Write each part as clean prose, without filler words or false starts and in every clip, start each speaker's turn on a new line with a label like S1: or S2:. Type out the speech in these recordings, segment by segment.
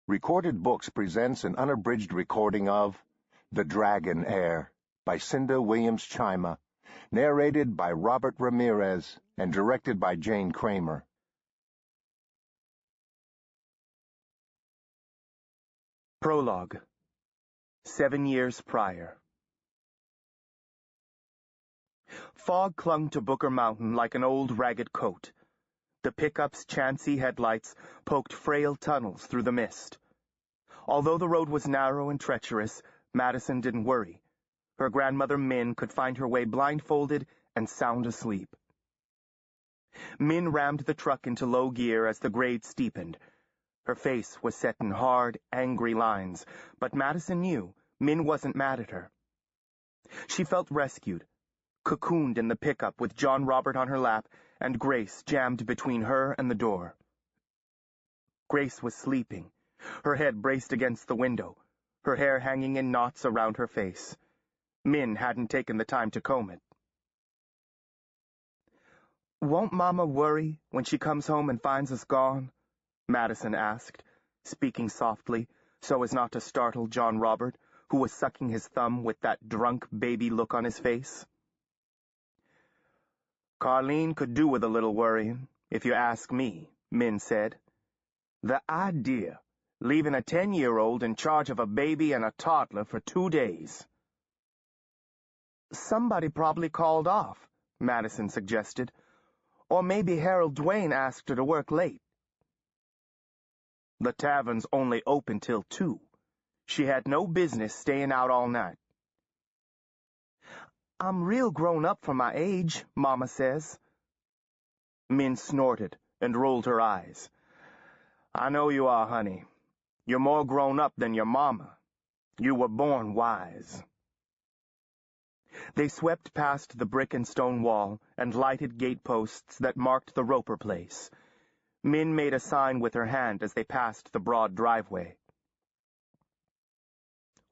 S1: Recorded Books presents an unabridged recording of The Dragon Heir by Cinda Williams Chima, narrated by Robert Ramirez and directed by Jane Kramer.
S2: Prologue. 7 years prior. Fog clung to Booker Mountain like an old ragged coat. The pickup's chancy headlights poked frail tunnels through the mist. Although the road was narrow and treacherous, Madison didn't worry. Her grandmother Min could find her way blindfolded and sound asleep. Min rammed the truck into low gear as the grade steepened. Her face was set in hard, angry lines, but Madison knew Min wasn't mad at her. She felt rescued, cocooned in the pickup with John Robert on her lap and Grace jammed between her and the door. Grace was sleeping, her head braced against the window, her hair hanging in knots around her face. Min hadn't taken the time to comb it. "Won't Mama worry when she comes home and finds us gone?" Madison asked, speaking softly so as not to startle John Robert, who was sucking his thumb with that drunk baby look on his face. "Carleen could do with a little worrying, if you ask me," Min said. "The idea, leaving a 10-year-old in charge of a baby and a toddler for 2 days." "Somebody probably called off," Madison suggested. "Or maybe Harold Duane asked her to work late." "The tavern's only open till 2. She had no business staying out all night." "I'm real grown up for my age, Mama says." Min snorted and rolled her eyes. "I know you are, honey. You're more grown up than your mama. You were born wise." They swept past the brick and stone wall and lighted gateposts that marked the Roper place. Min made a sign with her hand as they passed the broad driveway.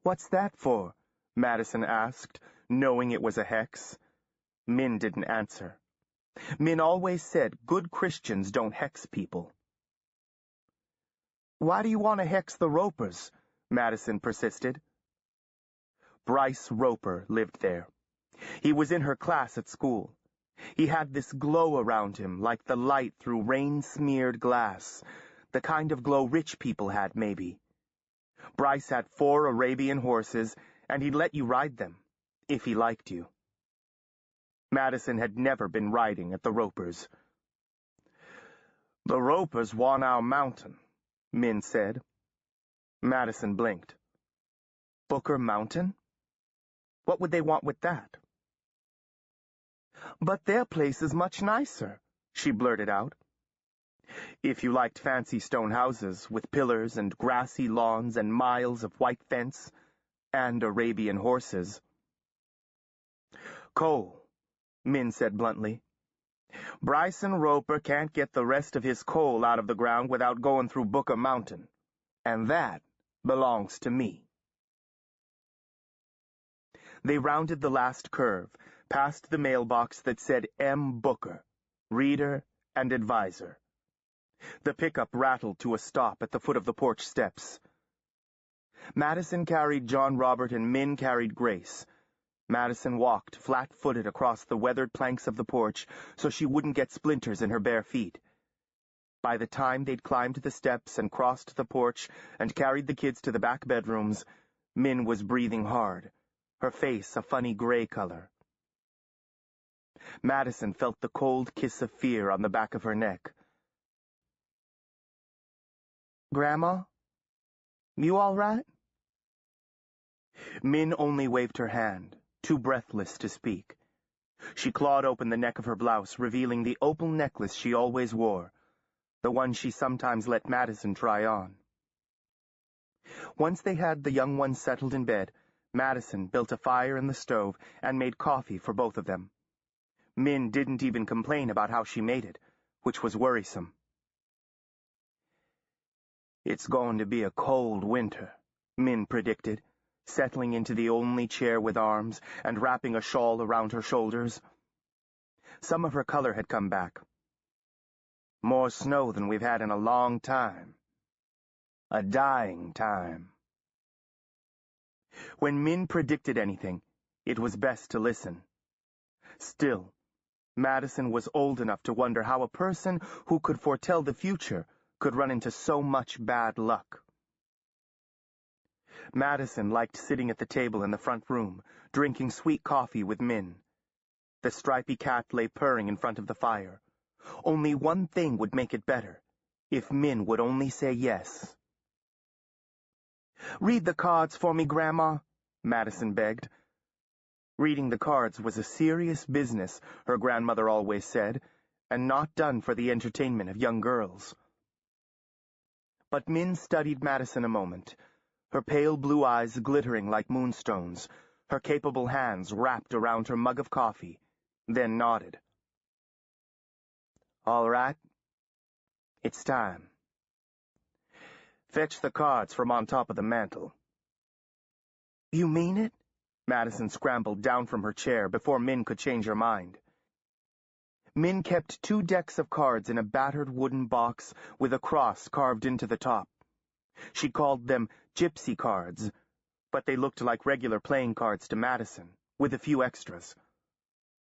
S2: "What's that for?" Madison asked, knowing it was a hex. Min didn't answer. Min always said good Christians don't hex people. "Why do you want to hex the Ropers?" Madison persisted. Bryce Roper lived there. He was in her class at school. He had this glow around him like the light through rain-smeared glass, the kind of glow rich people had, maybe. Bryce had 4 Arabian horses, and he'd let you ride them, if he liked you. Madison had never been riding at the Ropers. "The Ropers want our mountain," Min said. Madison blinked. Booker Mountain? What would they want with that? "But their place is much nicer," she blurted out. "If you liked fancy stone houses with pillars and grassy lawns and miles of white fence and Arabian horses." "Coal," Min said bluntly. "Bryson Roper can't get the rest of his coal out of the ground without going through Booker Mountain, and that belongs to me." They rounded the last curve, past the mailbox that said M. Booker, Reader and Advisor. The pickup rattled to a stop at the foot of the porch steps. Madison carried John Robert and Min carried Grace. Madison walked flat-footed across the weathered planks of the porch so she wouldn't get splinters in her bare feet. By the time they'd climbed the steps and crossed the porch and carried the kids to the back bedrooms, Min was breathing hard, her face a funny gray color. Madison felt the cold kiss of fear on the back of her neck. "Grandma? You all right?" Min only waved her hand, too breathless to speak. She clawed open the neck of her blouse, revealing the opal necklace she always wore, the one she sometimes let Madison try on. Once they had the young ones settled in bed, Madison built a fire in the stove and made coffee for both of them. Min didn't even complain about how she made it, which was worrisome. "It's going to be a cold winter," Min predicted, settling into the only chair with arms and wrapping a shawl around her shoulders. Some of her color had come back. "More snow than we've had in a long time." A dying time. When Min predicted anything, it was best to listen. Still, Madison was old enough to wonder how a person who could foretell the future could run into so much bad luck. Madison liked sitting at the table in the front room, drinking sweet coffee with Min. The stripy cat lay purring in front of the fire. Only one thing would make it better, if Min would only say yes. "Read the cards for me, Grandma," Madison begged. Reading the cards was a serious business, her grandmother always said, and not done for the entertainment of young girls. But Min studied Madison a moment, her pale blue eyes glittering like moonstones, her capable hands wrapped around her mug of coffee, then nodded. "All right. It's time. Fetch the cards from on top of the mantel." "You mean it?" Madison scrambled down from her chair before Min could change her mind. Min kept 2 decks of cards in a battered wooden box with a cross carved into the top. She called them gypsy cards, but they looked like regular playing cards to Madison, with a few extras.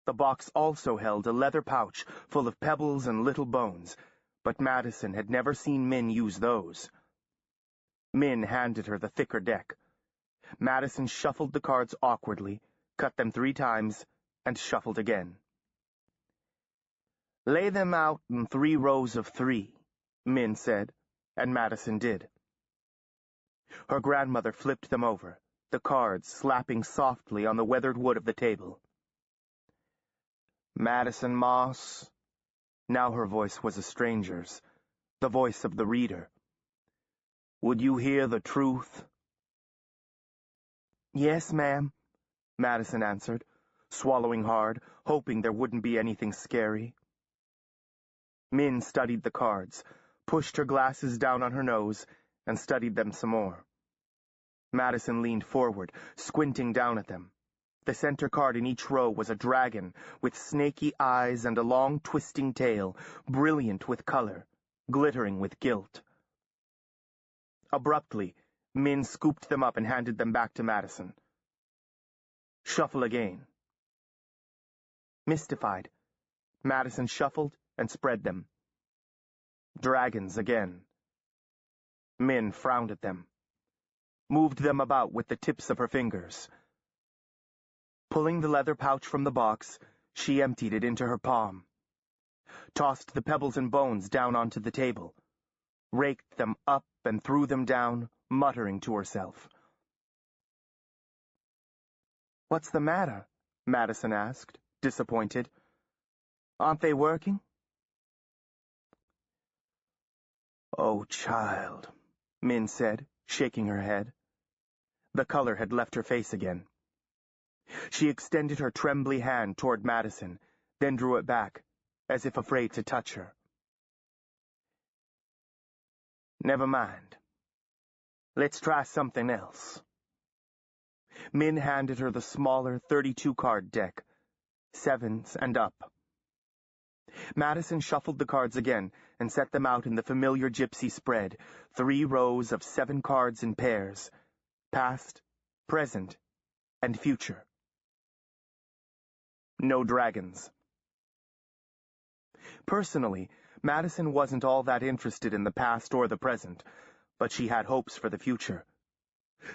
S2: The box also held a leather pouch full of pebbles and little bones, but Madison had never seen Min use those. Min handed her the thicker deck. Madison shuffled the cards awkwardly, cut them 3 times, and shuffled again. "Lay them out in 3 rows of 3, Min said, and Madison did. Her grandmother flipped them over, the cards slapping softly on the weathered wood of the table. "Madison Moss." Now her voice was a stranger's, the voice of the reader. "Would you hear the truth?" "Yes, ma'am," Madison answered, swallowing hard, hoping there wouldn't be anything scary. Min studied the cards, pushed her glasses down on her nose, and studied them some more. Madison leaned forward, squinting down at them. The center card in each row was a dragon, with snaky eyes and a long twisting tail, brilliant with color, glittering with guilt. Abruptly, Min scooped them up and handed them back to Madison. "Shuffle again." Mystified, Madison shuffled and spread them. Dragons again. Min frowned at them, moved them about with the tips of her fingers. Pulling the leather pouch from the box, she emptied it into her palm, tossed the pebbles and bones down onto the table, raked them up and threw them down, muttering to herself. "What's the matter?" Madison asked, disappointed. "Aren't they working?" "Oh, child," Min said, shaking her head. The color had left her face again. She extended her trembly hand toward Madison, then drew it back, as if afraid to touch her. "Never mind. Let's try something else." Min handed her the smaller 32-card deck, 7s and up. Madison shuffled the cards again and set them out in the familiar gypsy spread, 3 rows of 7 cards in pairs, past, present, and future. No dragons. Personally, Madison wasn't all that interested in the past or the present, but she had hopes for the future.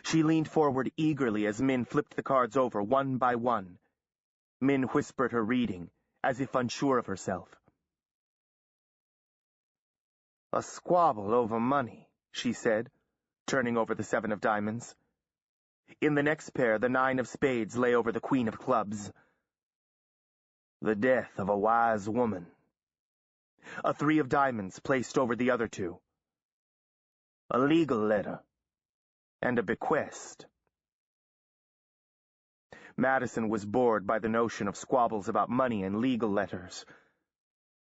S2: She leaned forward eagerly as Min flipped the cards over one by one. Min whispered her reading, as if unsure of herself. "A squabble over money," she said, turning over the 7 of diamonds. In the next pair, the 9 of spades lay over the queen of clubs. "The death of a wise woman." A 3 of diamonds placed over the other 2. "A legal letter. And a bequest." Madison was bored by the notion of squabbles about money and legal letters.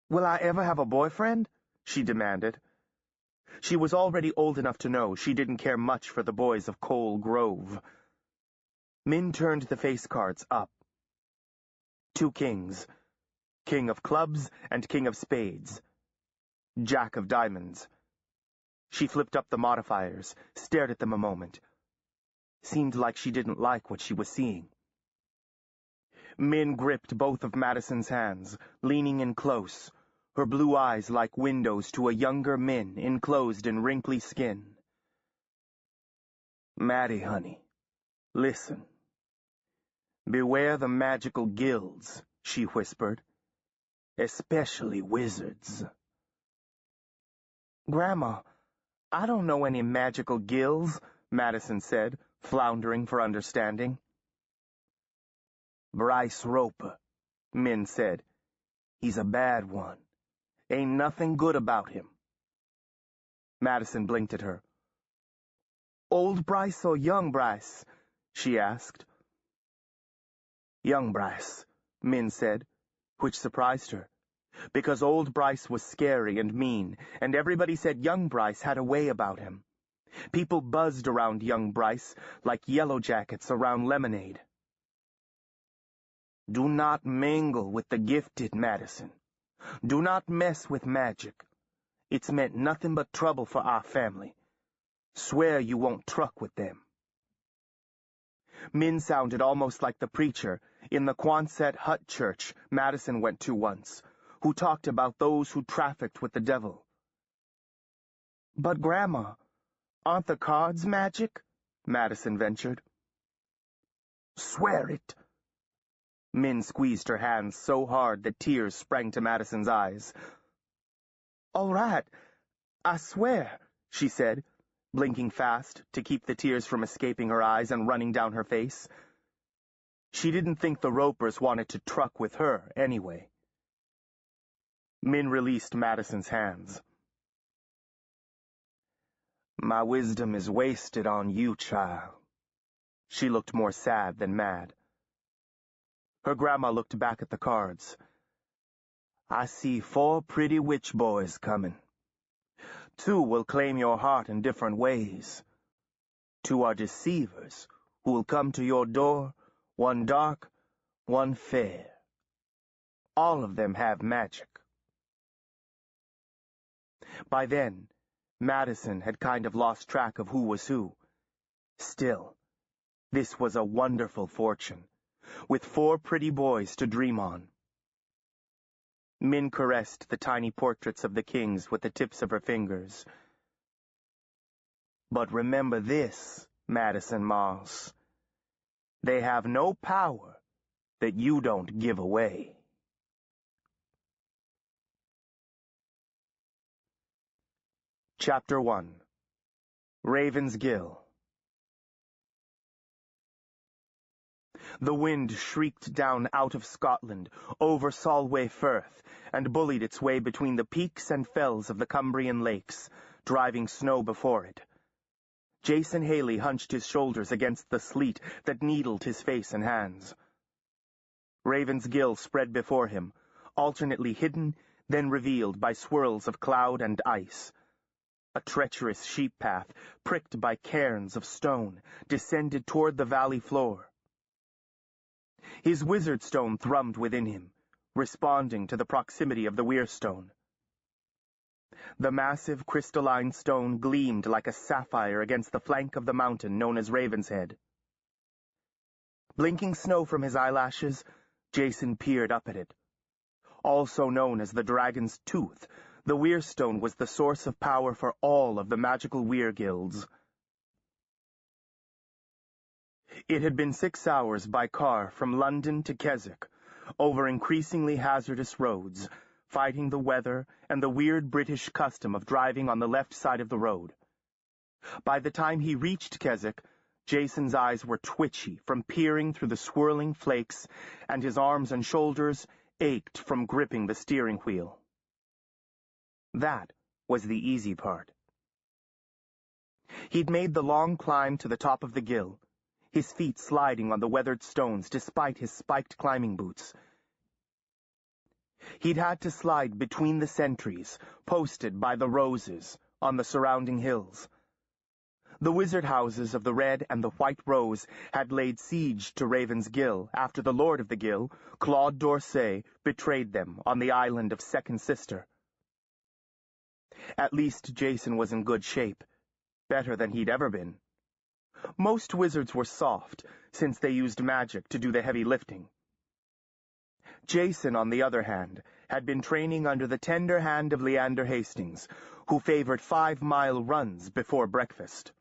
S2: "Will I ever have a boyfriend?" she demanded. She was already old enough to know she didn't care much for the boys of Cole Grove. Min turned the face cards up. 2 kings. King of clubs and king of spades. Jack of diamonds. She flipped up the modifiers, stared at them a moment. Seemed like she didn't like what she was seeing. Min gripped both of Madison's hands, leaning in close, her blue eyes like windows to a younger Min enclosed in wrinkly skin. "Maddie, honey, listen. Beware the magical guilds," she whispered. "Especially wizards." "Grandma, I don't know any magical guilds," Madison said, floundering for understanding. "Bryce Roper," Min said. "He's a bad one. Ain't nothing good about him." Madison blinked at her. "Old Bryce or young Bryce?" she asked. "Young Bryce," Min said, which surprised her, because old Bryce was scary and mean, and everybody said young Bryce had a way about him. People buzzed around young Bryce like yellow jackets around lemonade. "Do not mingle with the gifted, Madison. Do not mess with magic. It's meant nothing but trouble for our family. Swear you won't truck with them." Min sounded almost like the preacher in the Quonset hut church Madison went to once, who talked about those who trafficked with the devil. "But, Grandma, aren't the cards magic?" Madison ventured. "Swear it." Min squeezed her hands so hard that tears sprang to Madison's eyes. "All right, I swear," she said, blinking fast to keep the tears from escaping her eyes and running down her face. She didn't think the Ropers wanted to truck with her anyway. Min released Madison's hands. "My wisdom is wasted on you, child." She looked more sad than mad. Her grandma looked back at the cards. "I see 4 pretty witch boys coming. 2 will claim your heart in different ways. 2 are deceivers who will come to your door, one dark, one fair. All of them have magic." By then, Madison had kind of lost track of who was who. Still, this was a wonderful fortune, with 4 pretty boys to dream on. Min caressed the tiny portraits of the kings with the tips of her fingers. "But remember this, Madison Moss. They have no power that you don't give away." Chapter 1. Raven's Gill. The wind shrieked down out of Scotland, over Solway Firth, and bullied its way between the peaks and fells of the Cumbrian lakes, driving snow before it. Jason Haley hunched his shoulders against the sleet that needled his face and hands. Raven's Gill spread before him, alternately hidden, then revealed by swirls of cloud and ice. A treacherous sheep path, pricked by cairns of stone, descended toward the valley floor. His wizard stone thrummed within him, responding to the proximity of the weirstone. The massive crystalline stone gleamed like a sapphire against the flank of the mountain known as Raven's Head. Blinking snow from his eyelashes, Jason peered up at it. Also known as the Dragon's Tooth, the weirstone was the source of power for all of the magical weir guilds. It had been 6 hours by car from London to Keswick, over increasingly hazardous roads, fighting the weather and the weird British custom of driving on the left side of the road. By the time he reached Keswick, Jason's eyes were twitchy from peering through the swirling flakes, and his arms and shoulders ached from gripping the steering wheel. That was the easy part. He'd made the long climb to the top of the gill, his feet sliding on the weathered stones despite his spiked climbing boots. He'd had to slide between the sentries, posted by the roses, on the surrounding hills. The wizard houses of the Red and the White Rose had laid siege to Raven's Gill after the Lord of the Gill, Claude d'Orsay, betrayed them on the island of Second Sister. At least Jason was in good shape, better than he'd ever been. Most wizards were soft, since they used magic to do the heavy lifting. Jason, on the other hand, had been training under the tender hand of Leander Hastings, who favored 5-mile runs before breakfast.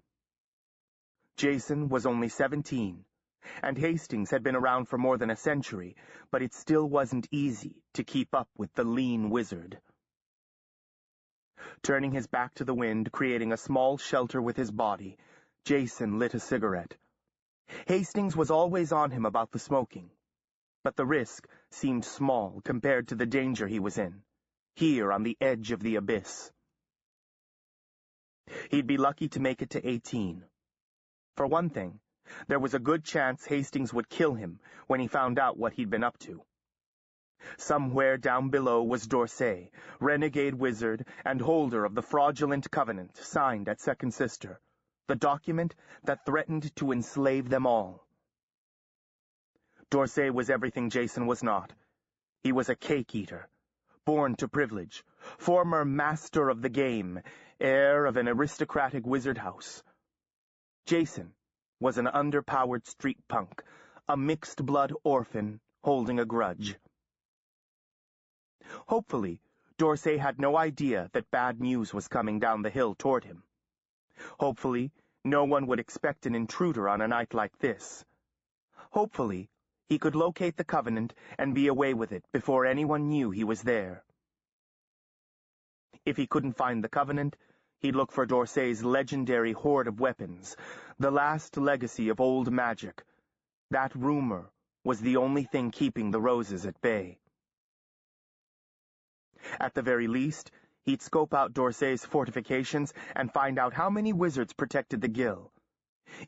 S2: Jason was only 17, and Hastings had been around for more than a century, but it still wasn't easy to keep up with the lean wizard. Turning his back to the wind, creating a small shelter with his body, Jason lit a cigarette. Hastings was always on him about the smoking, but the risk seemed small compared to the danger he was in, here on the edge of the abyss. He'd be lucky to make it to 18. For one thing, there was a good chance Hastings would kill him when he found out what he'd been up to. Somewhere down below was D'Orsay, renegade wizard and holder of the fraudulent covenant signed at Second Sister, the document that threatened to enslave them all. D'Orsay was everything Jason was not. He was a cake-eater, born to privilege, former master of the game, heir of an aristocratic wizard house. Jason was an underpowered street punk, a mixed-blood orphan holding a grudge. Hopefully, D'Orsay had no idea that bad news was coming down the hill toward him. Hopefully, no one would expect an intruder on a night like this. Hopefully, he could locate the Covenant and be away with it before anyone knew he was there. If he couldn't find the Covenant, he'd look for D'Orsay's legendary hoard of weapons, the last legacy of old magic. That rumor was the only thing keeping the Roses at bay. At the very least, he'd scope out D'Orsay's fortifications and find out how many wizards protected the Gill.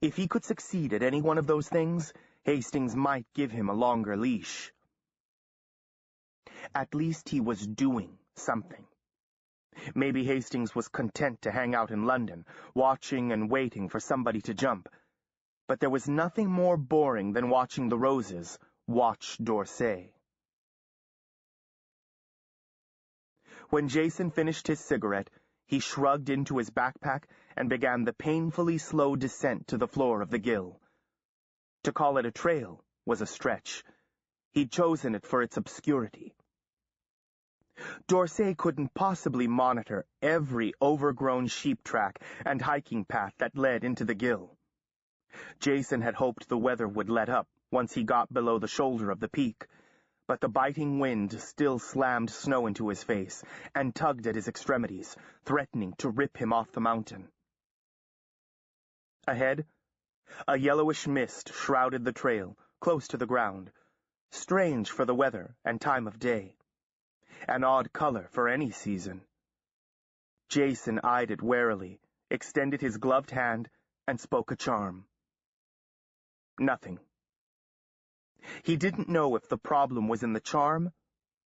S2: If he could succeed at any one of those things, Hastings might give him a longer leash. At least he was doing something. Maybe Hastings was content to hang out in London, watching and waiting for somebody to jump. But there was nothing more boring than watching the Roses watch D'Orsay. When Jason finished his cigarette, he shrugged into his backpack and began the painfully slow descent to the floor of the Gill. To call it a trail was a stretch. He'd chosen it for its obscurity. D'Orsay couldn't possibly monitor every overgrown sheep track and hiking path that led into the Gill. Jason had hoped the weather would let up once he got below the shoulder of the peak, but the biting wind still slammed snow into his face and tugged at his extremities, threatening to rip him off the mountain. Ahead, a yellowish mist shrouded the trail, close to the ground, strange for the weather and time of day. An odd color for any season. Jason eyed it warily, extended his gloved hand, and spoke a charm. Nothing. He didn't know if the problem was in the charm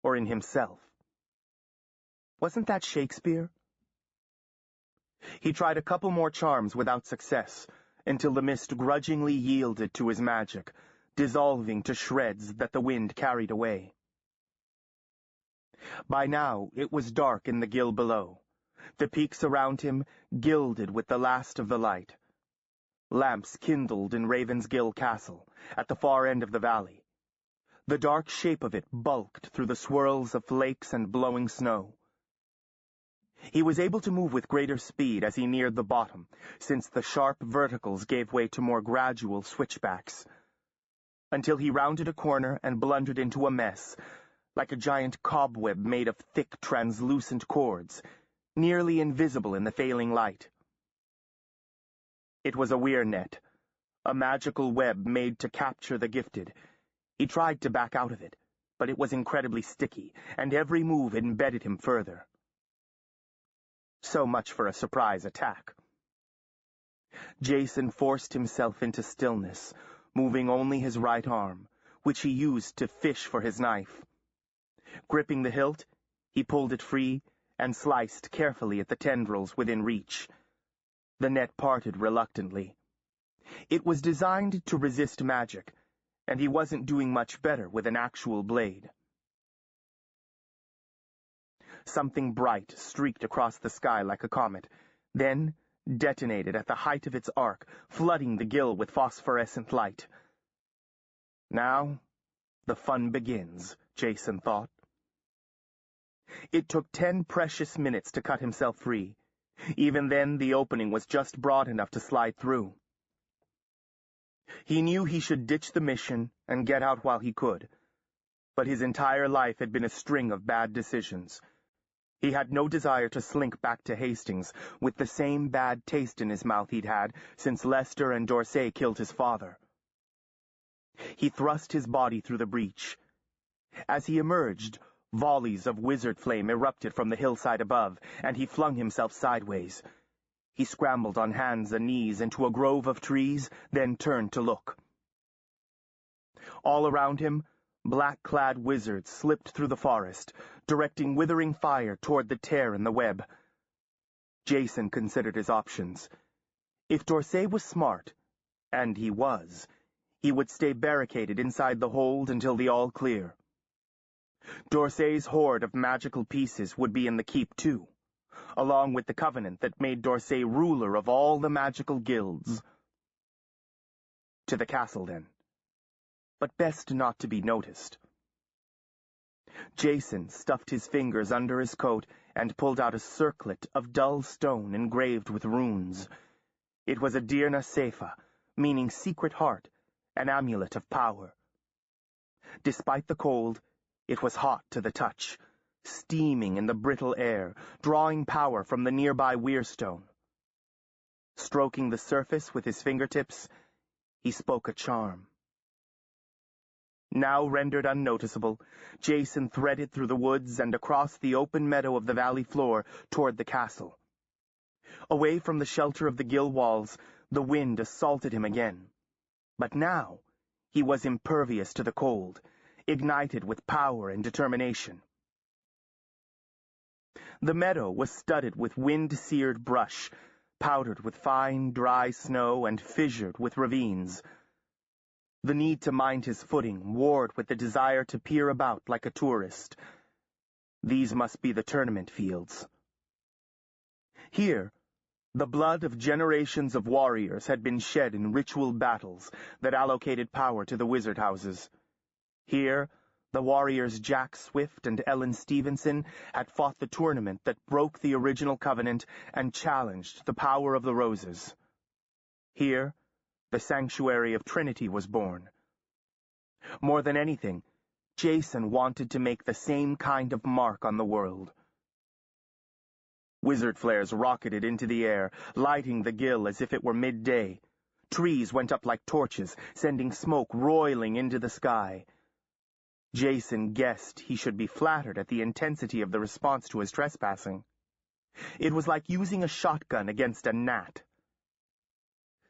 S2: or in himself. Wasn't that Shakespeare? He tried a couple more charms without success, until the mist grudgingly yielded to his magic, dissolving to shreds that the wind carried away. By now it was dark in the Gill below, the peaks around him gilded with the last of the light. Lamps kindled in Ravensgill Castle, at the far end of the valley. The dark shape of it bulked through the swirls of flakes and blowing snow. He was able to move with greater speed as he neared the bottom, since the sharp verticals gave way to more gradual switchbacks, until he rounded a corner and blundered into a mess, like a giant cobweb made of thick, translucent cords, nearly invisible in the failing light. It was a weir net, a magical web made to capture the gifted. He tried to back out of it, but it was incredibly sticky, and every move embedded him further. So much for a surprise attack. Jason forced himself into stillness, moving only his right arm, which he used to fish for his knife. Gripping the hilt, he pulled it free and sliced carefully at the tendrils within reach. The net parted reluctantly. It was designed to resist magic, and he wasn't doing much better with an actual blade. Something bright streaked across the sky like a comet, then detonated at the height of its arc, flooding the gill with phosphorescent light. Now, the fun begins, Jason thought. It took 10 precious minutes to cut himself free. Even then, the opening was just broad enough to slide through. He knew he should ditch the mission and get out while he could, but his entire life had been a string of bad decisions. He had no desire to slink back to Hastings with the same bad taste in his mouth he'd had since Lester and D'Orsay killed his father. He thrust his body through the breach. As he emerged, volleys of wizard flame erupted from the hillside above, and he flung himself sideways. He scrambled on hands and knees into a grove of trees, then turned to look. All around him, black-clad wizards slipped through the forest, directing withering fire toward the tear in the web. Jason considered his options. If D'Orsay was smart, and he was, he would stay barricaded inside the hold until the all-clear. D'Orsay's hoard of magical pieces would be in the keep, too, along with the covenant that made D'Orsay ruler of all the magical guilds. To the castle, then. But best not to be noticed. Jason stuffed his fingers under his coat and pulled out a circlet of dull stone engraved with runes. It was a Dirna Sefa, meaning secret heart, an amulet of power. Despite the cold, it was hot to the touch, steaming in the brittle air, drawing power from the nearby weirstone. Stroking the surface with his fingertips, he spoke a charm. Now rendered unnoticeable, Jason threaded through the woods and across the open meadow of the valley floor toward the castle. Away from the shelter of the gill walls, the wind assaulted him again. But now he was impervious to the cold, ignited with power and determination. The meadow was studded with wind-seared brush, powdered with fine, dry snow and fissured with ravines. The need to mind his footing warred with the desire to peer about like a tourist. These must be the tournament fields. Here, the blood of generations of warriors had been shed in ritual battles that allocated power to the wizard houses. Here, the warriors Jack Swift and Ellen Stevenson had fought the tournament that broke the original covenant and challenged the power of the roses. Here, the sanctuary of Trinity was born. More than anything, Jason wanted to make the same kind of mark on the world. Wizard flares rocketed into the air, lighting the gill as if it were midday. Trees went up like torches, sending smoke roiling into the sky. Jason guessed he should be flattered at the intensity of the response to his trespassing. It was like using a shotgun against a gnat.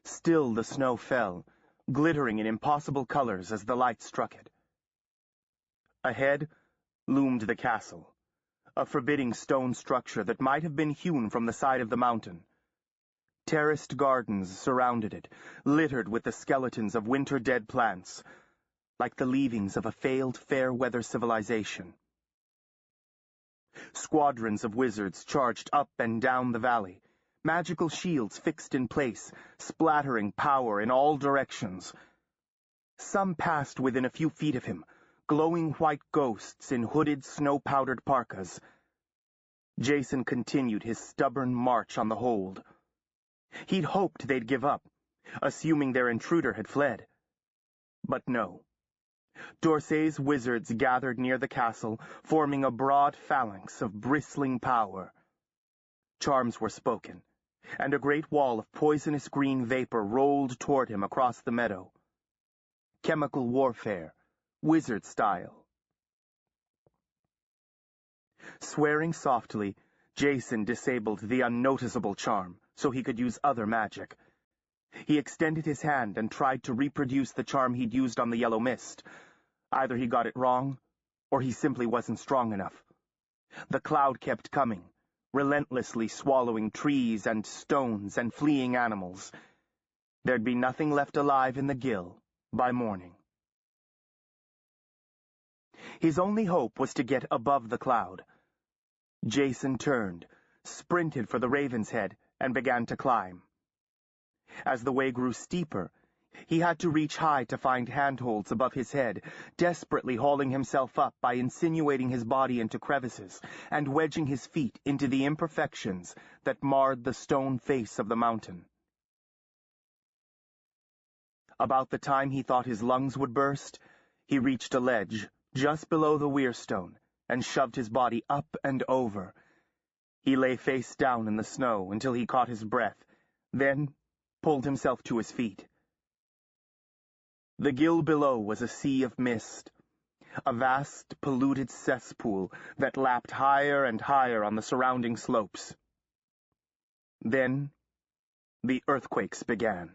S2: Still the snow fell, glittering in impossible colors as the light struck it. Ahead loomed the castle, a forbidding stone structure that might have been hewn from the side of the mountain. Terraced gardens surrounded it, littered with the skeletons of winter-dead plants, like the leavings of a failed fair-weather civilization. Squadrons of wizards charged up and down the valley, magical shields fixed in place, splattering power in all directions. Some passed within a few feet of him, glowing white ghosts in hooded, snow-powdered parkas. Jason continued his stubborn march on the hold. He'd hoped they'd give up, assuming their intruder had fled. But no. D'Orsay's wizards gathered near the castle, forming a broad phalanx of bristling power. Charms were spoken, and a great wall of poisonous green vapor rolled toward him across the meadow. Chemical warfare, wizard style. Swearing softly, Jason disabled the unnoticeable charm so he could use other magic. He extended his hand and tried to reproduce the charm he'd used on the yellow mist. Either he got it wrong, or he simply wasn't strong enough. The cloud kept coming, relentlessly swallowing trees and stones and fleeing animals. There'd be nothing left alive in the gill by morning. His only hope was to get above the cloud. Jason turned, sprinted for the Raven's Head, and began to climb. As the way grew steeper, he had to reach high to find handholds above his head, desperately hauling himself up by insinuating his body into crevices and wedging his feet into the imperfections that marred the stone face of the mountain. About the time he thought his lungs would burst, he reached a ledge just below the weirstone and shoved his body up and over. He lay face down in the snow until he caught his breath, then pulled himself to his feet. The gill below was a sea of mist, a vast, polluted cesspool that lapped higher and higher on the surrounding slopes. Then the earthquakes began.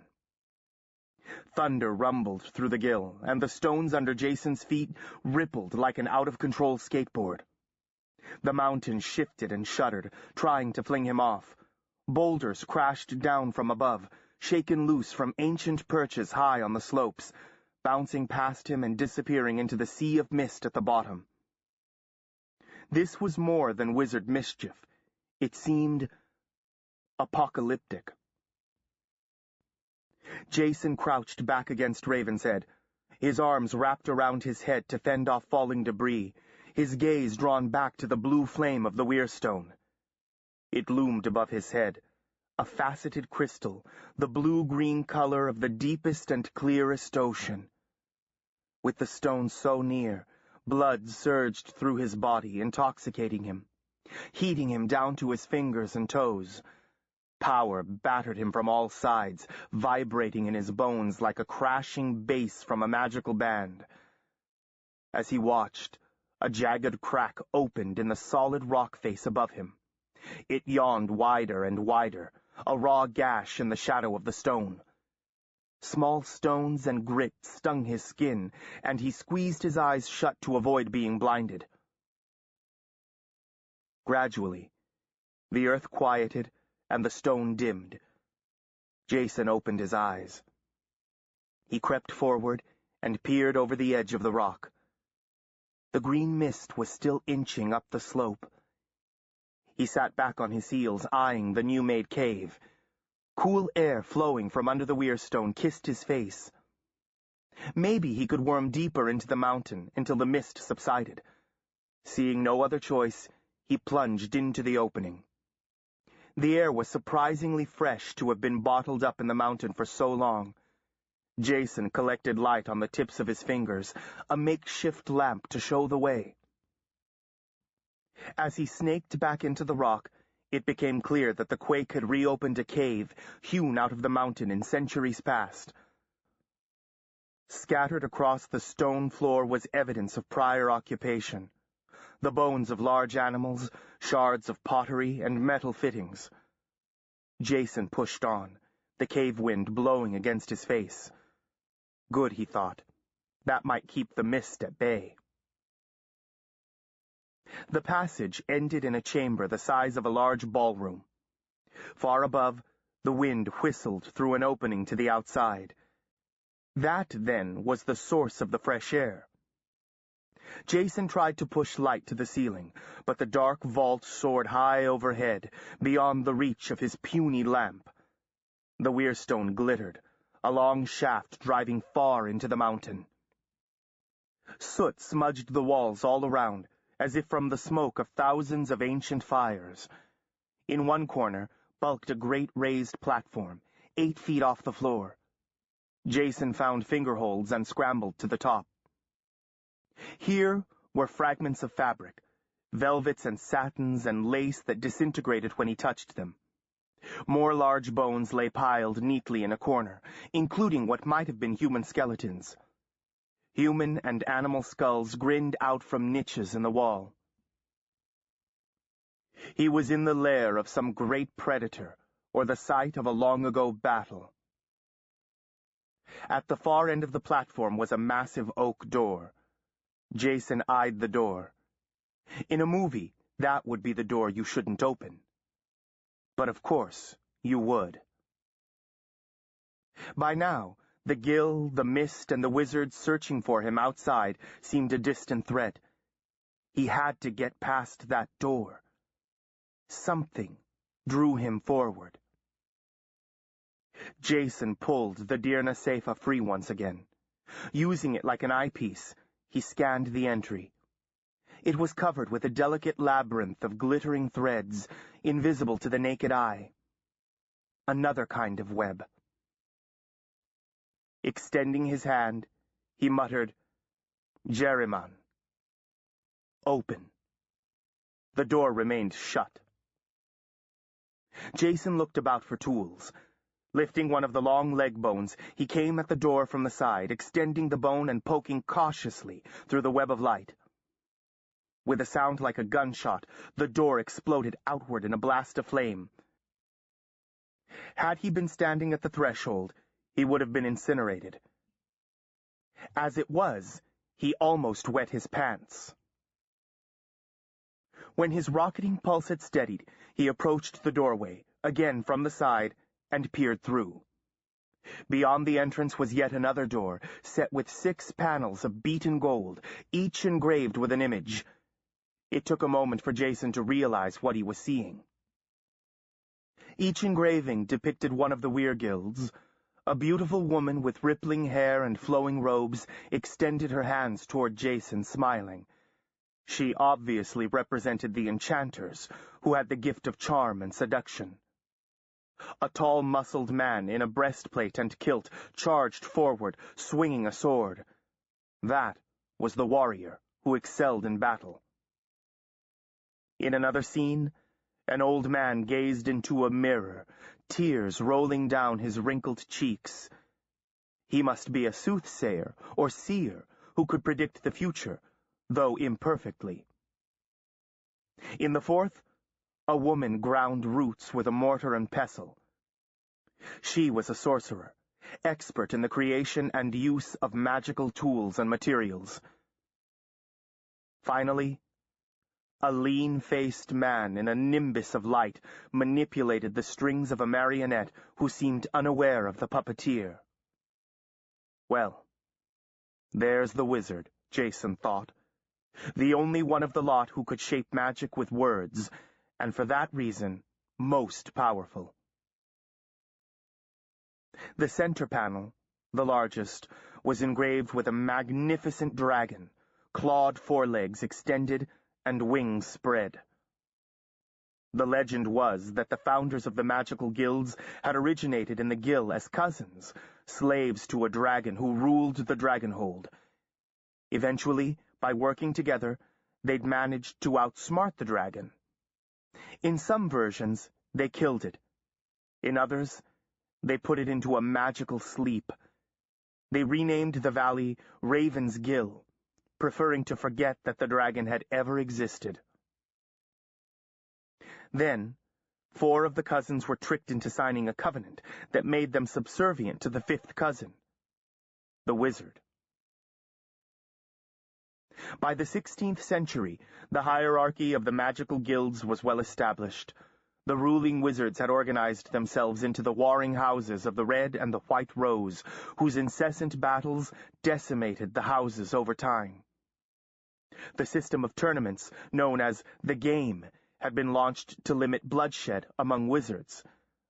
S2: Thunder rumbled through the gill, and the stones under Jason's feet rippled like an out-of-control skateboard. The mountain shifted and shuddered, trying to fling him off. Boulders crashed down from above, shaken loose from ancient perches high on the slopes, bouncing past him and disappearing into the sea of mist at the bottom. This was more than wizard mischief. It seemed apocalyptic. Jason crouched back against Raven's Head, his arms wrapped around his head to fend off falling debris, his gaze drawn back to the blue flame of the weirstone. It loomed above his head, a faceted crystal, the blue-green color of the deepest and clearest ocean. With the stone so near, blood surged through his body, intoxicating him, heating him down to his fingers and toes. Power battered him from all sides, vibrating in his bones like a crashing bass from a magical band. As he watched, a jagged crack opened in the solid rock face above him. It yawned wider and wider, a raw gash in the shadow of the stone. Small stones and grit stung his skin, and he squeezed his eyes shut to avoid being blinded. Gradually, the earth quieted, and the stone dimmed. Jason opened his eyes. He crept forward and peered over the edge of the rock. The green mist was still inching up the slope. He sat back on his heels, eyeing the new-made cave. Cool air flowing from under the weirstone kissed his face. Maybe he could worm deeper into the mountain until the mist subsided. Seeing no other choice, he plunged into the opening. The air was surprisingly fresh to have been bottled up in the mountain for so long. Jason collected light on the tips of his fingers, a makeshift lamp to show the way. As he snaked back into the rock, it became clear that the quake had reopened a cave hewn out of the mountain in centuries past. Scattered across the stone floor was evidence of prior occupation. The bones of large animals, shards of pottery, and metal fittings. Jason pushed on, the cave wind blowing against his face. Good, he thought. That might keep the mist at bay. The passage ended in a chamber the size of a large ballroom. Far above, the wind whistled through an opening to the outside. That, then, was the source of the fresh air. Jason tried to push light to the ceiling, but the dark vault soared high overhead, beyond the reach of his puny lamp. The weirstone glittered, a long shaft driving far into the mountain. Soot smudged the walls all around, as if from the smoke of thousands of ancient fires. In one corner bulked a great raised platform, 8 feet off the floor. Jason found fingerholds and scrambled to the top. Here were fragments of fabric, velvets and satins and lace that disintegrated when he touched them. More large bones lay piled neatly in a corner, including what might have been human skeletons. Human and animal skulls grinned out from niches in the wall. He was in the lair of some great predator, or the site of a long-ago battle. At the far end of the platform was a massive oak door. Jason eyed the door. In a movie, that would be the door you shouldn't open. But of course, you would. By now, the gill, the mist, and the wizards searching for him outside seemed a distant threat. He had to get past that door. something drew him forward. Jason pulled the Dirna Seifa free once again. Using it like an eyepiece, he scanned the entry. It was covered with a delicate labyrinth of glittering threads, invisible to the naked eye. Another kind of web. Extending his hand, he muttered, "Jerryman." Open. The door remained shut. Jason looked about for tools. Lifting one of the long leg bones, he came at the door from the side, extending the bone and poking cautiously through the web of light. With a sound like a gunshot, the door exploded outward in a blast of flame. Had he been standing at the threshold, he would have been incinerated. As it was, he almost wet his pants. When his rocketing pulse had steadied, he approached the doorway, again from the side, and peered through. Beyond the entrance was yet another door, set with 6 panels of beaten gold, each engraved with an image. It took a moment for Jason to realize what he was seeing. Each engraving depicted one of the Weir Guilds. A beautiful woman with rippling hair and flowing robes extended her hands toward Jason, smiling. She obviously represented the enchanters, who had the gift of charm and seduction. A tall, muscled man in a breastplate and kilt charged forward, swinging a sword. That was the warrior who excelled in battle. In another scene, an old man gazed into a mirror, tears rolling down his wrinkled cheeks. He must be a soothsayer or seer who could predict the future, though imperfectly. In the fourth, a woman ground roots with a mortar and pestle. She was a sorcerer, expert in the creation and use of magical tools and materials. Finally, a lean-faced man in a nimbus of light manipulated the strings of a marionette who seemed unaware of the puppeteer. Well, there's the wizard, Jason thought. The only one of the lot who could shape magic with words, and for that reason, most powerful. The center panel, the largest, was engraved with a magnificent dragon, clawed forelegs extended and wings spread. The legend was that the founders of the magical guilds had originated in the Guild as cousins, slaves to a dragon who ruled the Dragonhold. Eventually, by working together, they'd managed to outsmart the dragon. In some versions, they killed it. In others, they put it into a magical sleep. They renamed the valley Raven's Gill, preferring to forget that the dragon had ever existed. Then, 4 of the cousins were tricked into signing a covenant that made them subservient to the 5th cousin, the wizard. By the 16th century, the hierarchy of the magical guilds was well established. The ruling wizards had organized themselves into the warring houses of the Red and the White Rose, whose incessant battles decimated the houses over time. The system of tournaments, known as the Game, had been launched to limit bloodshed among wizards.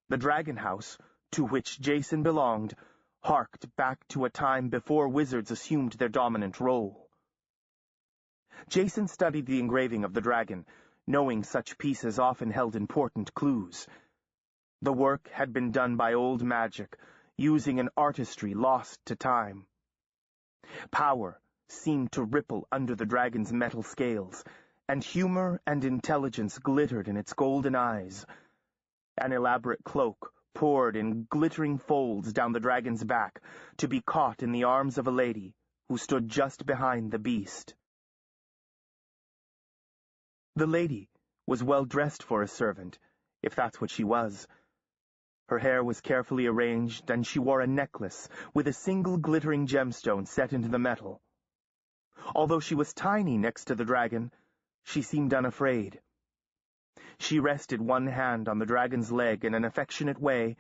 S2: The Dragon House, to which Jason belonged, harked back to a time before wizards assumed their dominant role. Jason studied the engraving of the dragon, knowing such pieces often held important clues. The work had been done by old magic, using an artistry lost to time. Power seemed to ripple under the dragon's metal scales, and humor and intelligence glittered in its golden eyes. An elaborate cloak poured in glittering folds down the dragon's back, to be caught in the arms of a lady who stood just behind the beast. The lady was well dressed for a servant, if that's what she was. Her hair was carefully arranged, and she wore a necklace with a single glittering gemstone set into the metal. Although she was tiny next to the dragon, she seemed unafraid. She rested one hand on the dragon's leg in an affectionate way,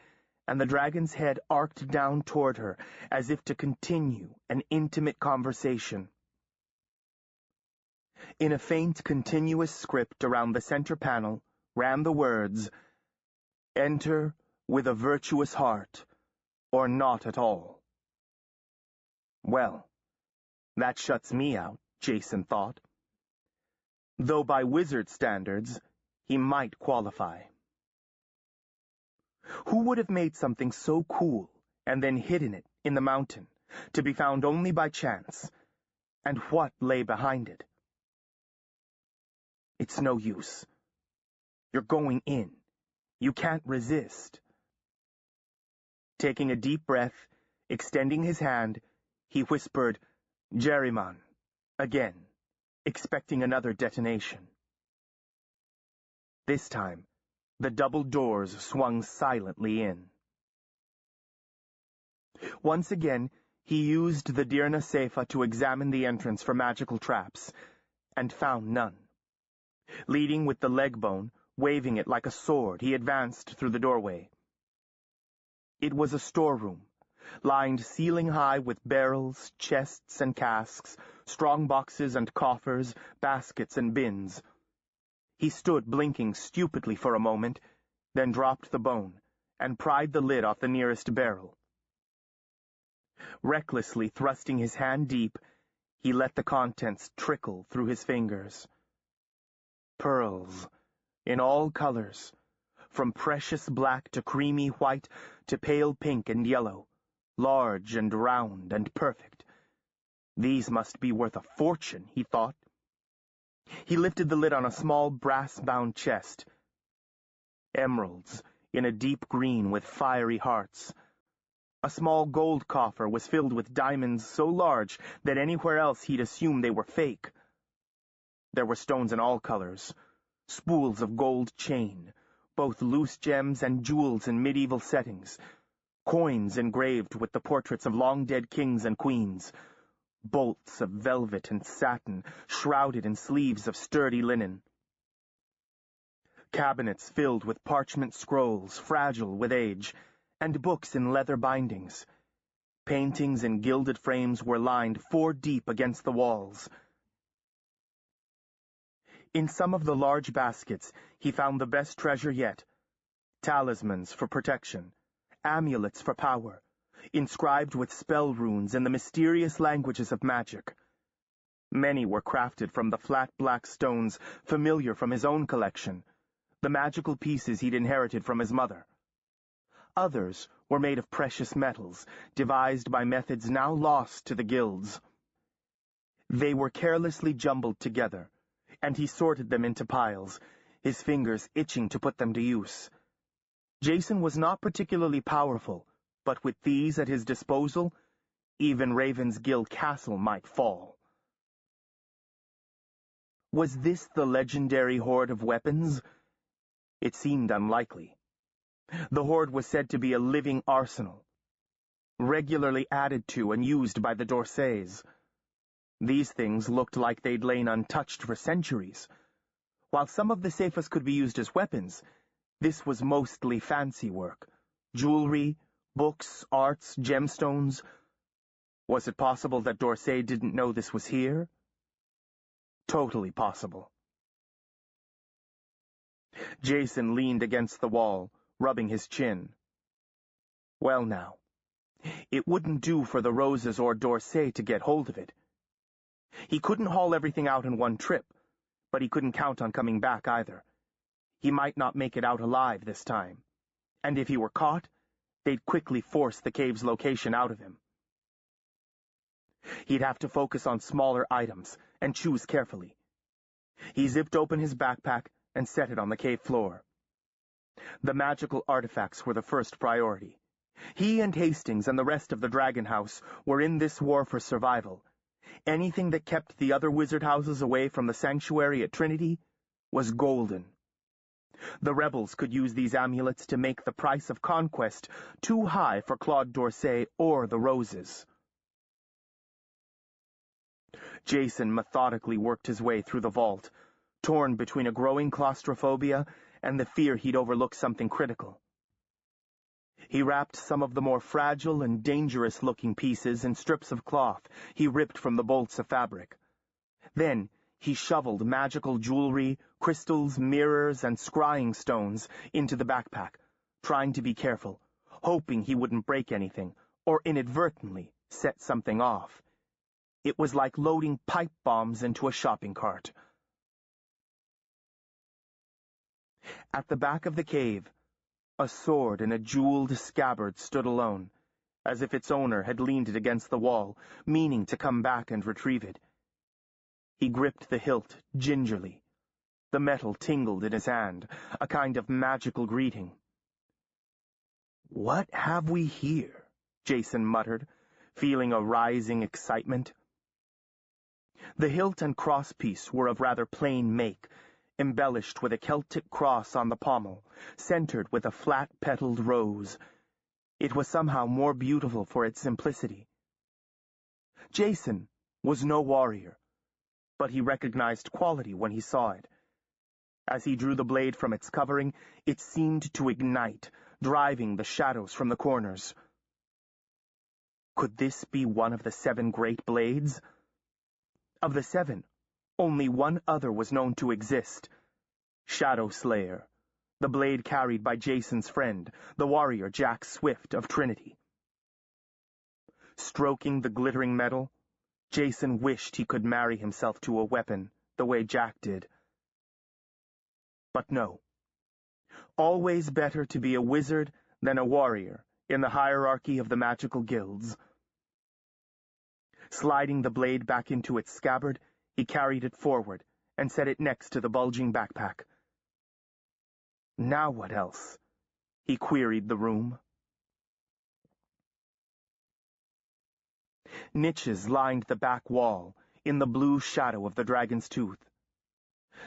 S2: and the dragon's head arced down toward her, as if to continue an intimate conversation. In a faint, continuous script around the center panel ran the words, "Enter with a virtuous heart, or not at all." Well, that shuts me out, Jason thought. Though by wizard standards, he might qualify. Who would have made something so cool and then hidden it in the mountain, to be found only by chance? And what lay behind it? It's no use. You're going in. You can't resist. Taking a deep breath, extending his hand, he whispered, "Jerryman," again, expecting another detonation. This time, the double doors swung silently in. Once again, he used the Dirna Seifa to examine the entrance for magical traps, and found none. Leading with the leg bone, waving it like a sword, he advanced through the doorway. It was a storeroom, lined ceiling-high with barrels, chests and casks, strong boxes and coffers, baskets and bins. He stood blinking stupidly for a moment, then dropped the bone, and pried the lid off the nearest barrel. Recklessly thrusting his hand deep, he let the contents trickle through his fingers. Pearls, in all colors, from precious black to creamy white to pale pink and yellow, large and round and perfect. These must be worth a fortune, he thought. He lifted the lid on a small brass-bound chest. Emeralds, in a deep green with fiery hearts. A small gold coffer was filled with diamonds so large that anywhere else he'd assume they were fake. There were stones in all colors, spools of gold chain, both loose gems and jewels in medieval settings, coins engraved with the portraits of long-dead kings and queens, bolts of velvet and satin shrouded in sleeves of sturdy linen. Cabinets filled with parchment scrolls, fragile with age, and books in leather bindings. Paintings in gilded frames were lined 4 deep against the walls. In some of the large baskets, he found the best treasure yet: talismans for protection, amulets for power, inscribed with spell runes in the mysterious languages of magic. Many were crafted from the flat black stones familiar from his own collection, the magical pieces he'd inherited from his mother. Others were made of precious metals, devised by methods now lost to the guilds. They were carelessly jumbled together, and he sorted them into piles, his fingers itching to put them to use. Jason was not particularly powerful, but with these at his disposal, even Ravensgill Castle might fall. Was this the legendary hoard of weapons? It seemed unlikely. The hoard was said to be a living arsenal, regularly added to and used by the D'Orsays. These things looked like they'd lain untouched for centuries. While some of the Seifas could be used as weapons, this was mostly fancy work: jewelry, books, arts, gemstones. Was it possible that D'Orsay didn't know this was here? Totally possible. Jason leaned against the wall, rubbing his chin. Well now, it wouldn't do for the Roses or D'Orsay to get hold of it. He couldn't haul everything out in one trip, but he couldn't count on coming back either. He might not make it out alive this time, and if he were caught, they'd quickly force the cave's location out of him. He'd have to focus on smaller items and choose carefully. He zipped open his backpack and set it on the cave floor. The magical artifacts were the first priority. He and Hastings and the rest of the Dragon House were in this war for survival. Anything that kept the other wizard houses away from the sanctuary at Trinity was golden. The rebels could use these amulets to make the price of conquest too high for Claude D'Orsay or the Roses. Jason methodically worked his way through the vault, torn between a growing claustrophobia and the fear he'd overlook something critical. He wrapped some of the more fragile and dangerous-looking pieces in strips of cloth he ripped from the bolts of fabric. Then He shoveled magical jewelry, crystals, mirrors, and scrying stones into the backpack, trying to be careful, hoping he wouldn't break anything or inadvertently set something off. It was like loading pipe bombs into a shopping cart. At the back of the cave, a sword in a jeweled scabbard stood alone, as if its owner had leaned it against the wall, meaning to come back and retrieve it. He gripped the hilt gingerly. The metal tingled in his hand, a kind of magical greeting. "What have we here?" Jason muttered, feeling a rising excitement. The hilt and crosspiece were of rather plain make, embellished with a Celtic cross on the pommel, centered with a flat-petaled rose. It was somehow more beautiful for its simplicity. Jason was no warrior, but he recognized quality when he saw it. As he drew the blade from its covering, it seemed to ignite, driving the shadows from the corners. Could this be one of the 7 great blades? Of the 7, only one other was known to exist: Shadow Slayer, the blade carried by Jason's friend, the warrior Jack Swift of Trinity. Stroking the glittering metal, Jason wished he could marry himself to a weapon, the way Jack did. But no. Always better to be a wizard than a warrior in the hierarchy of the magical guilds. Sliding the blade back into its scabbard, he carried it forward and set it next to the bulging backpack. Now what else? He queried the room. Niches lined the back wall in the blue shadow of the dragon's tooth.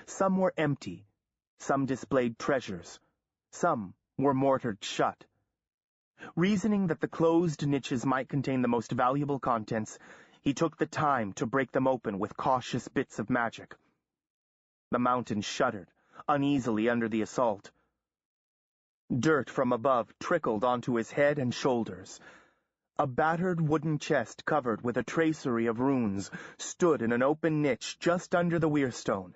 S2: Some were empty, some displayed treasures, some were mortared shut. Reasoning that the closed niches might contain the most valuable contents, he took the time to break them open with cautious bits of magic. The mountain shuddered uneasily under the assault. Dirt from above trickled onto his head and shoulders. A battered wooden chest covered with a tracery of runes stood in an open niche just under the weirstone.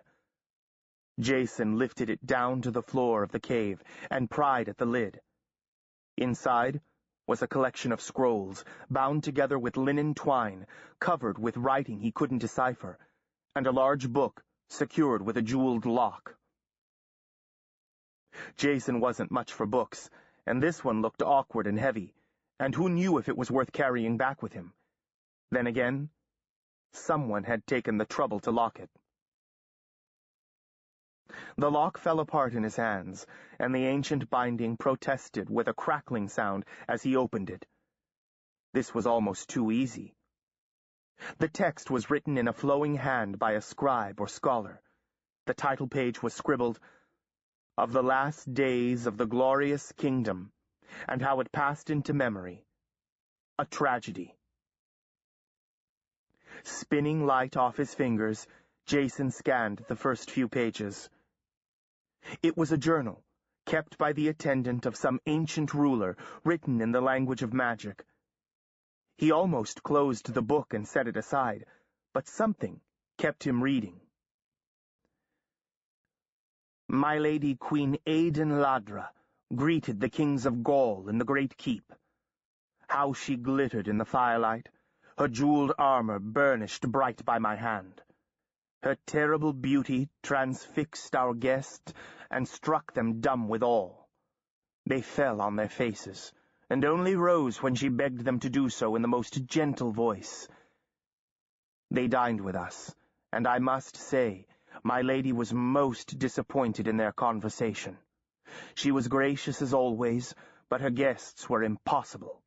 S2: Jason lifted it down to the floor of the cave and pried at the lid. Inside was a collection of scrolls, bound together with linen twine, covered with writing he couldn't decipher, and a large book secured with a jeweled lock. Jason wasn't much for books, and this one looked awkward and heavy, and who knew if it was worth carrying back with him? Then again, someone had taken the trouble to lock it. The lock fell apart in his hands, and the ancient binding protested with a crackling sound as he opened it. This was almost too easy. The text was written in a flowing hand by a scribe or scholar. The title page was scribbled, "Of the last days of the glorious kingdom, and how it passed into memory. A tragedy." Spinning light off his fingers, Jason scanned the first few pages. It was a journal, kept by the attendant of some ancient ruler, written in the language of magic. He almost closed the book and set it aside, but something kept him reading. My lady Queen Aidan Ladra greeted the kings of Gaul in the great keep. How she glittered in the firelight, her jeweled armor burnished bright by my hand. Her terrible beauty transfixed our guests and struck them dumb with awe. They fell on their faces, and only rose when she begged them to do so in the most gentle voice. They dined with us, and I must say, my lady was most disappointed in their conversation. She was gracious as always, but her guests were impossible.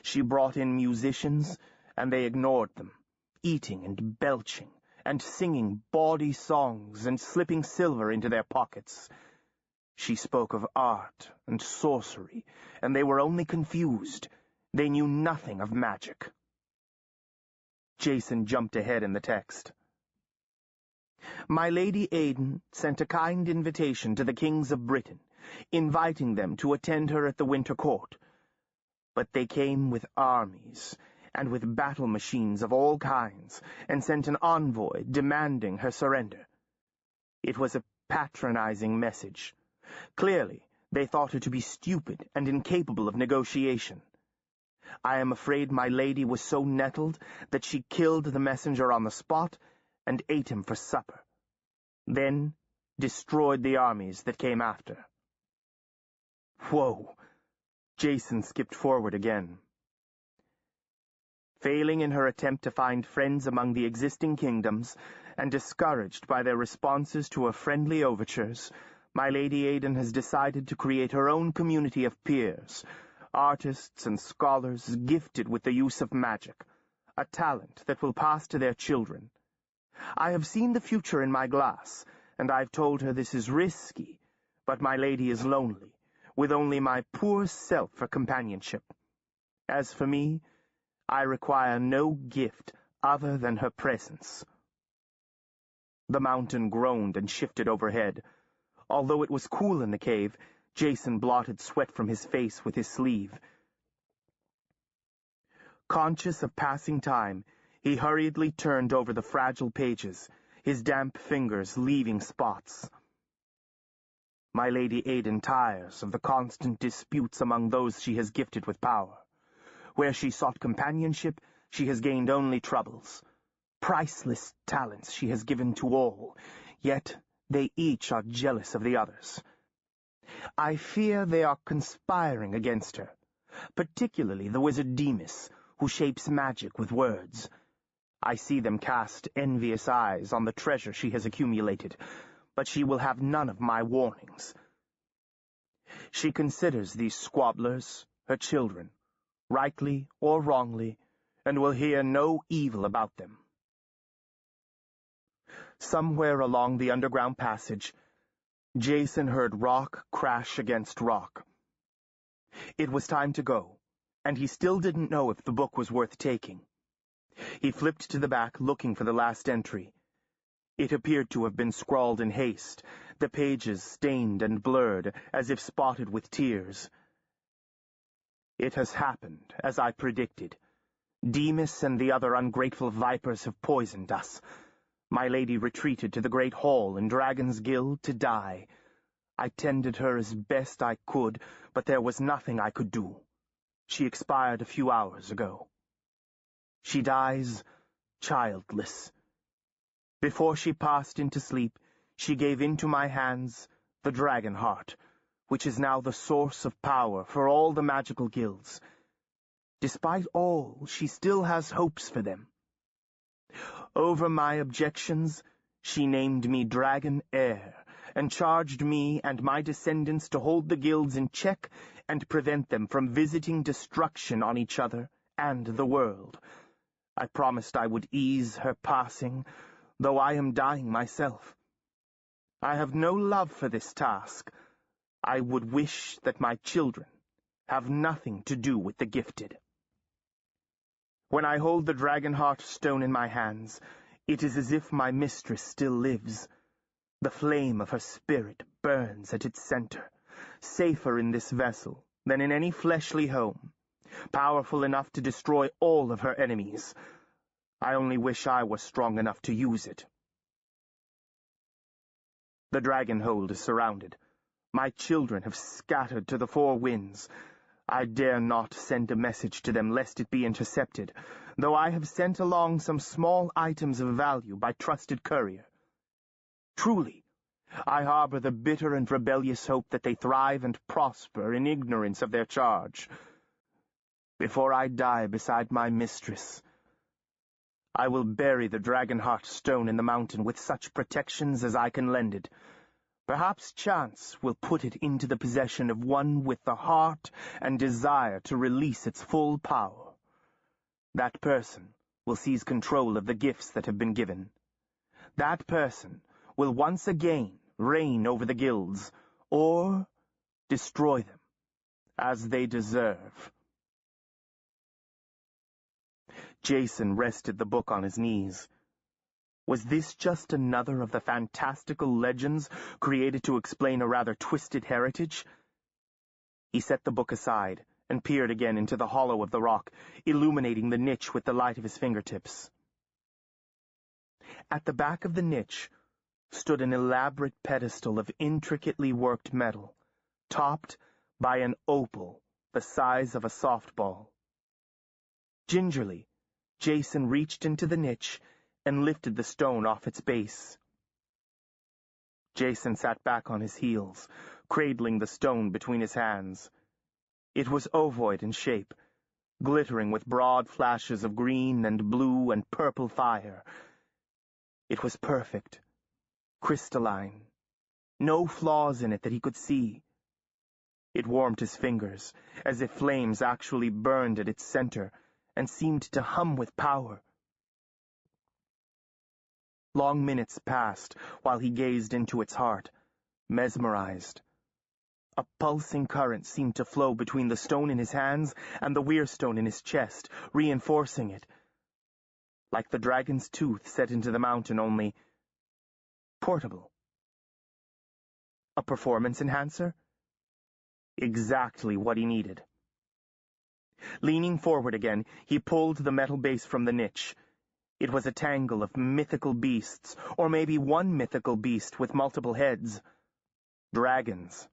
S2: She brought in musicians, and they ignored them, eating and belching, and singing bawdy songs and slipping silver into their pockets. She spoke of art and sorcery, and they were only confused. They knew nothing of magic. Jason jumped ahead in the text. My lady Aidan sent a kind invitation to the kings of Britain, inviting them to attend her at the winter court. But they came with armies, and with battle machines of all kinds, and sent an envoy demanding her surrender. It was a patronizing message. Clearly, they thought her to be stupid and incapable of negotiation. I am afraid my lady was so nettled that she killed the messenger on the spot and ate him for supper, then destroyed the armies that came after. Whoa! Jason skipped forward again. Failing in her attempt to find friends among the existing kingdoms, and discouraged by their responses to her friendly overtures, my Lady Aiden has decided to create her own community of peers, artists and scholars gifted with the use of magic, a talent that will pass to their children. I have seen the future in my glass, and I've told her this is risky, but my lady is lonely, with only my poor self for companionship. As for me, I require no gift other than her presence. The mountain groaned and shifted overhead. Although it was cool in the cave, Jason blotted sweat from his face with his sleeve. Conscious of passing time, he hurriedly turned over the fragile pages, his damp fingers leaving spots. My Lady Aiden tires of the constant disputes among those she has gifted with power. Where she sought companionship, she has gained only troubles. Priceless talents she has given to all, yet they each are jealous of the others. I fear they are conspiring against her, particularly the wizard Demas, who shapes magic with words. I see them cast envious eyes on the treasure she has accumulated, but she will have none of my warnings. She considers these squabblers her children, rightly or wrongly, and will hear no evil about them. Somewhere along the underground passage, Jason heard rock crash against rock. It was time to go, and he still didn't know if the book was worth taking. He flipped to the back, looking for the last entry. It appeared to have been scrawled in haste, the pages stained and blurred, as if spotted with tears. It has happened, as I predicted. Demas and the other ungrateful vipers have poisoned us. My lady retreated to the great hall in Dragon's Guild to die. I tended her as best I could, but there was nothing I could do. She expired a few hours ago. She dies childless. Before she passed into sleep, she gave into my hands the dragon heart, which is now the source of power for all the magical guilds. Despite all, she still has hopes for them. Over my objections, she named me Dragon Heir, and charged me and my descendants to hold the guilds in check and prevent them from visiting destruction on each other and the world. I promised I would ease her passing, though I am dying myself. I have no love for this task. I would wish that my children have nothing to do with the gifted. When I hold the dragon heart stone in my hands, it is as if my mistress still lives. The flame of her spirit burns at its center, safer in this vessel than in any fleshly home, powerful enough to destroy all of her enemies. I only wish I was strong enough to use it. The dragon hold is surrounded. My children have scattered to the four winds. I dare not send a message to them lest it be intercepted, though I have sent along some small items of value by trusted courier. Truly, I harbor the bitter and rebellious hope that they thrive and prosper in ignorance of their charge. Before I die beside my mistress, I will bury the Dragonheart stone in the mountain with such protections as I can lend it. Perhaps chance will put it into the possession of one with the heart and desire to release its full power. That person will seize control of the gifts that have been given. That person will once again reign over the guilds, or destroy them, as they deserve. Jason rested the book on his knees. Was this just another of the fantastical legends created to explain a rather twisted heritage? He set the book aside and peered again into the hollow of the rock, illuminating the niche with the light of his fingertips. At the back of the niche stood an elaborate pedestal of intricately worked metal, topped by an opal the size of a softball. Gingerly, Jason reached into the niche and lifted the stone off its base. Jason sat back on his heels, cradling the stone between his hands. It was ovoid in shape, glittering with broad flashes of green and blue and purple fire. It was perfect, crystalline, no flaws in it that he could see. It warmed his fingers, as if flames actually burned at its center, and seemed to hum with power. Long minutes passed while he gazed into its heart, mesmerized. A pulsing current seemed to flow between the stone in his hands and the weirstone in his chest, reinforcing it. Like the dragon's tooth set into the mountain, only portable. A performance enhancer? Exactly what he needed. Leaning forward again, he pulled the metal base from the niche. It was a tangle of mythical beasts, or maybe one mythical beast with multiple heads. Dragons.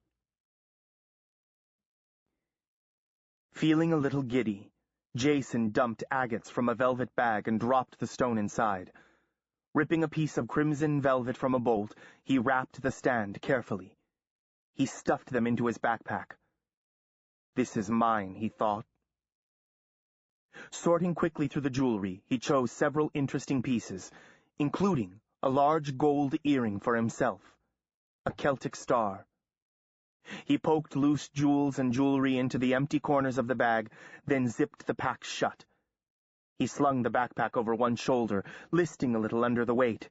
S2: Feeling a little giddy, Jason dumped agates from a velvet bag and dropped the stone inside. Ripping a piece of crimson velvet from a bolt, he wrapped the stand carefully. He stuffed them into his backpack. This is mine, he thought. Sorting quickly through the jewelry, he chose several interesting pieces, including a large gold earring for himself, a Celtic star. He poked loose jewels and jewelry into the empty corners of the bag, then zipped the pack shut. He slung the backpack over one shoulder, listing a little under the weight.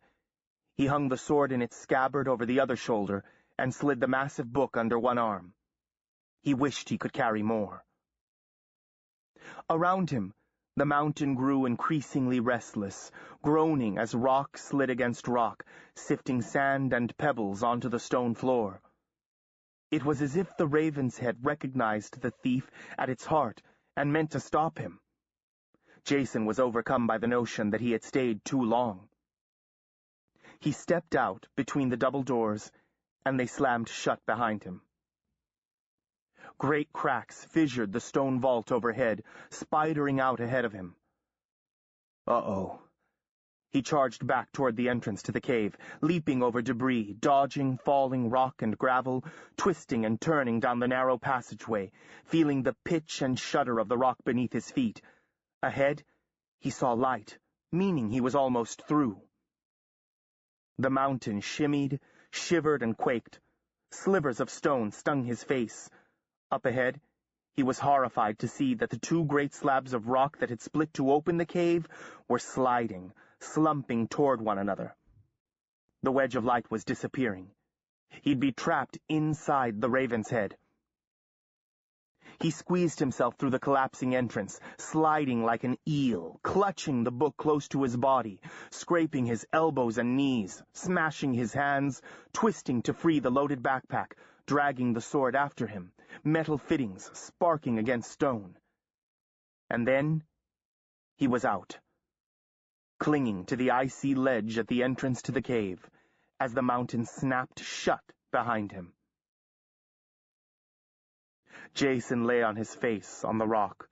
S2: He hung the sword in its scabbard over the other shoulder, and slid the massive book under one arm. He wished he could carry more. Around him, the mountain grew increasingly restless, groaning as rock slid against rock, sifting sand and pebbles onto the stone floor. It was as if the Raven's Head recognized the thief at its heart and meant to stop him. Jason was overcome by the notion that he had stayed too long. He stepped out between the double doors, and they slammed shut behind him. Great cracks fissured the stone vault overhead, spidering out ahead of him. Uh-oh. He charged back toward the entrance to the cave, leaping over debris, dodging falling rock and gravel, twisting and turning down the narrow passageway, feeling the pitch and shudder of the rock beneath his feet. Ahead, he saw light, meaning he was almost through. The mountain shimmied, shivered, and quaked. Slivers of stone stung his face. Up ahead, he was horrified to see that the two great slabs of rock that had split to open the cave were sliding, slumping toward one another. The wedge of light was disappearing. He'd be trapped inside the Raven's Head. He squeezed himself through the collapsing entrance, sliding like an eel, clutching the book close to his body, scraping his elbows and knees, smashing his hands, twisting to free the loaded backpack, dragging the sword after him, metal fittings sparking against stone. And then he was out, clinging to the icy ledge at the entrance to the cave, as the mountain snapped shut behind him. Jason lay on his face on the rock,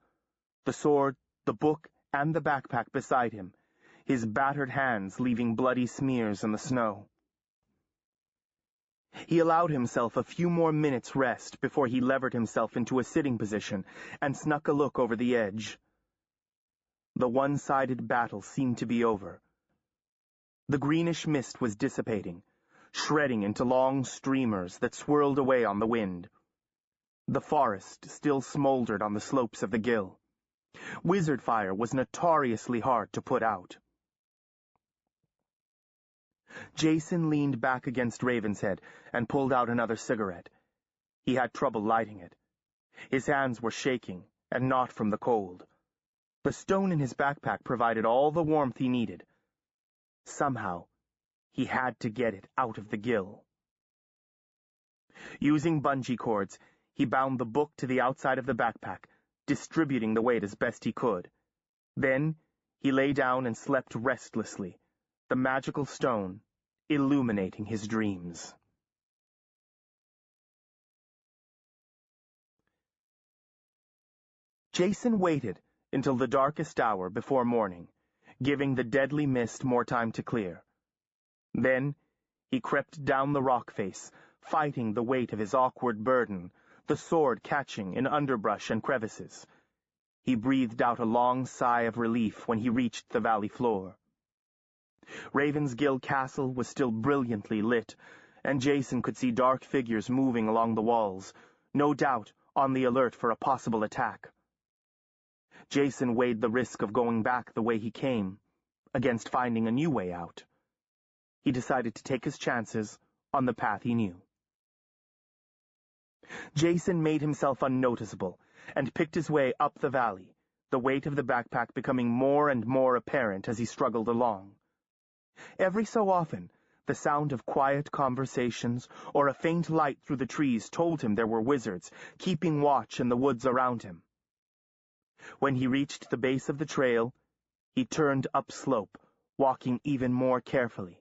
S2: the sword, the book, and the backpack beside him, his battered hands leaving bloody smears in the snow. He allowed himself a few more minutes' rest before he levered himself into a sitting position and snuck a look over the edge. The one-sided battle seemed to be over. The greenish mist was dissipating, shredding into long streamers that swirled away on the wind. The forest still smoldered on the slopes of the gill. Wizard fire was notoriously hard to put out. Jason leaned back against Raven's Head and pulled out another cigarette. He had trouble lighting it. His hands were shaking, and not from the cold. The stone in his backpack provided all the warmth he needed. Somehow, he had to get it out of the gill. Using bungee cords, he bound the book to the outside of the backpack, distributing the weight as best he could. Then he lay down and slept restlessly, the magical stone illuminating his dreams. Jason waited until the darkest hour before morning, giving the deadly mist more time to clear. Then he crept down the rock face, fighting the weight of his awkward burden, the sword catching in underbrush and crevices. He breathed out a long sigh of relief when he reached the valley floor. Ravensgill Castle was still brilliantly lit, and Jason could see dark figures moving along the walls, no doubt on the alert for a possible attack. Jason weighed the risk of going back the way he came against finding a new way out. He decided to take his chances on the path he knew. Jason made himself unnoticeable and picked his way up the valley, the weight of the backpack becoming more and more apparent as he struggled along. Every so often, the sound of quiet conversations or a faint light through the trees told him there were wizards keeping watch in the woods around him. When he reached the base of the trail, he turned upslope, walking even more carefully.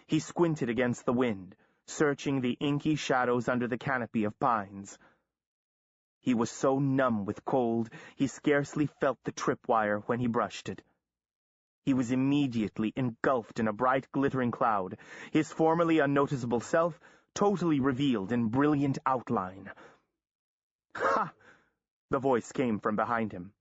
S2: He squinted against the wind, searching the inky shadows under the canopy of pines. He was so numb with cold, he scarcely felt the tripwire when he brushed it. He was immediately engulfed in a bright, glittering cloud, his formerly unnoticeable self totally revealed in brilliant outline. "Ha!" The voice came from behind him.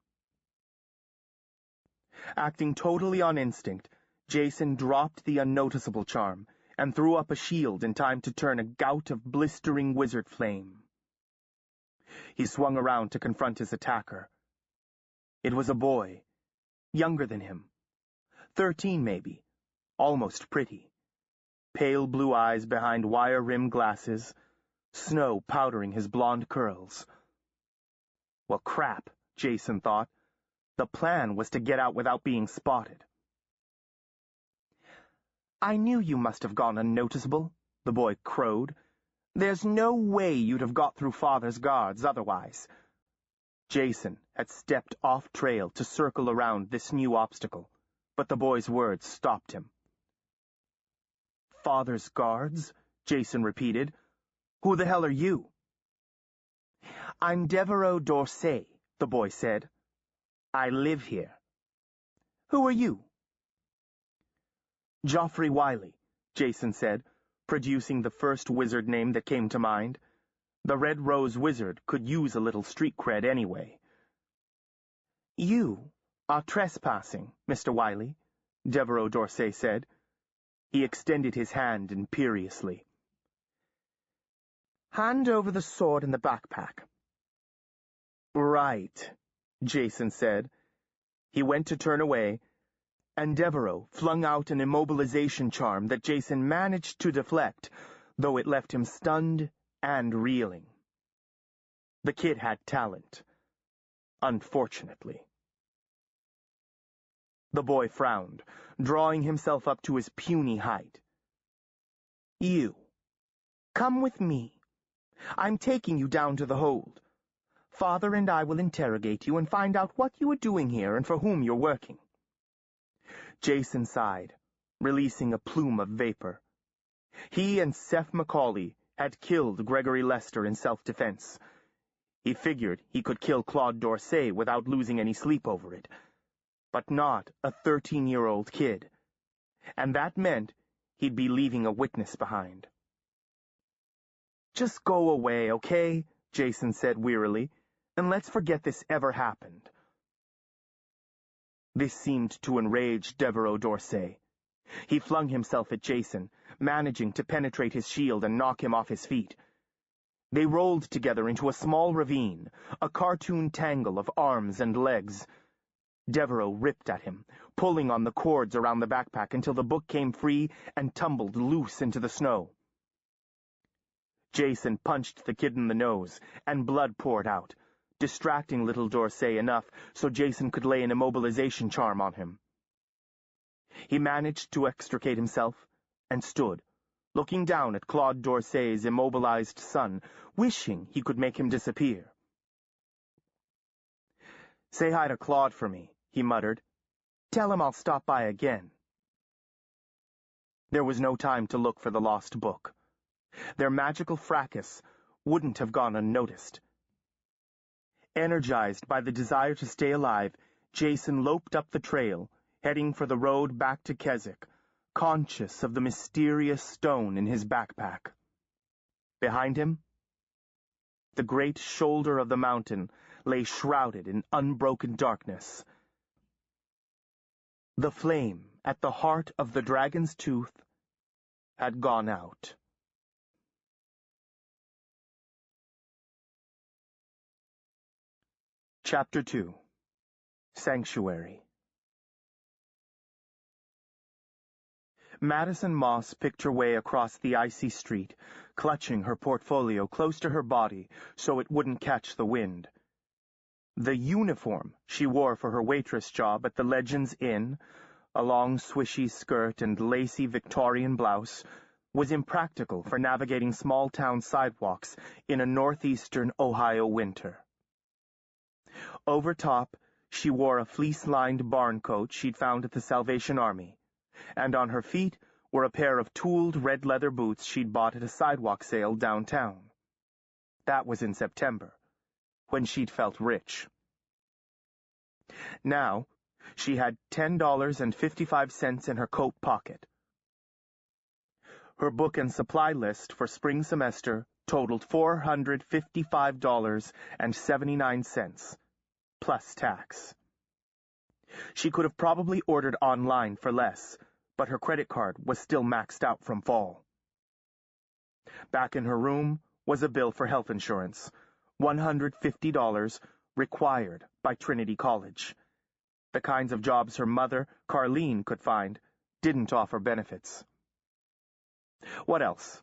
S2: Acting totally on instinct, Jason dropped the unnoticeable charm and threw up a shield in time to turn a gout of blistering wizard flame. He swung around to confront his attacker. It was a boy, younger than him, 13 maybe, almost pretty. Pale blue eyes behind wire-rimmed glasses, snow powdering his blonde curls. Well, crap, Jason thought. The plan was to get out without being spotted. "I knew you must have gone unnoticeable," the boy crowed. "There's no way you'd have got through Father's guards otherwise." Jason had stepped off trail to circle around this new obstacle, but the boy's words stopped him. "Father's guards?" Jason repeated. "Who the hell are you?" "I'm Devereaux d'Orsay," the boy said. "I live here." "Who are you?" "Geoffrey Wiley," Jason said, producing the first wizard name that came to mind. The Red Rose Wizard could use a little street cred anyway. "You are trespassing, Mr. Wiley," Devereaux d'Orsay said. He extended his hand imperiously. "Hand over the sword and the backpack." "Right," Jason said. He went to turn away, and Devereaux flung out an immobilization charm that Jason managed to deflect, though it left him stunned and reeling. The kid had talent. Unfortunately. The boy frowned, drawing himself up to his puny height. "You. Come with me. I'm taking you down to the hold. Father and I will interrogate you and find out what you are doing here and for whom you're working." Jason sighed, releasing a plume of vapor. He and Seth Macaulay had killed Gregory Lester in self-defense. He figured he could kill Claude d'Orsay without losing any sleep over it. But not a 13-year-old kid. And that meant he'd be leaving a witness behind. "Just go away, okay?" Jason said wearily. "And let's forget this ever happened." This seemed to enrage Devereaux d'Orsay. He flung himself at Jason, managing to penetrate his shield and knock him off his feet. They rolled together into a small ravine, a cartoon tangle of arms and legs. Devereaux ripped at him, pulling on the cords around the backpack until the book came free and tumbled loose into the snow. Jason punched the kid in the nose, and blood poured out, distracting little d'Orsay enough so Jason could lay an immobilization charm on him. He managed to extricate himself and stood, looking down at Claude d'Orsay's immobilized son, wishing he could make him disappear. "Say hi to Claude for me," he muttered. "Tell him I'll stop by again." There was no time to look for the lost book. Their magical fracas wouldn't have gone unnoticed. Energized by the desire to stay alive, Jason loped up the trail, heading for the road back to Keswick, conscious of the mysterious stone in his backpack. Behind him, the great shoulder of the mountain lay shrouded in unbroken darkness. The flame at the heart of the dragon's tooth had gone out. Chapter 2. Sanctuary. Madison Moss picked her way across the icy street, clutching her portfolio close to her body so it wouldn't catch the wind. The uniform she wore for her waitress job at the Legends Inn, a long swishy skirt and lacy Victorian blouse, was impractical for navigating small-town sidewalks in a northeastern Ohio winter. Over top, she wore a fleece-lined barn coat she'd found at the Salvation Army, and on her feet were a pair of tooled red leather boots she'd bought at a sidewalk sale downtown. That was in September, when she'd felt rich. Now, she had $10.55 in her coat pocket. Her book and supply list for spring semester totaled $455.79, plus tax. She could have probably ordered online for less, but her credit card was still maxed out from fall. Back in her room was a bill for health insurance, $150 required by Trinity College. The kinds of jobs her mother, Carlene, could find didn't offer benefits. What else?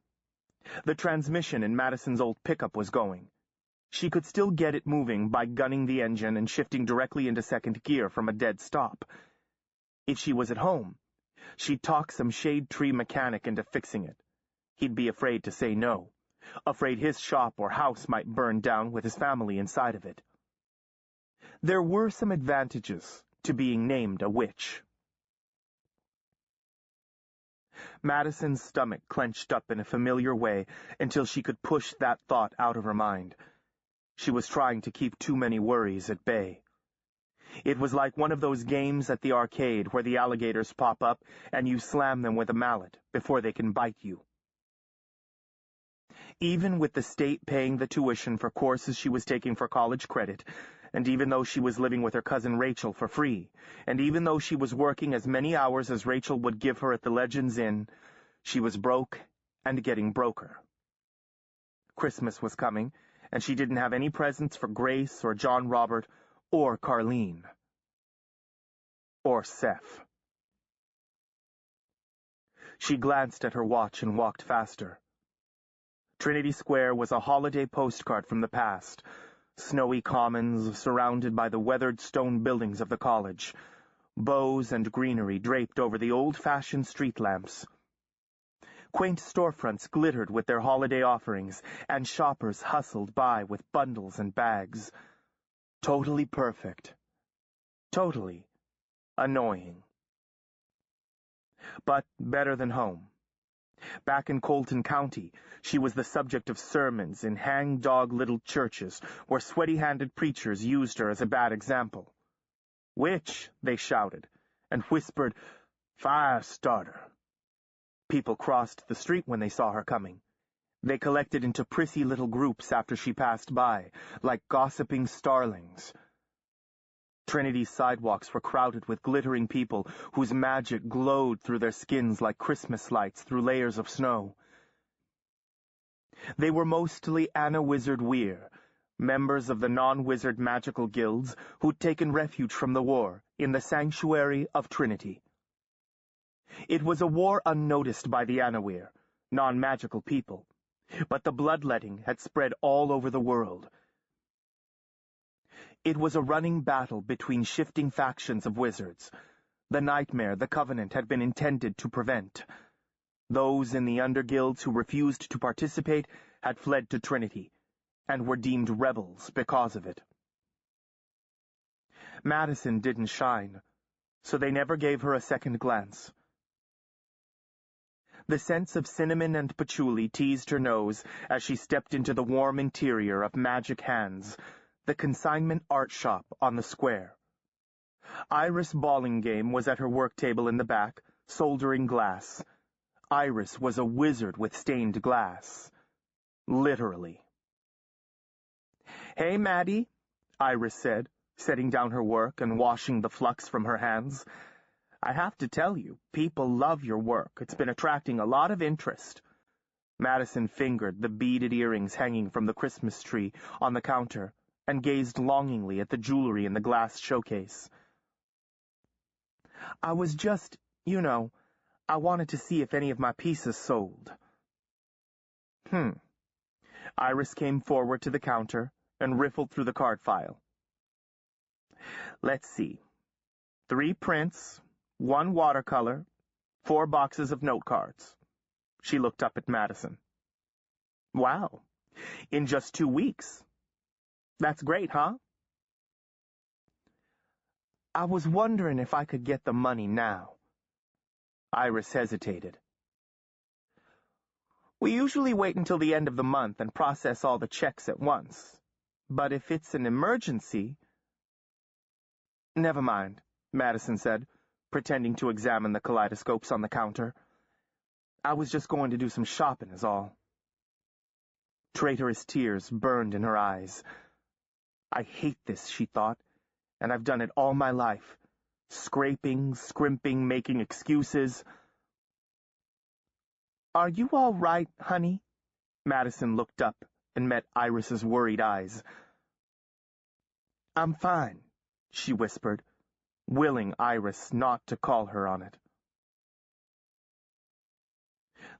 S2: The transmission in Madison's old pickup was going. She could still get it moving by gunning the engine and shifting directly into second gear from a dead stop. If she was at home, she'd talk some shade tree mechanic into fixing it. He'd be afraid to say no, afraid his shop or house might burn down with his family inside of it. There were some advantages to being named a witch. Madison's stomach clenched up in a familiar way until she could push that thought out of her mind. She was trying to keep too many worries at bay. It was like one of those games at the arcade where the alligators pop up and you slam them with a mallet before they can bite you. Even with the state paying the tuition for courses she was taking for college credit, and even though she was living with her cousin Rachel for free, and even though she was working as many hours as Rachel would give her at the Legends Inn, she was broke and getting broker. Christmas was coming, and she didn't have any presents for Grace or John Robert or Carlene. Or Seth. She glanced at her watch and walked faster. Trinity Square was a holiday postcard from the past, snowy commons surrounded by the weathered stone buildings of the college, bows and greenery draped over the old-fashioned street lamps. Quaint storefronts glittered with their holiday offerings, and shoppers hustled by with bundles and bags. Totally perfect. Totally annoying. But better than home. Back in Colton County, she was the subject of sermons in hang-dog little churches where sweaty-handed preachers used her as a bad example. "Witch," they shouted, and whispered, "Fire starter." People crossed the street when they saw her coming. They collected into prissy little groups after she passed by, like gossiping starlings. Trinity's sidewalks were crowded with glittering people whose magic glowed through their skins like Christmas lights through layers of snow. They were mostly Anna Wizard Weir, members of the non-wizard magical guilds who'd taken refuge from the war in the sanctuary of Trinity. It was a war unnoticed by the Anawir, non-magical people, but the bloodletting had spread all over the world. It was a running battle between shifting factions of wizards, the nightmare the Covenant had been intended to prevent. Those in the underguilds who refused to participate had fled to Trinity, and were deemed rebels because of it. Madison didn't shine, so they never gave her a second glance. The scents of cinnamon and patchouli teased her nose as she stepped into the warm interior of Magic Hands, the consignment art shop on the square. Iris Ballingame was at her work table in the back, soldering glass. Iris was a wizard with stained glass. Literally. "Hey, Maddie," Iris said, setting down her work and washing the flux from her hands. "I have to tell you, people love your work. It's been attracting a lot of interest." Madison fingered the beaded earrings hanging from the Christmas tree on the counter and gazed longingly at the jewelry in the glass showcase. "I was just, I wanted to see if any of my pieces sold." Iris came forward to the counter and riffled through the card file. "Let's see. 3 prints, 1 watercolor, 4 boxes of note cards." She looked up at Madison. "Wow. In just 2 weeks. That's great, huh?" "I was wondering if I could get the money now." Iris hesitated. "We usually wait until the end of the month and process all the checks at once. But if it's an emergency—" "Never mind," Madison said, pretending to examine the kaleidoscopes on the counter. "I was just going to do some shopping is all." Traitorous tears burned in her eyes. "I hate this," she thought, "and I've done it all my life. Scraping, scrimping, making excuses." "Are you all right, honey?" Madison looked up and met Iris's worried eyes. "I'm fine," she whispered, willing Iris not to call her on it.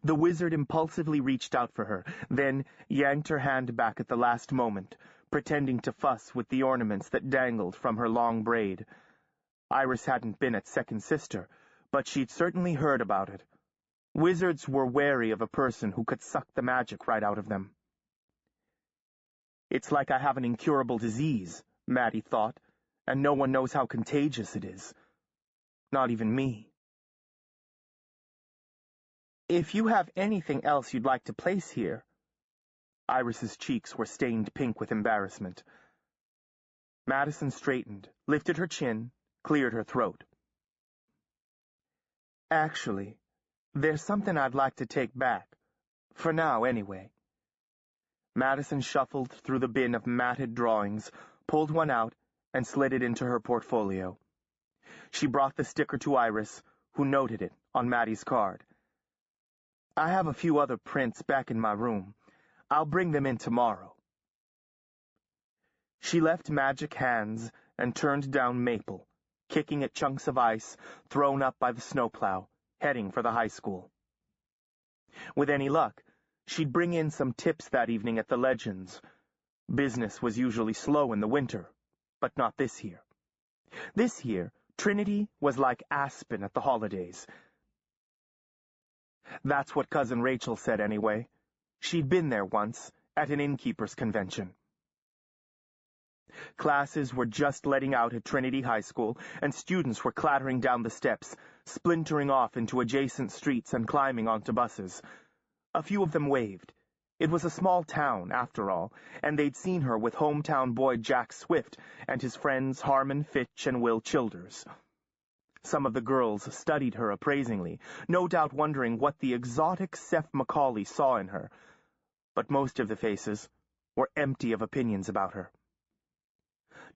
S2: The wizard impulsively reached out for her, then yanked her hand back at the last moment, pretending to fuss with the ornaments that dangled from her long braid. Iris hadn't been at Second Sister, but she'd certainly heard about it. Wizards were wary of a person who could suck the magic right out of them. "It's like I have an incurable disease," Maddie thought, "and no one knows how contagious it is. Not even me." "If you have anything else you'd like to place here—" Iris's cheeks were stained pink with embarrassment. Madison straightened, lifted her chin, cleared her throat. "Actually, there's something I'd like to take back. For now, anyway." Madison shuffled through the bin of matted drawings, pulled one out, and slid it into her portfolio. She brought the sticker to Iris, who noted it on Maddie's card. "I have a few other prints back in my room. I'll bring them in tomorrow." She left Magic Hands and turned down Maple, kicking at chunks of ice thrown up by the snowplow, heading for the high school. With any luck, she'd bring in some tips that evening at the Legends. Business was usually slow in the winter, but not this year. This year, Trinity was like Aspen at the holidays. That's what Cousin Rachel said anyway. She'd been there once, at an innkeeper's convention. Classes were just letting out at Trinity High School, and students were clattering down the steps, splintering off into adjacent streets and climbing onto buses. A few of them waved. It was a small town, after all, and they'd seen her with hometown boy Jack Swift and his friends Harmon Fitch and Will Childers. Some of the girls studied her appraisingly, no doubt wondering what the exotic Seth Macaulay saw in her, but most of the faces were empty of opinions about her.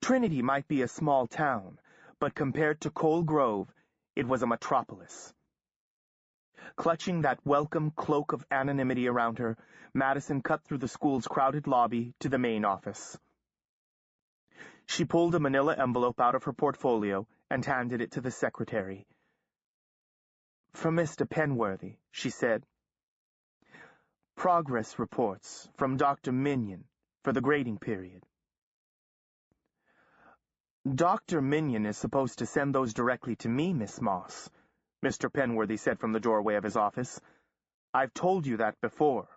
S2: Trinity might be a small town, but compared to Cole Grove, it was a metropolis. Clutching that welcome cloak of anonymity around her, Madison cut through the school's crowded lobby to the main office. She pulled a manila envelope out of her portfolio and handed it to the secretary. "From Mr. Penworthy," she said. "Progress reports from Dr. Minion for the grading period." "Dr. Minion is supposed to send those directly to me, Miss Moss," Mr. Penworthy said from the doorway of his office. "I've told you that before."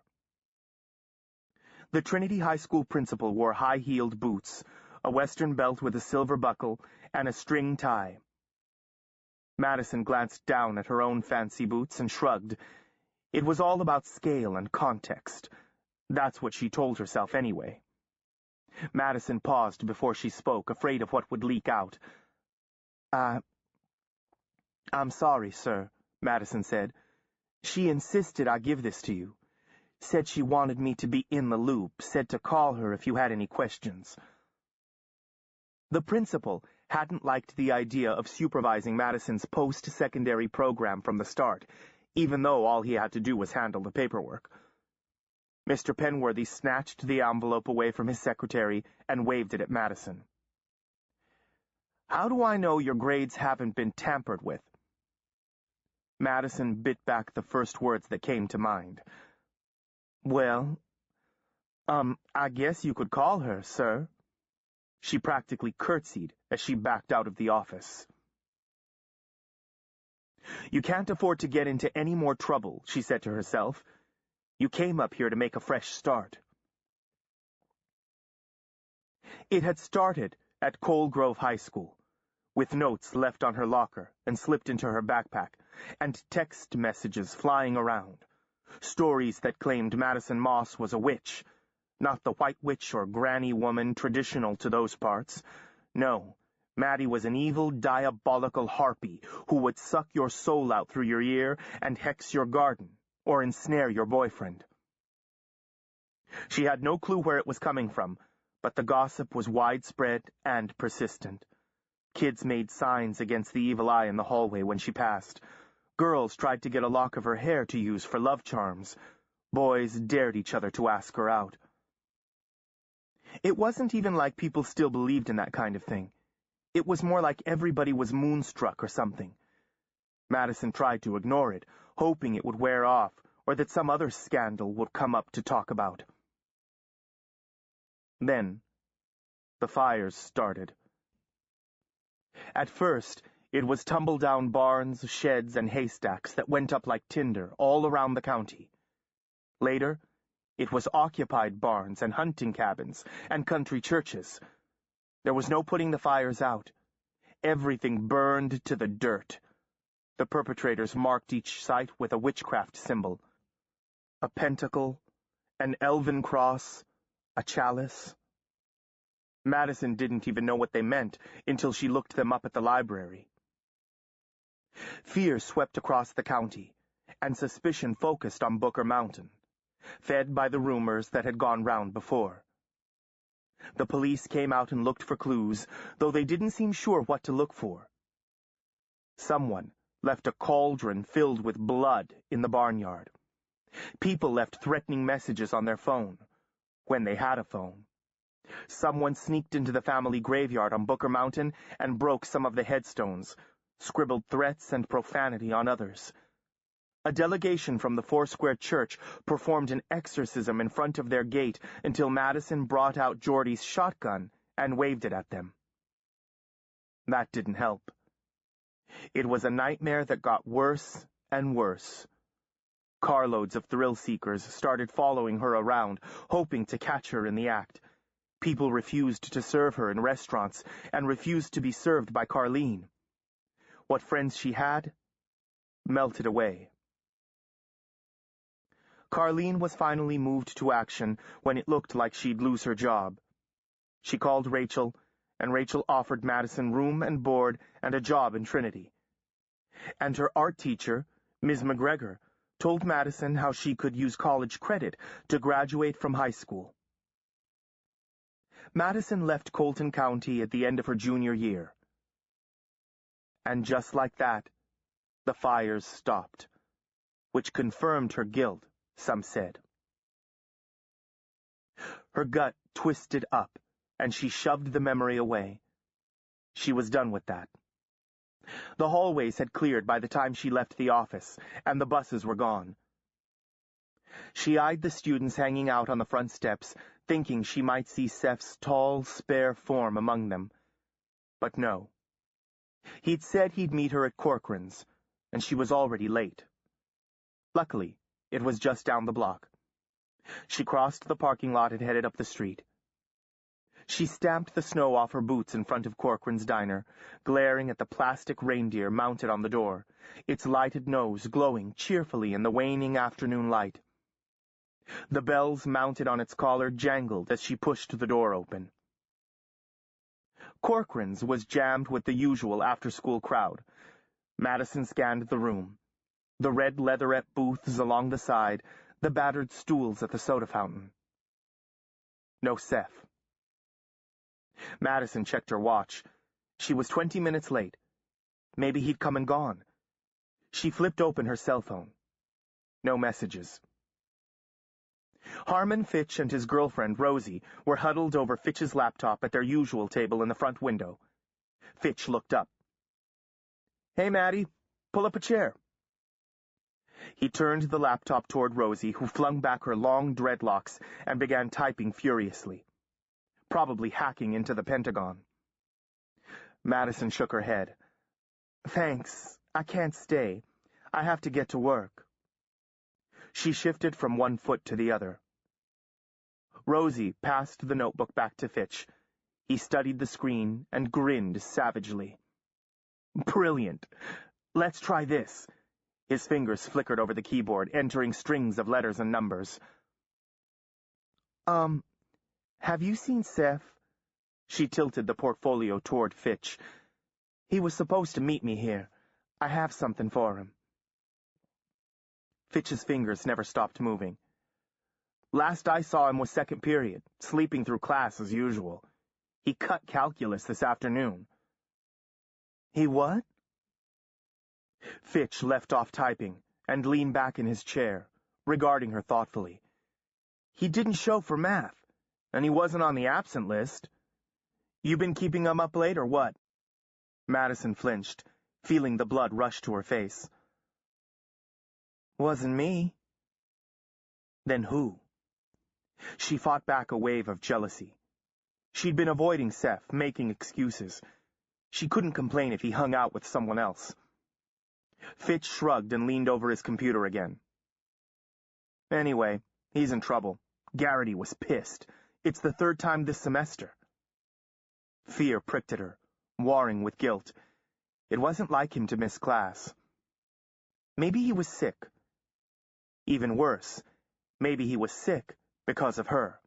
S2: The Trinity High School principal wore high-heeled boots, a western belt with a silver buckle, and a string tie. Madison glanced down at her own fancy boots and shrugged. It was all about scale and context. That's what she told herself anyway. Madison paused before she spoke, afraid of what would leak out. I'm sorry, sir," Madison said. "She insisted I give this to you. Said she wanted me to be in the loop, said to call her if you had any questions." The principal hadn't liked the idea of supervising Madison's post-secondary program from the start, even though all he had to do was handle the paperwork. Mr. Penworthy snatched the envelope away from his secretary and waved it at Madison. "How do I know your grades haven't been tampered with?" Madison bit back the first words that came to mind. "Well, I guess you could call her, sir." She practically curtsied as she backed out of the office. "You can't afford to get into any more trouble," she said to herself. "You came up here to make a fresh start." It had started at Coal Grove High School, with notes left on her locker and slipped into her backpack, and text messages flying around. Stories that claimed Madison Moss was a witch, not the white witch or granny woman traditional to those parts. No, Maddie was an evil, diabolical harpy who would suck your soul out through your ear and hex your garden or ensnare your boyfriend. She had no clue where it was coming from, but the gossip was widespread and persistent. Kids made signs against the evil eye in the hallway when she passed. Girls tried to get a lock of her hair to use for love charms. Boys dared each other to ask her out. It wasn't even like people still believed in that kind of thing. It was more like everybody was moonstruck or something. Madison tried to ignore it, hoping it would wear off or that some other scandal would come up to talk about. Then, the fires started. At first, it was tumble-down barns, sheds, and haystacks that went up like tinder all around the county. Later, it was occupied barns and hunting cabins and country churches. There was no putting the fires out. Everything burned to the dirt. The perpetrators marked each site with a witchcraft symbol. A pentacle, an elven cross, a chalice. Madison didn't even know what they meant until she looked them up at the library. Fear swept across the county, and suspicion focused on Booker Mountain, fed by the rumors that had gone round before. The police came out and looked for clues, though they didn't seem sure what to look for. Someone left a cauldron filled with blood in the barnyard. People left threatening messages on their phone, when they had a phone. Someone sneaked into the family graveyard on Booker Mountain and broke some of the headstones, scribbled threats and profanity on others. A delegation from the Foursquare Church performed an exorcism in front of their gate until Madison brought out Geordie's shotgun and waved it at them. That didn't help. It was a nightmare that got worse and worse. Carloads of thrill-seekers started following her around, hoping to catch her in the act. People refused to serve her in restaurants and refused to be served by Carleen. What friends she had melted away. Carleen was finally moved to action when it looked like she'd lose her job. She called Rachel, and Rachel offered Madison room and board and a job in Trinity. And her art teacher, Ms. McGregor, told Madison how she could use college credit to graduate from high school. Madison left Colton County at the end of her junior year. And just like that, the fires stopped, which confirmed her guilt, some said. Her gut twisted up, and she shoved the memory away. She was done with that. The hallways had cleared by the time she left the office, and the buses were gone. She eyed the students hanging out on the front steps, thinking she might see Seth's tall, spare form among them. But no. He'd said he'd meet her at Corcoran's, and she was already late. Luckily, it was just down the block. She crossed the parking lot and headed up the street. She stamped the snow off her boots in front of Corcoran's diner, glaring at the plastic reindeer mounted on the door, its lighted nose glowing cheerfully in the waning afternoon light. The bells mounted on its collar jangled as she pushed the door open. Corcoran's was jammed with the usual after-school crowd. Madison scanned the room. The red leatherette booths along the side, the battered stools at the soda fountain. No Seth. Madison checked her watch. She was 20 minutes late. Maybe he'd come and gone. She flipped open her cell phone. No messages. Harmon Fitch and his girlfriend, Rosie, were huddled over Fitch's laptop at their usual table in the front window. Fitch looked up. "Hey, Maddie, pull up a chair." He turned the laptop toward Rosie, who flung back her long dreadlocks and began typing furiously. Probably hacking into the Pentagon. Madison shook her head. "Thanks, I can't stay. I have to get to work." She shifted from one foot to the other. Rosie passed the notebook back to Fitch. He studied the screen and grinned savagely. "Brilliant. Let's try this." His fingers flickered over the keyboard, entering strings of letters and numbers. Have you seen Seth?" She tilted the portfolio toward Fitch. "He was supposed to meet me here. I have something for him." Fitch's fingers never stopped moving. "Last I saw him was second period, sleeping through class as usual. He cut calculus this afternoon." "He what?" Fitch left off typing and leaned back in his chair, regarding her thoughtfully. "He didn't show for math, and he wasn't on the absent list. You been keeping him up late or what?" Madison flinched, feeling the blood rush to her face. "Wasn't me." "Then who?" She fought back a wave of jealousy. She'd been avoiding Seth, making excuses. She couldn't complain if he hung out with someone else. Fitch shrugged and leaned over his computer again. "Anyway, he's in trouble. Garrity was pissed. It's the third time this semester." Fear pricked at her, warring with guilt. It wasn't like him to miss class. Maybe he was sick. Even worse, maybe he was sick because of her.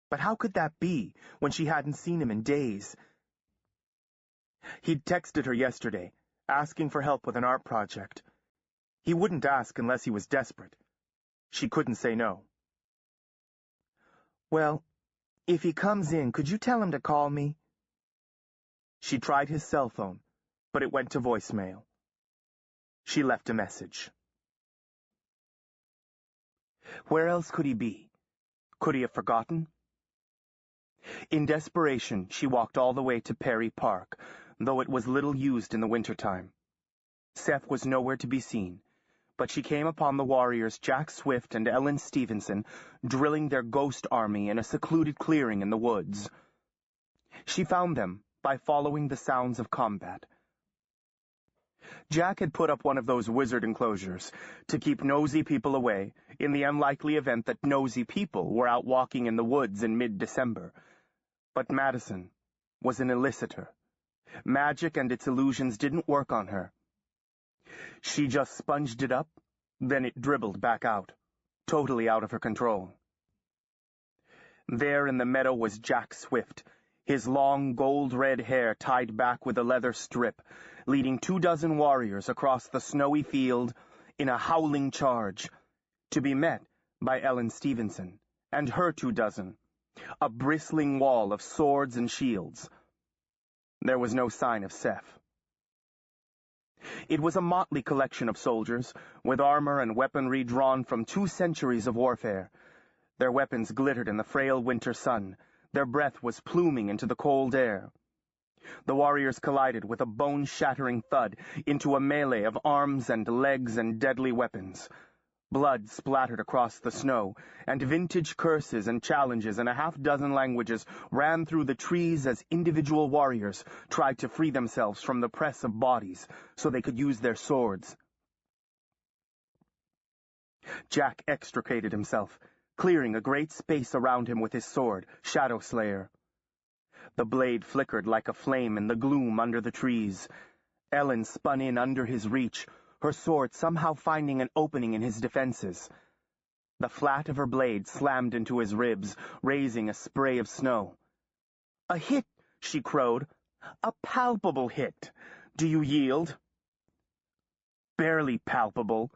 S2: But how could that be when she hadn't seen him in days? He'd texted her yesterday, asking for help with an art project. He wouldn't ask unless he was desperate. She couldn't say no. "Well, if he comes in, could you tell him to call me?" She tried his cell phone, but it went to voicemail. She left a message. Where else could he be? Could he have forgotten? In desperation, she walked all the way to Perry Park, though it was little used in the wintertime. Seth was nowhere to be seen, but she came upon the warriors Jack Swift and Ellen Stevenson drilling their ghost army in a secluded clearing in the woods. She found them by following the sounds of combat. Jack had put up one of those wizard enclosures to keep nosy people away in the unlikely event that nosy people were out walking in the woods in mid-December. But Madison was an elicitor. Magic and its illusions didn't work on her. She just sponged it up, then it dribbled back out, totally out of her control. There in the meadow was Jack Swift, his long gold-red hair tied back with a leather strip, leading 24 warriors across the snowy field in a howling charge, to be met by Ellen Stevenson and her 24, a bristling wall of swords and shields. There was no sign of Seth. It was a motley collection of soldiers, with armor and weaponry drawn from 2 centuries of warfare. Their weapons glittered in the frail winter sun. Their breath was pluming into the cold air. The warriors collided with a bone-shattering thud into a melee of arms and legs and deadly weapons. Blood splattered across the snow, and vintage curses and challenges in a half-dozen languages ran through the trees as individual warriors tried to free themselves from the press of bodies so they could use their swords. Jack extricated himself, clearing a great space around him with his sword, Shadow Slayer. The blade flickered like a flame in the gloom under the trees. Ellen spun in under his reach, her sword somehow finding an opening in his defenses. The flat of her blade slammed into his ribs, raising a spray of snow. "A hit," she crowed. "A palpable hit. Do you yield?" "Barely palpable,"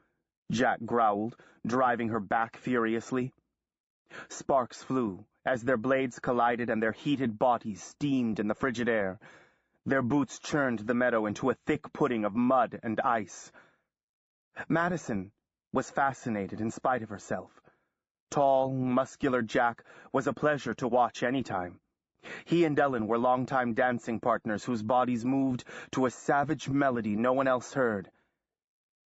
S2: Jack growled, driving her back furiously. Sparks flew as their blades collided and their heated bodies steamed in the frigid air. Their boots churned the meadow into a thick pudding of mud and ice. Madison was fascinated in spite of herself. Tall, muscular Jack was a pleasure to watch any time. He and Ellen were longtime dancing partners whose bodies moved to a savage melody no one else heard.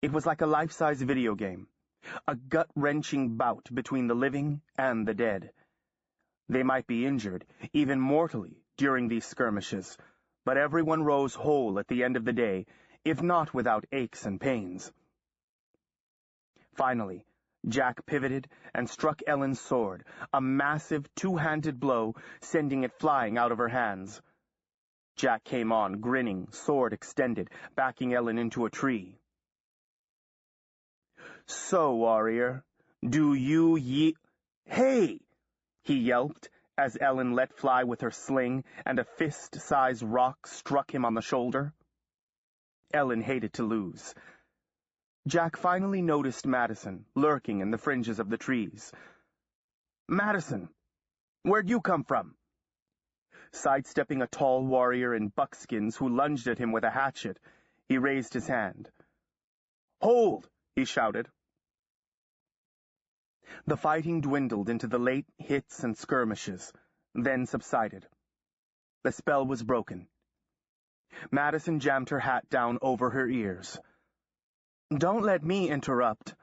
S2: It was like a life-size video game, a gut-wrenching bout between the living and the dead. They might be injured, even mortally, during these skirmishes, but everyone rose whole at the end of the day, if not without aches and pains. Finally, Jack pivoted and struck Ellen's sword, a massive two-handed blow, sending it flying out of her hands. Jack came on, grinning, sword extended, backing Ellen into a tree. "So, warrior, do you Hey!" he yelped, as Ellen let fly with her sling, and a fist-sized rock struck him on the shoulder. Ellen hated to lose. Jack finally noticed Madison, lurking in the fringes of the trees. "Madison, where'd you come from?" Sidestepping a tall warrior in buckskins who lunged at him with a hatchet, he raised his hand. "Hold!" he shouted. The fighting dwindled into the late hits and skirmishes, then subsided. The spell was broken. Madison jammed her hat down over her ears. "Don't let me interrupt."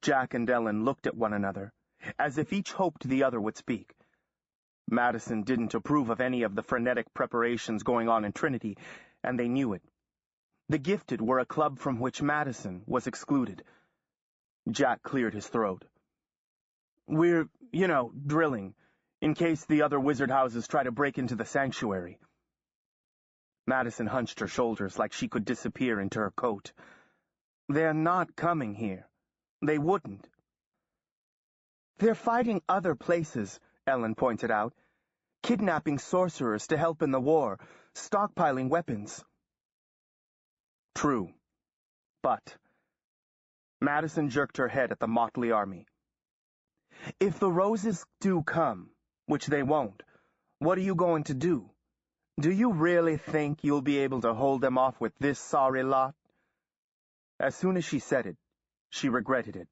S2: Jack and Ellen looked at one another, as if each hoped the other would speak. Madison didn't approve of any of the frenetic preparations going on in Trinity, and they knew it. The Gifted were a club from which Madison was excluded. Jack cleared his throat. "We're, drilling, in case the other wizard houses try to break into the sanctuary." Madison hunched her shoulders like she could disappear into her coat. "They're not coming here. They wouldn't." "They're fighting other places," Ellen pointed out. "Kidnapping sorcerers to help in the war, stockpiling weapons." "True. But..." Madison jerked her head at the motley army. "If the roses do come, which they won't, what are you going to do? Do you really think you'll be able to hold them off with this sorry lot?" As soon as she said it, she regretted it.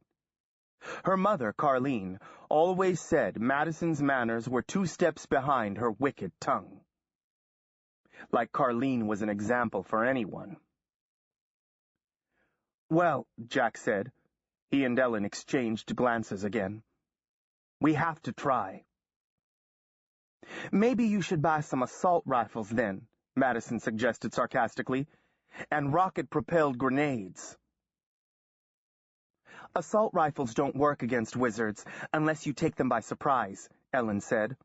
S2: Her mother, Carleen, always said Madison's manners were 2 steps behind her wicked tongue. Like Carleen was an example for anyone. "Well," Jack said. He and Ellen exchanged glances again. "We have to try." "Maybe you should buy some assault rifles then," Madison suggested sarcastically, "and rocket-propelled grenades." "Assault rifles don't work against wizards unless you take them by surprise," Ellen said.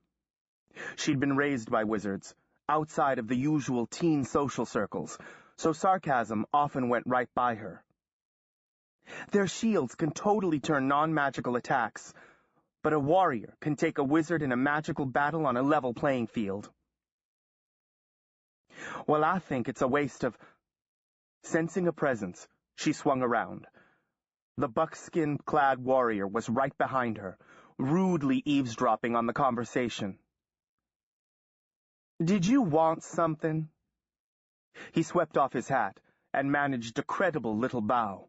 S2: She'd been raised by wizards, outside of the usual teen social circles, so sarcasm often went right by her. "Their shields can totally turn non-magical attacks, but a warrior can take a wizard in a magical battle on a level playing field." "Well, I think it's a waste of..." Sensing a presence, she swung around. The buckskin-clad warrior was right behind her, rudely eavesdropping on the conversation. "Did you want something?" He swept off his hat and managed a credible little bow.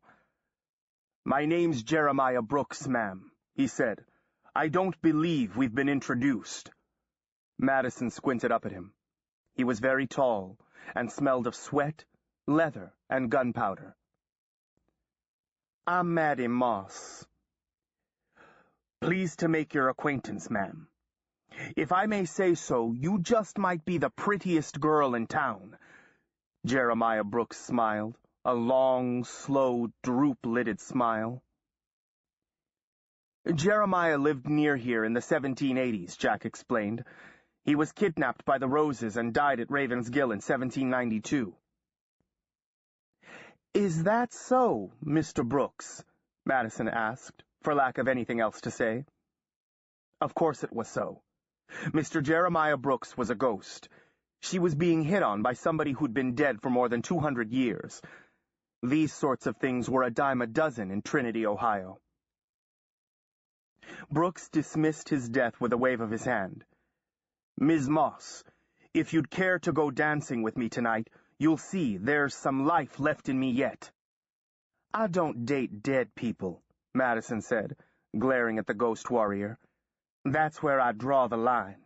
S2: "My name's Jeremiah Brooks, ma'am," he said. "I don't believe we've been introduced." Madison squinted up at him. He was very tall and smelled of sweat, leather, and gunpowder. "I'm Maddy Moss." "Pleased to make your acquaintance, ma'am. If I may say so, you just might be the prettiest girl in town." Jeremiah Brooks smiled, a long, slow, droop-lidded smile. Jeremiah lived near here in the 1780s, Jack explained. He was kidnapped by the Roses and died at Ravensgill in 1792. Is that so, Mr. Brooks? Madison asked, for lack of anything else to say. Of course it was so. Mr. Jeremiah Brooks was a ghost. She was being hit on by somebody who'd been dead for more than 200 years. These sorts of things were a dime a dozen in Trinity, Ohio. Brooks dismissed his death with a wave of his hand. Ms. Moss, if you'd care to go dancing with me tonight, you'll see there's some life left in me yet. I don't date dead people, Madison said, glaring at the ghost warrior. That's where I draw the line.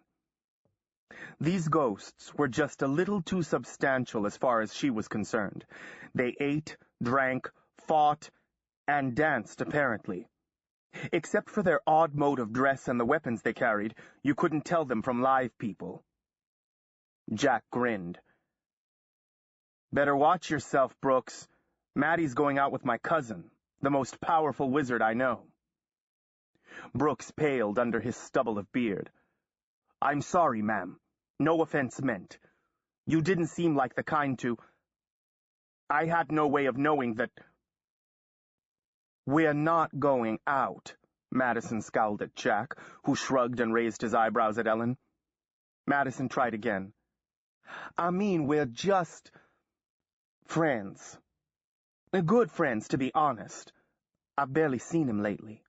S2: These ghosts were just a little too substantial as far as she was concerned. They ate, drank, fought, and danced, apparently. Except for their odd mode of dress and the weapons they carried, you couldn't tell them from live people. Jack grinned. Better watch yourself, Brooks. Maddie's going out with my cousin, the most powerful wizard I know. Brooks paled under his stubble of beard. I'm sorry, ma'am. No offense meant. You didn't seem like the kind to... I had no way of knowing that... We're not going out, Madison scowled at Jack, who shrugged and raised his eyebrows at Ellen. Madison tried again. I mean, we're just... friends. Good friends, to be honest. I've barely seen him lately.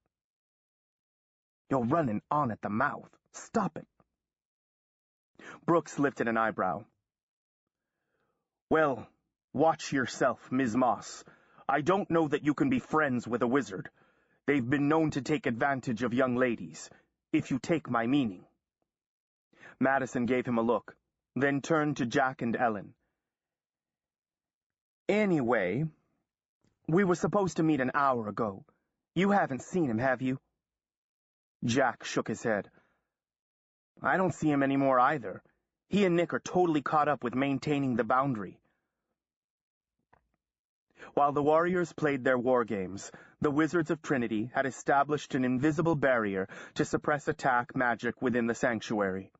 S2: You're running on at the mouth. Stop it. Brooks lifted an eyebrow. Well, watch yourself, Ms. Moss. I don't know that you can be friends with a wizard. They've been known to take advantage of young ladies, if you take my meaning. Madison gave him a look, then turned to Jack and Ellen. Anyway, we were supposed to meet an hour ago. You haven't seen him, have you? Jack shook his head. I don't see him anymore either. He and Nick are totally caught up with maintaining the boundary. While the warriors played their war games, the Wizards of Trinity had established an invisible barrier to suppress attack magic within the sanctuary.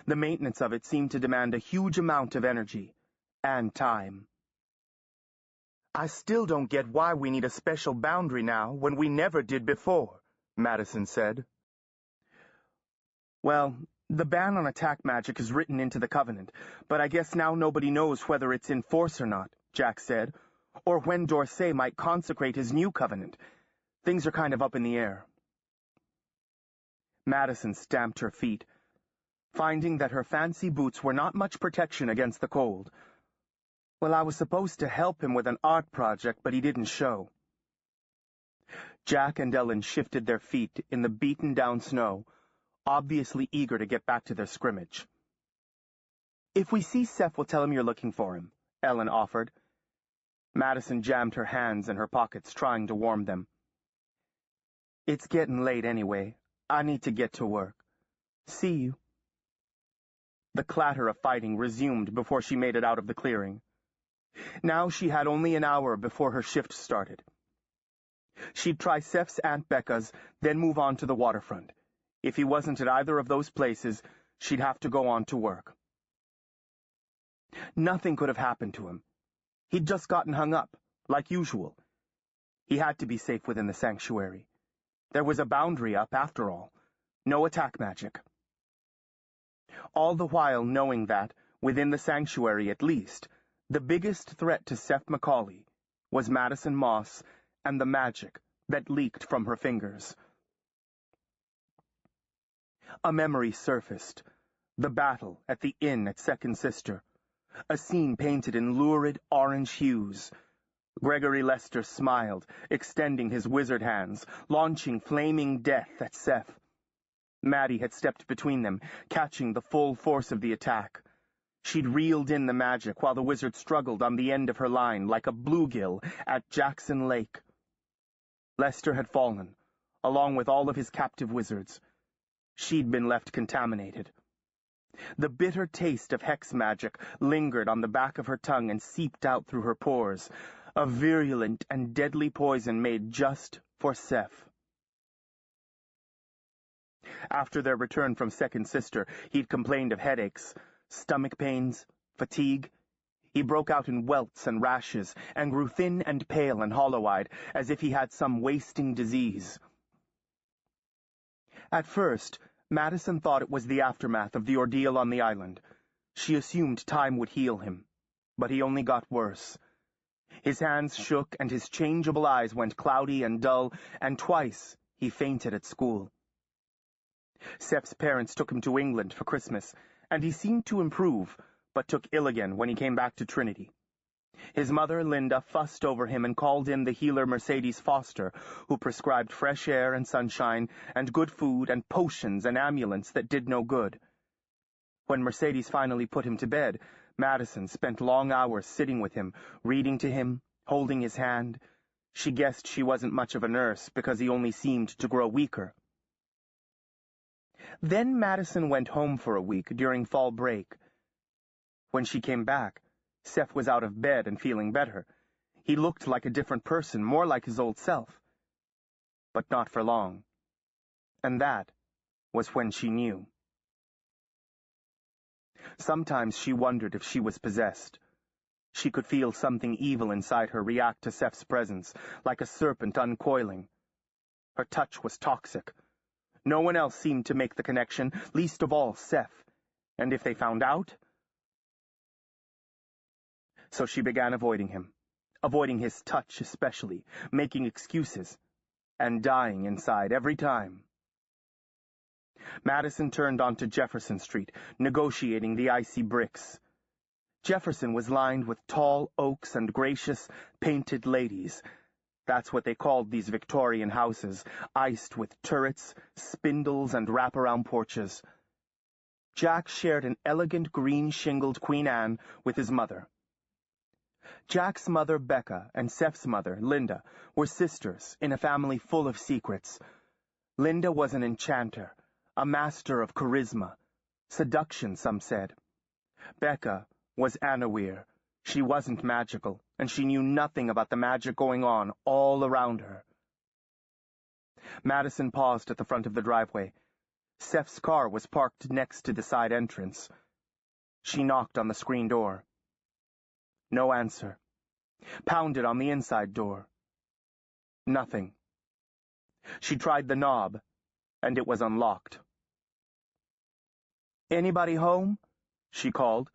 S2: The maintenance of it seemed to demand a huge amount of energy and time. I still don't get why we need a special boundary now when we never did before, Madison said. Well, the ban on attack magic is written into the Covenant, but I guess now nobody knows whether it's in force or not, Jack said, or when D'Orsay might consecrate his new covenant. Things are kind of up in the air. Madison stamped her feet, finding that her fancy boots were not much protection against the cold. Well, I was supposed to help him with an art project, but he didn't show. Jack and Ellen shifted their feet in the beaten-down snow, obviously eager to get back to their scrimmage. If we see Seth, we'll tell him you're looking for him, Ellen offered. Madison jammed her hands in her pockets, trying to warm them. It's getting late anyway. I need to get to work. See you. The clatter of fighting resumed before she made it out of the clearing. Now she had only an hour before her shift started. She'd try Seth's Aunt Becca's, then move on to the waterfront. If he wasn't at either of those places, she'd have to go on to work. Nothing could have happened to him. He'd just gotten hung up, like usual. He had to be safe within the sanctuary. There was a boundary up, after all. No attack magic. All the while knowing that, within the sanctuary at least, the biggest threat to Seth Macaulay was Madison Moss and the magic that leaked from her fingers. A memory surfaced. The battle at the inn at Second Sister. A scene painted in lurid orange hues. Gregory Lester smiled, extending his wizard hands, launching flaming death at Seth. Maddie had stepped between them, catching the full force of the attack. She'd reeled in the magic while the wizard struggled on the end of her line like a bluegill at Jackson Lake. Lester had fallen, along with all of his captive wizards. She'd been left contaminated. The bitter taste of hex magic lingered on the back of her tongue and seeped out through her pores, a virulent and deadly poison made just for Seth. After their return from Second Sister, he'd complained of headaches, stomach pains, fatigue. He broke out in welts and rashes, and grew thin and pale and hollow-eyed, as if he had some wasting disease. At first, Madison thought it was the aftermath of the ordeal on the island. She assumed time would heal him, but he only got worse. His hands shook, and his changeable eyes went cloudy and dull, and twice he fainted at school. Seph's parents took him to England for Christmas, and he seemed to improve, but took ill again when he came back to Trinity. His mother, Linda, fussed over him and called in the healer Mercedes Foster, who prescribed fresh air and sunshine, and good food, and potions and amulets that did no good. When Mercedes finally put him to bed, Madison spent long hours sitting with him, reading to him, holding his hand. She guessed she wasn't much of a nurse, because he only seemed to grow weaker. Then Madison went home for a week during fall break. When she came back, Seph was out of bed and feeling better. He looked like a different person, more like his old self. But not for long. And that was when she knew. Sometimes she wondered if she was possessed. She could feel something evil inside her react to Seph's presence, like a serpent uncoiling. Her touch was toxic. No one else seemed to make the connection, least of all Seph. And if they found out... So she began avoiding him, avoiding his touch especially, making excuses, and dying inside every time. Madison turned onto Jefferson Street, negotiating the icy bricks. Jefferson was lined with tall oaks and gracious, painted ladies. That's what they called these Victorian houses, iced with turrets, spindles, and wraparound porches. Jack shared an elegant green-shingled Queen Anne with his mother. Jack's mother, Becca, and Seph's mother, Linda, were sisters in a family full of secrets. Linda was an enchanter, a master of charisma. Seduction, some said. Becca was unaware. She wasn't magical, and she knew nothing about the magic going on all around her. Madison paused at the front of the driveway. Seph's car was parked next to the side entrance. She knocked on the screen door. No answer. Pounded on the inside door. Nothing. She tried the knob, and it was unlocked. "Anybody home?" she called,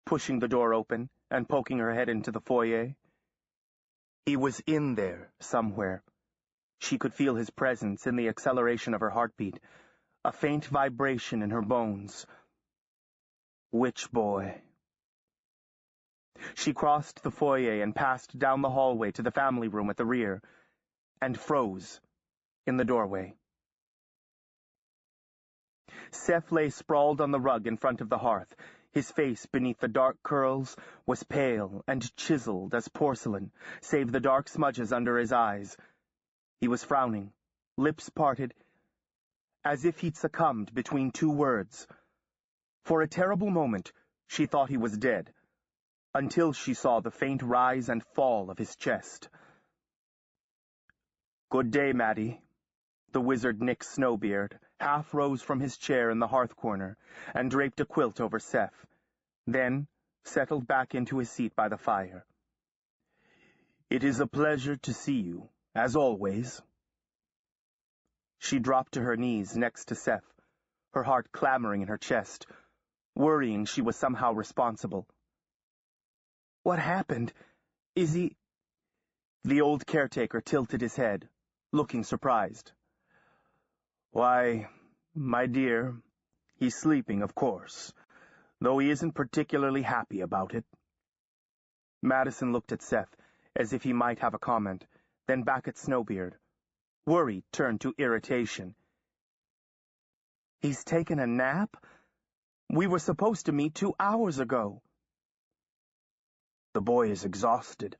S2: pushing the door open and poking her head into the foyer. He was in there, somewhere. She could feel his presence in the acceleration of her heartbeat, a faint vibration in her bones. Which boy? She crossed the foyer and passed down the hallway to the family room at the rear, and froze in the doorway. Seph lay sprawled on the rug in front of the hearth. His face, beneath the dark curls, was pale and chiseled as porcelain, save the dark smudges under his eyes. He was frowning, lips parted, as if he'd succumbed between two words. For a terrible moment, she thought he was dead, until she saw the faint rise and fall of his chest. "Good day, Maddie." The wizard Nick Snowbeard half rose from his chair in the hearth corner and draped a quilt over Seph, then settled back into his seat by the fire. "It is a pleasure to see you, as always." She dropped to her knees next to Seph, her heart clamoring in her chest, worrying she was somehow responsible. "What happened? Is he—" The old caretaker tilted his head, looking surprised. "Why, my dear, he's sleeping, of course, though he isn't particularly happy about it." Madison looked at Seph, as if he might have a comment, then back at Snowbeard. Worry turned to irritation. "He's taken a nap? We were supposed to meet 2 hours ago." "The boy is exhausted.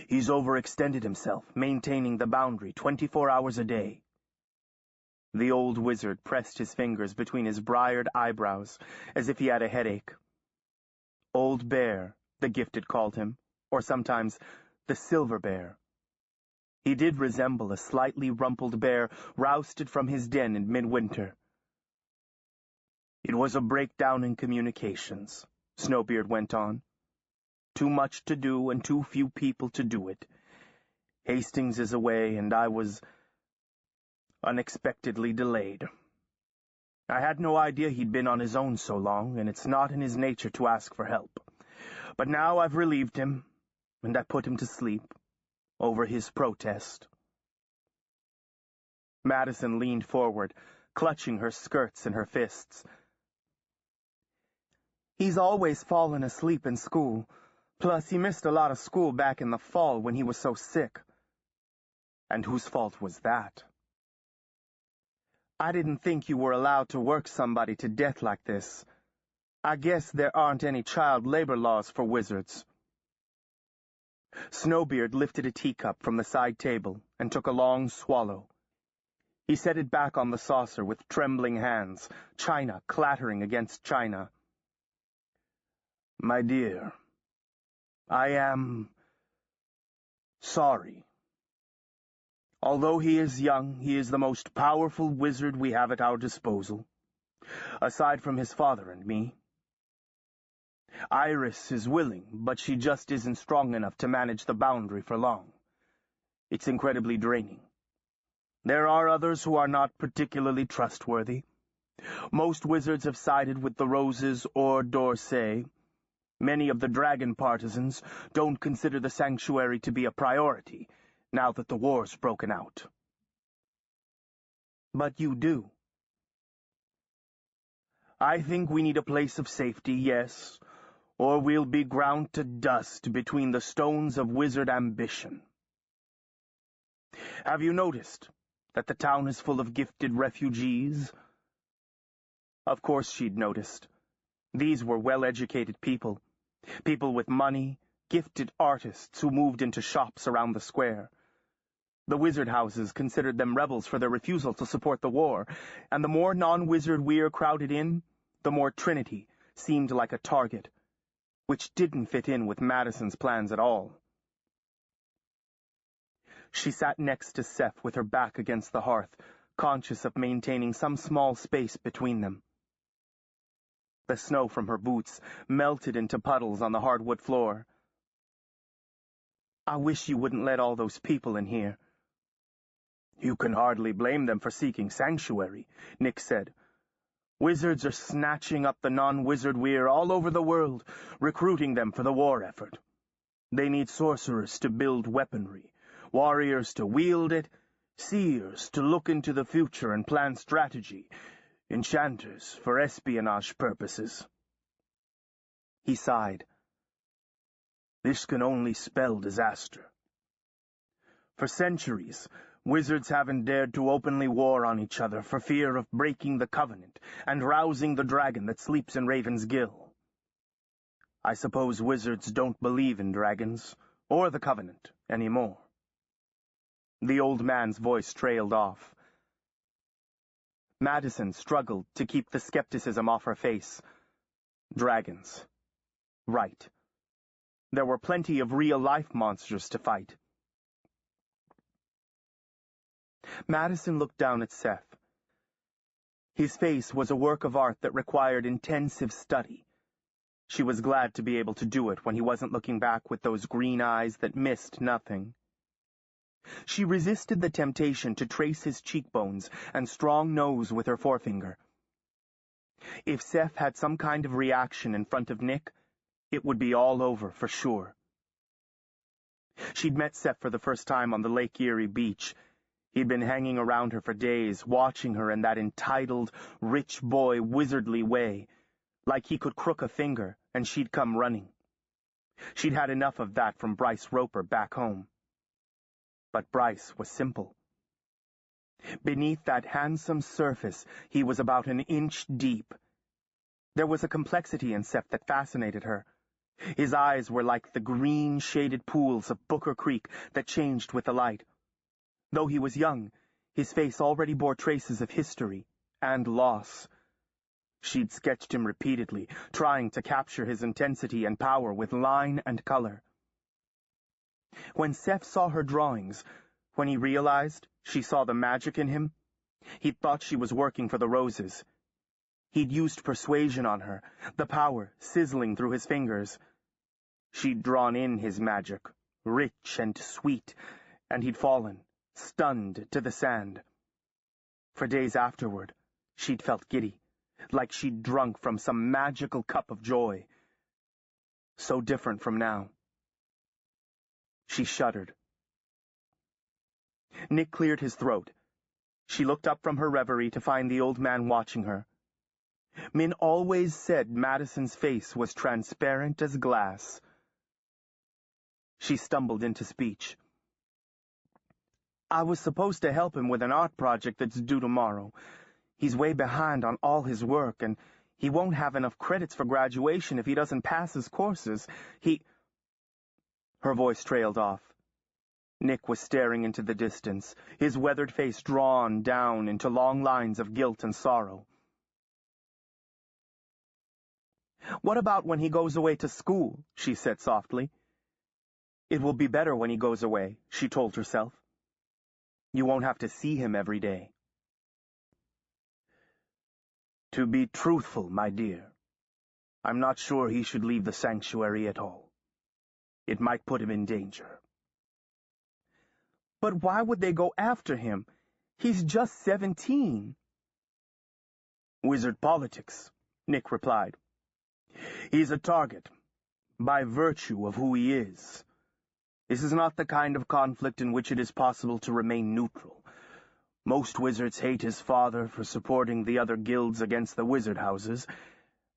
S2: He's overextended himself, maintaining the boundary 24 hours a day." The old wizard pressed his fingers between his briared eyebrows, as if he had a headache. Old Bear, the gifted called him, or sometimes the Silver Bear. He did resemble a slightly rumpled bear rousted from his den in midwinter. "It was a breakdown in communications," Snowbeard went on. "Too much to do and too few people to do it. Hastings is away, and I was unexpectedly delayed. I had no idea he'd been on his own so long, and it's not in his nature to ask for help. But now I've relieved him, and I put him to sleep, over his protest." Madison leaned forward, clutching her skirts in her fists. "He's always fallen asleep in school. Plus, he missed a lot of school back in the fall when he was so sick." "And whose fault was that?" "I didn't think you were allowed to work somebody to death like this. I guess there aren't any child labor laws for wizards." Snowbeard lifted a teacup from the side table and took a long swallow. He set it back on the saucer with trembling hands, china clattering against china. "My dear, I am sorry. Although he is young, he is the most powerful wizard we have at our disposal, aside from his father and me. Iris is willing, but she just isn't strong enough to manage the boundary for long. It's incredibly draining. There are others who are not particularly trustworthy. Most wizards have sided with the Roses or D'Orsay. Many of the dragon partisans don't consider the sanctuary to be a priority, now that the war's broken out. But you do. I think we need a place of safety, yes, or we'll be ground to dust between the stones of wizard ambition. Have you noticed that the town is full of gifted refugees?" Of course she'd noticed. These were well-educated people with money, gifted artists who moved into shops around the square. The wizard houses considered them rebels for their refusal to support the war, and the more non-wizard weir crowded in, the more Trinity seemed like a target, which didn't fit in with Madison's plans at all. She sat next to Seth with her back against the hearth, conscious of maintaining some small space between them. The snow from her boots melted into puddles on the hardwood floor. "I wish you wouldn't let all those people in here." "You can hardly blame them for seeking sanctuary," Nick said. "Wizards are snatching up the non-wizard weir all over the world, recruiting them for the war effort. They need sorcerers to build weaponry, warriors to wield it, seers to look into the future and plan strategy, enchanters for espionage purposes." He sighed. "This can only spell disaster. For centuries, wizards haven't dared to openly war on each other for fear of breaking the covenant and rousing the dragon that sleeps in Raven's Gill. I suppose wizards don't believe in dragons, or the covenant, anymore." The old man's voice trailed off. Madison struggled to keep the skepticism off her face. Dragons. Right. There were plenty of real-life monsters to fight. Madison looked down at Seth. His face was a work of art that required intensive study. She was glad to be able to do it when he wasn't looking back with those green eyes that missed nothing. She resisted the temptation to trace his cheekbones and strong nose with her forefinger. If Seth had some kind of reaction in front of Nick, it would be all over for sure. She'd met Seth for the first time on the Lake Erie beach. He'd been hanging around her for days, watching her in that entitled, rich boy, wizardly way, like he could crook a finger and she'd come running. She'd had enough of that from Bryce Roper back home. But Bryce was simple. Beneath that handsome surface, he was about an inch deep. There was a complexity in Seth that fascinated her. His eyes were like the green, shaded pools of Booker Creek that changed with the light. Though he was young, his face already bore traces of history and loss. She'd sketched him repeatedly, trying to capture his intensity and power with line and color. When Seth saw her drawings, When he realized she saw the magic in him, he'd thought she was working for the roses. He'd used persuasion on her, the power sizzling through his fingers. She'd drawn in his magic, rich and sweet, and he'd fallen, stunned, to the sand. For days afterward, she'd felt giddy, like she'd drunk from some magical cup of joy. So different from now. She shuddered. Nick cleared his throat. She looked up from her reverie to find the old man watching her. Min always said Madison's face was transparent as glass. She stumbled into speech. I was supposed to help him with an art project that's due tomorrow. He's way behind on all his work, and he won't have enough credits for graduation if he doesn't pass his courses. Her voice trailed off. Nick was staring into the distance, his weathered face drawn down into long lines of guilt and sorrow. What about when he goes away to school? She said softly. It will be better when he goes away, she told herself. You won't have to see him every day. To be truthful, my dear, I'm not sure he should leave the sanctuary at all. It might put him in danger. But why would they go after him? He's just 17. Wizard politics, Nick replied. He's a target, by virtue of who he is. This is not the kind of conflict in which it is possible to remain neutral. Most wizards hate his father for supporting the other guilds against the wizard houses,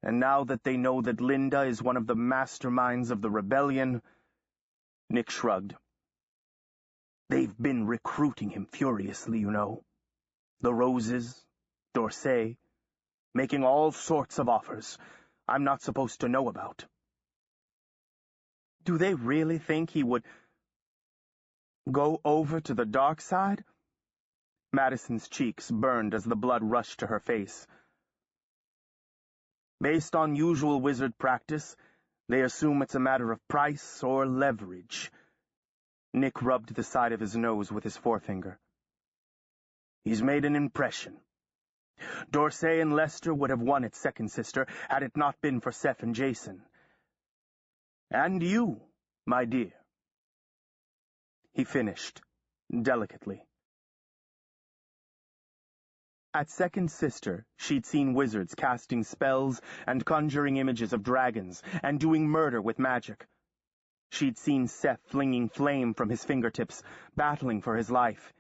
S2: and now that they know that Linda is one of the masterminds of the rebellion... Nick shrugged. They've been recruiting him furiously, you know. The Roses, D'Orsay, making all sorts of offers I'm not supposed to know about. Do they really think he would go over to the dark side? Madison's cheeks burned as the blood rushed to her face. Based on usual wizard practice, they assume it's a matter of price or leverage. Nick rubbed the side of his nose with his forefinger. He's made an impression. D'Orsay and Lester would have won its second sister had it not been for Seth and Jason. And you, my dear. He finished, delicately. At Second Sister, she'd seen wizards casting spells and conjuring images of dragons and doing murder with magic. She'd seen Seth flinging flame from his fingertips, battling for his life.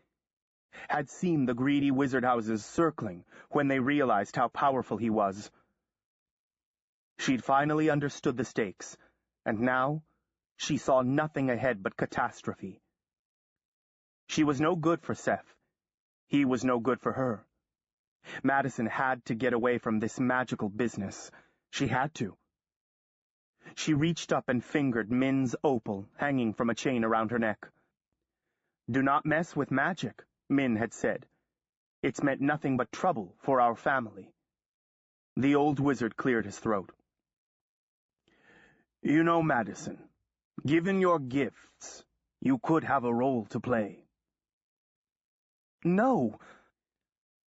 S2: Had seen the greedy wizard houses circling when they realized how powerful he was. She'd finally understood the stakes, and now she saw nothing ahead but catastrophe. She was no good for Seth. He was no good for her. Madison had to get away from this magical business. She had to. She reached up and fingered Min's opal hanging from a chain around her neck. Do not mess with magic, Min had said. It's meant nothing but trouble for our family. The old wizard cleared his throat. You know, Madison, given your gifts, you could have a role to play. No.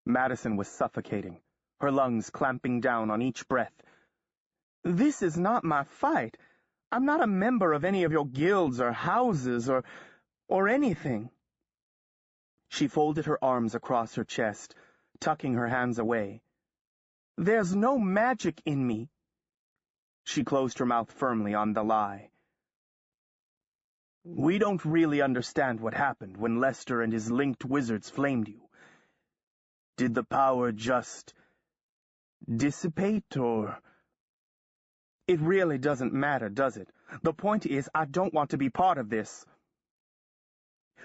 S2: Madison was suffocating, her lungs clamping down on each breath. This is not my fight. I'm not a member of any of your guilds or houses or anything. She folded her arms across her chest, tucking her hands away. There's no magic in me. She closed her mouth firmly on the lie. We don't really understand what happened when Lester and his linked wizards flamed you. Did the power just dissipate, or... It really doesn't matter, does it? The point is, I don't want to be part of this.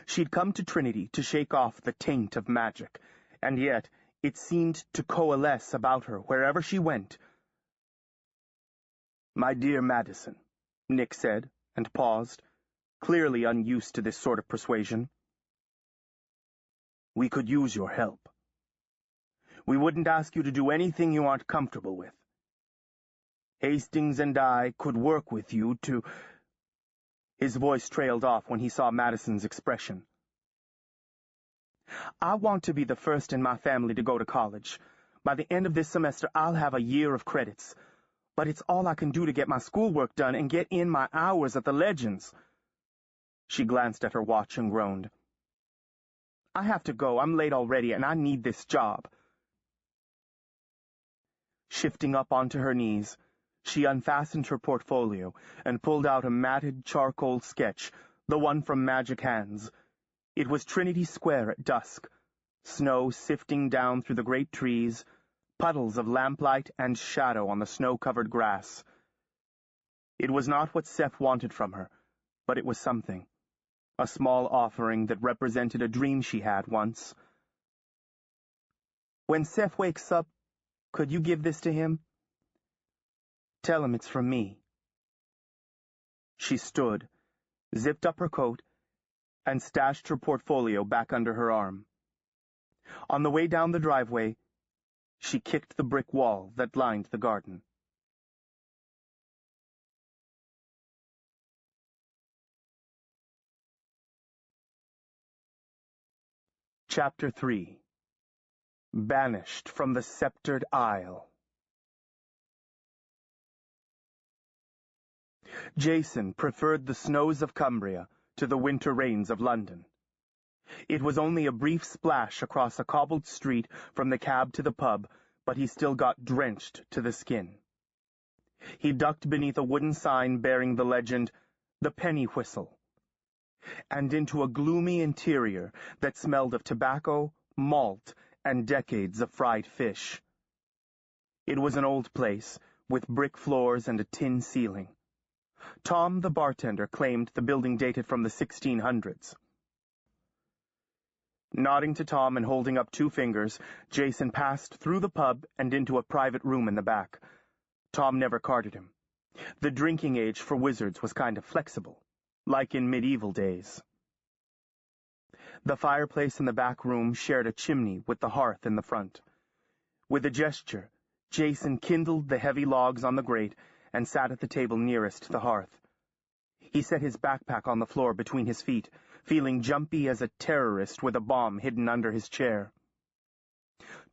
S2: She'd come to Trinity to shake off the taint of magic, and yet it seemed to coalesce about her wherever she went. My dear Madison, Nick said, and paused, clearly unused to this sort of persuasion. We could use your help. We wouldn't ask you to do anything you aren't comfortable with. Hastings and I could work with you to... His voice trailed off when he saw Madison's expression. I want to be the first in my family to go to college. By the end of this semester, I'll have a year of credits. But it's all I can do to get my schoolwork done and get in my hours at the Legends. She glanced at her watch and groaned. I have to go. I'm late already, and I need this job. Shifting up onto her knees, she unfastened her portfolio and pulled out a matted charcoal sketch, the one from Magic Hands. It was Trinity Square at dusk, snow sifting down through the great trees, puddles of lamplight and shadow on the snow-covered grass. It was not what Seth wanted from her, but it was something. A small offering that represented a dream she had once. When Seth wakes up, could you give this to him? Tell him it's from me. She stood, zipped up her coat, and stashed her portfolio back under her arm. On the way down the driveway, she kicked the brick wall that lined the garden. Chapter 3. Banished from the Sceptered Isle. Jason preferred the snows of Cumbria to the winter rains of London. It was only a brief splash across a cobbled street from the cab to the pub, but he still got drenched to the skin. He ducked beneath a wooden sign bearing the legend, "The Penny Whistle," and into a gloomy interior that smelled of tobacco, malt, and decades of fried fish. It was an old place, with brick floors and a tin ceiling. Tom, the bartender, claimed the building dated from the 1600s. Nodding to Tom and holding up 2 fingers, Jason passed through the pub and into a private room in the back. Tom never carded him. The drinking age for wizards was kind of flexible, like in medieval days. The fireplace in the back room shared a chimney with the hearth in the front. With a gesture, Jason kindled the heavy logs on the grate and sat at the table nearest the hearth. He set his backpack on the floor between his feet, feeling jumpy as a terrorist with a bomb hidden under his chair.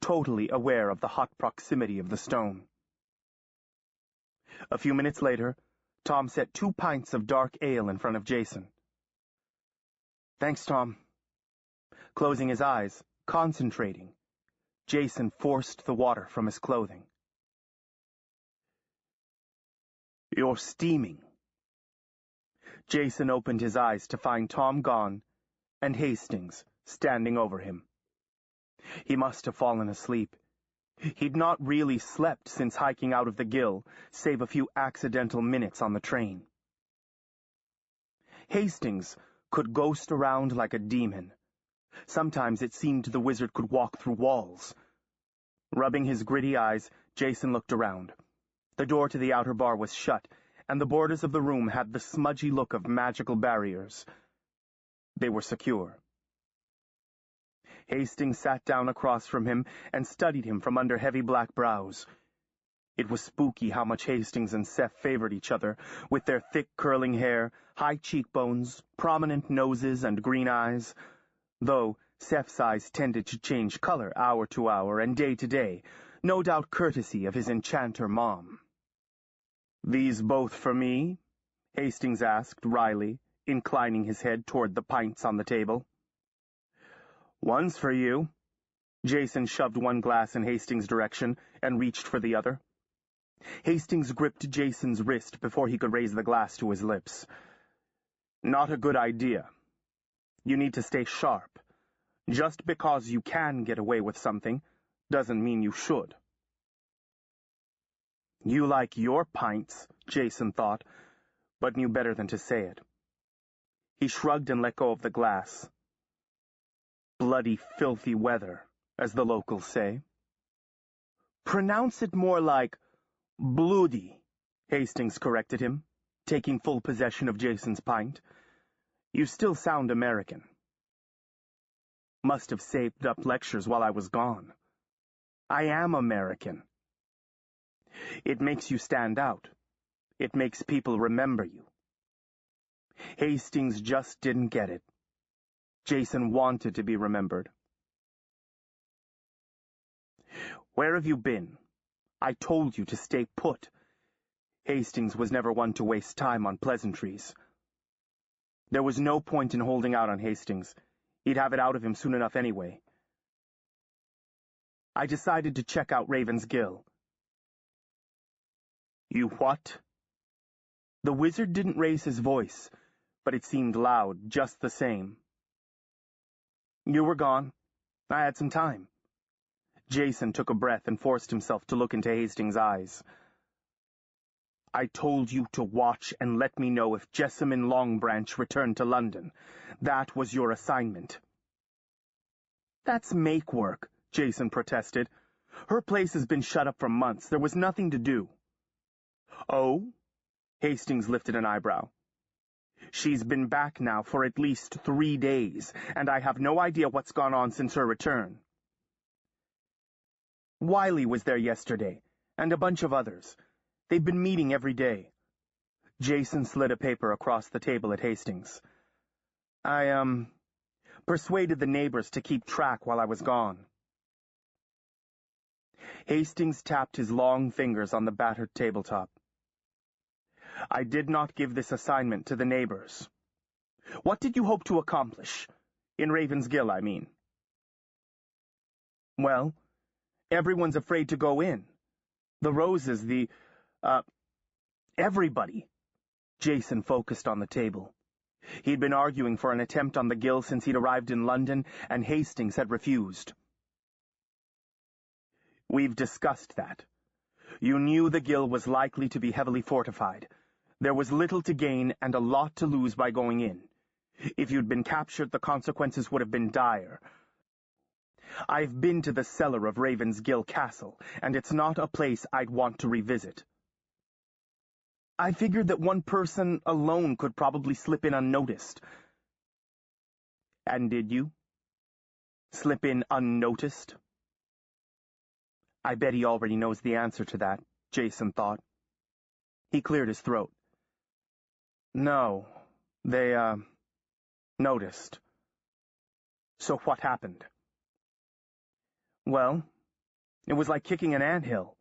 S2: Totally aware of the hot proximity of the stone. A few minutes later, Tom set 2 pints of dark ale in front of Jason. Thanks, Tom. Closing his eyes, concentrating, Jason forced the water from his clothing. You're steaming. Jason opened his eyes to find Tom gone and Hastings standing over him. He must have fallen asleep. He'd not really slept since hiking out of the Gill, save a few accidental minutes on the train. Hastings could ghost around like a demon. Sometimes it seemed the wizard could walk through walls. Rubbing his gritty eyes, Jason looked around. The door to the outer bar was shut, and the borders of the room had the smudgy look of magical barriers. They were secure. Hastings sat down across from him and studied him from under heavy black brows. It was spooky how much Hastings and Seth favored each other, with their thick curling hair, high cheekbones, prominent noses, and green eyes, though Seth's eyes tended to change color hour to hour and day to day, no doubt courtesy of his enchanter mom. "These both for me?" Hastings asked wryly, inclining his head toward the pints on the table. "One's for you." Jason shoved one glass in Hastings' direction and reached for the other. Hastings gripped Jason's wrist before he could raise the glass to his lips. "Not a good idea. You need to stay sharp. Just because you can get away with something doesn't mean you should." You like your pints, Jason thought, but knew better than to say it. He shrugged and let go of the glass. Bloody, filthy weather, as the locals say. "Pronounce it more like bloody," Hastings corrected him, taking full possession of Jason's pint. "You still sound American." "Must have saved up lectures while I was gone. I am American." "It makes you stand out. It makes people remember you." Hastings just didn't get it. Jason wanted to be remembered, Where have you been? I told you to stay put. Hastings was never one to waste time on pleasantries. There was no point in holding out on Hastings. He'd have it out of him soon enough anyway. I decided to check out Raven's Gill. You what? The wizard didn't raise his voice, but it seemed loud just the same. You were gone. I had some time. Jason took a breath and forced himself to look into Hastings' eyes. I told you to watch and let me know if Jessamine Longbranch returned to London. That was your assignment. That's make work, Jason protested. Her place has been shut up for months. There was nothing to do. Oh? Hastings lifted an eyebrow. She's been back now for at least 3 days, and I have no idea what's gone on since her return. Wiley was there yesterday, and a bunch of others. They've been meeting every day. Jason slid a paper across the table at Hastings. I, persuaded the neighbors to keep track while I was gone. Hastings tapped his long fingers on the battered tabletop. I did not give this assignment to the neighbors. What did you hope to accomplish? In Raven's Gill, I mean. Well, everyone's afraid to go in. The Roses, everybody. Jason focused on the table. He'd been arguing for an attempt on the Gill since he'd arrived in London, and Hastings had refused. We've discussed that. You knew the Gill was likely to be heavily fortified. There was little to gain and a lot to lose by going in. If you'd been captured, the consequences would have been dire. I've been to the cellar of Raven's Gill Castle, and it's not a place I'd want to revisit. I figured that one person alone could probably slip in unnoticed. And did you? Slip in unnoticed? I bet he already knows the answer to that, Jason thought. He cleared his throat. No, they, noticed. So what happened? Well, it was like kicking an anthill.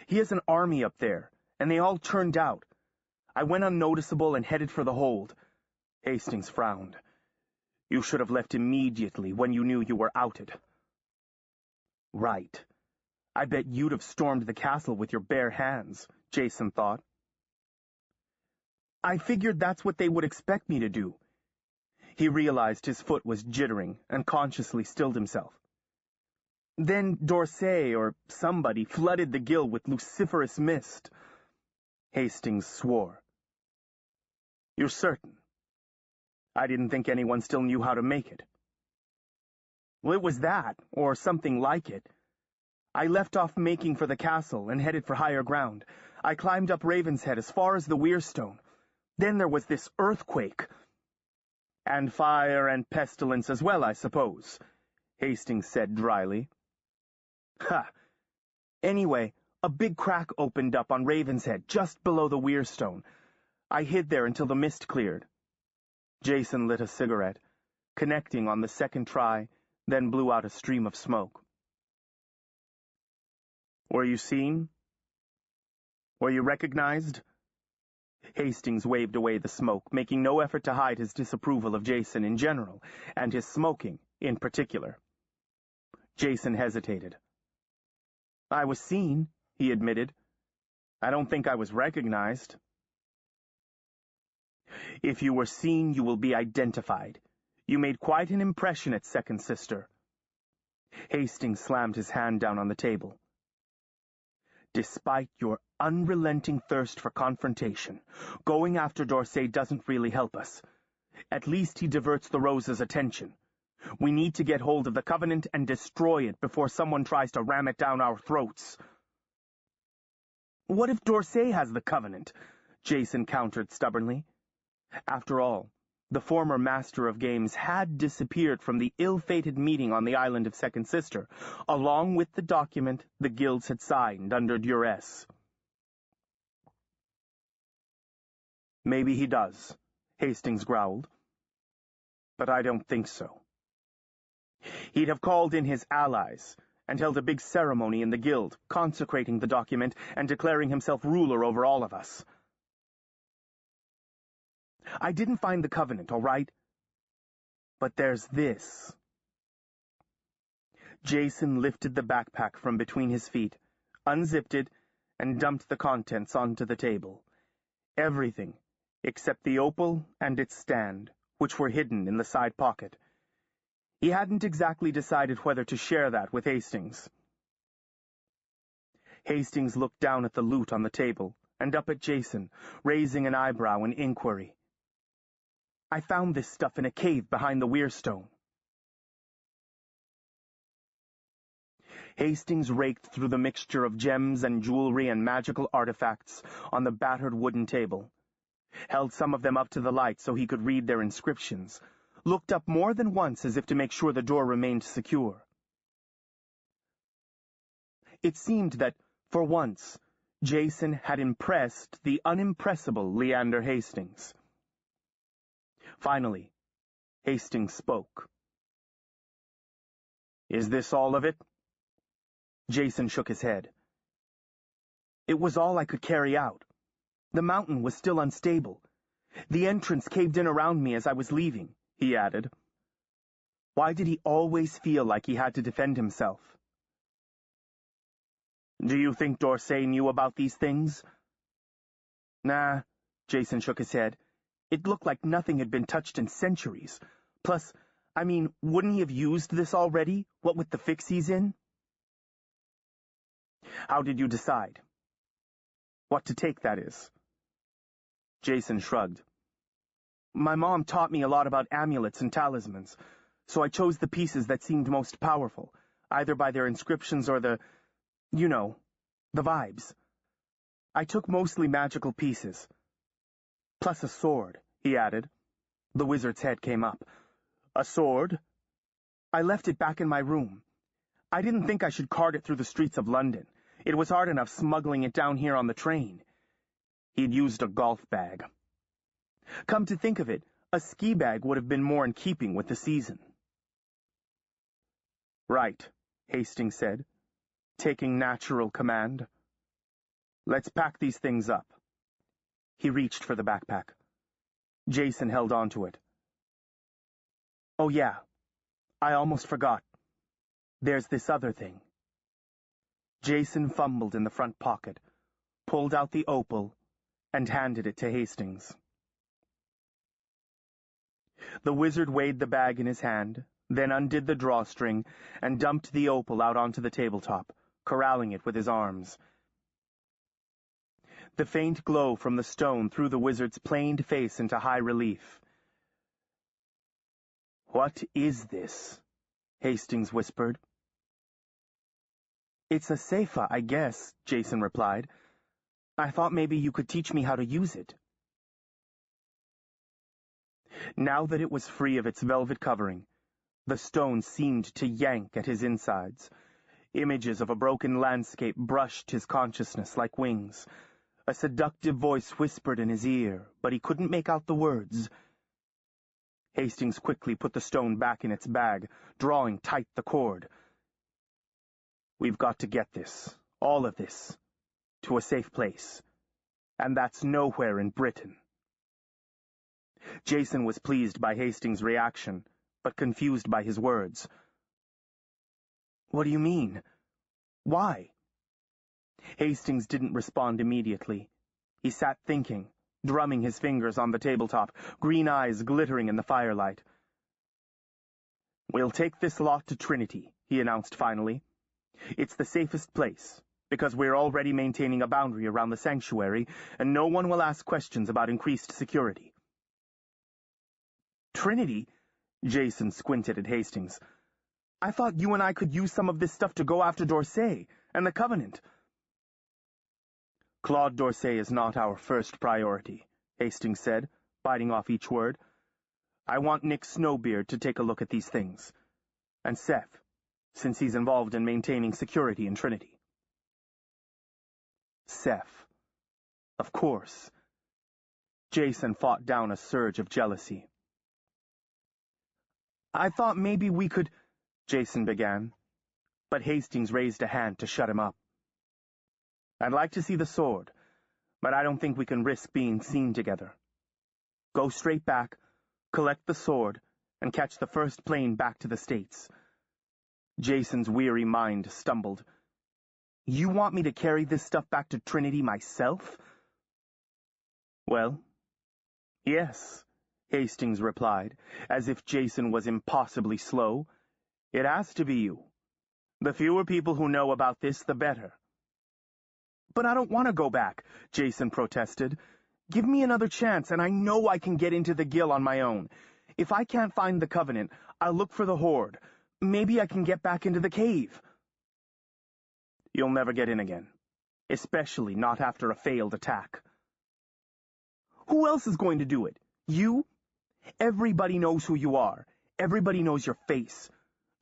S2: He has an army up there, and they all turned out. I went unnoticeable and headed for the hold. Hastings frowned. You should have left immediately when you knew you were outed. Right. I bet you'd have stormed the castle with your bare hands, Jason thought. I figured that's what they would expect me to do. He realized his foot was jittering and consciously stilled himself. Then D'Orsay or somebody flooded the Gill with luciferous mist. Hastings swore. You're certain? I didn't think anyone still knew how to make it. Well, it was that, or something like it. I left off making for the castle and headed for higher ground. I climbed up Ravenshead as far as the Weirstone. Then there was this earthquake. And fire and pestilence as well, I suppose, Hastings said dryly. Ha! Anyway, a big crack opened up on Ravenshead, just below the Weirstone. I hid there until the mist cleared. Jason lit a cigarette, connecting on the second try, then blew out a stream of smoke. Were you seen? Were you recognized? Hastings waved away the smoke, making no effort to hide his disapproval of Jason in general, and his smoking in particular. Jason hesitated. I was seen, he admitted. I don't think I was recognized. If you were seen, you will be identified. You made quite an impression at Second Sister. Hastings slammed his hand down on the table. Despite your unrelenting thirst for confrontation, going after D'Orsay doesn't really help us. At least he diverts the Rose's attention. We need to get hold of the Covenant and destroy it before someone tries to ram it down our throats. What if D'Orsay has the Covenant? Jason countered stubbornly. After all, the former Master of Games had disappeared from the ill-fated meeting on the island of Second Sister, along with the document the guilds had signed under duress. Maybe he does, Hastings growled. But I don't think so. He'd have called in his allies, and held a big ceremony in the guild, consecrating the document and declaring himself ruler over all of us. I didn't find the covenant, all right? But there's this. Jason lifted the backpack from between his feet, unzipped it, and dumped the contents onto the table. Everything, except the opal and its stand, which were hidden in the side pocket. He hadn't exactly decided whether to share that with Hastings. Hastings looked down at the loot on the table, and up at Jason, raising an eyebrow in inquiry. I found this stuff in a cave behind the Weirstone. Hastings raked through the mixture of gems and jewelry and magical artifacts on the battered wooden table, held some of them up to the light so he could read their inscriptions, looked up more than once as if to make sure the door remained secure. It seemed that, for once, Jason had impressed the unimpressible Leander Hastings. Finally, Hastings spoke. "Is this all of it?" Jason shook his head. "It was all I could carry out. The mountain was still unstable. The entrance caved in around me as I was leaving," he added. Why did he always feel like he had to defend himself? "Do you think D'Orsay knew about these things?" "Nah," Jason shook his head. "It looked like nothing had been touched in centuries. Plus, I mean, wouldn't he have used this already, what with the fix he's in?" "How did you decide? What to take, that is?" Jason shrugged. "My mom taught me a lot about amulets and talismans, so I chose the pieces that seemed most powerful, either by their inscriptions or the vibes. I took mostly magical pieces. Plus a sword," he added. The wizard's head came up. "A sword?" "I left it back in my room. I didn't think I should cart it through the streets of London. It was hard enough smuggling it down here on the train." He'd used a golf bag. Come to think of it, a ski bag would have been more in keeping with the season. "Right," Hastings said, taking natural command. "Let's pack these things up." He reached for the backpack. Jason held on to it. "Oh yeah, I almost forgot. There's this other thing." Jason fumbled in the front pocket, pulled out the opal, and handed it to Hastings. The wizard weighed the bag in his hand, then undid the drawstring, and dumped the opal out onto the tabletop, corralling it with his arms. The faint glow from the stone threw the wizard's planed face into high relief. "What is this?" Hastings whispered. "It's a seifa, I guess," Jason replied. "I thought maybe you could teach me how to use it." Now that it was free of its velvet covering, the stone seemed to yank at his insides. Images of a broken landscape brushed his consciousness like wings. A seductive voice whispered in his ear, but he couldn't make out the words. Hastings quickly put the stone back in its bag, drawing tight the cord. "We've got to get this, all of this, to a safe place. And that's nowhere in Britain." Jason was pleased by Hastings' reaction, but confused by his words. "What do you mean? Why?" Hastings didn't respond immediately. He sat thinking, drumming his fingers on the tabletop, green eyes glittering in the firelight. "We'll take this lot to Trinity," he announced finally. "It's the safest place, because we're already maintaining a boundary around the sanctuary, and no one will ask questions about increased security." "Trinity?" Jason squinted at Hastings. "I thought you and I could use some of this stuff to go after D'Orsay and the Covenant." "Claude D'Orsay is not our first priority," Hastings said, biting off each word. "I want Nick Snowbeard to take a look at these things. And Seth, since he's involved in maintaining security in Trinity." Seth. Of course. Jason fought down a surge of jealousy. "I thought maybe we could," Jason began. but Hastings raised a hand to shut him up. "I'd like to see the sword, but I don't think we can risk being seen together. Go straight back, collect the sword, and catch the first plane back to the States." Jason's weary mind stumbled. "You want me to carry this stuff back to Trinity myself?" "Well, yes," Hastings replied, as if Jason was impossibly slow. "It has to be you. The fewer people who know about this, the better." "But I don't want to go back," Jason protested. "Give me another chance, and I know I can get into the Guild on my own. If I can't find the Covenant, I'll look for the Horde. Maybe I can get back into the cave." "You'll never get in again, especially not after a failed attack." "Who else is going to do it? You? Everybody knows who you are. Everybody knows your face.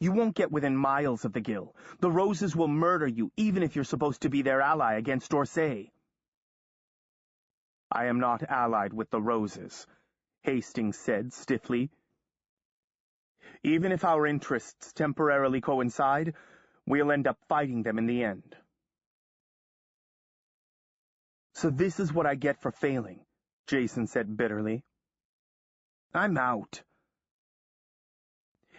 S2: You won't get within miles of the Guild. The Roses will murder you, even if you're supposed to be their ally against D'Orsay." "I am not allied with the Roses," Hastings said stiffly. "Even if our interests temporarily coincide, we'll end up fighting them in the end." "So this is what I get for failing," Jason said bitterly. "I'm out."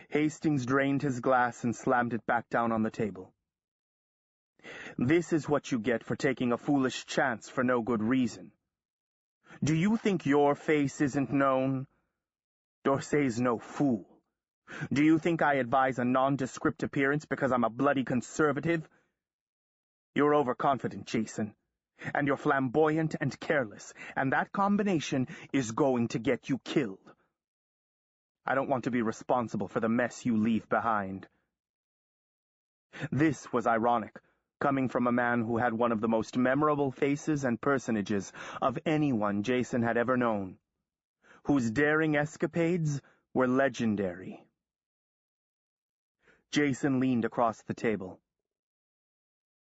S2: Hastings drained his glass and slammed it back down on the table. "This is what you get for taking a foolish chance for no good reason. Do you think your face isn't known? D'Orsay's no fool. Do you think I advise a nondescript appearance because I'm a bloody conservative? You're overconfident, Jason, and you're flamboyant and careless, and that combination is going to get you killed. I don't want to be responsible for the mess you leave behind." This was ironic, coming from a man who had one of the most memorable faces and personages of anyone Jason had ever known, whose daring escapades were legendary. Jason leaned across the table.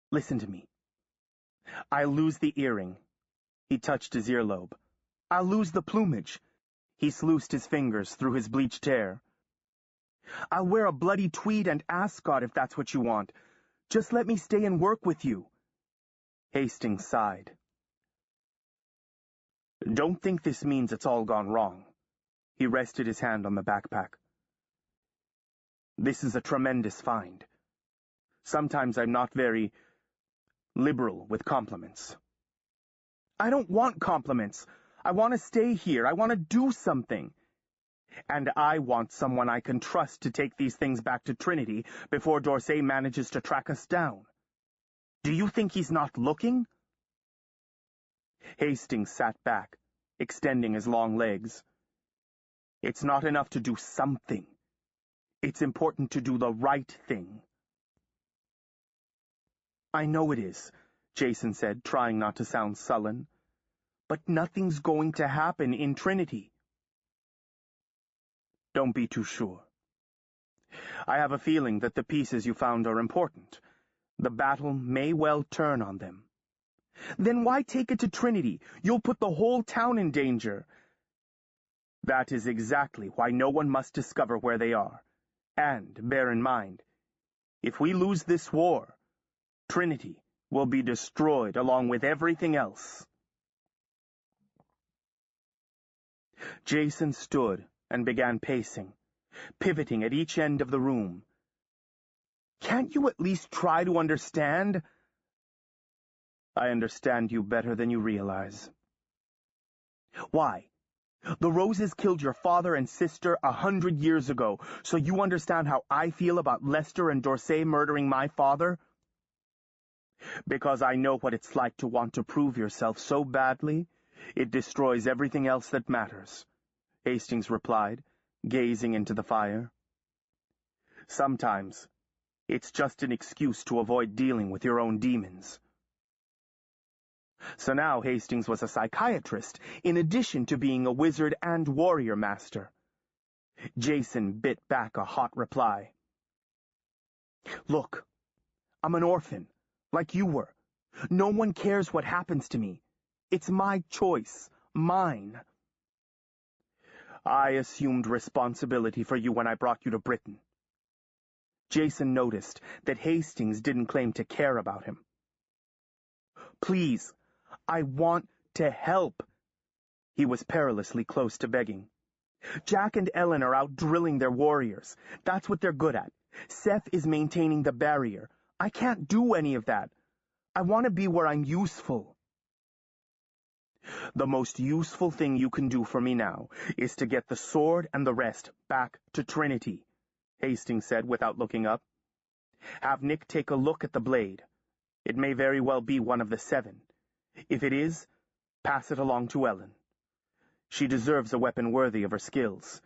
S2: "Listen to me. I'll lose the earring." He touched his earlobe. "I'll lose the plumage." He sluiced his fingers through his bleached hair. "I'll wear a bloody tweed and ascot if that's what you want. Just let me stay and work with you." Hastings sighed. "Don't think this means it's all gone wrong." He rested his hand on the backpack. "This is a tremendous find. Sometimes I'm not very liberal with compliments." "I don't want compliments. I want to stay here. I want to do something. And I want someone I can trust to take these things back to Trinity before D'Orsay manages to track us down. Do you think he's not looking?" Hastings sat back, extending his long legs. "It's not enough to do something. It's important to do the right thing." "I know it is," Jason said, trying not to sound sullen. "But nothing's going to happen in Trinity." "Don't be too sure. I have a feeling that the pieces you found are important. The battle may well turn on them." "Then why take it to Trinity? You'll put the whole town in danger." "That is exactly why no one must discover where they are. And bear in mind, if we lose this war, Trinity will be destroyed along with everything else." Jason stood and began pacing, pivoting at each end of the room. "Can't you at least try to understand?" "I understand you better than you realize." "Why? The Roses killed your father and sister 100 years ago, so you understand how I feel about Lester and D'Orsay murdering my father?" "Because I know what it's like to want to prove yourself so badly, it destroys everything else that matters," Hastings replied, gazing into the fire. "Sometimes it's just an excuse to avoid dealing with your own demons." So now Hastings was a psychiatrist, in addition to being a wizard and warrior master. Jason bit back a hot reply. "Look, I'm an orphan, like you were. No one cares what happens to me. It's my choice, mine. I assumed responsibility for you when I brought you to Britain. Jason noticed that Hastings didn't claim to care about him. "Please, I want to help." He was perilously close to begging. "Jack and Ellen are out drilling their warriors. That's what they're good at. Seth is maintaining the barrier. I can't do any of that. I want to be where I'm useful." "The most useful thing you can do for me now is to get the sword and the rest back to Trinity," Hastings said without looking up. "Have Nick take a look at the blade. It may very well be one of the 7. If it is, pass it along to Ellen. She deserves a weapon worthy of her skills.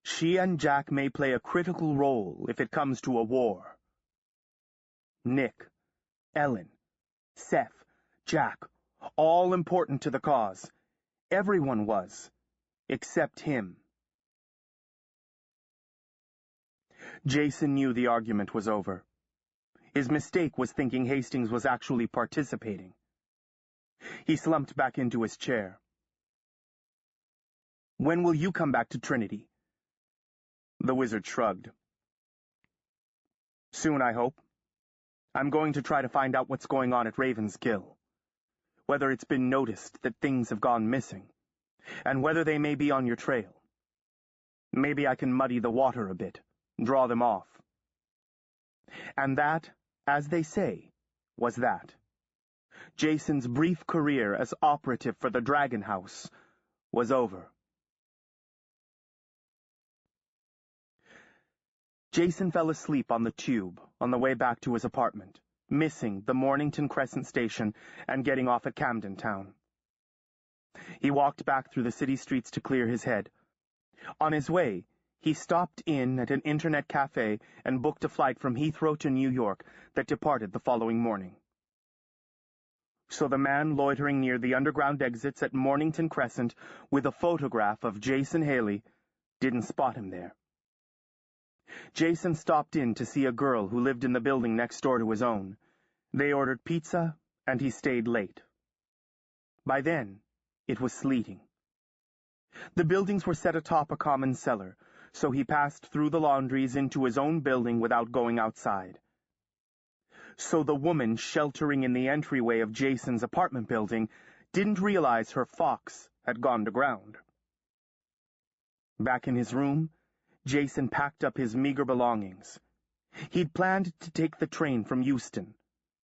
S2: She and Jack may play a critical role if it comes to a war." Nick, Ellen, Seth, Jack, all important to the cause. Everyone was, except him. Jason knew the argument was over. His mistake was thinking Hastings was actually participating. He slumped back into his chair. "When will you come back to Trinity?" The wizard shrugged. "Soon, I hope. I'm going to try to find out what's going on at Raven's Gill. Whether it's been noticed that things have gone missing, and whether they may be on your trail. Maybe I can muddy the water a bit, draw them off." And that, as they say, was that. Jason's brief career as operative for the Dragon House was over. Jason fell asleep on the tube on the way back to his apartment, missing the Mornington Crescent station and getting off at Camden Town. He walked back through the city streets to clear his head. On his way, he stopped in at an internet cafe and booked a flight from Heathrow to New York that departed the following morning. So the man loitering near the underground exits at Mornington Crescent with a photograph of Jason Haley didn't spot him there. Jason stopped in to see a girl who lived in the building next door to his own. They ordered pizza, and he stayed late. By then, it was sleeting. The buildings were set atop a common cellar, so he passed through the laundries into his own building without going outside. So the woman sheltering in the entryway of Jason's apartment building didn't realize her fox had gone to ground. Back in his room, Jason packed up his meager belongings. He'd planned to take the train from Euston,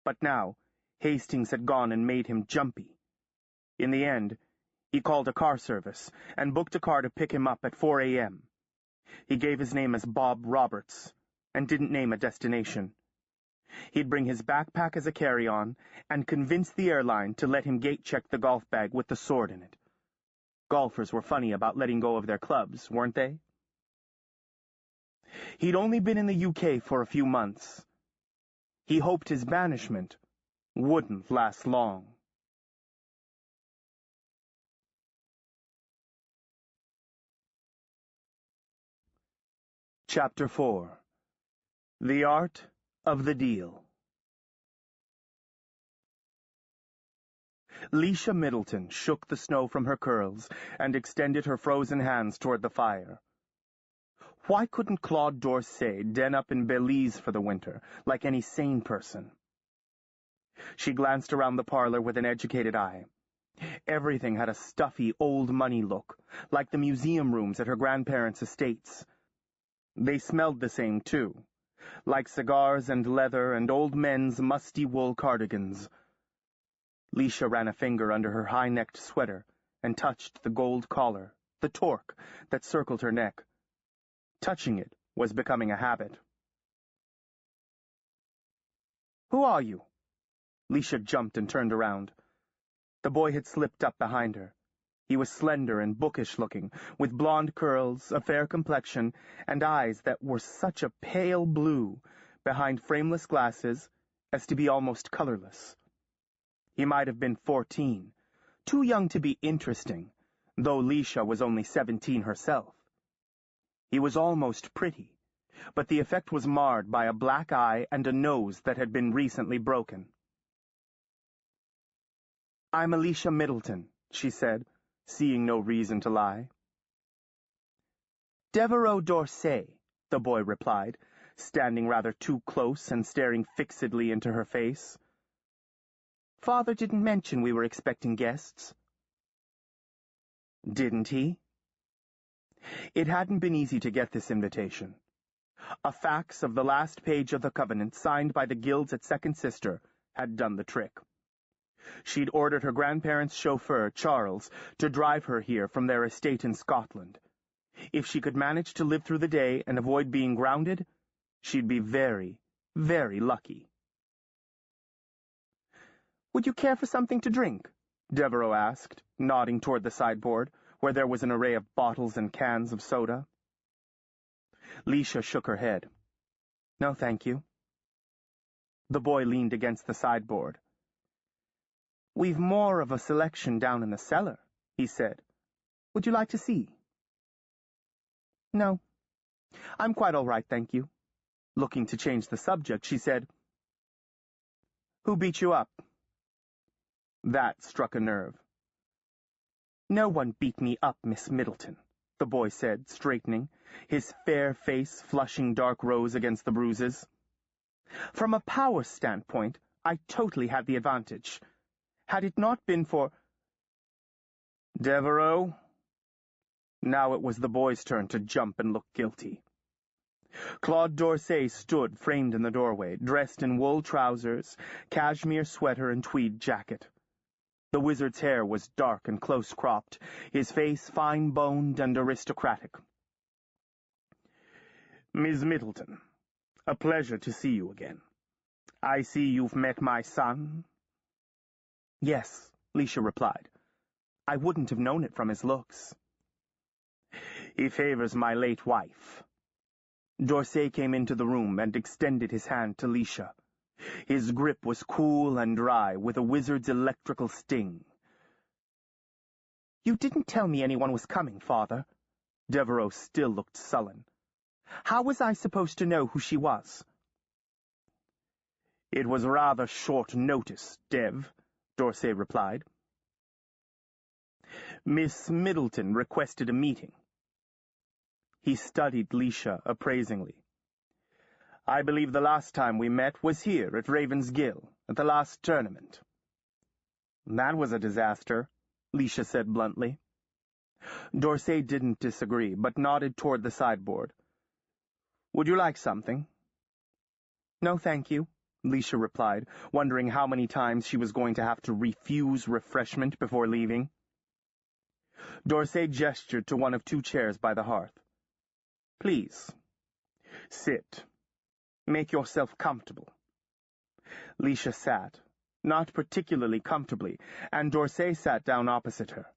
S2: but now Hastings had gone and made him jumpy. In the end, he called a car service and booked a car to pick him up at 4 a.m. He gave his name as Bob Roberts and didn't name a destination. He'd bring his backpack as a carry-on and convince the airline to let him gate-check the golf bag with the sword in it. Golfers were funny about letting go of their clubs, weren't they? He'd only been in the UK for a few months. He hoped his banishment wouldn't last long. Chapter 4. The Art of the Deal. Leisha Middleton shook the snow from her curls and extended her frozen hands toward the fire. Why couldn't Claude Dorsey den up in Belize for the winter, like any sane person? She glanced around the parlor with an educated eye. Everything had a stuffy, old money look, like the museum rooms at her grandparents' estates. They smelled the same, too, like cigars and leather and old men's musty wool cardigans. Leisha ran a finger under her high-necked sweater and touched the gold collar, the torque, that circled her neck. Touching it was becoming a habit. "Who are you?" Leisha jumped and turned around. The boy had slipped up behind her. He was slender and bookish-looking, with blonde curls, a fair complexion, and eyes that were such a pale blue behind frameless glasses as to be almost colorless. He might have been 14, too young to be interesting, though Leisha was only 17 herself. He was almost pretty, but the effect was marred by a black eye and a nose that had been recently broken. "I'm Leisha Middleton," she said, seeing no reason to lie. "Devereaux Dorsey," the boy replied, standing rather too close and staring fixedly into her face. "Father didn't mention we were expecting guests." "Didn't he?" It hadn't been easy to get this invitation. A fax of the last page of the covenant, signed by the guilds at Second Sister, had done the trick. She'd ordered her grandparents' chauffeur, Charles, to drive her here from their estate in Scotland. If she could manage to live through the day and avoid being grounded, she'd be very, very lucky. "Would you care for something to drink?" Devereaux asked, nodding toward the sideboard, where there was an array of bottles and cans of soda. Leisha shook her head. "No, thank you." The boy leaned against the sideboard. "We've more of a selection down in the cellar," he said. "Would you like to see?" "No. I'm quite all right, thank you." Looking to change the subject, she said, "Who beat you up?" That struck a nerve. "No one beat me up, Miss Middleton," the boy said, straightening, his fair face flushing dark rose against the bruises. "From a power standpoint, I totally had the advantage. Had it not been for—" "Devereaux?" Now it was the boy's turn to jump and look guilty. Claude Dorsey stood framed in the doorway, dressed in wool trousers, cashmere sweater, and tweed jacket. The wizard's hair was dark and close-cropped, his face fine-boned and aristocratic. "Miss Middleton, a pleasure to see you again. I see you've met my son." "Yes," Leisha replied. "I wouldn't have known it from his looks." "He favors my late wife." Dorsey came into the room and extended his hand to Leisha. His grip was cool and dry, with a wizard's electrical sting. "You didn't tell me anyone was coming, Father." Devereaux still looked sullen. "How was I supposed to know who she was?" "It was rather short notice, Dev," Dorsey replied. "Miss Middleton requested a meeting." He studied Leisha appraisingly. "I believe the last time we met was here at Raven's Gill, at the last tournament." "That was a disaster," Leisha said bluntly. Dorsey didn't disagree, but nodded toward the sideboard. "Would you like something?" "No, thank you," Leisha replied, wondering how many times she was going to have to refuse refreshment before leaving. Dorsey gestured to one of two chairs by the hearth. "Please, sit. Make yourself comfortable." Leisha sat, not particularly comfortably, and Dorsey sat down opposite her.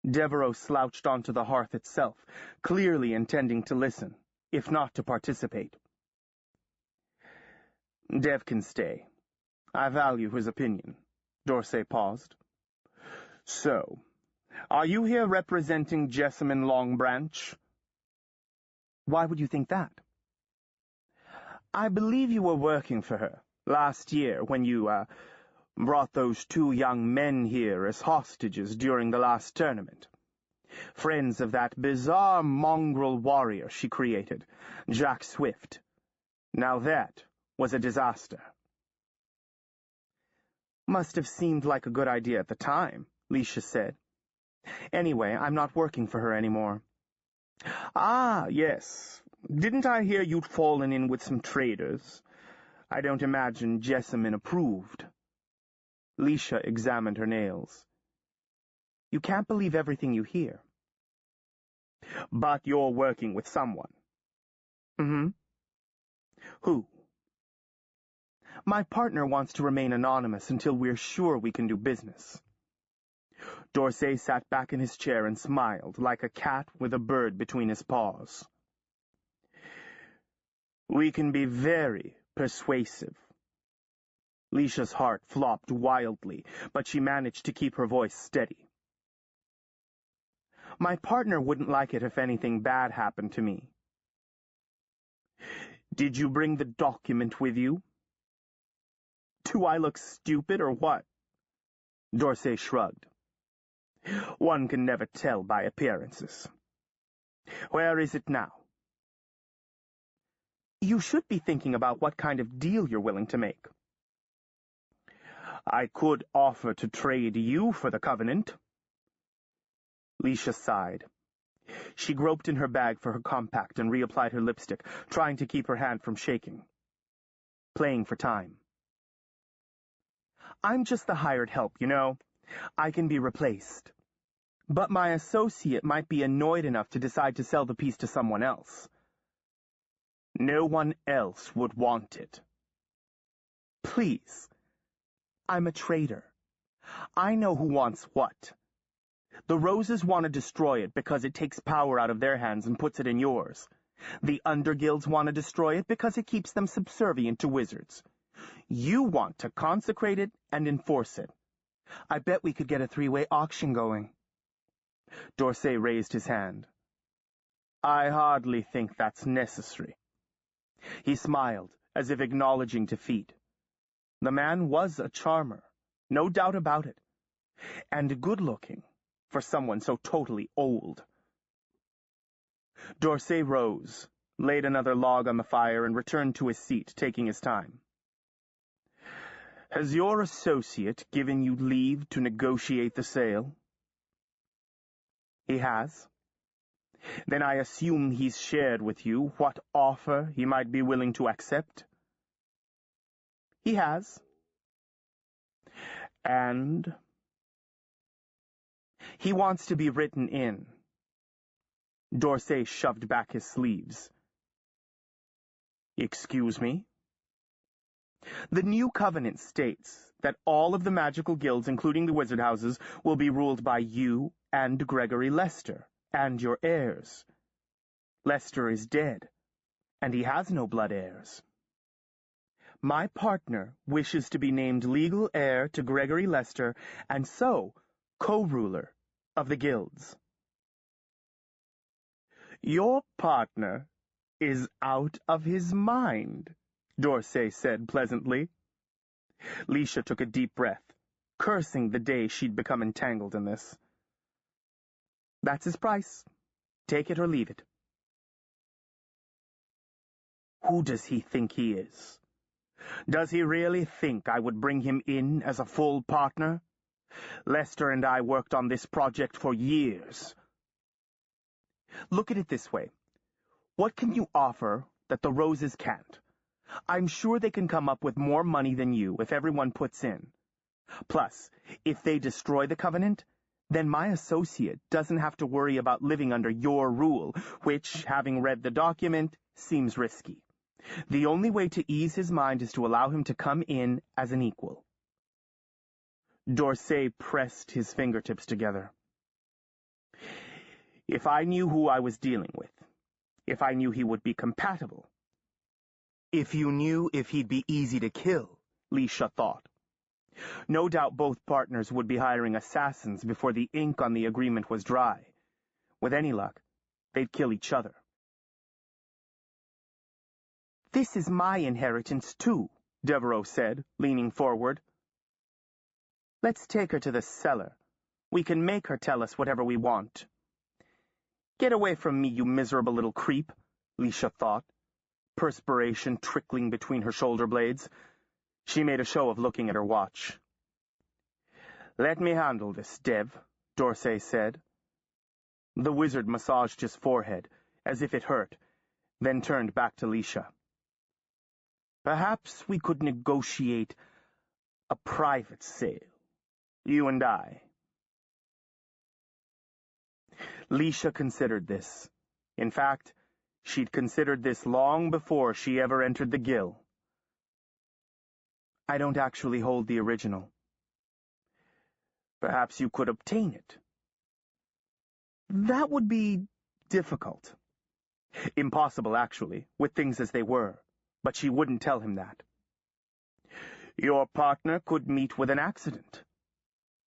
S2: Devereaux slouched onto the hearth itself, clearly intending to listen, if not to participate. "Dev can stay. I value his opinion." Dorsey paused. "So, are you here representing Jessamine Longbranch?" "Why would you think that?" "I believe you were working for her last year when you, brought those two young men here as hostages during the last tournament. Friends of that bizarre mongrel warrior she created, Jack Swift. Now that was a disaster." "Must have seemed like a good idea at the time," Leisha said. "Anyway, I'm not working for her anymore." "Ah, yes. Didn't I hear you'd fallen in with some traders? I don't imagine Jessamine approved." Leisha examined her nails. "You can't believe everything you hear." "But you're working with someone." "Mm-hmm." "Who?" "My partner wants to remain anonymous until we're sure we can do business." Dorsey sat back in his chair and smiled, like a cat with a bird between his paws. "We can be very persuasive." Leisha's heart flopped wildly, but she managed to keep her voice steady. "My partner wouldn't like it if anything bad happened to me." "Did you bring the document with you?" "Do I look stupid or what?" Dorsey shrugged. "One can never tell by appearances. Where is it now?" You should be thinking about what kind of deal you're willing to make. I could offer to trade you for the Covenant. Leisha sighed. She groped in her bag for her compact and reapplied her lipstick, trying to keep her hand from shaking. Playing for time. I'm just the hired help, you know. I can be replaced. But my associate might be annoyed enough to decide to sell the piece to someone else. No one else would want it. Please. I'm a trader. I know who wants what. The Roses want to destroy it because it takes power out of their hands and puts it in yours. The Underguilds want to destroy it because it keeps them subservient to wizards. You want to consecrate it and enforce it. I bet we could get a 3-way auction going. D'Orsay raised his hand. I hardly think that's necessary. He smiled, as if acknowledging defeat. The man was a charmer, no doubt about it, and good-looking for someone so totally old. D'Orsay rose, laid another log on the fire, and returned to his seat, taking his time. Has your associate given you leave to negotiate the sale? He has. Then I assume he's shared with you what offer he might be willing to accept? He has. And he wants to be written in. D'Orsay shoved back his sleeves. Excuse me? The new covenant states that all of the magical guilds, including the wizard houses, will be ruled by you and Gregory Lester, and your heirs. Lester is dead, and he has no blood heirs. My partner wishes to be named legal heir to Gregory Lester, and so co-ruler of the guilds. Your partner is out of his mind, D'Orsay said pleasantly. Leisha took a deep breath, cursing the day she'd become entangled in this. That's his price. Take it or leave it. Who does he think he is? Does he really think I would bring him in as a full partner? Lester and I worked on this project for years. Look at it this way. What can you offer that the Roses can't? I'm sure they can come up with more money than you if everyone puts in. Plus, if they destroy the Covenant, then my associate doesn't have to worry about living under your rule, which, having read the document, seems risky. The only way to ease his mind is to allow him to come in as an equal. D'Orsay pressed his fingertips together. If I knew who I was dealing with, if I knew he would be compatible, if you knew if he'd be easy to kill, Leisha thought. No doubt both partners would be hiring assassins before the ink on the agreement was dry. With any luck, they'd kill each other. This is my inheritance, too, Devereaux said, leaning forward. Let's take her to the cellar. We can make her tell us whatever we want. Get away from me, you miserable little creep, Leisha thought, perspiration trickling between her shoulder blades. She made a show of looking at her watch. Let me handle this, Dev, D'Orsay said. The wizard massaged his forehead, as if it hurt, then turned back to Leisha. Perhaps we could negotiate a private sale, you and I. Leisha considered this. In fact, she'd considered this long before she ever entered the Guild. I don't actually hold the original. Perhaps you could obtain it. That would be difficult. Impossible, actually, with things as they were. But she wouldn't tell him that. Your partner could meet with an accident.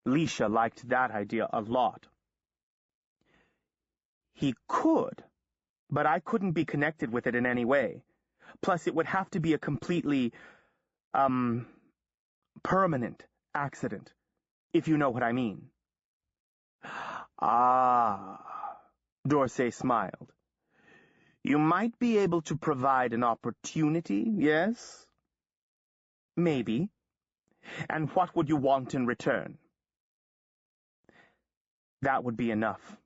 S2: Leisha liked that idea a lot. He could, but I couldn't be connected with it in any way. Plus, it would have to be a completely, permanent accident, if you know what I mean. Ah, D'Orsay smiled. You might be able to provide an opportunity, yes? Maybe. And what would you want in return? That would be enough.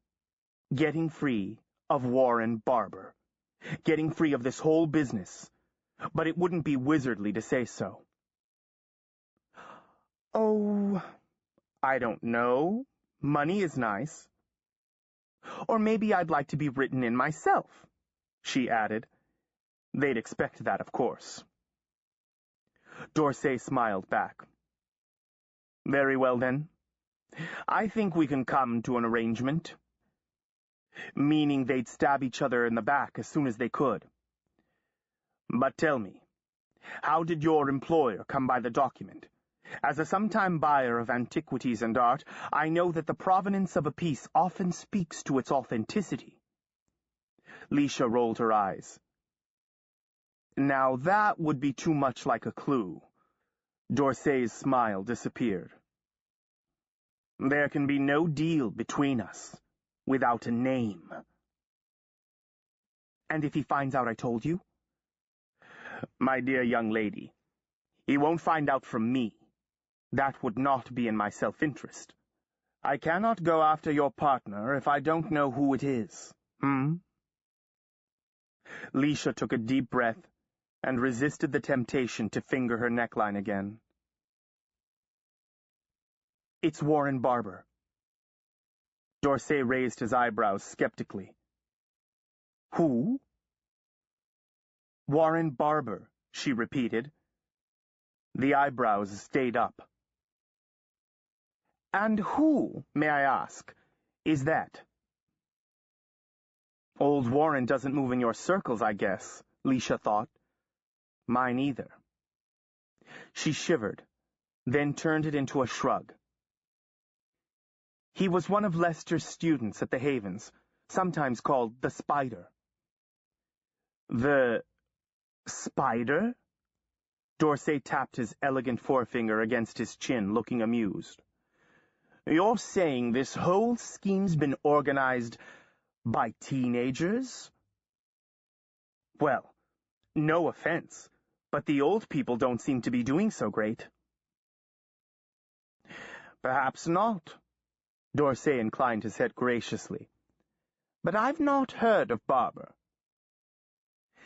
S2: Getting free of Warren Barber. Getting free of this whole business. But it wouldn't be wizardly to say so. Oh, I don't know. Money is nice. Or maybe I'd like to be written in myself, she added. They'd expect that, of course. D'Orsay smiled back. Very well, then. I think we can come to an arrangement. Meaning they'd stab each other in the back as soon as they could. But tell me, how did your employer come by the document? As a sometime buyer of antiquities and art, I know that the provenance of a piece often speaks to its authenticity. Leisha rolled her eyes. Now that would be too much like a clue. D'Orsay's smile disappeared. There can be no deal between us without a name. And if he finds out I told you? My dear young lady, he won't find out from me. That would not be in my self-interest. I cannot go after your partner if I don't know who it is. Leisha took a deep breath and resisted the temptation to finger her neckline again. It's Warren Barber. D'Orsay raised his eyebrows skeptically. Who? Warren Barber, she repeated. The eyebrows stayed up. And who, may I ask, is that? Old Warren doesn't move in your circles, I guess, Leisha thought. Mine either. She shivered, then turned it into a shrug. He was one of Lester's students at the Havens, sometimes called the Spider. The Spider? D'Orsay tapped his elegant forefinger against his chin, looking amused. You're saying this whole scheme's been organized by teenagers? Well, no offense, but the old people don't seem to be doing so great. Perhaps not. D'Orsay inclined his head graciously. But I've not heard of Barber.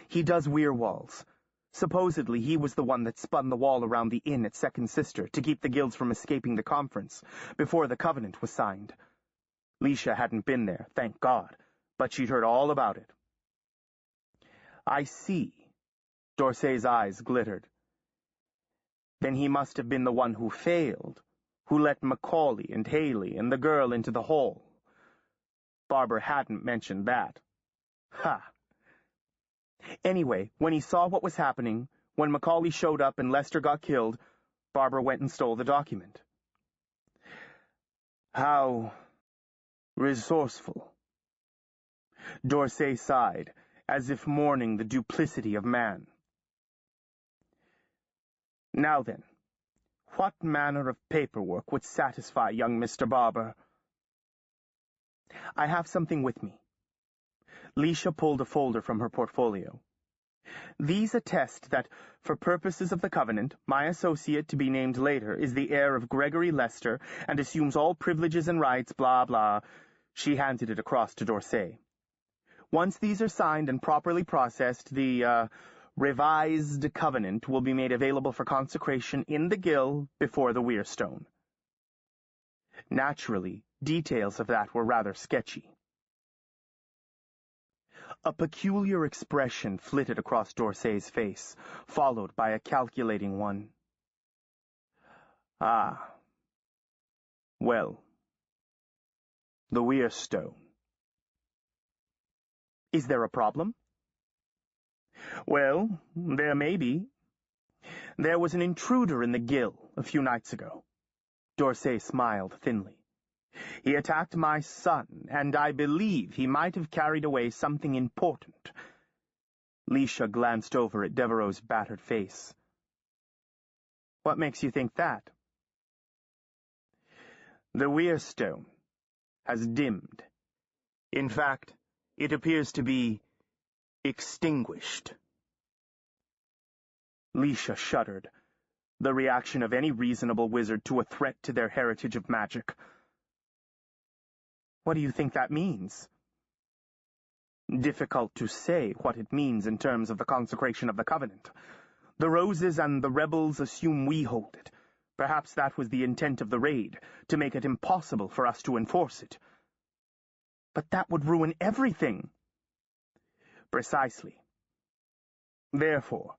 S2: He does weir walls. Supposedly he was the one that spun the wall around the inn at Second Sister to keep the guilds from escaping the conference before the covenant was signed. Leisha hadn't been there, thank God, but she'd heard all about it. I see. D'Orsay's eyes glittered. Then he must have been the one who failed, who let Macaulay and Haley and the girl into the hole. Barber hadn't mentioned that. Ha! Anyway, when he saw what was happening, when Macaulay showed up and Lester got killed, Barber went and stole the document. How resourceful. D'Orsay sighed, as if mourning the duplicity of man. Now then, what manner of paperwork would satisfy young Mr. Barber? I have something with me. Leisha pulled a folder from her portfolio. These attest that, for purposes of the covenant, my associate to be named later is the heir of Gregory Lester and assumes all privileges and rights, blah, blah. She handed it across to D'Orsay. Once these are signed and properly processed, the, revised covenant will be made available for consecration in the Gill before the Weirstone. Naturally, details of that were rather sketchy. A peculiar expression flitted across D'Orsay's face, followed by a calculating one. Ah. Well. The Weirstone. Is there a problem? Well, there may be. There was an intruder in the Gill a few nights ago. D'Orsay smiled thinly. He attacked my son, and I believe he might have carried away something important. Leisha glanced over at Devereux's battered face. What makes you think that? The Weirstone has dimmed. In fact, it appears to be Extinguished. Leisha shuddered, the reaction of any reasonable wizard to a threat to their heritage of magic. What do you think that means? Difficult to say what it means in terms of the consecration of the Covenant. The Roses and the rebels assume we hold it. Perhaps that was the intent of the raid, to make it impossible for us to enforce it. But that would ruin everything. Precisely. Therefore,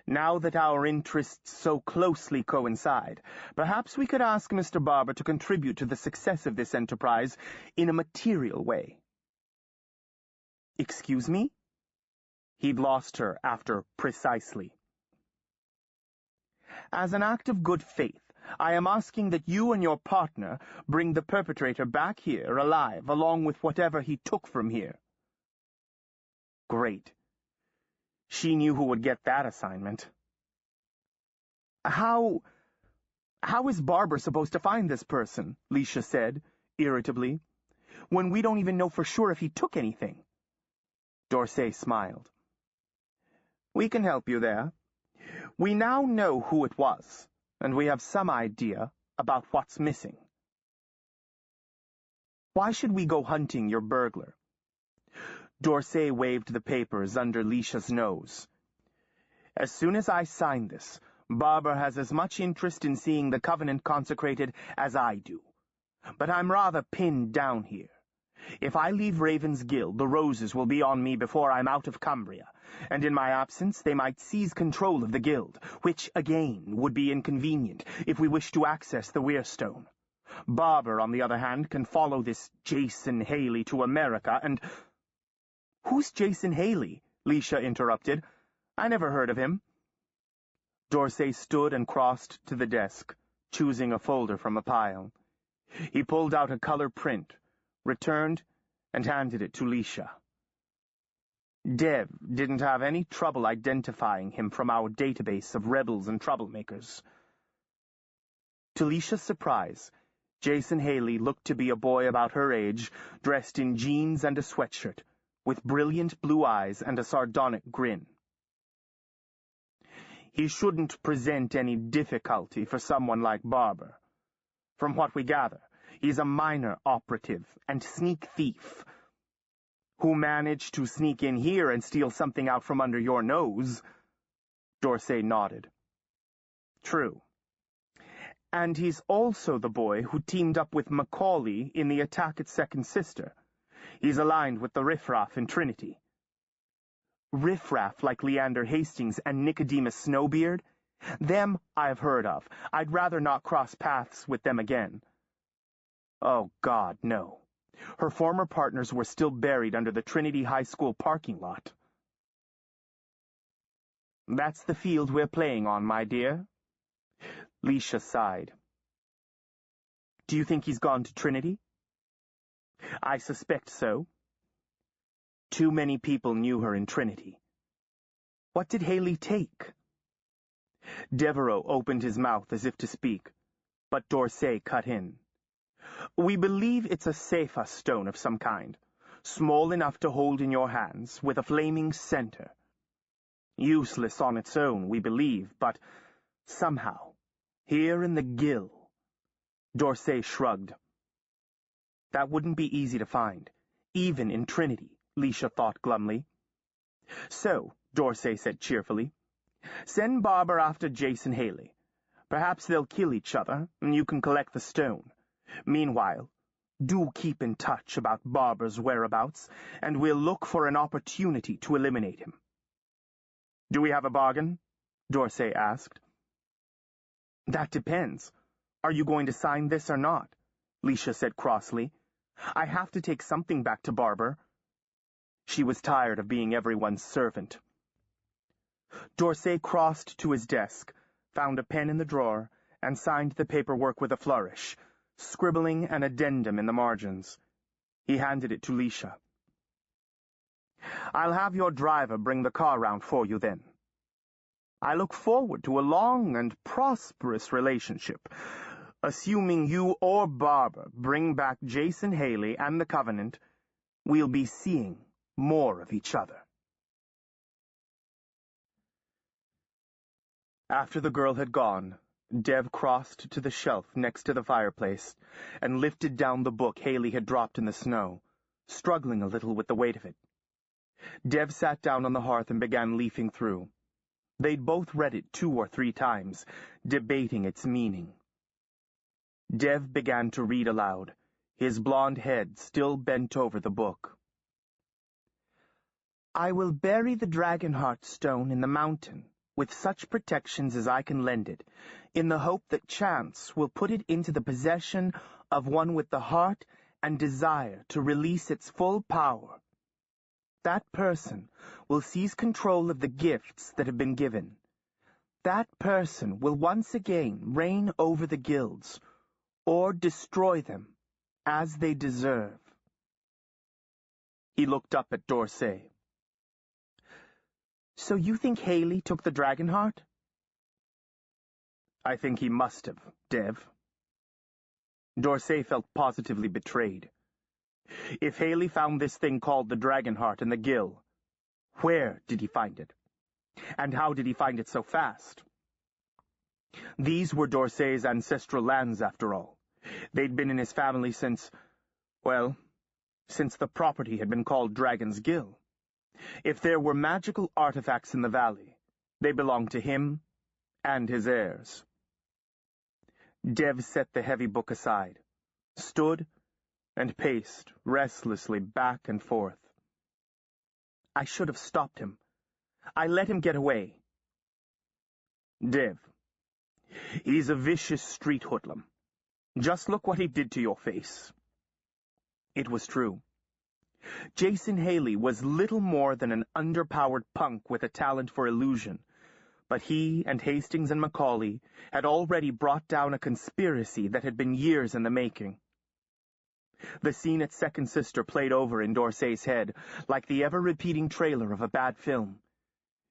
S2: now that our interests so closely coincide, perhaps we could ask Mr. Barber to contribute to the success of this enterprise in a material way. Excuse me? He'd lost her after precisely. As an act of good faith, I am asking that you and your partner bring the perpetrator back here alive, along with whatever he took from here. Great. She knew who would get that assignment. How is Barber supposed to find this person? Leisha said, irritably, when we don't even know for sure if he took anything. D'Orsay smiled. We can help you there. We now know who it was, and we have some idea about what's missing. Why should we go hunting your burglar? D'Orsay waved the papers under Leisha's nose. As soon as I sign this, Barber has as much interest in seeing the Covenant consecrated as I do. But I'm rather pinned down here. If I leave Raven's Guild, the Roses will be on me before I'm out of Cumbria, and in my absence they might seize control of the Guild, which, again, would be inconvenient if we wish to access the Weirstone. Barber, on the other hand, can follow this Jason Haley to America, and— Who's Jason Haley? Leisha interrupted. I never heard of him. D'Orsay stood and crossed to the desk, choosing a folder from a pile. He pulled out a color print, returned, and handed it to Leisha. Dev didn't have any trouble identifying him from our database of rebels and troublemakers. To Leisha's surprise, Jason Haley looked to be a boy about her age, dressed in jeans and a sweatshirt, with brilliant blue eyes and a sardonic grin. He shouldn't present any difficulty for someone like Barber. From what we gather, he's a minor operative and sneak thief who managed to sneak in here and steal something out from under your nose. D'Orsay nodded. True. And he's also the boy who teamed up with Macaulay in the attack at Second Sister. He's aligned with the riffraff in Trinity. Riffraff like Leander Hastings and Nicodemus Snowbeard? Them I've heard of. I'd rather not cross paths with them again. Oh, God, no. Her former partners were still buried under the Trinity High School parking lot. That's the field we're playing on, my dear. Leisha sighed. Do you think he's gone to Trinity? I suspect so. Too many people knew her in Trinity. What did Haley take? Devereaux opened his mouth as if to speak, but D'Orsay cut in. We believe it's a Cepha stone of some kind, small enough to hold in your hands, with a flaming center. Useless on its own, we believe, but somehow, here in the Gill. D'Orsay shrugged. That wouldn't be easy to find, even in Trinity, Leisha thought glumly. So, D'Orsay said cheerfully, send Barber after Jason Haley. Perhaps they'll kill each other, and you can collect the stone. Meanwhile, do keep in touch about Barber's whereabouts, and we'll look for an opportunity to eliminate him. Do we have a bargain? D'Orsay asked. That depends. Are you going to sign this or not? Leisha said crossly. I have to take something back to Barber. She was tired of being everyone's servant. D'Orsay crossed to his desk, found a pen in the drawer, and signed the paperwork with a flourish, scribbling an addendum in the margins. He handed it to Leisha. I'll have your driver bring the car round for you then. I look forward to a long and prosperous relationship, assuming you or Barber bring back Jason Haley and the Covenant. We'll be seeing more of each other. After the girl had gone, Dev crossed to the shelf next to the fireplace and lifted down the book Haley had dropped in the snow, struggling a little with the weight of it. Dev sat down on the hearth and began leafing through. They'd both read it 2 or 3 times, debating its meaning. Dev began to read aloud, his blond head still bent over the book. I will bury the Dragonheart stone in the mountain, with such protections as I can lend it, in the hope that chance will put it into the possession of one with the heart and desire to release its full power. That person will seize control of the gifts that have been given. That person will once again reign over the guilds, or destroy them, as they deserve. He looked up at Dorsey. So you think Haley took the Dragonheart? I think he must have, Dev. Dorsey felt positively betrayed. If Haley found this thing called the Dragonheart in the Gill, where did he find it? And how did he find it so fast? These were Dorsey's ancestral lands, after all. They'd been in his family since the property had been called Dragon's Gill. If there were magical artifacts in the valley, they belonged to him and his heirs. Dev set the heavy book aside, stood, and paced restlessly back and forth. I should have stopped him. I let him get away. Dev, he's a vicious street hoodlum. Just look what he did to your face. It was true. Jason Haley was little more than an underpowered punk with a talent for illusion, but he and Hastings and Macaulay had already brought down a conspiracy that had been years in the making. The scene at Second Sister played over in Dorsey's head like the ever-repeating trailer of a bad film.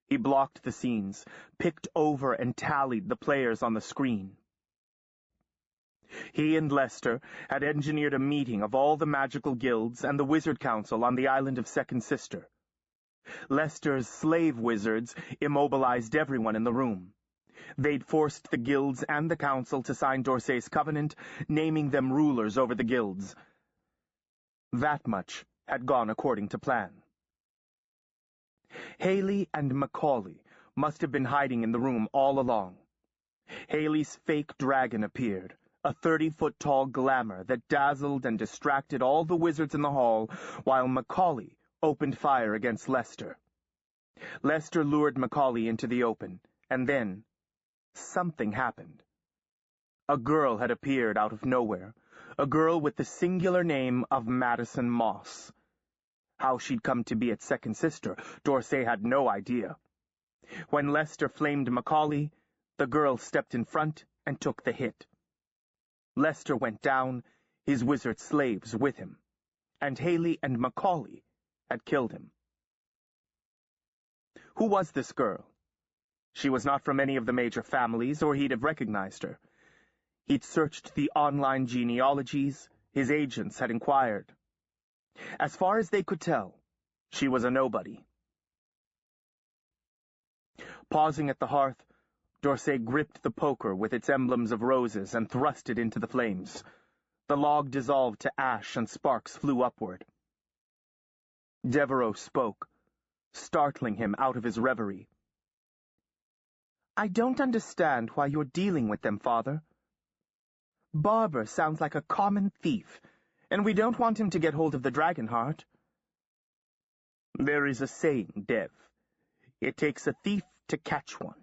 S2: He blocked the scenes, picked over and tallied the players on the screen. He and Lester had engineered a meeting of all the magical guilds and the Wizard Council on the island of Second Sister. Lester's slave wizards immobilized everyone in the room. They'd forced the guilds and the council to sign Dorsey's covenant, naming them rulers over the guilds. That much had gone according to plan. Haley and Macaulay must have been hiding in the room all along. Haley's fake dragon appeared, a 30-foot-tall glamour that dazzled and distracted all the wizards in the hall, while Macaulay opened fire against Lester. Lester lured Macaulay into the open, and then something happened. A girl had appeared out of nowhere, a girl with the singular name of Madison Moss. How she'd come to be at Second Sister, Dorsey had no idea. When Lester flamed Macaulay, the girl stepped in front and took the hit. Lester went down, his wizard slaves with him, and Haley and Macaulay had killed him. Who was this girl? She was not from any of the major families, or he'd have recognized her. He'd searched the online genealogies, his agents had inquired. As far as they could tell, she was a nobody. Pausing at the hearth, Dorsey gripped the poker with its emblems of roses and thrust it into the flames. The log dissolved to ash and sparks flew upward. Devereaux spoke, startling him out of his reverie. I don't understand why you're dealing with them, Father. Barber sounds like a common thief, and we don't want him to get hold of the Dragonheart. There is a saying, Dev. It takes a thief to catch one.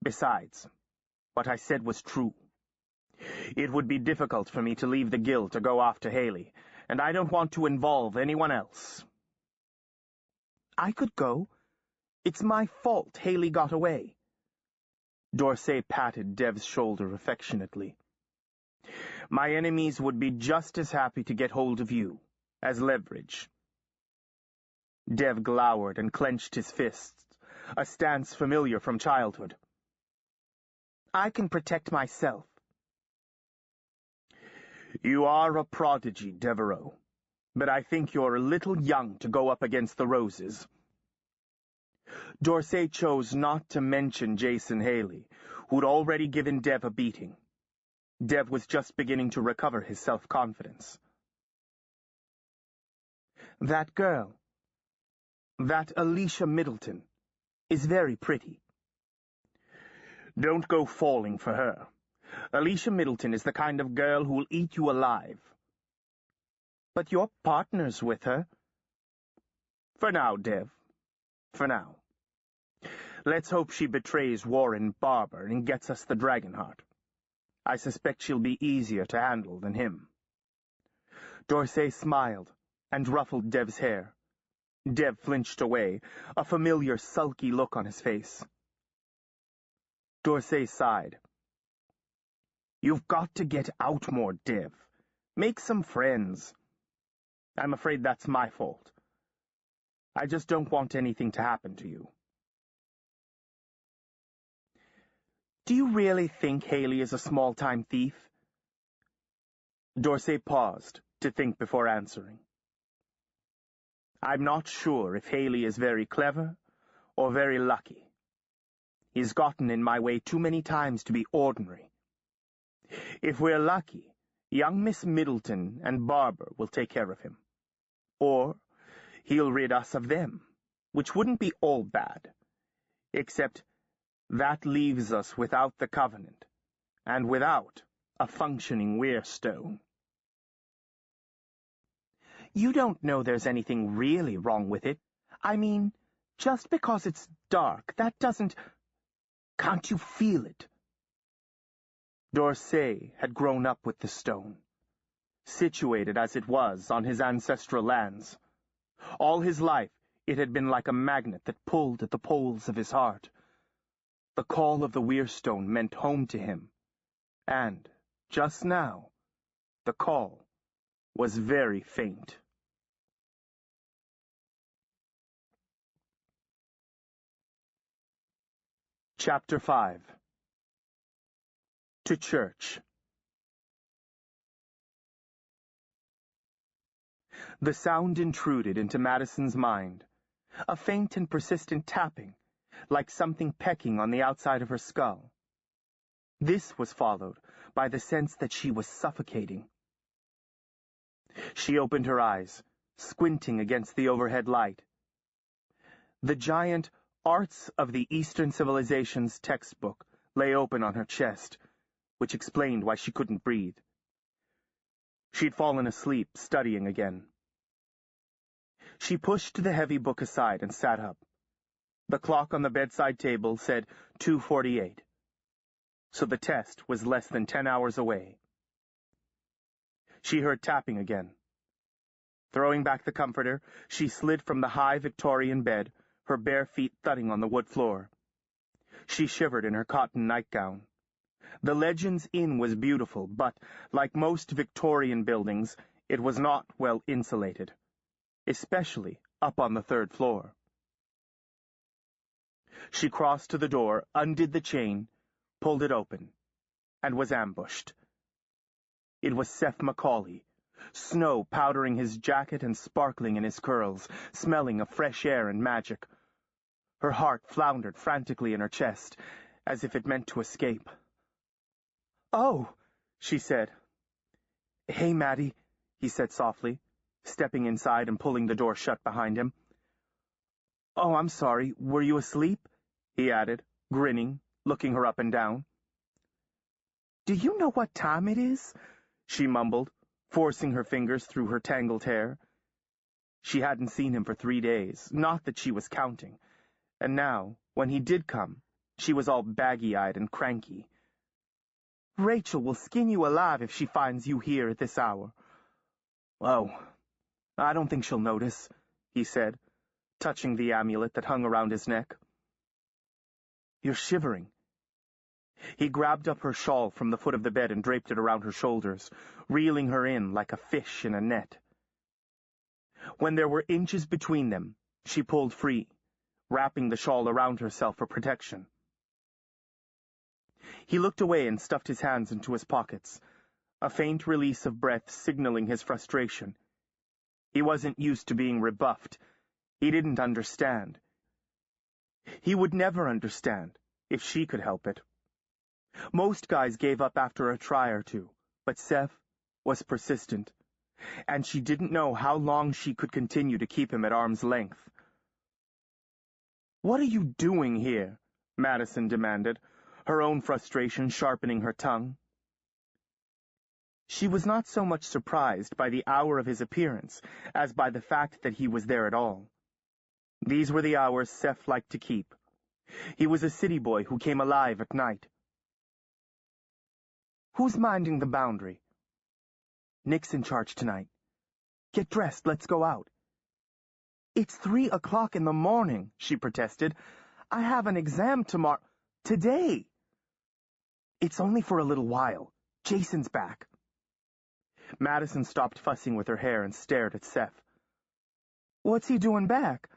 S2: Besides, what I said was true. It would be difficult for me to leave the guild to go after Haley, and I don't want to involve anyone else. I could go. It's my fault Haley got away. Dorsey patted Dev's shoulder affectionately. My enemies would be just as happy to get hold of you, as leverage. Dev glowered and clenched his fists, a stance familiar from childhood. I can protect myself. You are a prodigy, Devereaux, but I think you're a little young to go up against the Roses. D'Orsay chose not to mention Jason Haley, who'd already given Dev a beating. Dev was just beginning to recover his self-confidence. That girl, that Alicia Middleton, is very pretty. Don't go falling for her. Alicia Middleton is the kind of girl who'll eat you alive. But you're partners with her. For now, Dev. For now. Let's hope she betrays Warren Barber and gets us the Dragonheart. I suspect she'll be easier to handle than him. D'Orsay smiled and ruffled Dev's hair. Dev flinched away, a familiar sulky look on his face. D'Orsay sighed. You've got to get out more, Dev. Make some friends. I'm afraid that's my fault. I just don't want anything to happen to you. Do you really think Haley is a small-time thief? D'Orsay paused to think before answering. I'm not sure if Haley is very clever or very lucky. He's gotten in my way too many times to be ordinary. If we're lucky, young Miss Middleton and Barber will take care of him. Or he'll rid us of them, which wouldn't be all bad, except that leaves us without the Covenant, and without a functioning Weirstone. You don't know there's anything really wrong with it. I mean, just because it's dark, that doesn't... Can't you feel it? D'Orsay had grown up with the stone, situated as it was on his ancestral lands. All his life it had been like a magnet that pulled at the poles of his heart. The call of the Weirstone meant home to him, and, just now, the call was very faint. Chapter 5. To Church. The sound intruded into Madison's mind, a faint and persistent tapping, like something pecking on the outside of her skull. This was followed by the sense that she was suffocating. She opened her eyes, squinting against the overhead light. The giant Arts of the Eastern Civilizations textbook lay open on her chest, which explained why she couldn't breathe. She'd fallen asleep, studying again. She pushed the heavy book aside and sat up. The clock on the bedside table said 2:48, so the test was less than 10 hours away. She heard tapping again. Throwing back the comforter, she slid from the high Victorian bed, her bare feet thudding on the wood floor. She shivered in her cotton nightgown. The Legends Inn was beautiful, but, like most Victorian buildings, it was not well insulated, especially up on the third floor. She crossed to the door, undid the chain, pulled it open, and was ambushed. It was Seth Macaulay, snow powdering his jacket and sparkling in his curls, smelling of fresh air and magic. Her heart floundered frantically in her chest, as if it meant to escape. "Oh," she said. "Hey, Maddie," he said softly, stepping inside and pulling the door shut behind him. "Oh, I'm sorry. Were you asleep?" he added, grinning, looking her up and down. "Do you know what time it is?" she mumbled, forcing her fingers through her tangled hair. She hadn't seen him for 3 days, not that she was counting, and now, when he did come, she was all baggy-eyed and cranky. "Rachel will skin you alive if she finds you here at this hour." "Oh, I don't think she'll notice," he said, touching the amulet that hung around his neck. "You're shivering." He grabbed up her shawl from the foot of the bed and draped it around her shoulders, reeling her in like a fish in a net. When there were inches between them, she pulled free, wrapping the shawl around herself for protection. He looked away and stuffed his hands into his pockets, a faint release of breath signaling his frustration. He wasn't used to being rebuffed. He didn't understand. He would never understand, if she could help it. Most guys gave up after a try or two, but Seth was persistent, and she didn't know how long she could continue to keep him at arm's length. "What are you doing here?" Madison demanded, her own frustration sharpening her tongue. She was not so much surprised by the hour of his appearance as by the fact that he was there at all. These were the hours Seth liked to keep. He was a city boy who came alive at night. "Who's minding the boundary?" "Nick's in charge tonight. Get dressed, let's go out." "It's 3 o'clock in the morning," she protested. "I have an exam tomorrow. Today." "It's only for a little while. Jason's back." Madison stopped fussing with her hair and stared at Seth. "What's he doing back?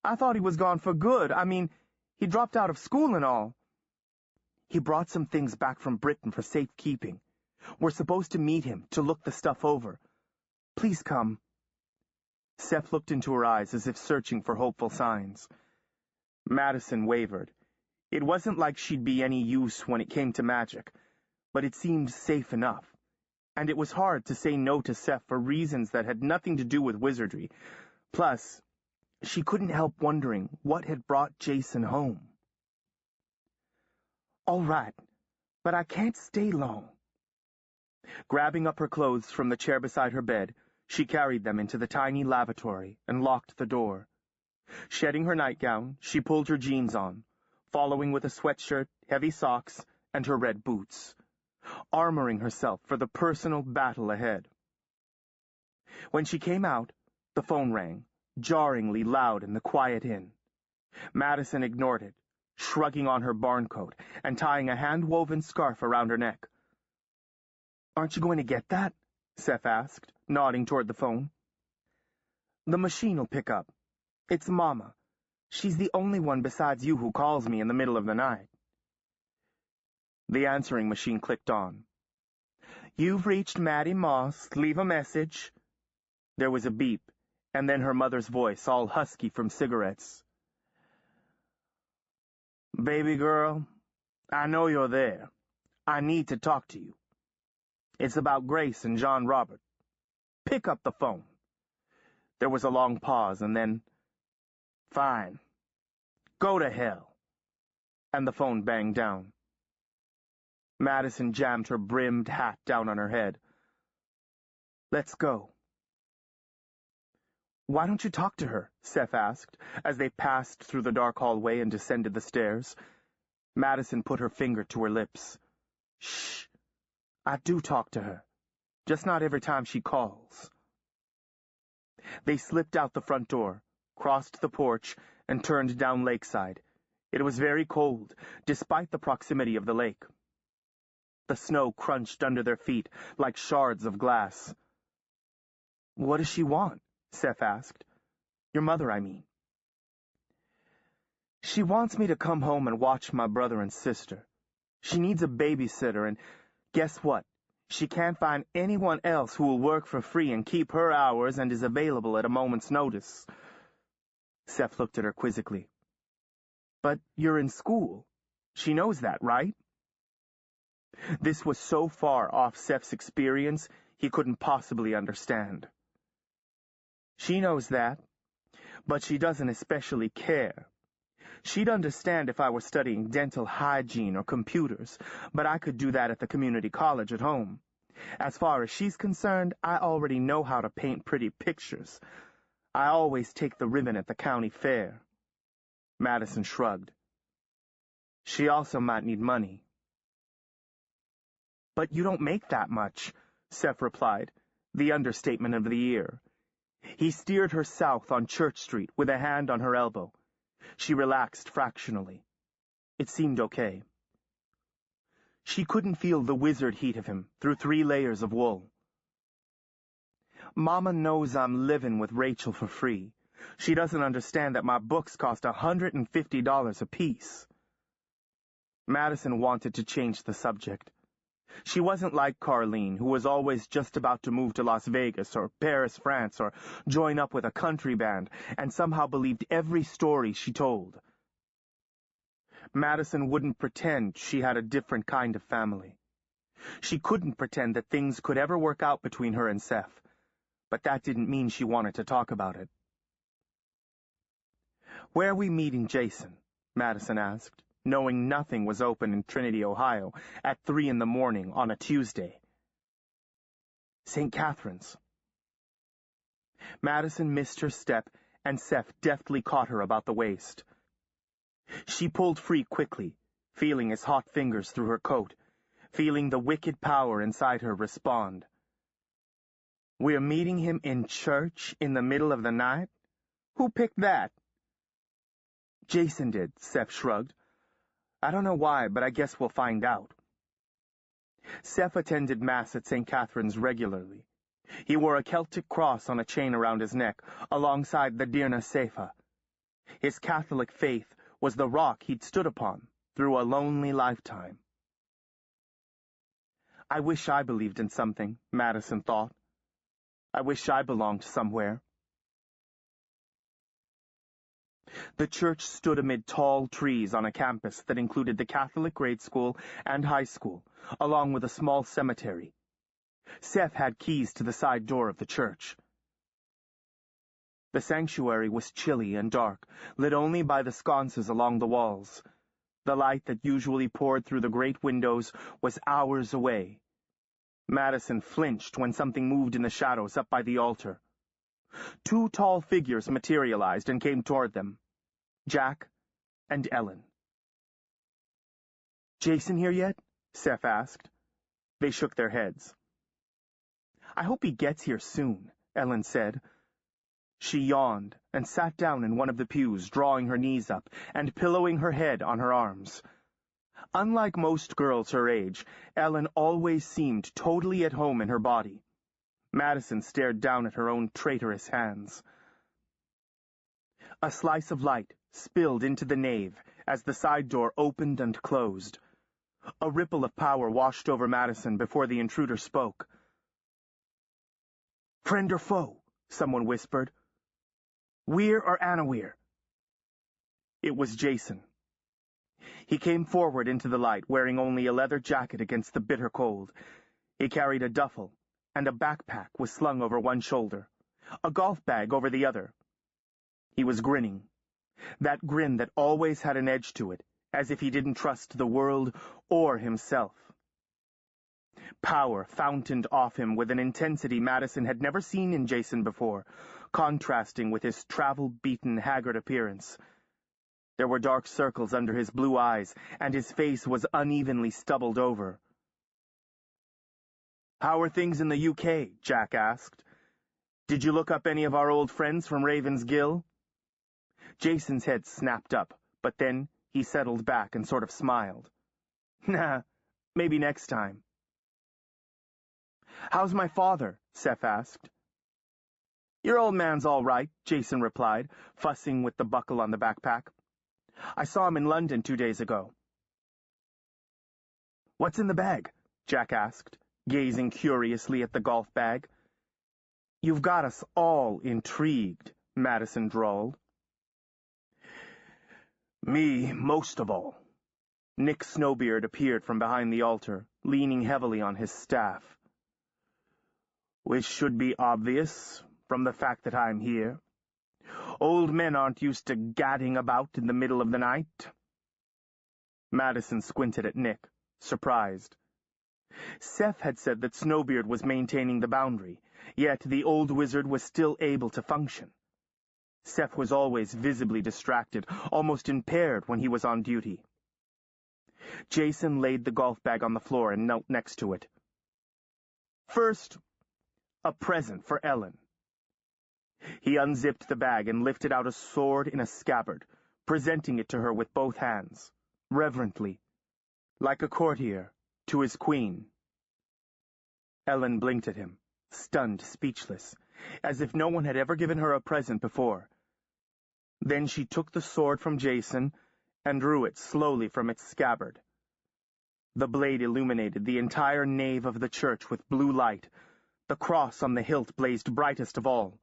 S2: I thought he was gone for good. I mean, he dropped out of school and all." "He brought some things back from Britain for safekeeping. We're supposed to meet him to look the stuff over. Please come." Seth looked into her eyes as if searching for hopeful signs. Madison wavered. It wasn't like she'd be any use when it came to magic, but it seemed safe enough, and it was hard to say no to Seth for reasons that had nothing to do with wizardry. Plus, she couldn't help wondering what had brought Jason home. "All right, but I can't stay long." Grabbing up her clothes from the chair beside her bed, she carried them into the tiny lavatory and locked the door. Shedding her nightgown, she pulled her jeans on, following with a sweatshirt, heavy socks, and her red boots, armoring herself for the personal battle ahead. When she came out, the phone rang, jarringly loud in the quiet inn. Madison ignored it, shrugging on her barn coat and tying a hand-woven scarf around her neck. "Aren't you going to get that?" Seth asked, nodding toward the phone. "The machine'll pick up. It's Mama. She's the only one besides you who calls me in the middle of the night." The answering machine clicked on. "You've reached Maddie Moss. Leave a message." There was a beep, and then her mother's voice, all husky from cigarettes. "Baby girl, I know you're there. I need to talk to you. It's about Grace and John Robert. Pick up the phone." There was a long pause, and then, "Fine. Go to hell." And the phone banged down. Madison jammed her brimmed hat down on her head. "Let's go." "Why don't you talk to her?" Seth asked, as they passed through the dark hallway and descended the stairs. Madison put her finger to her lips. "Shh. I do talk to her. Just not every time she calls." They slipped out the front door, crossed the porch, and turned down Lakeside. It was very cold, despite the proximity of the lake. The snow crunched under their feet like shards of glass. "What does she want?" Seth asked. "Your mother, I mean." "She wants me to come home and watch my brother and sister. She needs a babysitter, and guess what? She can't find anyone else who will work for free and keep her hours and is available at a moment's notice." Seth looked at her quizzically. "But you're in school. She knows that, right?" This was so far off Seth's experience, he couldn't possibly understand. "She knows that, but she doesn't especially care. She'd understand if I were studying dental hygiene or computers, but I could do that at the community college at home. As far as she's concerned, I already know how to paint pretty pictures. I always take the ribbon at the county fair." Madison shrugged. "She also might need money." "But you don't make that much," Seth replied, the understatement of the year. He steered her south on Church Street with a hand on her elbow. She relaxed fractionally. It seemed okay. She couldn't feel the wizard heat of him through 3 layers of wool. "Mama knows I'm living with Rachel for free. She doesn't understand that my books cost $150 apiece." Madison wanted to change the subject. She wasn't like Carlene, who was always just about to move to Las Vegas or Paris, France, or join up with a country band, and somehow believed every story she told. Madison wouldn't pretend she had a different kind of family. She couldn't pretend that things could ever work out between her and Seth, but that didn't mean she wanted to talk about it. "Where are we meeting Jason?" Madison asked, knowing nothing was open in Trinity, Ohio, at 3 a.m. on a Tuesday. "St. Catherine's." Madison missed her step, and Seth deftly caught her about the waist. She pulled free quickly, feeling his hot fingers through her coat, feeling the wicked power inside her respond. "We're meeting him in church in the middle of the night? Who picked that?" "Jason did," Seth shrugged. "I don't know why, but I guess we'll find out." Seth attended Mass at St. Catherine's regularly. He wore a Celtic cross on a chain around his neck, alongside the Dirna Sefa. His Catholic faith was the rock he'd stood upon through a lonely lifetime. I wish I believed in something, Madison thought. I wish I belonged somewhere. The church stood amid tall trees on a campus that included the Catholic grade school and high school, along with a small cemetery. Seth had keys to the side door of the church. The sanctuary was chilly and dark, lit only by the sconces along the walls. The light that usually poured through the great windows was hours away. Madison flinched when something moved in the shadows up by the altar. 2 tall figures materialized and came toward them. Jack and Ellen. "Jason here yet?" Seth asked. They shook their heads. "I hope he gets here soon," Ellen said. She yawned and sat down in one of the pews, drawing her knees up and pillowing her head on her arms. Unlike most girls her age, Ellen always seemed totally at home in her body. Madison stared down at her own traitorous hands. A slice of light spilled into the nave as the side door opened and closed. A ripple of power washed over Madison before the intruder spoke. "Friend or foe?" someone whispered. "Weir or Anawir?" It was Jason. He came forward into the light, wearing only a leather jacket against the bitter cold. He carried a duffel, and a backpack was slung over one shoulder, a golf bag over the other. He was grinning, that grin that always had an edge to it, as if he didn't trust the world or himself. Power fountained off him with an intensity Madison had never seen in Jason before, contrasting with his travel-beaten, haggard appearance. There were dark circles under his blue eyes, and his face was unevenly stubbled over. "How are things in the UK?" Jack asked. "Did you look up any of our old friends from Raven's Gill?" Jason's head snapped up, but then he settled back and sort of smiled. "Nah, maybe next time." "How's my father?" Seth asked. "Your old man's all right," Jason replied, fussing with the buckle on the backpack. "I saw him in London 2 days ago." "What's in the bag?" Jack asked, gazing curiously at the golf bag. "You've got us all intrigued," Madison drawled. "Me most of all." Nick Snowbeard appeared from behind the altar, leaning heavily on his staff. "Which should be obvious from the fact that I'm here. Old men aren't used to gadding about in the middle of the night." Madison squinted at Nick, surprised. Seth had said that Snowbeard was maintaining the boundary, yet the old wizard was still able to function. Seth was always visibly distracted, almost impaired when he was on duty. Jason laid the golf bag on the floor and knelt next to it. "First, a present for Ellen." He unzipped the bag and lifted out a sword in a scabbard, presenting it to her with both hands, reverently, like a courtier to his queen. Ellen blinked at him, stunned, speechless, as if no one had ever given her a present before. Then she took the sword from Jason and drew it slowly from its scabbard. The blade illuminated the entire nave of the church with blue light. The cross on the hilt blazed brightest of all.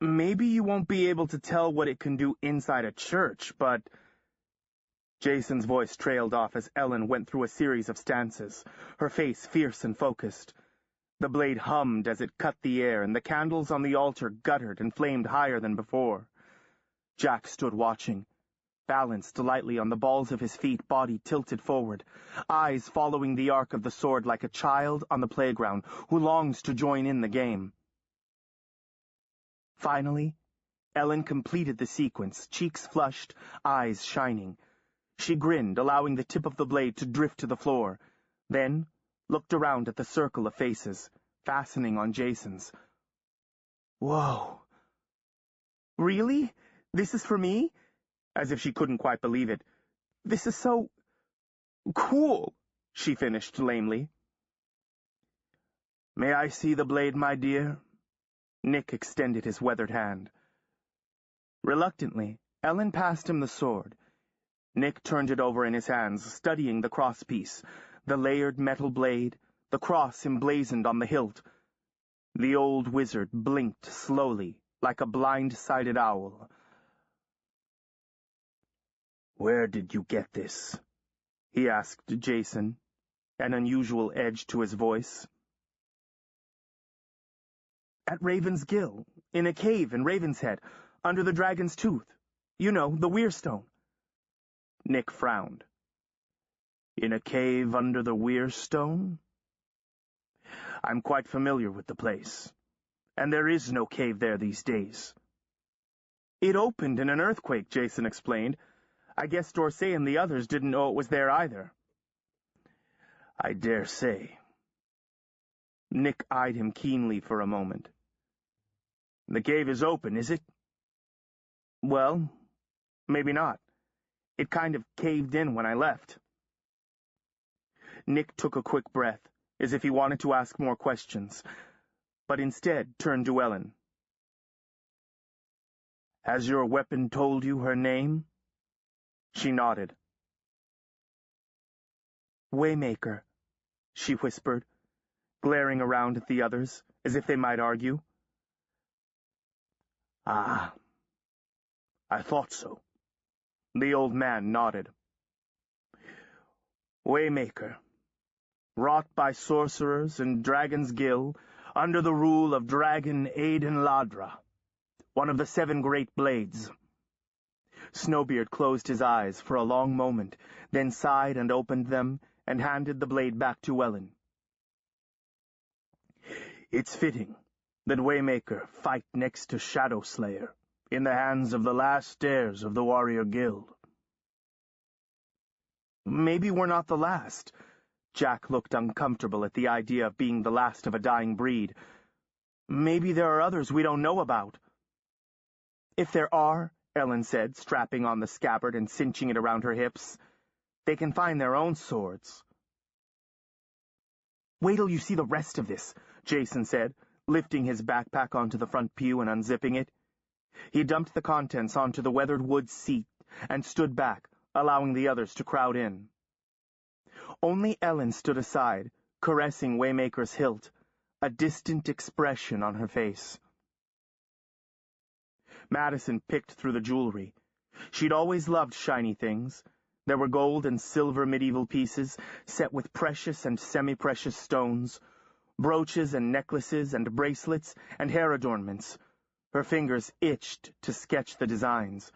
S2: "Maybe you won't be able to tell what it can do inside a church, but Jason's voice trailed off as Ellen went through a series of stances, her face fierce and focused. The blade hummed as it cut the air, and the candles on the altar guttered and flamed higher than before. Jack stood watching, balanced lightly on the balls of his feet, body tilted forward, eyes following the arc of the sword like a child on the playground who longs to join in the game. Finally, Ellen completed the sequence, cheeks flushed, eyes shining. She grinned, allowing the tip of the blade to drift to the floor, then looked around at the circle of faces, fastening on Jason's. Whoa. Really? This is for me? As if she couldn't quite believe it. This is so cool, she finished lamely. May I see the blade, my dear? Nick extended his weathered hand. Reluctantly, Ellen passed him the sword. Nick turned it over in his hands, studying the crosspiece, the layered metal blade, the cross emblazoned on the hilt. The old wizard blinked slowly, like a blind-sided owl. Where did you get this? He asked Jason, an unusual edge to his voice. At Raven's Gill, in a cave in Raven's Head, under the dragon's tooth. You know, the Weirstone. Nick frowned. In a cave under the Weirstone? I'm quite familiar with the place, and there is no cave there these days. It opened in an earthquake, Jason explained. I guess Dorsey and the others didn't know it was there either. I dare say. Nick eyed him keenly for a moment. The cave is open, is it? Well, maybe not. It kind of caved in when I left. Nick took a quick breath, as if he wanted to ask more questions, but instead turned to Ellen. Has your weapon told you her name? She nodded. Waymaker, she whispered, glaring around at the others, as if they might argue. Ah, I thought so. The old man nodded. Waymaker, wrought by sorcerers in Dragon's Gill, under the rule of Dragon Aiden Ladra, one of the 7 great blades. Snowbeard closed his eyes for a long moment, then sighed and opened them, and handed the blade back to Ellen. It's fitting that Waymaker fight next to Shadowslayer, in the hands of the last heirs of the Warrior Guild. Maybe we're not the last. Jack looked uncomfortable at the idea of being the last of a dying breed. Maybe there are others we don't know about. If there are, Ellen said, strapping on the scabbard and cinching it around her hips, they can find their own swords. Wait till you see the rest of this, Jason said, lifting his backpack onto the front pew and unzipping it. He dumped the contents onto the weathered wood seat and stood back, allowing the others to crowd in. Only Ellen stood aside, caressing Waymaker's hilt, a distant expression on her face. Madison picked through the jewelry. She'd always loved shiny things. There were gold and silver medieval pieces, set with precious and semi-precious stones, brooches and necklaces and bracelets and hair adornments. Her fingers itched to sketch the designs.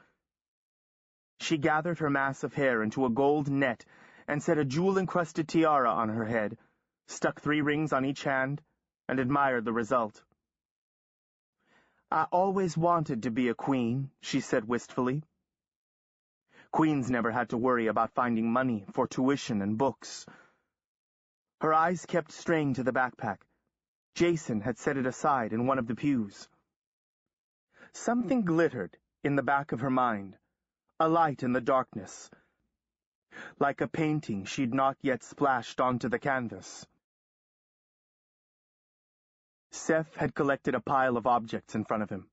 S2: She gathered her mass of hair into a gold net and set a jewel-encrusted tiara on her head, stuck 3 rings on each hand, and admired the result. I always wanted to be a queen, she said wistfully. Queens never had to worry about finding money for tuition and books. Her eyes kept straying to the backpack. Jason had set it aside in one of the pews. Something glittered in the back of her mind, a light in the darkness, like a painting she'd not yet splashed onto the canvas. Seth had collected a pile of objects in front of him.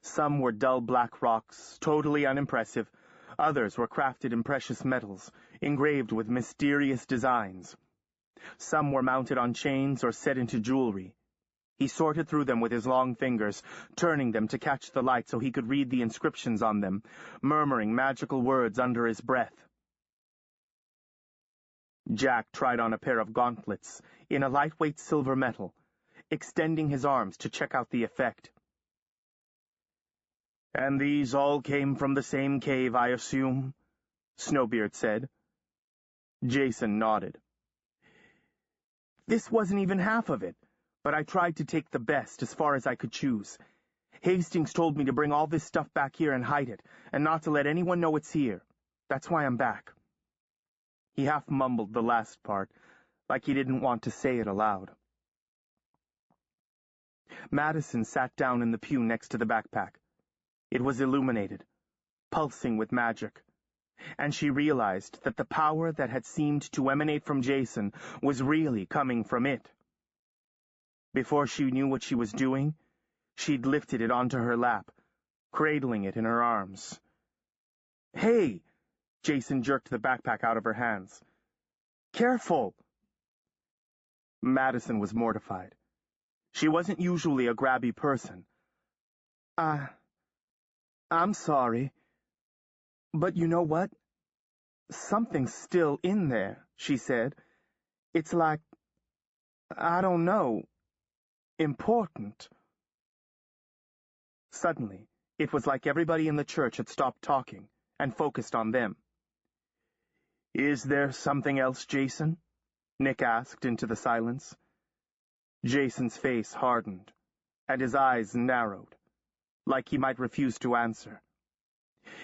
S2: Some were dull black rocks, totally unimpressive. Others were crafted in precious metals, engraved with mysterious designs. Some were mounted on chains or set into jewelry. He sorted through them with his long fingers, turning them to catch the light so he could read the inscriptions on them, murmuring magical words under his breath. Jack tried on a pair of gauntlets in a lightweight silver metal, extending his arms to check out the effect. "And these all came from the same cave, I assume?" Snowbeard said. Jason nodded. "This wasn't even half of it, but I tried to take the best as far as I could choose. Hastings told me to bring all this stuff back here and hide it, and not to let anyone know it's here. That's why I'm back." He half mumbled the last part, like he didn't want to say it aloud. Madison sat down in the pew next to the backpack. It was illuminated, pulsing with magic, and she realized that the power that had seemed to emanate from Jason was really coming from it. Before she knew what she was doing, she'd lifted it onto her lap, cradling it in her arms. "Hey!" Jason jerked the backpack out of her hands. "Careful!" Madison was mortified. She wasn't usually a grabby person. I'm sorry. But you know what? Something's still in there," she said. "It's like, I don't know, important." Suddenly, it was like everybody in the church had stopped talking and focused on them. "Is there something else, Jason?" Nick asked into the silence. Jason's face hardened, and his eyes narrowed, like he might refuse to answer.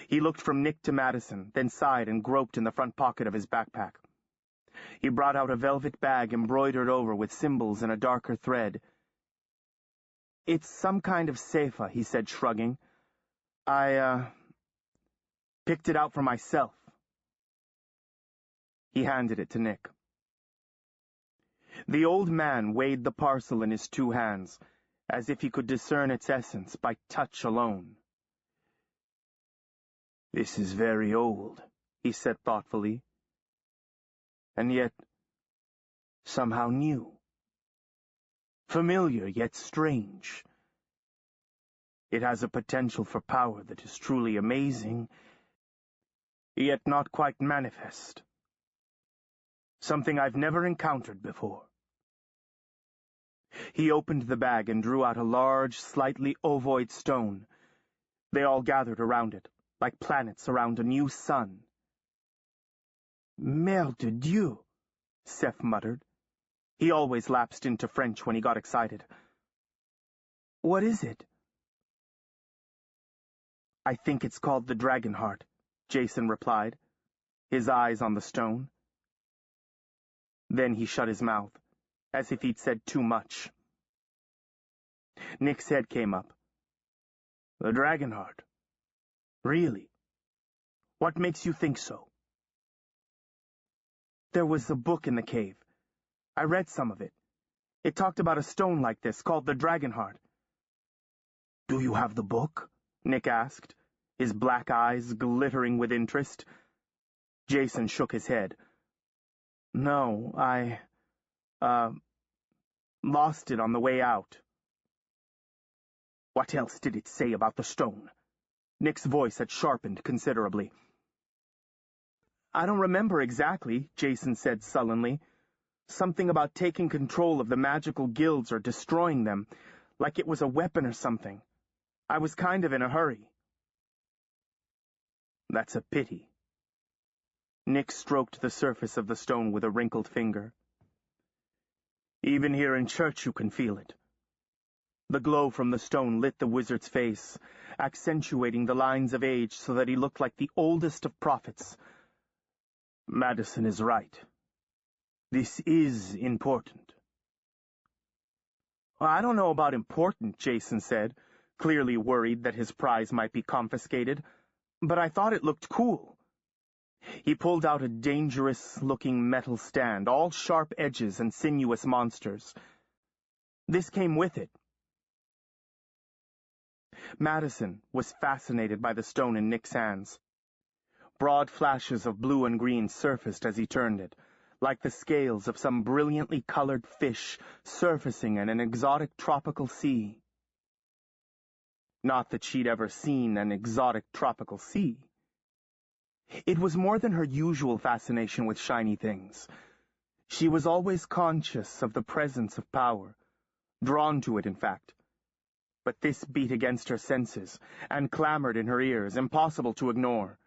S2: He looked from Nick to Madison, then sighed and groped in the front pocket of his backpack. He brought out a velvet bag embroidered over with symbols in a darker thread. "It's some kind of seifa," he said, shrugging. I picked it out for myself." He handed it to Nick. The old man weighed the parcel in his two hands, as if he could discern its essence by touch alone. "This is very old," he said thoughtfully, "and yet somehow new. Familiar yet strange. It has a potential for power that is truly amazing, yet not quite manifest. Something I've never encountered before." He opened the bag and drew out a large, slightly ovoid stone. They all gathered around it, like planets around a new sun. "Mère de Dieu," Seth muttered. He always lapsed into French when he got excited. "What is it?" "I think it's called the Dragon Heart," Jason replied, his eyes on the stone. Then he shut his mouth, as if he'd said too much. Nick's head came up. "The Dragon Heart? Really? What makes you think so?" "There was a book in the cave. I read some of it. It talked about a stone like this, called the Dragon Heart." "Do you have the book?" Nick asked, his black eyes glittering with interest. Jason shook his head. "No, I lost it on the way out." "What else did it say about the stone?" Nick's voice had sharpened considerably. "I don't remember exactly," Jason said sullenly. "Something about taking control of the magical guilds or destroying them, like it was a weapon or something. I was kind of in a hurry." "That's a pity." Nick stroked the surface of the stone with a wrinkled finger. "Even here in church you can feel it." The glow from the stone lit the wizard's face, accentuating the lines of age so that he looked like the oldest of prophets. "Madison is right. This is important." "I don't know about important," Jason said, clearly worried that his prize might be confiscated, "but I thought it looked cool." He pulled out a dangerous-looking metal stand, all sharp edges and sinuous monsters. "This came with it." Madison was fascinated by the stone in Nick's hands. Broad flashes of blue and green surfaced as he turned it, like the scales of some brilliantly colored fish surfacing in an exotic tropical sea. Not that she'd ever seen an exotic tropical sea. It was more than her usual fascination with shiny things. She was always conscious of the presence of power, drawn to it, in fact. But this beat against her senses and clamored in her ears, impossible to ignore.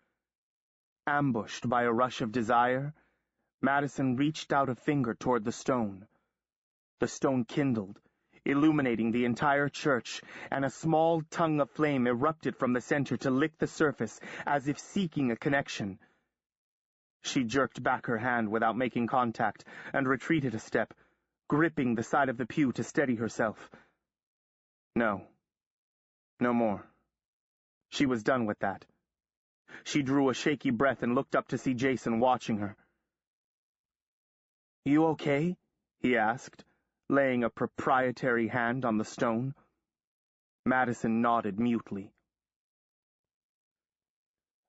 S2: Ambushed by a rush of desire, Madison reached out a finger toward the stone. The stone kindled, illuminating the entire church, and a small tongue of flame erupted from the center to lick the surface as if seeking a connection. She jerked back her hand without making contact and retreated a step, gripping the side of the pew to steady herself. No more. She was done with that. She drew a shaky breath and looked up to see Jason watching her. "You okay?" he asked, laying a proprietary hand on the stone. Madison nodded mutely.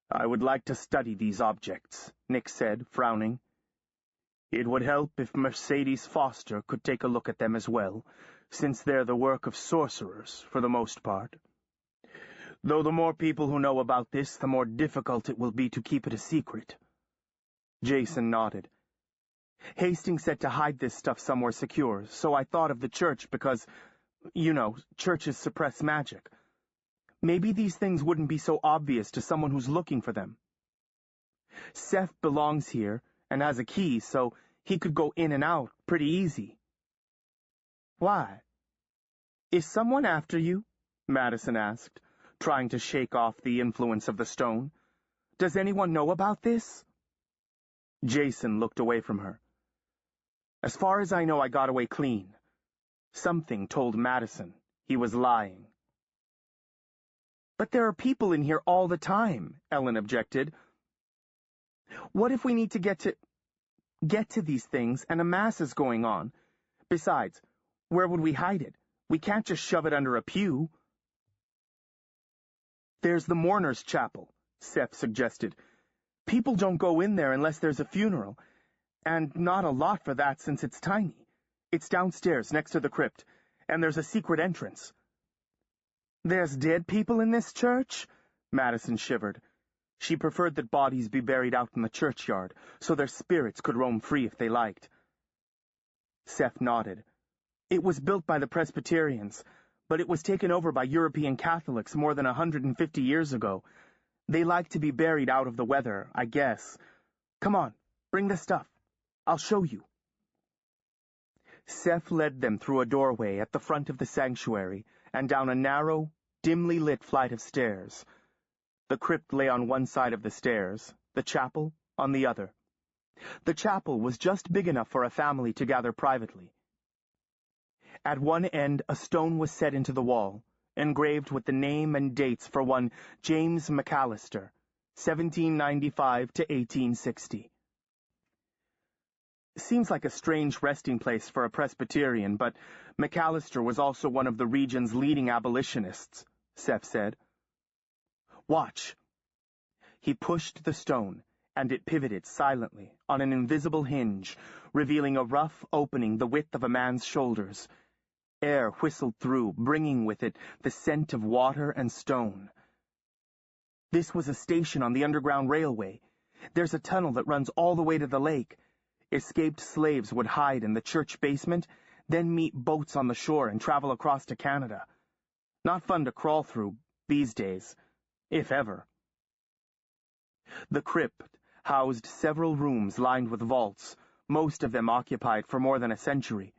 S2: "I would like to study these objects," Nick said, frowning. "It would help if Mercedes Foster could take a look at them as well, since they're the work of sorcerers, for the most part. Though the more people who know about this, the more difficult it will be to keep it a secret." Jason nodded. "Hastings said to hide this stuff somewhere secure, so I thought of the church because, churches suppress magic. Maybe these things wouldn't be so obvious to someone who's looking for them. Seth belongs here and has a key, so he could go in and out pretty easy." "Why? Is someone after you?" Madison asked, trying to shake off the influence of the stone. "Does anyone know about this?" Jason looked away from her. "As far as I know, I got away clean." Something told Madison he was lying. "But there are people in here all the time," Ellen objected. "What if we need to get to these things and a mass is going on? Besides, where would we hide it? We can't just shove it under a pew." "There's the mourner's chapel," Seth suggested. "People don't go in there unless there's a funeral, and not a lot for that since it's tiny. It's downstairs next to the crypt, and there's a secret entrance." "There's dead people in this church?" Madison shivered. She preferred that bodies be buried out in the churchyard, so their spirits could roam free if they liked. Seth nodded. "It was built by the Presbyterians, but it was taken over by European Catholics more than 150 years ago. They like to be buried out of the weather, I guess. Come on, bring the stuff. I'll show you." Seth led them through a doorway at the front of the sanctuary and down a narrow, dimly lit flight of stairs. The crypt lay on one side of the stairs, the chapel on the other. The chapel was just big enough for a family to gather privately. At one end, a stone was set into the wall, engraved with the name and dates for one James McAllister, 1795 to 1860. "Seems like a strange resting place for a Presbyterian, but McAllister was also one of the region's leading abolitionists," Seth said. "Watch." He pushed the stone, and it pivoted silently on an invisible hinge, revealing a rough opening the width of a man's shoulders. Air whistled through, bringing with it the scent of water and stone. "This was a station on the Underground Railway. There's a tunnel that runs all the way to the lake. Escaped slaves would hide in the church basement, then meet boats on the shore and travel across to Canada. Not fun to crawl through these days, if ever." The crypt housed several rooms lined with vaults, most of them occupied for more than a century.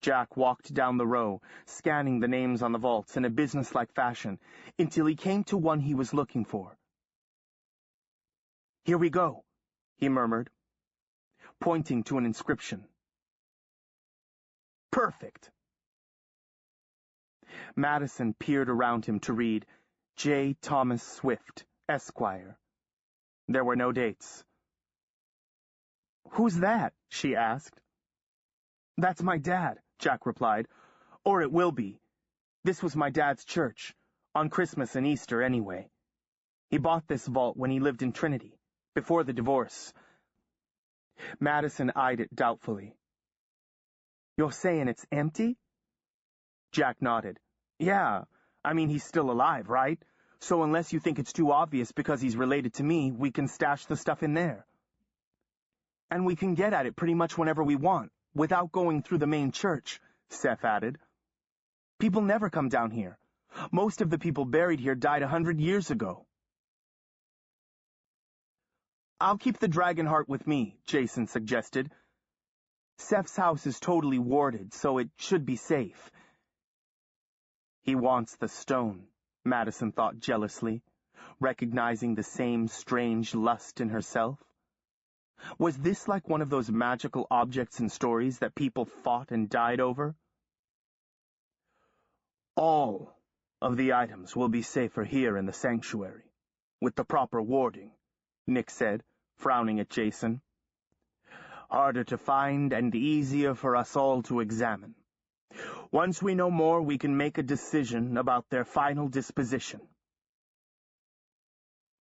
S2: Jack walked down the row, scanning the names on the vaults in a businesslike fashion, until he came to one he was looking for. "Here we go," he murmured, pointing to an inscription. "Perfect." Madison peered around him to read, J. Thomas Swift, Esquire. There were no dates. "Who's that?" she asked. "That's my dad," Jack replied. "Or it will be. This was my dad's church, on Christmas and Easter anyway. He bought this vault when he lived in Trinity, before the divorce." Madison eyed it doubtfully. "You're saying it's empty?" Jack nodded. "Yeah, I mean he's still alive, right? So unless you think it's too obvious because he's related to me, we can stash the stuff in there." And we can get at it pretty much whenever we want, without going through the main church, Seth added. People never come down here. Most of the people buried here died 100 years ago. I'll keep the dragon heart with me, Jason suggested. Seth's house is totally warded, so it should be safe. He wants the stone, Madison thought jealously, recognizing the same strange lust in herself. Was this like one of those magical objects in stories that people fought and died over? All of the items will be safer here in the sanctuary, with the proper warding, Nick said, frowning at Jason. Harder to find and easier for us all to examine. Once we know more, we can make a decision about their final disposition.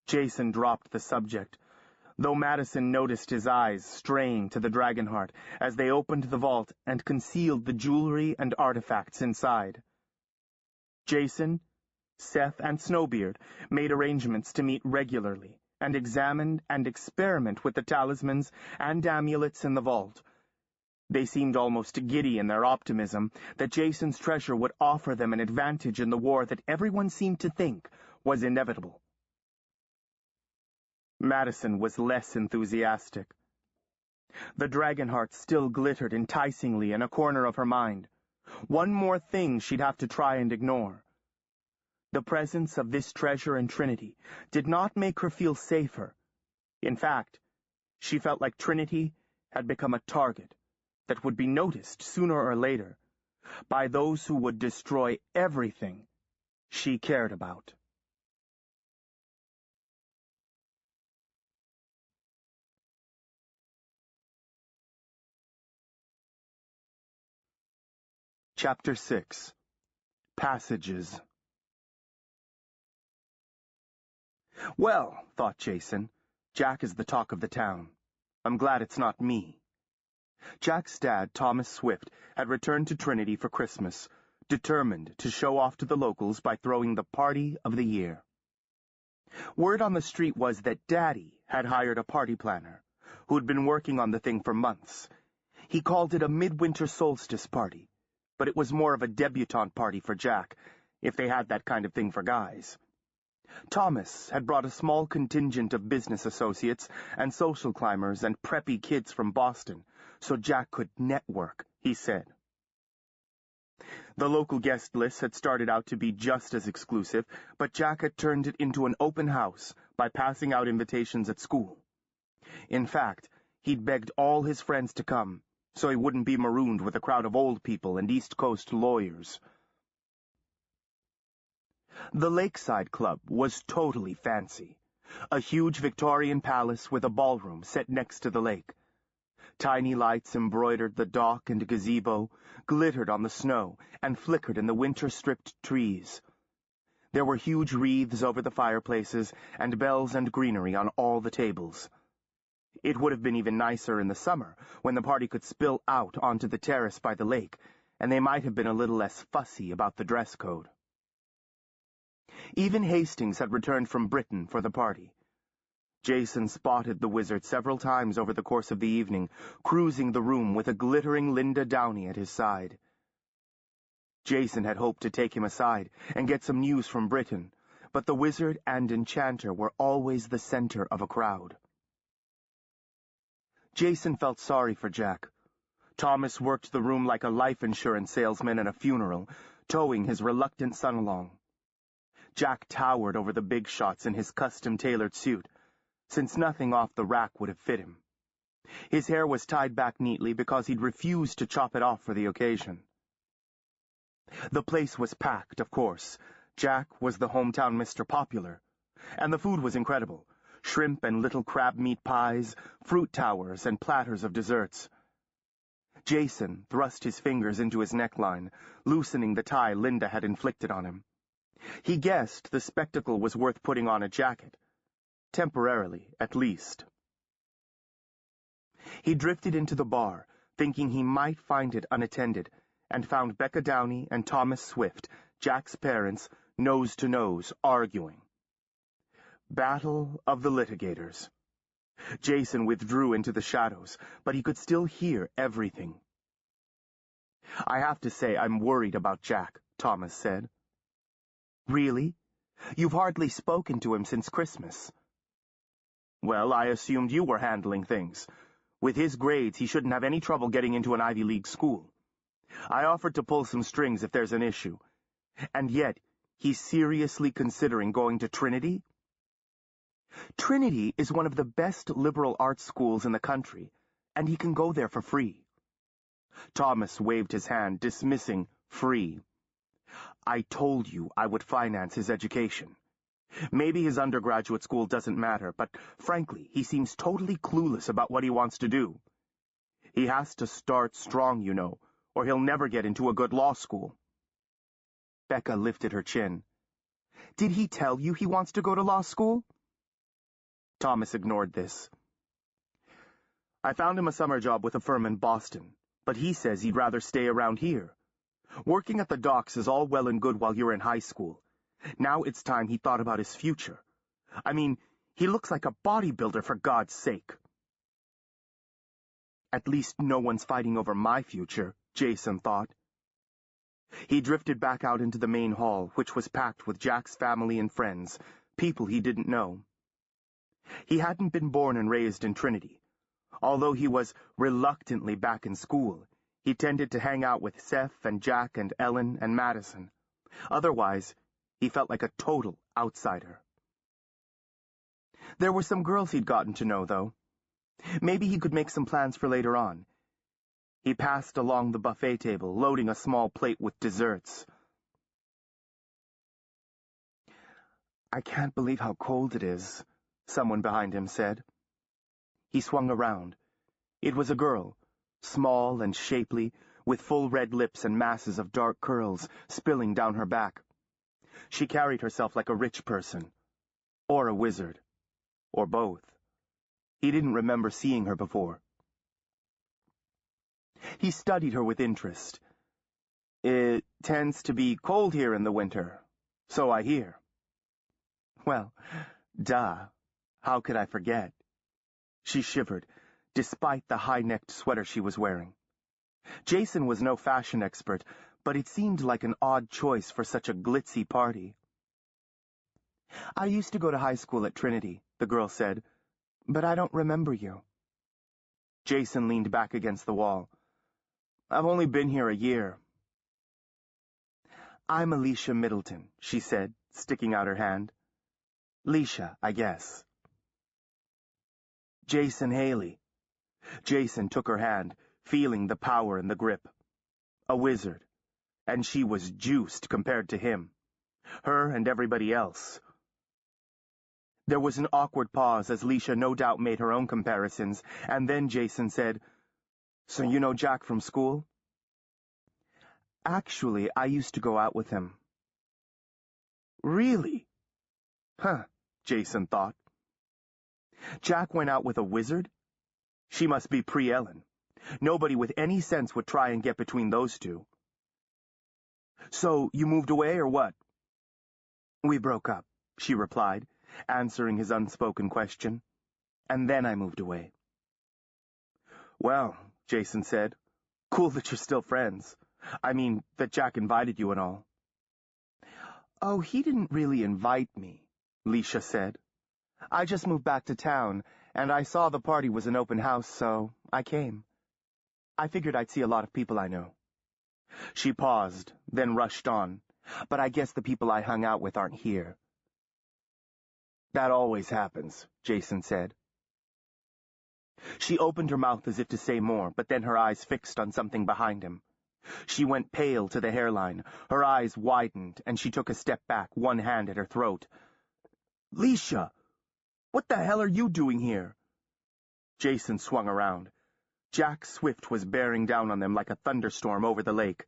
S2: Jason dropped the subject, though Madison noticed his eyes straying to the Dragonheart as they opened the vault and concealed the jewelry and artifacts inside. Jason, Seth, and Snowbeard made arrangements to meet regularly and examine and experiment with the talismans and amulets in the vault. They seemed almost giddy in their optimism that Jason's treasure would offer them an advantage in the war that everyone seemed to think was inevitable. Madison was less enthusiastic. The Dragonheart still glittered enticingly in a corner of her mind. One more thing she'd have to try and ignore. The presence of this treasure in Trinity did not make her feel safer. In fact, she felt like Trinity had become a target that would be noticed sooner or later by those who would destroy everything she cared about. Chapter 6. Passages. Well, thought Jason, Jack is the talk of the town. I'm glad it's not me. Jack's dad, Thomas Swift, had returned to Trinity for Christmas, determined to show off to the locals by throwing the party of the year. Word on the street was that Daddy had hired a party planner, who'd been working on the thing for months. He called it a midwinter solstice party, but it was more of a debutante party for Jack, if they had that kind of thing for guys. Thomas had brought a small contingent of business associates and social climbers and preppy kids from Boston, so Jack could network, he said. The local guest list had started out to be just as exclusive, but Jack had turned it into an open house by passing out invitations at school. In fact, he'd begged all his friends to come, so he wouldn't be marooned with a crowd of old people and East Coast lawyers. The Lakeside Club was totally fancy. A huge Victorian palace with a ballroom set next to the lake. Tiny lights embroidered the dock and gazebo, glittered on the snow, and flickered in the winter-stripped trees. There were huge wreaths over the fireplaces, and bells and greenery on all the tables. It would have been even nicer in the summer, when the party could spill out onto the terrace by the lake, and they might have been a little less fussy about the dress code. Even Hastings had returned from Britain for the party. Jason spotted the wizard several times over the course of the evening, cruising the room with a glittering Linda Downey at his side. Jason had hoped to take him aside and get some news from Britain, but the wizard and enchanter were always the center of a crowd. Jason felt sorry for Jack. Thomas worked the room like a life insurance salesman at a funeral, towing his reluctant son along. Jack towered over the big shots in his custom-tailored suit, since nothing off the rack would have fit him. His hair was tied back neatly because he'd refused to chop it off for the occasion. The place was packed, of course. Jack was the hometown Mr. Popular, and the food was incredible. Shrimp and little crab meat pies, fruit towers, and platters of desserts. Jason thrust his fingers into his neckline, loosening the tie Linda had inflicted on him. He guessed the spectacle was worth putting on a jacket. Temporarily, at least. He drifted into the bar, thinking he might find it unattended, and found Becca Downey and Thomas Swift, Jack's parents, nose to nose, arguing. Battle of the litigators. Jason withdrew into the shadows, but he could still hear everything. "I have to say I'm worried about Jack," Thomas said. "Really? You've hardly spoken to him since Christmas." "Well, I assumed you were handling things. With his grades, he shouldn't have any trouble getting into an Ivy League school. I offered to pull some strings if there's an issue. And yet, he's seriously considering going to Trinity?" "Trinity is one of the best liberal arts schools in the country, and he can go there for free." Thomas waved his hand, dismissing free. "I told you I would finance his education. Maybe his undergraduate school doesn't matter, but frankly, he seems totally clueless about what he wants to do. He has to start strong, you know, or he'll never get into a good law school." Becca lifted her chin. "Did he tell you he wants to go to law school?" Thomas ignored this. "I found him a summer job with a firm in Boston, but he says he'd rather stay around here. Working at the docks is all well and good while you're in high school. Now it's time he thought about his future. I mean, he looks like a bodybuilder, for God's sake." "At least no one's fighting over my future," Jason thought. He drifted back out into the main hall, which was packed with Jack's family and friends, people he didn't know. He hadn't been born and raised in Trinity. Although he was reluctantly back in school, he tended to hang out with Seth and Jack and Ellen and Madison. Otherwise, he felt like a total outsider. There were some girls he'd gotten to know, though. Maybe he could make some plans for later on. He passed along the buffet table, loading a small plate with desserts. "I can't believe how cold it is," someone behind him said. He swung around. It was a girl, small and shapely, with full red lips and masses of dark curls spilling down her back. She carried herself like a rich person, or a wizard, or both. He didn't remember seeing her before. He studied her with interest. "It tends to be cold here in the winter, so I hear." "Well, duh. How could I forget?" She shivered, despite the high-necked sweater she was wearing. Jason was no fashion expert, but it seemed like an odd choice for such a glitzy party. "I used to go to high school at Trinity," the girl said, "but I don't remember you." Jason leaned back against the wall. "I've only been here a year." "I'm Alicia Middleton," she said, sticking out her hand. "Leisha, I guess." "Jason Haley." Jason took her hand, feeling the power in the grip. A wizard. And she was juiced compared to him. Her and everybody else. There was an awkward pause as Leisha no doubt made her own comparisons, and then Jason said, "So you know Jack from school?" "Actually, I used to go out with him." "Really?" "Huh," Jason thought. Jack went out with a wizard? She must be pre-Ellen. Nobody with any sense would try and get between those two. "So, you moved away or what?" "We broke up," she replied, answering his unspoken question. "And then I moved away." "Well," Jason said, "cool that you're still friends. I mean, that Jack invited you and all." "Oh, he didn't really invite me," Leisha said. "I just moved back to town, and I saw the party was an open house, so I came. I figured I'd see a lot of people I know." She paused, then rushed on. "But I guess the people I hung out with aren't here." "That always happens," Jason said. She opened her mouth as if to say more, but then her eyes fixed on something behind him. She went pale to the hairline, her eyes widened, and she took a step back, one hand at her throat. "Leisha! What the hell are you doing here?" Jason swung around. Jack Swift was bearing down on them like a thunderstorm over the lake.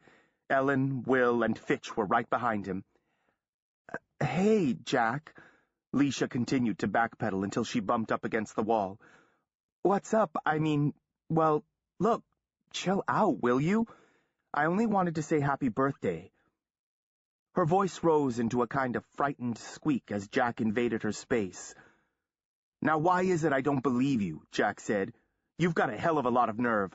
S2: Ellen, Will, and Fitch were right behind him. "Hey, Jack," Leisha continued to backpedal until she bumped up against the wall. "What's up? I mean, well, look, chill out, will you? I only wanted to say happy birthday." Her voice rose into a kind of frightened squeak as Jack invaded her space. Now why is it I don't believe you? Jack said. You've got a hell of a lot of nerve.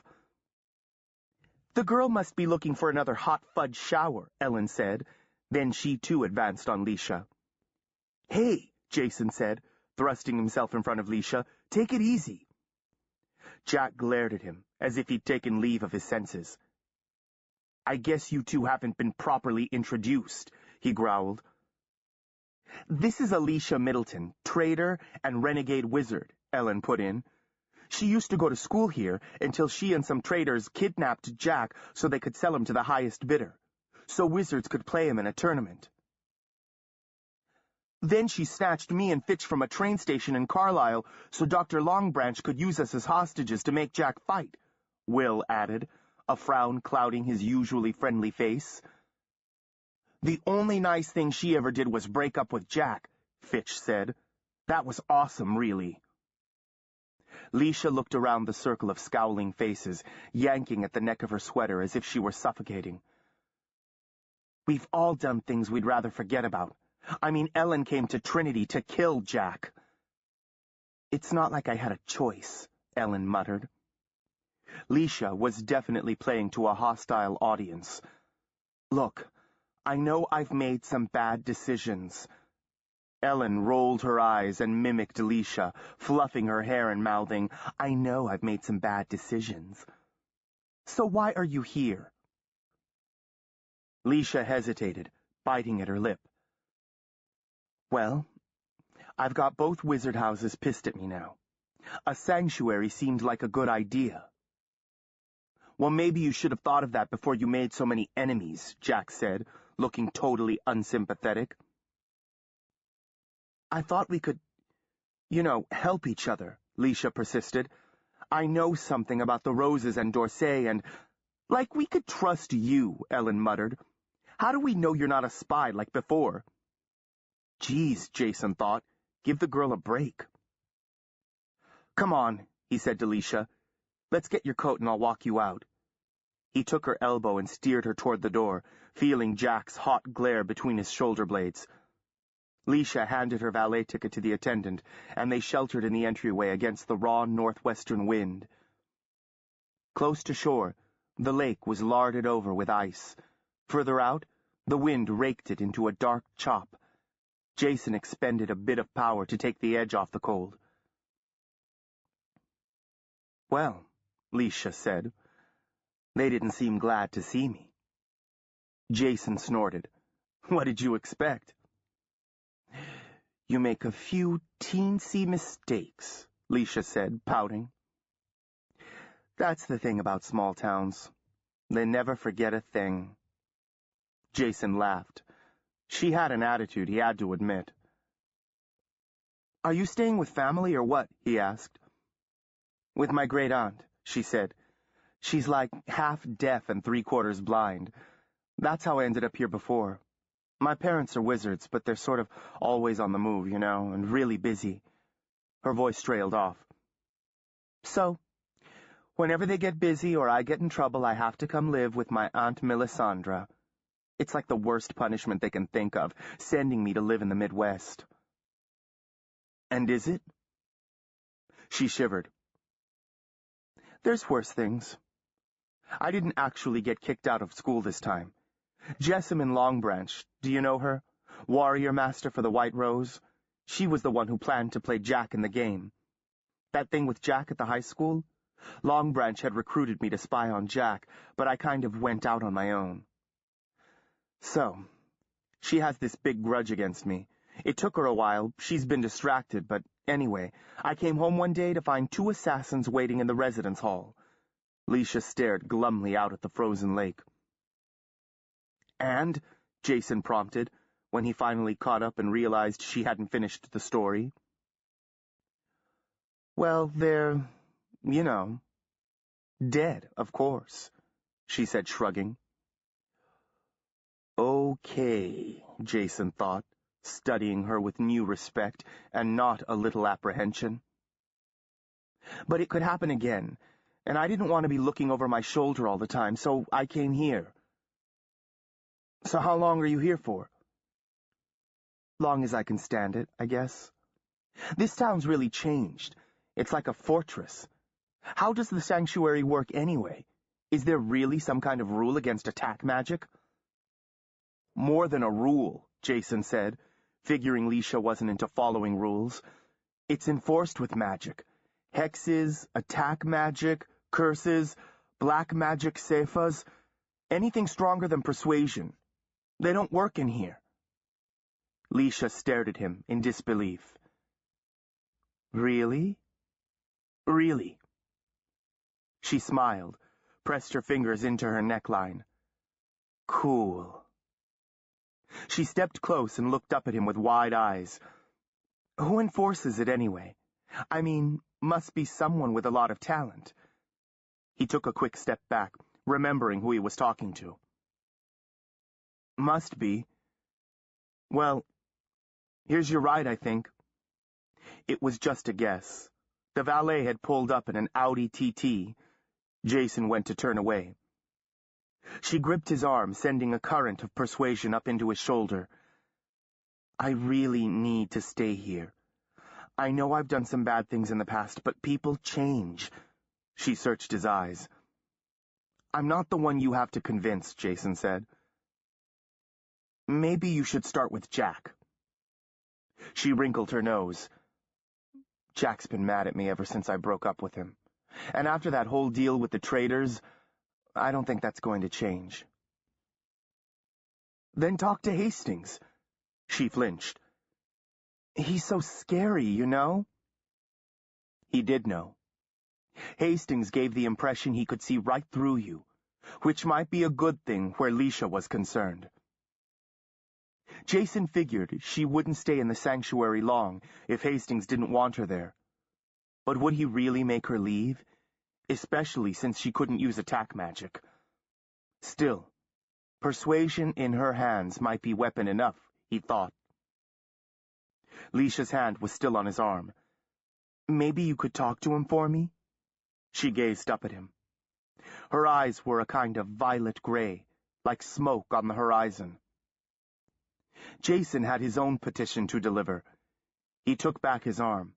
S2: The girl must be looking for another hot fudge shower, Ellen said. Then she too advanced on Leisha. Hey, Jason said, thrusting himself in front of Leisha, take it easy. Jack glared at him, as if he'd taken leave of his senses. I guess you two haven't been properly introduced, he growled. This is Alicia Middleton, trader and renegade wizard, Ellen put in. She used to go to school here until she and some traders kidnapped Jack so they could sell him to the highest bidder, so wizards could play him in a tournament. Then she snatched me and Fitch from a train station in Carlisle so Dr. Longbranch could use us as hostages to make Jack fight, Will added, a frown clouding his usually friendly face. The only nice thing she ever did was break up with Jack, Fitch said. That was awesome, really. Leisha looked around the circle of scowling faces, yanking at the neck of her sweater as if she were suffocating. We've all done things we'd rather forget about. I mean, Ellen came to Trinity to kill Jack. It's not like I had a choice, Ellen muttered. Leisha was definitely playing to a hostile audience. Look, I know I've made some bad decisions. Ellen rolled her eyes and mimicked Leisha, fluffing her hair and mouthing, I know I've made some bad decisions. So why are you here? Leisha hesitated, biting at her lip. Well, I've got both wizard houses pissed at me now. A sanctuary seemed like a good idea. Well, maybe you should have thought of that before you made so many enemies, Jack said, looking totally unsympathetic. I thought we could, help each other, Leisha persisted. I know something about the Roses and D'Orsay and... Like we could trust you, Ellen muttered. How do we know you're not a spy like before? Geez, Jason thought. Give the girl a break. Come on, he said to Leisha. Let's get your coat and I'll walk you out. He took her elbow and steered her toward the door, feeling Jack's hot glare between his shoulder blades. Leisha handed her valet ticket to the attendant, and they sheltered in the entryway against the raw northwestern wind. Close to shore, the lake was larded over with ice. Further out, the wind raked it into a dark chop. Jason expended a bit of power to take the edge off the cold. Well, Leisha said, they didn't seem glad to see me. Jason snorted. What did you expect? You make a few teensy mistakes, Leisha said, pouting. That's the thing about small towns. They never forget a thing. Jason laughed. She had an attitude, he had to admit. Are you staying with family or what? He asked. With my great-aunt, she said. She's like half deaf and three-quarters blind. That's how I ended up here before. My parents are wizards, but they're sort of always on the move, and really busy. Her voice trailed off. So, whenever they get busy or I get in trouble, I have to come live with my Aunt Melisandre. It's like the worst punishment they can think of, sending me to live in the Midwest. And is it? She shivered. There's worse things. I didn't actually get kicked out of school this time. Jessamine Longbranch, do you know her? Warrior Master for the White Rose. She was the one who planned to play Jack in the game. That thing with Jack at the high school? Longbranch had recruited me to spy on Jack, but I kind of went out on my own. So, she has this big grudge against me. It took her a while, she's been distracted, but anyway, I came home one day to find 2 assassins waiting in the residence hall. Leisha stared glumly out at the frozen lake. And, Jason prompted, when he finally caught up and realized she hadn't finished the story. Well, they're, dead, of course, she said, shrugging. Okay, Jason thought, studying her with new respect and not a little apprehension. But it could happen again, and I didn't want to be looking over my shoulder all the time, so I came here. So how long are you here for? Long as I can stand it, I guess. This town's really changed. It's like a fortress. How does the sanctuary work anyway? Is there really some kind of rule against attack magic? More than a rule, Jason said, figuring Leisha wasn't into following rules. It's enforced with magic. Hexes, attack magic, curses, black magic sefas, anything stronger than persuasion. They don't work in here. Leisha stared at him in disbelief. Really? Really. She smiled, pressed her fingers into her neckline. Cool. She stepped close and looked up at him with wide eyes. Who enforces it anyway? I mean, must be someone with a lot of talent. He took a quick step back, remembering who he was talking to. Must be. Well, here's your ride, I think. It was just a guess. The valet had pulled up in an Audi TT. Jason went to turn away. She gripped his arm, sending a current of persuasion up into his shoulder. I really need to stay here. I know I've done some bad things in the past, but people change. She searched his eyes. I'm not the one you have to convince, Jason said. Maybe you should start with Jack. She wrinkled her nose. Jack's been mad at me ever since I broke up with him. And after that whole deal with the traders, I don't think that's going to change. Then talk to Hastings. She flinched. He's so scary, you know? He did know. Hastings gave the impression he could see right through you, which might be a good thing where Leisha was concerned. Jason figured she wouldn't stay in the sanctuary long if Hastings didn't want her there. But would he really make her leave? Especially since she couldn't use attack magic. Still, persuasion in her hands might be weapon enough, he thought. Leisha's hand was still on his arm. Maybe you could talk to him for me? She gazed up at him. Her eyes were a kind of violet gray, like smoke on the horizon. Jason had his own petition to deliver. He took back his arm.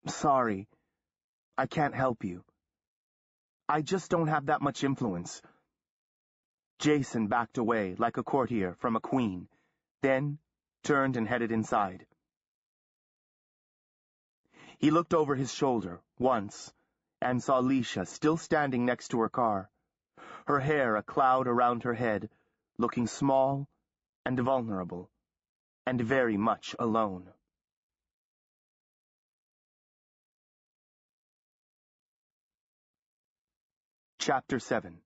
S2: Sorry, I can't help you. I just don't have that much influence. Jason backed away like a courtier from a queen, then turned and headed inside. He looked over his shoulder once and saw Leisha still standing next to her car, her hair a cloud around her head, looking small and vulnerable, and very much alone. Chapter 7.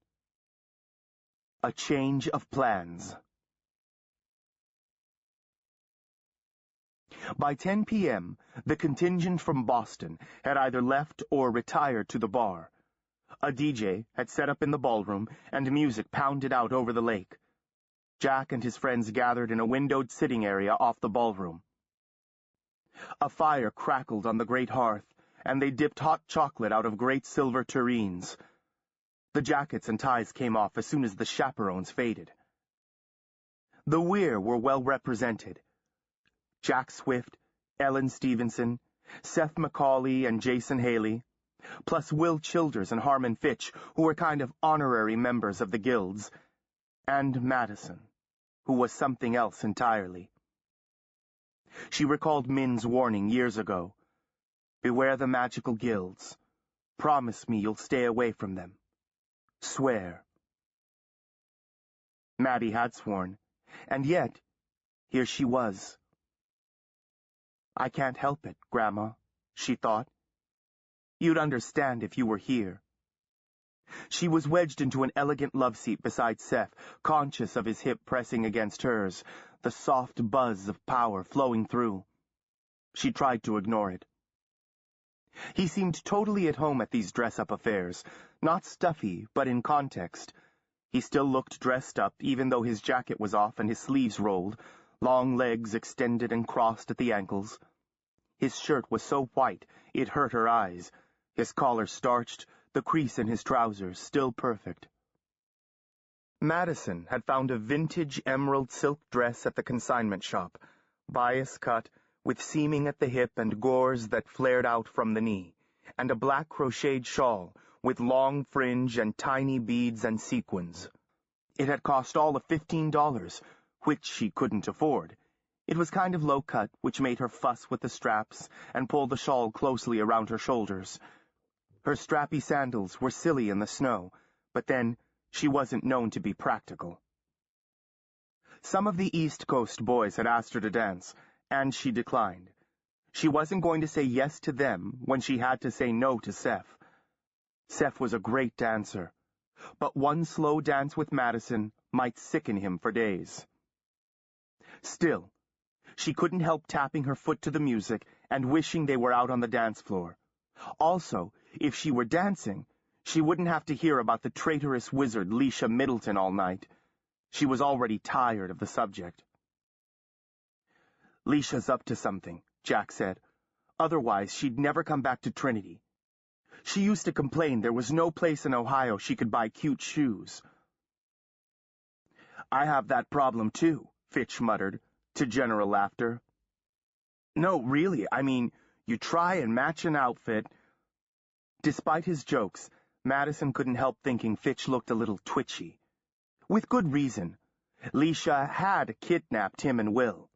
S2: A Change of Plans. By 10 p.m., the contingent from Boston had either left or retired to the bar. A DJ had set up in the ballroom, and music pounded out over the lake. Jack and his friends gathered in a windowed sitting area off the ballroom. A fire crackled on the great hearth, and they dipped hot chocolate out of great silver tureens. The jackets and ties came off as soon as the chaperones faded. The Weir were well represented. Jack Swift, Ellen Stevenson, Seth MacAulay and Jason Haley, plus Will Childers and Harmon Fitch, who were kind of honorary members of the guilds, and Madison, who was something else entirely. She recalled Min's warning years ago. Beware the magical guilds. Promise me you'll stay away from them. Swear. Maddie had sworn, and yet, here she was. I can't help it, Grandma, she thought. You'd understand if you were here. She was wedged into an elegant love seat beside Seth, conscious of his hip pressing against hers, the soft buzz of power flowing through. She tried to ignore it. He seemed totally at home at these dress-up affairs, not stuffy, but in context. He still looked dressed up, even though his jacket was off and his sleeves rolled, long legs extended and crossed at the ankles. His shirt was so white it hurt her eyes, his collar starched, the crease in his trousers still perfect. Madison had found a vintage emerald silk dress at the consignment shop, bias cut, with seaming at the hip and gores that flared out from the knee, and a black crocheted shawl with long fringe and tiny beads and sequins. It had cost all of $15, which she couldn't afford. It was kind of low-cut, which made her fuss with the straps and pull the shawl closely around her shoulders. Her strappy sandals were silly in the snow, but then she wasn't known to be practical. Some of the East Coast boys had asked her to dance, and she declined. She wasn't going to say yes to them when she had to say no to Seth. Seth was a great dancer, but one slow dance with Madison might sicken him for days. Still, she couldn't help tapping her foot to the music and wishing they were out on the dance floor. Also, if she were dancing, she wouldn't have to hear about the traitorous wizard Leisha Middleton all night. She was already tired of the subject. "Leisha's up to something," Jack said. "Otherwise, she'd never come back to Trinity. She used to complain there was no place in Ohio she could buy cute shoes." "I have that problem, too," Fitch muttered, to general laughter. "No, really, I mean, you try and match an outfit." Despite his jokes, Madison couldn't help thinking Fitch looked a little twitchy. With good reason. Leisha had kidnapped him and Will.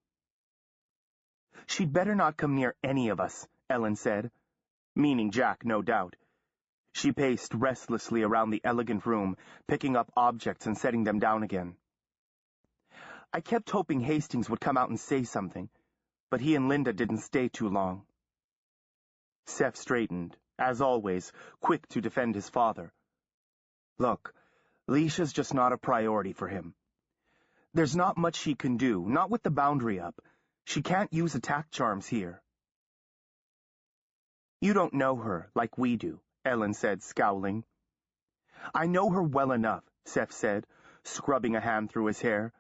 S2: "She'd better not come near any of us," Ellen said, meaning Jack, no doubt. She paced restlessly around the elegant room, picking up objects and setting them down again. "I kept hoping Hastings would come out and say something, but he and Linda didn't stay too long." Seth straightened, as always, quick to defend his father. "Look, Leisha's just not a priority for him. There's not much she can do, not with the boundary up. She can't use attack charms here." "You don't know her like we do," Ellen said, scowling. "I know her well enough," Seth said, scrubbing a hand through his hair.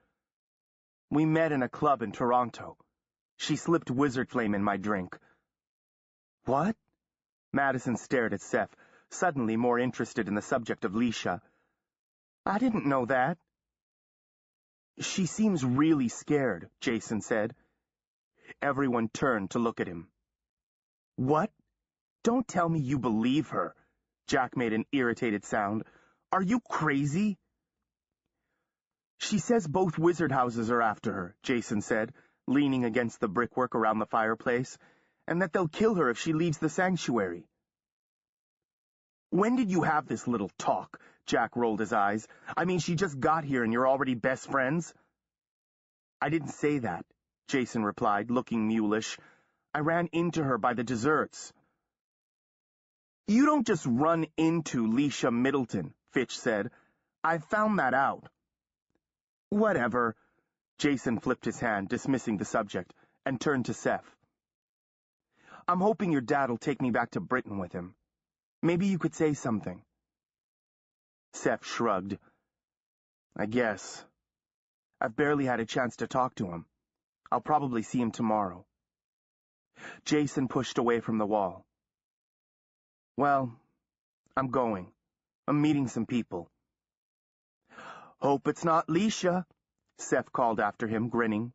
S2: "We met in a club in Toronto. She slipped wizard flame in my drink." "What?" Madison stared at Seth, suddenly more interested in the subject of Leisha. "I didn't know that." "She seems really scared," Jason said. Everyone turned to look at him. "What? Don't tell me you believe her." Jack made an irritated sound. "Are you crazy?" "She says both wizard houses are after her," Jason said, leaning against the brickwork around the fireplace, "and that they'll kill her if she leaves the sanctuary." "When did you have this little talk?" Jack rolled his eyes. "I mean, she just got here and you're already best friends?" "I didn't say that," Jason replied, looking mulish. "I ran into her by the desserts." "You don't just run into Leisha Middleton," Fitch said. "I found that out." "Whatever." Jason flipped his hand, dismissing the subject, and turned to Seth. "I'm hoping your dad'll take me back to Britain with him. Maybe you could say something." Seth shrugged. "I guess. I've barely had a chance to talk to him. I'll probably see him tomorrow." Jason pushed away from the wall. "Well, I'm going. I'm meeting some people." "Hope it's not Leisha," Seth called after him, grinning.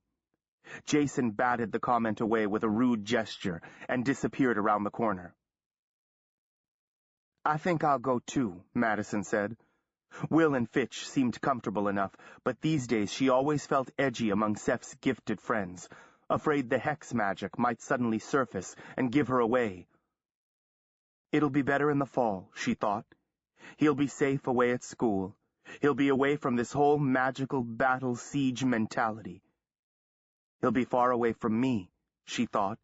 S2: Jason batted the comment away with a rude gesture and disappeared around the corner. "I think I'll go too," Madison said. Will and Fitch seemed comfortable enough, but these days she always felt edgy among Seth's gifted friends, afraid the hex magic might suddenly surface and give her away. It'll be better in the fall, she thought. He'll be safe away at school. He'll be away from this whole magical battle siege mentality. He'll be far away from me, she thought.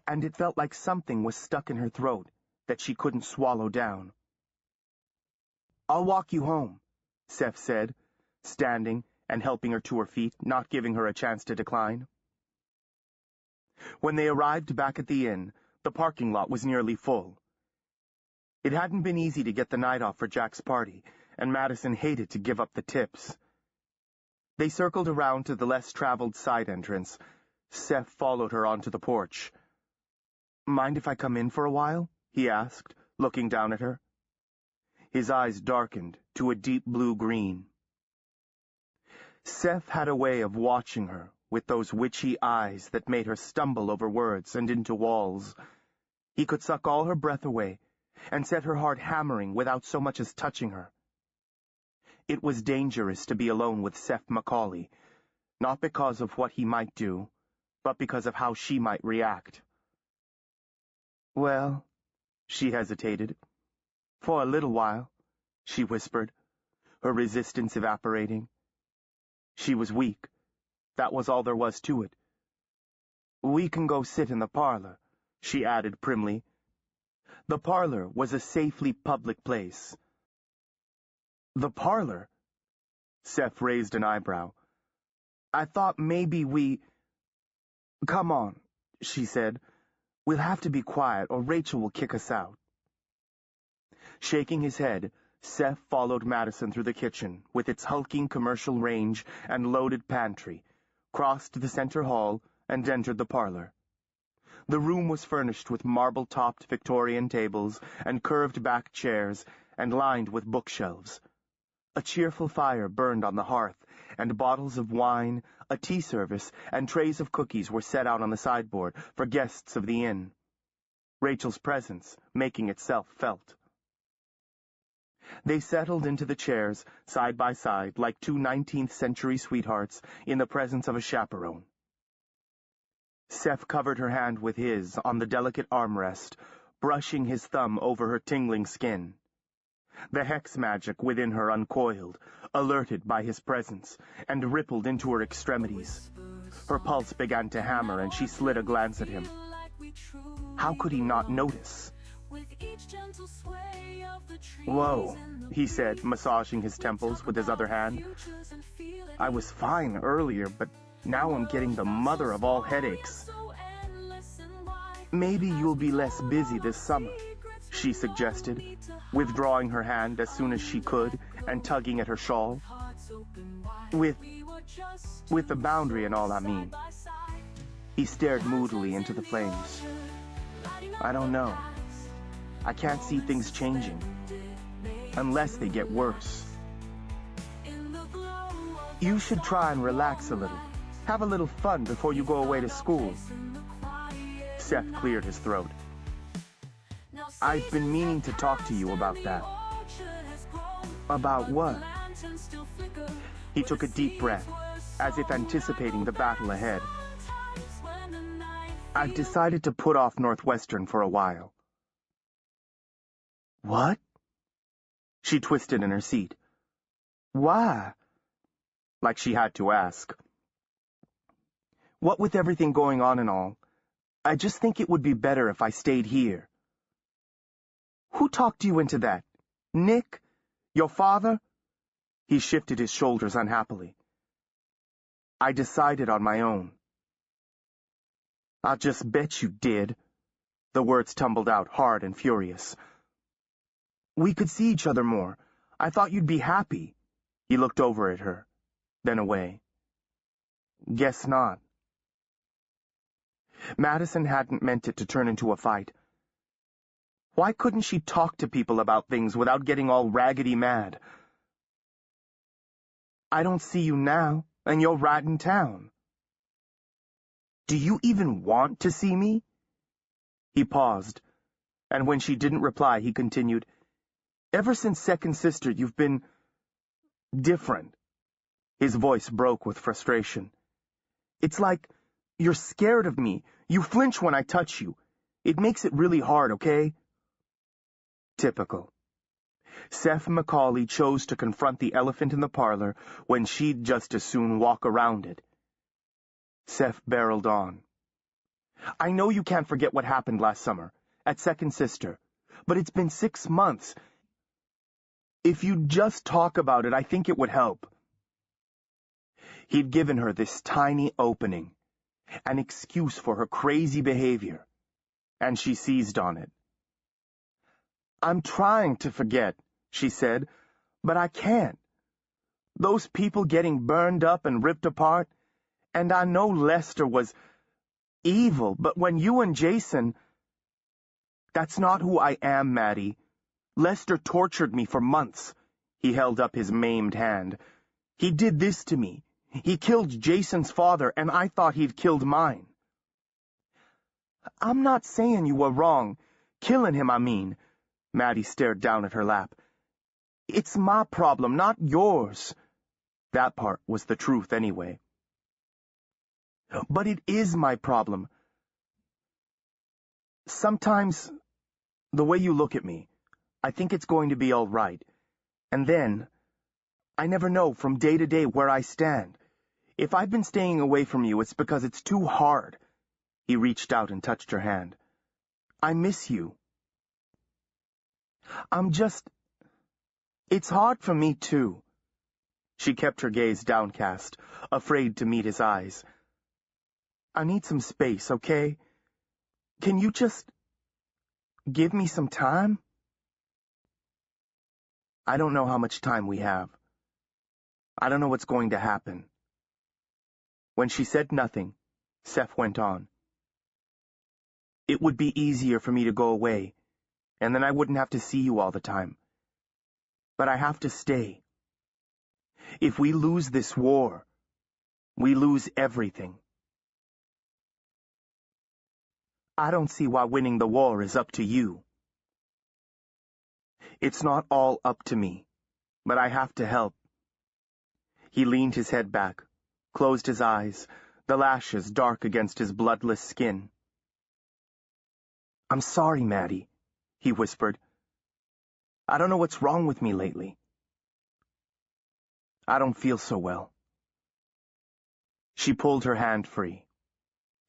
S2: And it felt like something was stuck in her throat that she couldn't swallow down. "I'll walk you home," Seth said, standing and helping her to her feet, not giving her a chance to decline. When they arrived back at the inn, the parking lot was nearly full. It hadn't been easy to get the night off for Jack's party, and Madison hated to give up the tips. They circled around to the less-traveled side entrance. Seth followed her onto the porch. "Mind if I come in for a while?" he asked, looking down at her. His eyes darkened to a deep blue-green. Seth had a way of watching her, with those witchy eyes that made her stumble over words and into walls. He could suck all her breath away and set her heart hammering without so much as touching her. It was dangerous to be alone with Seth Macaulay, not because of what he might do, but because of how she might react. "Well," she hesitated. "For a little while," she whispered, her resistance evaporating. She was weak. That was all there was to it. "We can go sit in the parlor," she added primly. The parlor was a safely public place. "The parlor?" Seth raised an eyebrow. "I thought maybe we—" "Come on," she said. "We'll have to be quiet or Rachel will kick us out." Shaking his head, Seth followed Madison through the kitchen, with its hulking commercial range and loaded pantry, crossed the center hall, and entered the parlor. The room was furnished with marble-topped Victorian tables and curved-back chairs, and lined with bookshelves. A cheerful fire burned on the hearth, and bottles of wine, a tea service, and trays of cookies were set out on the sideboard for guests of the inn. Rachel's presence making itself felt. They settled into the chairs, side by side, like two 19th-century sweethearts in the presence of a chaperone. Seth covered her hand with his on the delicate armrest, brushing his thumb over her tingling skin. The hex magic within her uncoiled, alerted by his presence, and rippled into her extremities. Her pulse began to hammer, and she slid a glance at him. How could he not notice? "Whoa," he said, massaging his temples with his other hand. "I was fine earlier, but now I'm getting the mother of all headaches." "Maybe you'll be less busy this summer," she suggested, withdrawing her hand as soon as she could and tugging at her shawl. With the boundary and all, I mean." He stared moodily into the flames. "I don't know. I can't see things changing. Unless they get worse. You should try and relax a little. Have a little fun before you go away to school." Seth cleared his throat. "I've been meaning to talk to you about that." "About what?" He took a deep breath, as if anticipating the battle ahead. "I've decided to put off Northwestern for a while." "What?" She twisted in her seat. "Why?" Like she had to ask. "What with everything going on and all, I just think it would be better if I stayed here." "Who talked you into that? Nick? Your father?" He shifted his shoulders unhappily. "I decided on my own." "I'll just bet you did." The words tumbled out hard and furious. "We could see each other more. I thought you'd be happy." He looked over at her, then away. "Guess not." Madison hadn't meant it to turn into a fight. Why couldn't she talk to people about things without getting all raggedy mad? "I don't see you now, and you're right in town." "Do you even want to see me?" He paused, and when she didn't reply, he continued, "Ever since Second Sister, you've been different." His voice broke with frustration. "It's like you're scared of me. You flinch when I touch you. It makes it really hard, okay?" Typical. Seth Macaulay chose to confront the elephant in the parlor when she'd just as soon walk around it. Seth barreled on. "I know you can't forget what happened last summer, at Second Sister, but it's been 6 months. If you'd just talk about it, I think it would help." He'd given her this tiny opening, an excuse for her crazy behavior, and she seized on it. "I'm trying to forget," she said, "but I can't. Those people getting burned up and ripped apart, and I know Lester was evil, but when you and Jason—" "That's not who I am, Maddie. Lester tortured me for months." He held up his maimed hand. "He did this to me. He killed Jason's father, and I thought he'd killed mine. I'm not saying you were wrong. Killing him, I mean. Maddie stared down at her lap. It's my problem, not yours. That part was the truth anyway. But it is my problem. Sometimes, the way you look at me, I think it's going to be all right. And then, I never know from day to day where I stand. If I've been staying away from you, it's because it's too hard. He reached out and touched her hand. I miss you. It's hard for me too. She kept her gaze downcast, afraid to meet his eyes. I need some space, okay? Can you just give me some time? I don't know how much time we have. I don't know what's going to happen. When she said nothing, Seth went on. It would be easier for me to go away, and then I wouldn't have to see you all the time. But I have to stay. If we lose this war, we lose everything. I don't see why winning the war is up to you. It's not all up to me, but I have to help. He leaned his head back, closed his eyes, the lashes dark against his bloodless skin. I'm sorry, Maddie, he whispered. I don't know what's wrong with me lately. I don't feel so well. She pulled her hand free.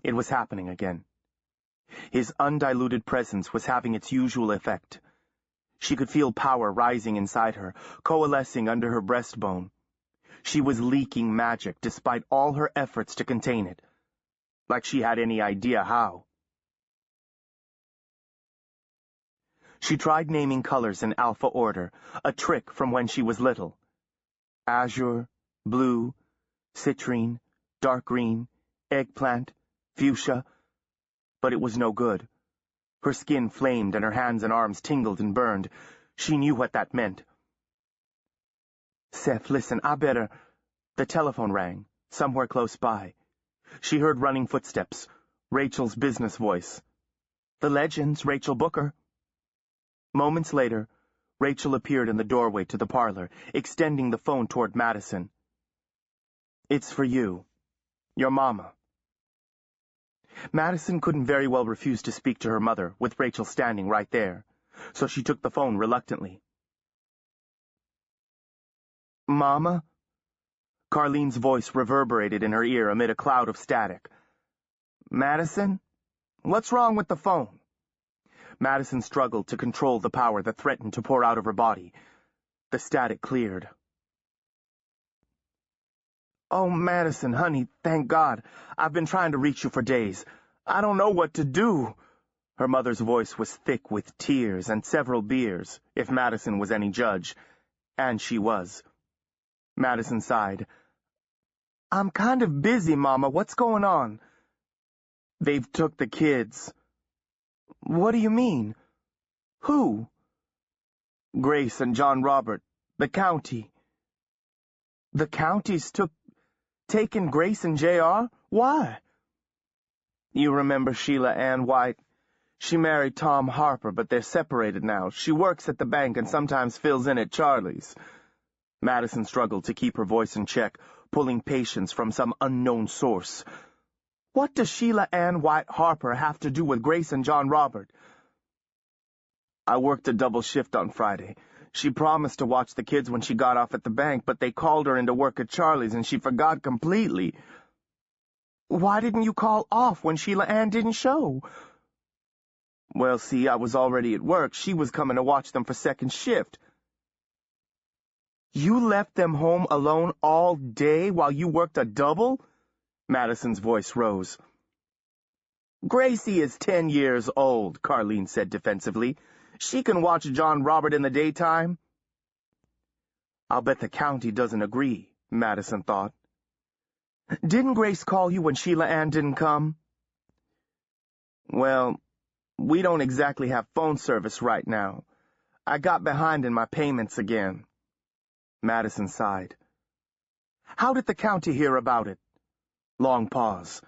S2: It was happening again. His undiluted presence was having its usual effect. She could feel power rising inside her, coalescing under her breastbone. She was leaking magic despite all her efforts to contain it, like she had any idea how. She tried naming colors in alpha order, a trick from when she was little. Azure, blue, citrine, dark green, eggplant, fuchsia. But it was no good. Her skin flamed and her hands and arms tingled and burned. She knew what that meant. Seth, listen, I better... The telephone rang, somewhere close by. She heard running footsteps, Rachel's business voice. The Legends, Rachel Booker. Moments later, Rachel appeared in the doorway to the parlor, extending the phone toward Madison. It's for you. Your mama. Madison couldn't very well refuse to speak to her mother, with Rachel standing right there, so she took the phone reluctantly. Mama? Carlene's voice reverberated in her ear amid a cloud of static. Madison? What's wrong with the phone? Madison struggled to control the power that threatened to pour out of her body. The static cleared. Oh, Madison, honey, thank God. I've been trying to reach you for days. I don't know what to do. Her mother's voice was thick with tears and several beers, if Madison was any judge. And she was. Madison sighed. I'm kind of busy, Mama. What's going on? They've took the kids. What do you mean? Who? Grace and John Robert. The county. The county's taken Grace and J.R.? Why? You remember Sheila Ann White? She married Tom Harper, but they're separated now. She works at the bank and sometimes fills in at Charlie's. Madison struggled to keep her voice in check, pulling patience from some unknown source. What does Sheila Ann White Harper have to do with Grace and John Robert? I worked a double shift on Friday. She promised to watch the kids when she got off at the bank, but they called her into work at Charlie's and she forgot completely. Why didn't you call off when Sheila Ann didn't show? Well, see, I was already at work. She was coming to watch them for second shift. You left them home alone all day while you worked a double? Madison's voice rose. Gracie is 10 years old, Carlene said defensively. She can watch John Robert in the daytime. I'll bet the county doesn't agree, Madison thought. Didn't Grace call you when Sheila Ann didn't come? Well, we don't exactly have phone service right now. I got behind in my payments again. Madison sighed. How did the county hear about it? Long pause.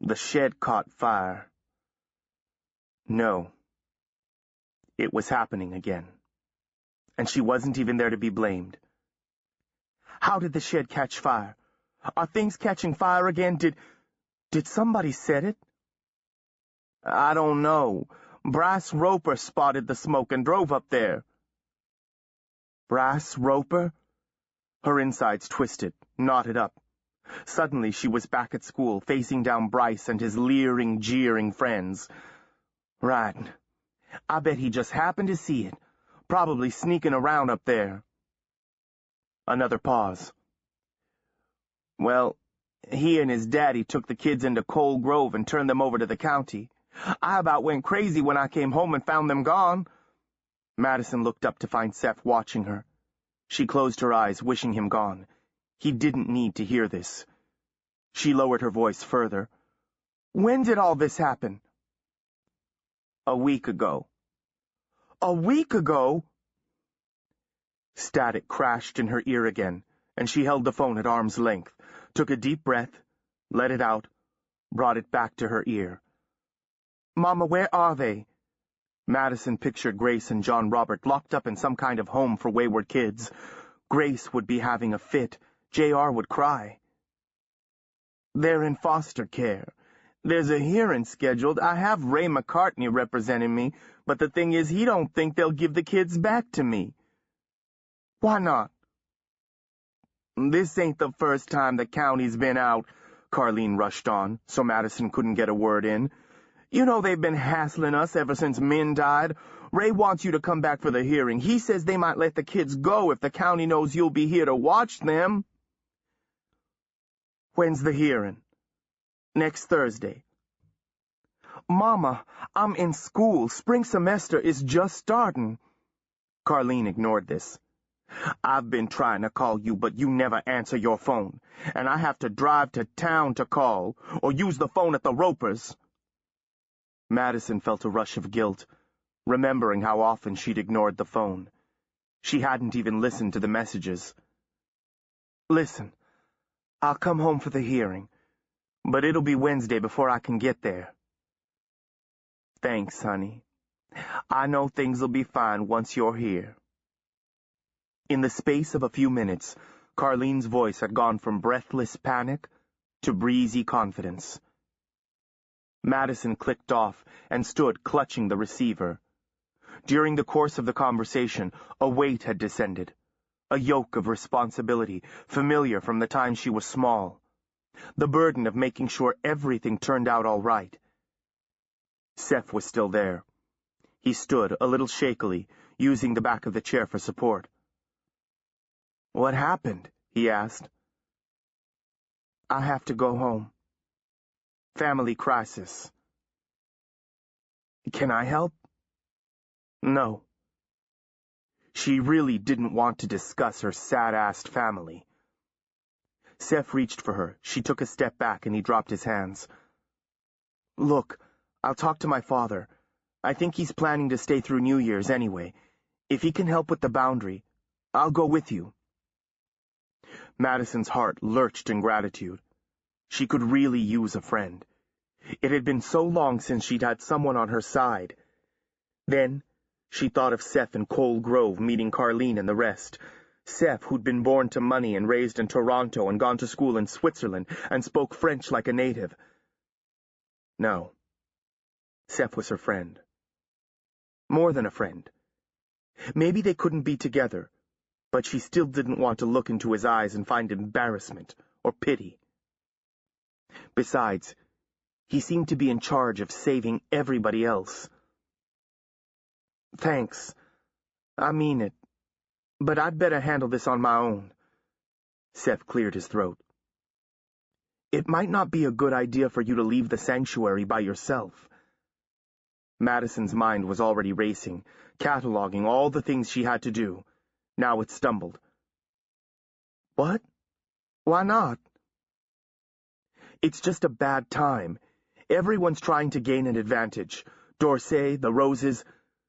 S2: The shed caught fire. No. It was happening again. And she wasn't even there to be blamed. How did the shed catch fire? Are things catching fire again? Did somebody set it? I don't know. Brass Roper spotted the smoke and drove up there. Brass Roper? Her insides twisted, knotted up. Suddenly she was back at school, facing down Bryce and his leering, jeering friends. Right. I bet he just happened to see it, probably sneaking around up there. Another pause. Well, he and his daddy took the kids into Coal Grove and turned them over to the county. I about went crazy when I came home and found them gone. Madison looked up to find Seth watching her. She closed her eyes, wishing him gone. He didn't need to hear this. She lowered her voice further. When did all this happen? A week ago. A week ago? Static crashed in her ear again, and she held the phone at arm's length, took a deep breath, let it out, brought it back to her ear. Mama, where are they? Madison pictured Grace and John Robert locked up in some kind of home for wayward kids. Grace would be having a fit. J.R. would cry. They're in foster care. There's a hearing scheduled. I have Ray McCartney representing me, but the thing is he don't think they'll give the kids back to me. Why not? This ain't the first time the county's been out, Carlene rushed on, so Madison couldn't get a word in. You know they've been hassling us ever since Min died. Ray wants you to come back for the hearing. He says they might let the kids go if the county knows you'll be here to watch them. When's the hearing? Next Thursday. Mama, I'm in school. Spring semester is just starting. Carlene ignored this. I've been trying to call you, but you never answer your phone, and I have to drive to town to call, or use the phone at the Ropers. Madison felt a rush of guilt, remembering how often she'd ignored the phone. She hadn't even listened to the messages. Listen, I'll come home for the hearing, but it'll be Wednesday before I can get there. Thanks, honey. I know things'll be fine once you're here. In the space of a few minutes, Carlene's voice had gone from breathless panic to breezy confidence. Madison clicked off and stood clutching the receiver. During the course of the conversation, a weight had descended, a yoke of responsibility, familiar from the time she was small, the burden of making sure everything turned out all right. Seth was still there. He stood, a little shakily, using the back of the chair for support. What happened? He asked. I have to go home. Family crisis. Can I help? No. She really didn't want to discuss her sad-assed family. Seth reached for her. She took a step back and he dropped his hands. Look, I'll talk to my father. I think he's planning to stay through New Year's anyway. If he can help with the boundary, I'll go with you. Madison's heart lurched in gratitude. She could really use a friend. It had been so long since she'd had someone on her side. Then she thought of Seth in Coal Grove meeting Carlene and the rest. Seth, who'd been born to money and raised in Toronto and gone to school in Switzerland and spoke French like a native. No. Seth was her friend. More than a friend. Maybe they couldn't be together, but she still didn't want to look into his eyes and find embarrassment or pity. Besides, he seemed to be in charge of saving everybody else. Thanks. I mean it. But I'd better handle this on my own. Seth cleared his throat. It might not be a good idea for you to leave the sanctuary by yourself. Madison's mind was already racing, cataloging all the things she had to do. Now it stumbled. What? Why not? It's just a bad time. Everyone's trying to gain an advantage. Dorsey, the Roses.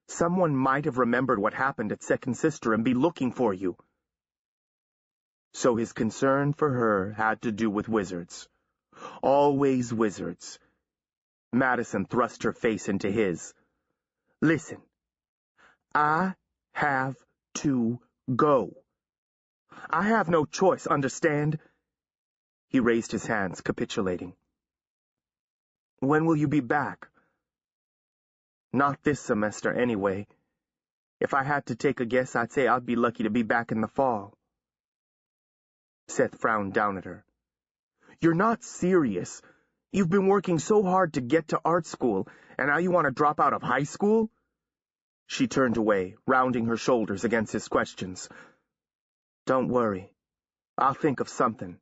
S2: Someone might have remembered what happened at Second Sister and be looking for you. So his concern for her had to do with wizards. Always wizards. Madison thrust her face into his. Listen, I have to go. I have no choice, understand? He raised his hands, capitulating. When will you be back? Not this semester, anyway. If I had to take a guess, I'd say I'd be lucky to be back in the fall. Seth frowned down at her. You're not serious. You've been working so hard to get to art school, and now you want to drop out of high school? She turned away, rounding her shoulders against his questions. Don't worry. I'll think of something.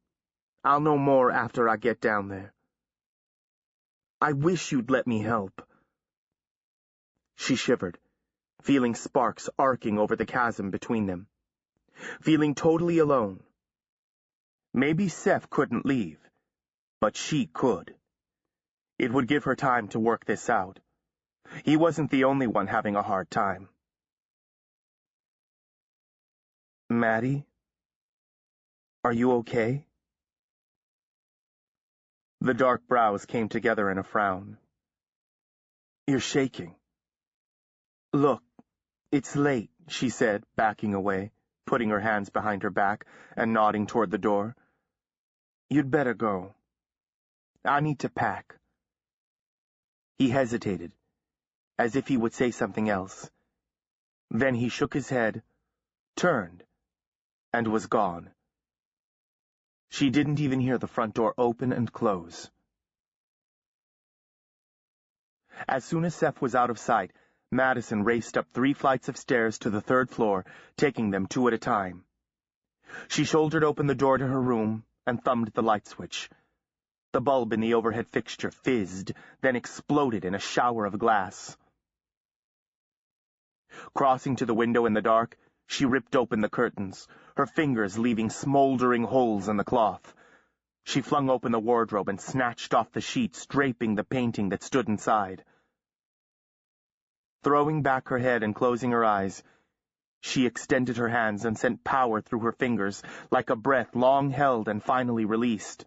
S2: I'll know more after I get down there. I wish you'd let me help. She shivered, feeling sparks arcing over the chasm between them. Feeling totally alone. Maybe Seth couldn't leave, but she could. It would give her time to work this out. He wasn't the only one having a hard time. Maddie? Are you okay? The dark brows came together in a frown. You're shaking. Look, it's late, she said, backing away, putting her hands behind her back and nodding toward the door. You'd better go. I need to pack. He hesitated, as if he would say something else. Then he shook his head, turned, and was gone. She didn't even hear the front door open and close. As soon as Seth was out of sight, Madison raced up 3 flights of stairs to the 3rd floor, taking them 2 at a time. She shouldered open the door to her room and thumbed the light switch. The bulb in the overhead fixture fizzed, then exploded in a shower of glass. Crossing to the window in the dark, she ripped open the curtains, her fingers leaving smoldering holes in the cloth. She flung open the wardrobe and snatched off the sheets draping the painting that stood inside. Throwing back her head and closing her eyes, she extended her hands and sent power through her fingers like a breath long held and finally released.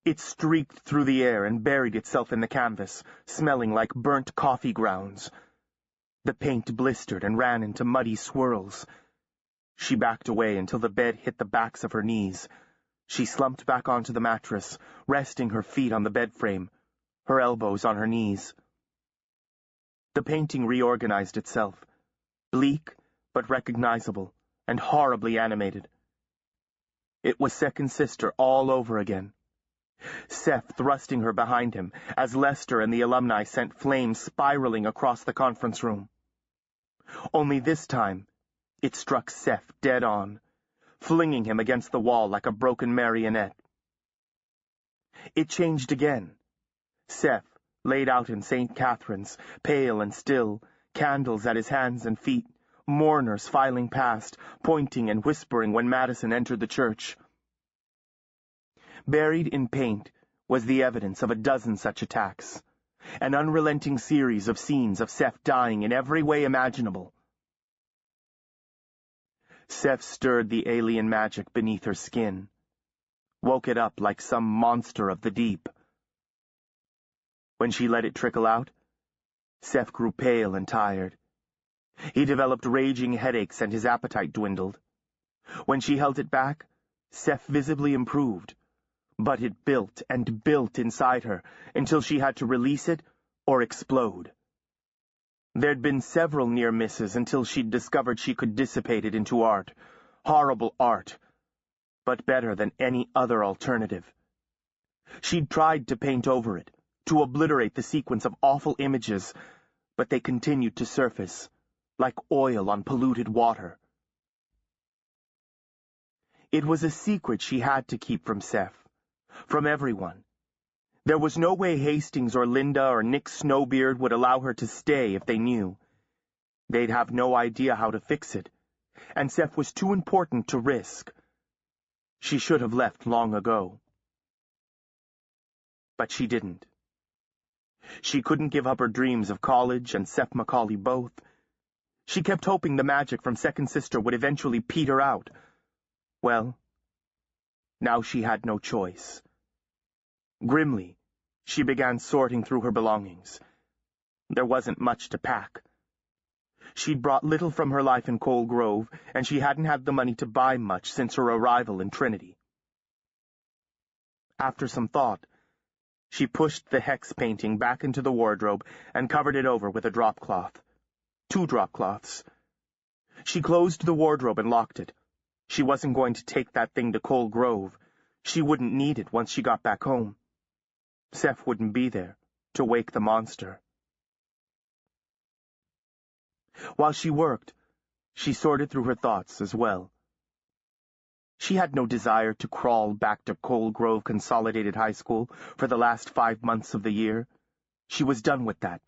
S2: It streaked through the air and buried itself in the canvas, smelling like burnt coffee grounds. The paint blistered and ran into muddy swirls. She backed away until the bed hit the backs of her knees. She slumped back onto the mattress, resting her feet on the bed frame, her elbows on her knees. The painting reorganized itself, bleak but recognizable and horribly animated. It was Second Sister all over again. Seth thrusting her behind him as Lester and the alumni sent flames spiraling across the conference room. Only this time, it struck Seth dead on, flinging him against the wall like a broken marionette. It changed again. Seth, laid out in St. Catherine's, pale and still, candles at his hands and feet, mourners filing past, pointing and whispering when Madison entered the church. Buried in paint was the evidence of a dozen such attacks, an unrelenting series of scenes of Seth dying in every way imaginable. Seth stirred the alien magic beneath her skin, woke it up like some monster of the deep. When she let it trickle out, Seth grew pale and tired. He developed raging headaches and his appetite dwindled. When she held it back, Seth visibly improved, but it built and built inside her until she had to release it or explode. There'd been several near misses until she'd discovered she could dissipate it into art, horrible art, but better than any other alternative. She'd tried to paint over it, to obliterate the sequence of awful images, but they continued to surface, like oil on polluted water. It was a secret she had to keep from Seth, from everyone. There was no way Hastings or Linda or Nick Snowbeard would allow her to stay if they knew. They'd have no idea how to fix it, and Seth was too important to risk. She should have left long ago. But she didn't. She couldn't give up her dreams of college and Seth Macaulay both. She kept hoping the magic from Second Sister would eventually peter out. Well, Now she had no choice. Grimly, she began sorting through her belongings. There wasn't much to pack. She'd brought little from her life in Cole Grove, and she hadn't had the money to buy much since her arrival in Trinity. After some thought, she pushed the hex painting back into the wardrobe and covered it over with a drop cloth. 2 drop cloths. She closed the wardrobe and locked it. She wasn't going to take that thing to Cole Grove. She wouldn't need it once she got back home. Seth wouldn't be there to wake the monster. While she worked, she sorted through her thoughts as well. She had no desire to crawl back to Cole Grove Consolidated High School for the last 5 months of the year. She was done with that.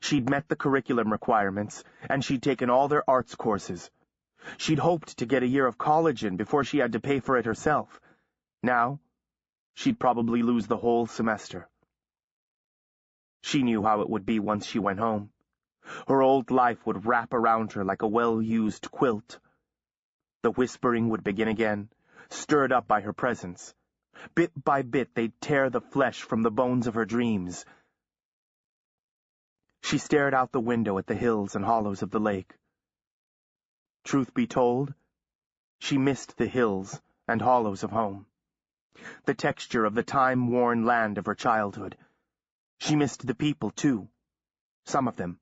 S2: She'd met the curriculum requirements, and she'd taken all their arts courses. She'd hoped to get a year of college in before she had to pay for it herself. Now, she'd probably lose the whole semester. She knew how it would be once she went home. Her old life would wrap around her like a well-used quilt. The whispering would begin again, stirred up by her presence. Bit by bit, they'd tear the flesh from the bones of her dreams. She stared out the window at the hills and hollows of the lake. Truth be told, she missed the hills and hollows of home, the texture of the time-worn land of her childhood. She missed the people, too, some of them,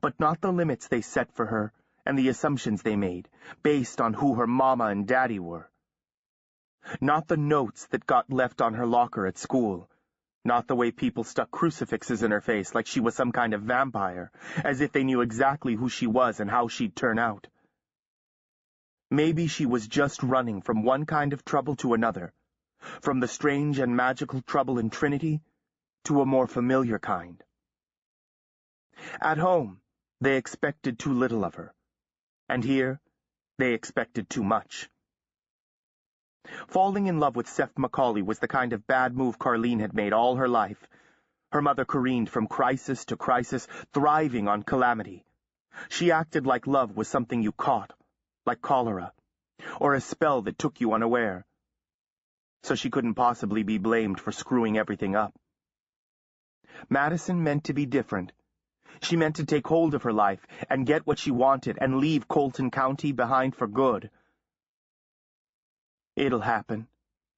S2: but not the limits they set for her and the assumptions they made, based on who her mama and daddy were. Not the notes that got left on her locker at school, not the way people stuck crucifixes in her face like she was some kind of vampire, as if they knew exactly who she was and how she'd turn out. Maybe she was just running from one kind of trouble to another, from the strange and magical trouble in Trinity to a more familiar kind. At home, they expected too little of her, and here, they expected too much. Falling in love with Seth Macaulay was the kind of bad move Carleen had made all her life. Her mother careened from crisis to crisis, thriving on calamity. She acted like love was something you caught, like cholera, or a spell that took you unaware. So she couldn't possibly be blamed for screwing everything up. Madison meant to be different. She meant to take hold of her life and get what she wanted and leave Colton County behind for good. It'll happen,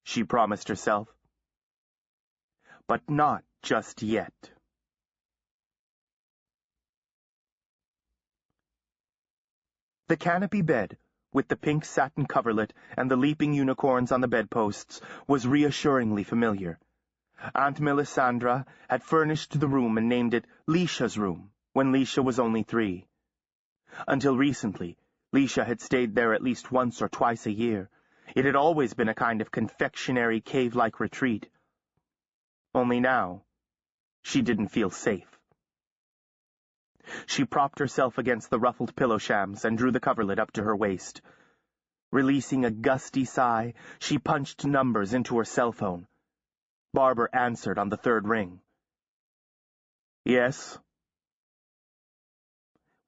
S2: she promised herself. But not just yet. The canopy bed, with the pink satin coverlet and the leaping unicorns on the bedposts, was reassuringly familiar. Aunt Melisandre had furnished the room and named it Leisha's room when Leisha was only 3. Until recently, Leisha had stayed there at least once or twice a year. It had always been a kind of confectionery cave-like retreat. Only now, she didn't feel safe. She propped herself against the ruffled pillow shams and drew the coverlet up to her waist. Releasing a gusty sigh, she punched numbers into her cell phone. Barbara answered on the 3rd ring. Yes?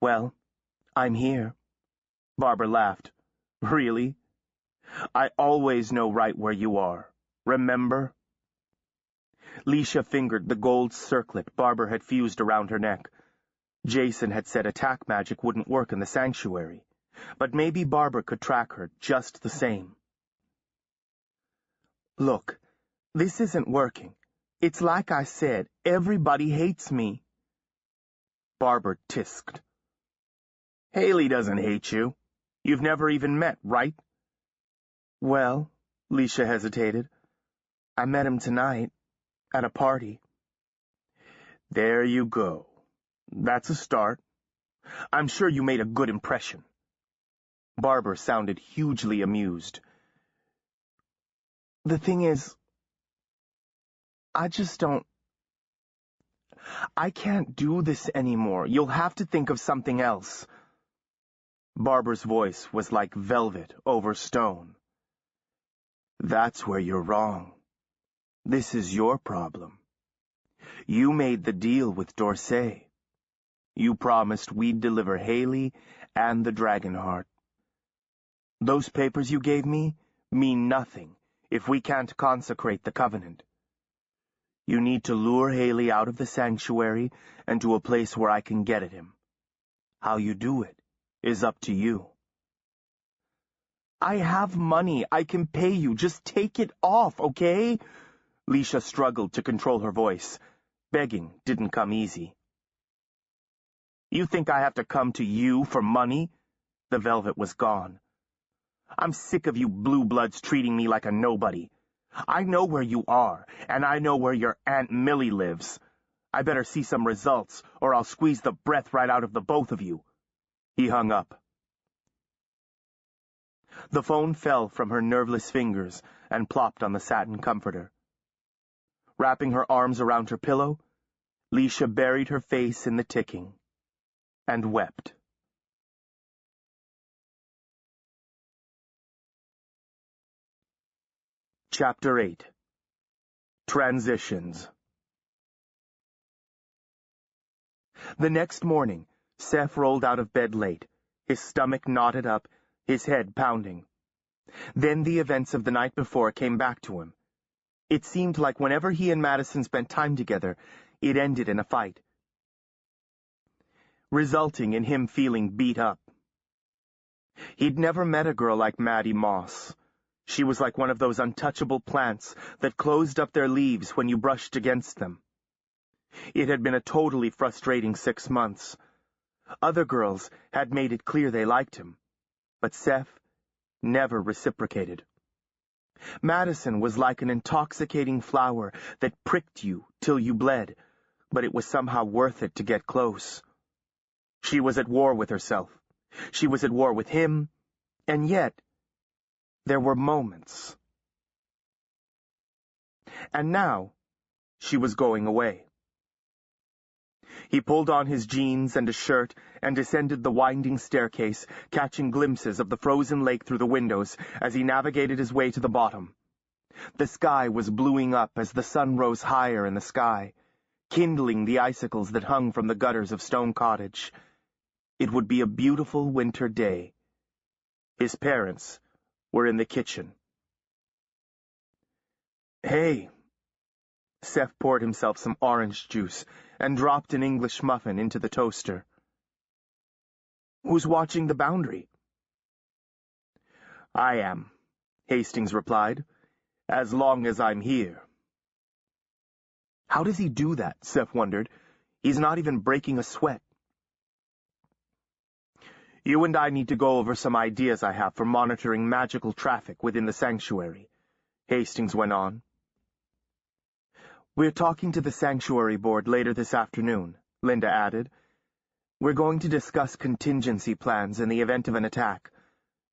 S2: Well, I'm here. Barbara laughed. Really? I always know right where you are. Remember? Leisha fingered the gold circlet Barbara had fused around her neck. Jason had said attack magic wouldn't work in the sanctuary, but maybe Barbara could track her just the same. Look, this isn't working. It's like I said, everybody hates me. Barbara tisked. Haley doesn't hate you. You've never even met, right? Well, Leisha hesitated. I met him tonight, at a party. There you go. That's a start. I'm sure you made a good impression. Barbara sounded hugely amused. The thing is, I can't do this anymore. You'll have to think of something else. Barbara's voice was like velvet over stone. That's where you're wrong. This is your problem. You made the deal with Dorsey. You promised we'd deliver Haley and the Dragonheart. Those papers you gave me mean nothing if we can't consecrate the covenant. You need to lure Haley out of the sanctuary and to a place where I can get at him. How you do it is up to you. I have money. I can pay you. Just take it off, okay? Leisha struggled to control her voice. Begging didn't come easy. You think I have to come to you for money? The velvet was gone. I'm sick of you blue bloods treating me like a nobody. I know where you are, and I know where your Aunt Millie lives. I better see some results, or I'll squeeze the breath right out of the both of you. He hung up. The phone fell from her nerveless fingers and plopped on the satin comforter. Wrapping her arms around her pillow, Leisha buried her face in the ticking and wept. Chapter 8. Transitions. The next morning, Seth rolled out of bed late, his stomach knotted up, his head pounding. Then the events of the night before came back to him. It seemed like whenever he and Madison spent time together, it ended in a fight, resulting in him feeling beat up. He'd never met a girl like Maddy Moss. She was like one of those untouchable plants that closed up their leaves when you brushed against them. It had been a totally frustrating 6 months. Other girls had made it clear they liked him, but Seth never reciprocated. Madison was like an intoxicating flower that pricked you till you bled, but it was somehow worth it to get close. She was at war with herself. She was at war with him, and yet there were moments. And now she was going away. He pulled on his jeans and a shirt and descended the winding staircase, catching glimpses of the frozen lake through the windows as he navigated his way to the bottom. The sky was bluing up as the sun rose higher in the sky, kindling the icicles that hung from the gutters of Stone Cottage. It would be a beautiful winter day. His parents were in the kitchen. Hey. Seth poured himself some orange juice and dropped an English muffin into the toaster. Who's watching the boundary? I am, Hastings replied, as long as I'm here. How does he do that? Seth wondered. He's not even breaking a sweat. You and I need to go over some ideas I have for monitoring magical traffic within the sanctuary, Hastings went on. We're talking to the sanctuary board later this afternoon, Linda added. We're going to discuss contingency plans in the event of an attack.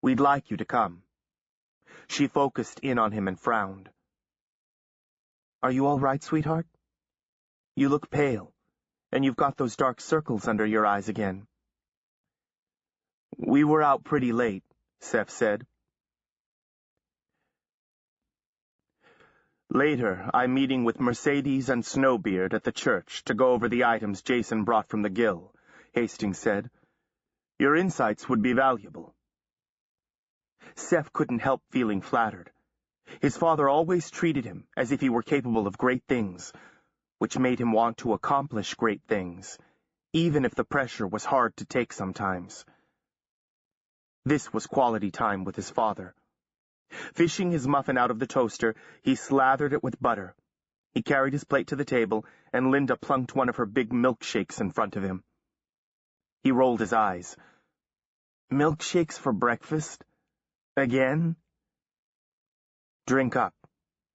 S2: We'd like you to come. She focused in on him and frowned. Are you all right, sweetheart? You look pale, and you've got those dark circles under your eyes again. We were out pretty late, Seth said. Later, I'm meeting with Mercedes and Snowbeard at the church to go over the items Jason brought from the Gill, Hastings said. Your insights would be valuable. Seth couldn't help feeling flattered. His father always treated him as if he were capable of great things, which made him want to accomplish great things, even if the pressure was hard to take sometimes. This was quality time with his father. Fishing his muffin out of the toaster, he slathered it with butter. He carried his plate to the table, and Linda plunked one of her big milkshakes in front of him. He rolled his eyes. Milkshakes for breakfast? Again? Drink up.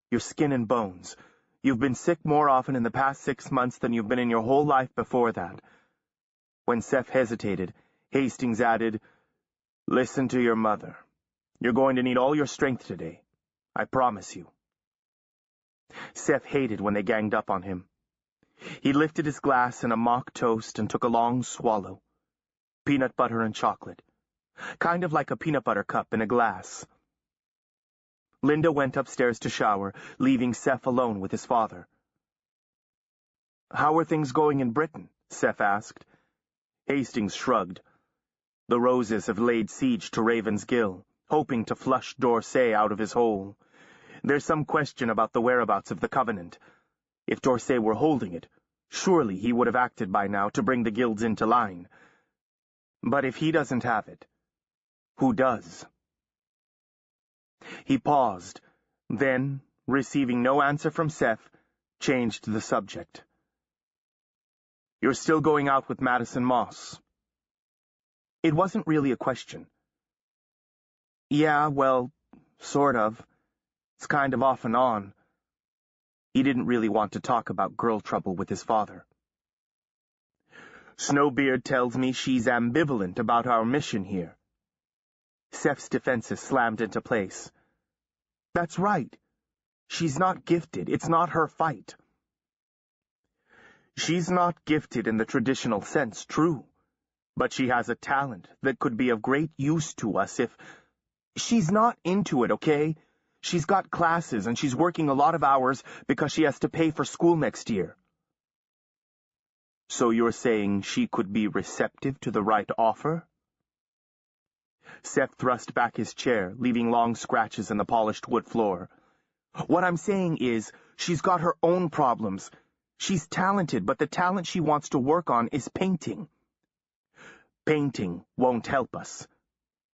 S2: Your skin and bones. You've been sick more often in the past 6 months than you've been in your whole life before that. When Seth hesitated, Hastings added, Listen to your mother. You're going to need all your strength today. I promise you. Seth hated when they ganged up on him. He lifted his glass in a mock toast and took a long swallow. Peanut butter and chocolate. Kind of like a peanut butter cup in a glass. Linda went upstairs to shower, leaving Seth alone with his father. How are things going in Britain? Seth asked. Hastings shrugged. The Roses have laid siege to Raven's Gill, hoping to flush D'Orsay out of his hole. There's some question about the whereabouts of the Covenant. If D'Orsay were holding it, surely he would have acted by now to bring the guilds into line. But if he doesn't have it, who does? He paused, then, receiving no answer from Seth, changed the subject. You're still going out with Madison Moss? It wasn't really a question. Yeah, well, sort of. It's kind of off and on. He didn't really want to talk about girl trouble with his father. Snowbeard tells me she's ambivalent about our mission here. Seth's defenses slammed into place. That's right. She's not gifted. It's not her fight. She's not gifted in the traditional sense, true. But she has a talent that could be of great use to us if... She's not into it, okay? She's got classes and she's working a lot of hours because she has to pay for school next year. So you're saying she could be receptive to the right offer? Seth thrust back his chair, leaving long scratches in the polished wood floor. What I'm saying is, she's got her own problems. She's talented, but the talent she wants to work on is painting. Painting won't help us.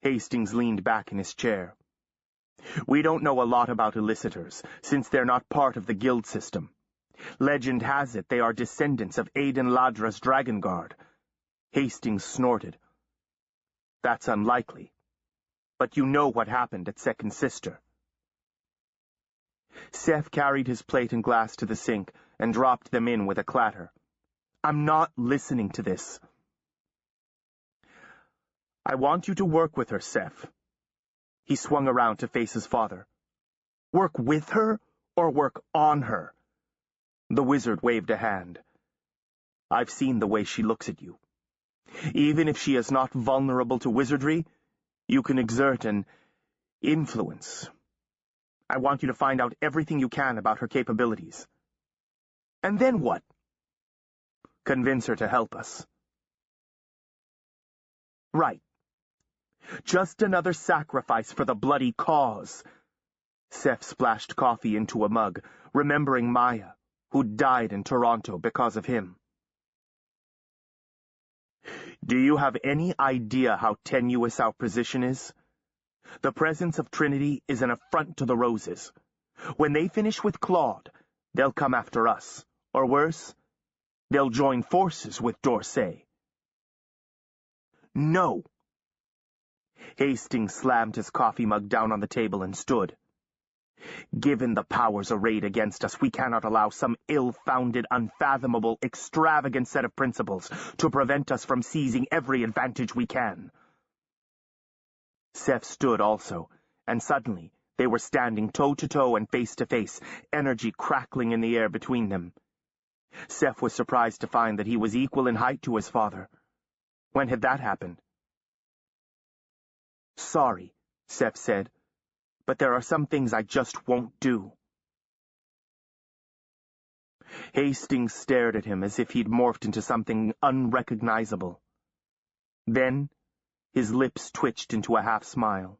S2: Hastings leaned back in his chair. We don't know a lot about elicitors, since they're not part of the guild system. Legend has it they are descendants of Aiden Ladra's Dragon Guard. Hastings snorted. That's unlikely. But you know what happened at Second Sister. Seth carried his plate and glass to the sink and dropped them in with a clatter. I'm not listening to this. I want you to work with her, Seth. He swung around to face his father. Work with her or work on her? The wizard waved a hand. I've seen the way she looks at you. Even if she is not vulnerable to wizardry, you can exert an influence. I want you to find out everything you can about her capabilities. And then what? Convince her to help us. Right. Just another sacrifice for the bloody cause. Seth splashed coffee into a mug, remembering Maya, who died in Toronto because of him. Do you have any idea how tenuous our position is? The presence of Trinity is an affront to the Roses. When they finish with Claude, they'll come after us. Or worse, they'll join forces with D'Orsay. No. Hastings slammed his coffee mug down on the table and stood. Given the powers arrayed against us, we cannot allow some ill-founded, unfathomable, extravagant set of principles to prevent us from seizing every advantage we can. Seth stood also, and suddenly they were standing toe-to-toe and face-to-face, energy crackling in the air between them. Seth was surprised to find that he was equal in height to his father. When had that happened? Sorry, Seth said, but there are some things I just won't do. Hastings stared at him as if he'd morphed into something unrecognizable. Then his lips twitched into a half-smile.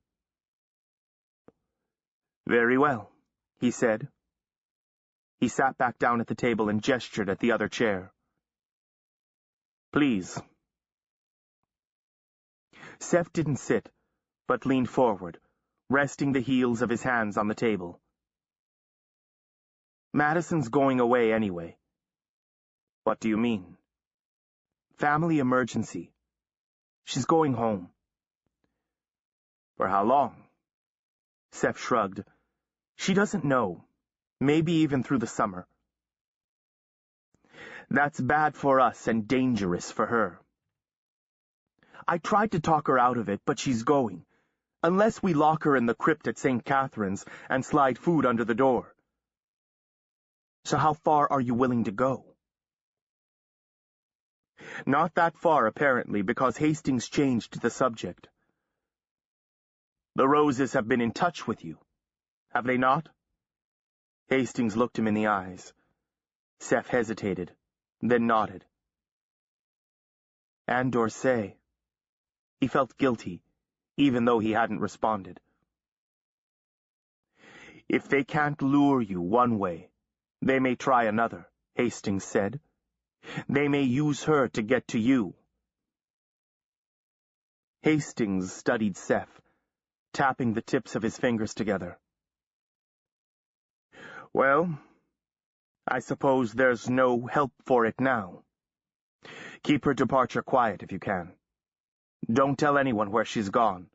S2: Very well, he said. He sat back down at the table and gestured at the other chair. Please. Seth didn't sit, but leaned forward, resting the heels of his hands on the table. Madison's going away anyway. What do you mean? Family emergency. She's going home. For how long? Seth shrugged. She doesn't know. Maybe even through the summer. That's bad for us and dangerous for her. I tried to talk her out of it, but she's going. Unless we lock her in the crypt at St. Catherine's and slide food under the door. So how far are you willing to go? Not that far, apparently, because Hastings changed the subject. The Roses have been in touch with you, have they not? Hastings looked him in the eyes. Seth hesitated, then nodded. And D'Orsay. He felt guilty, even though he hadn't responded. If they can't lure you one way, they may try another, Hastings said. They may use her to get to you. Hastings studied Seth, tapping the tips of his fingers together. Well, I suppose there's no help for it now. Keep her departure quiet if you can. Don't tell anyone where she's gone.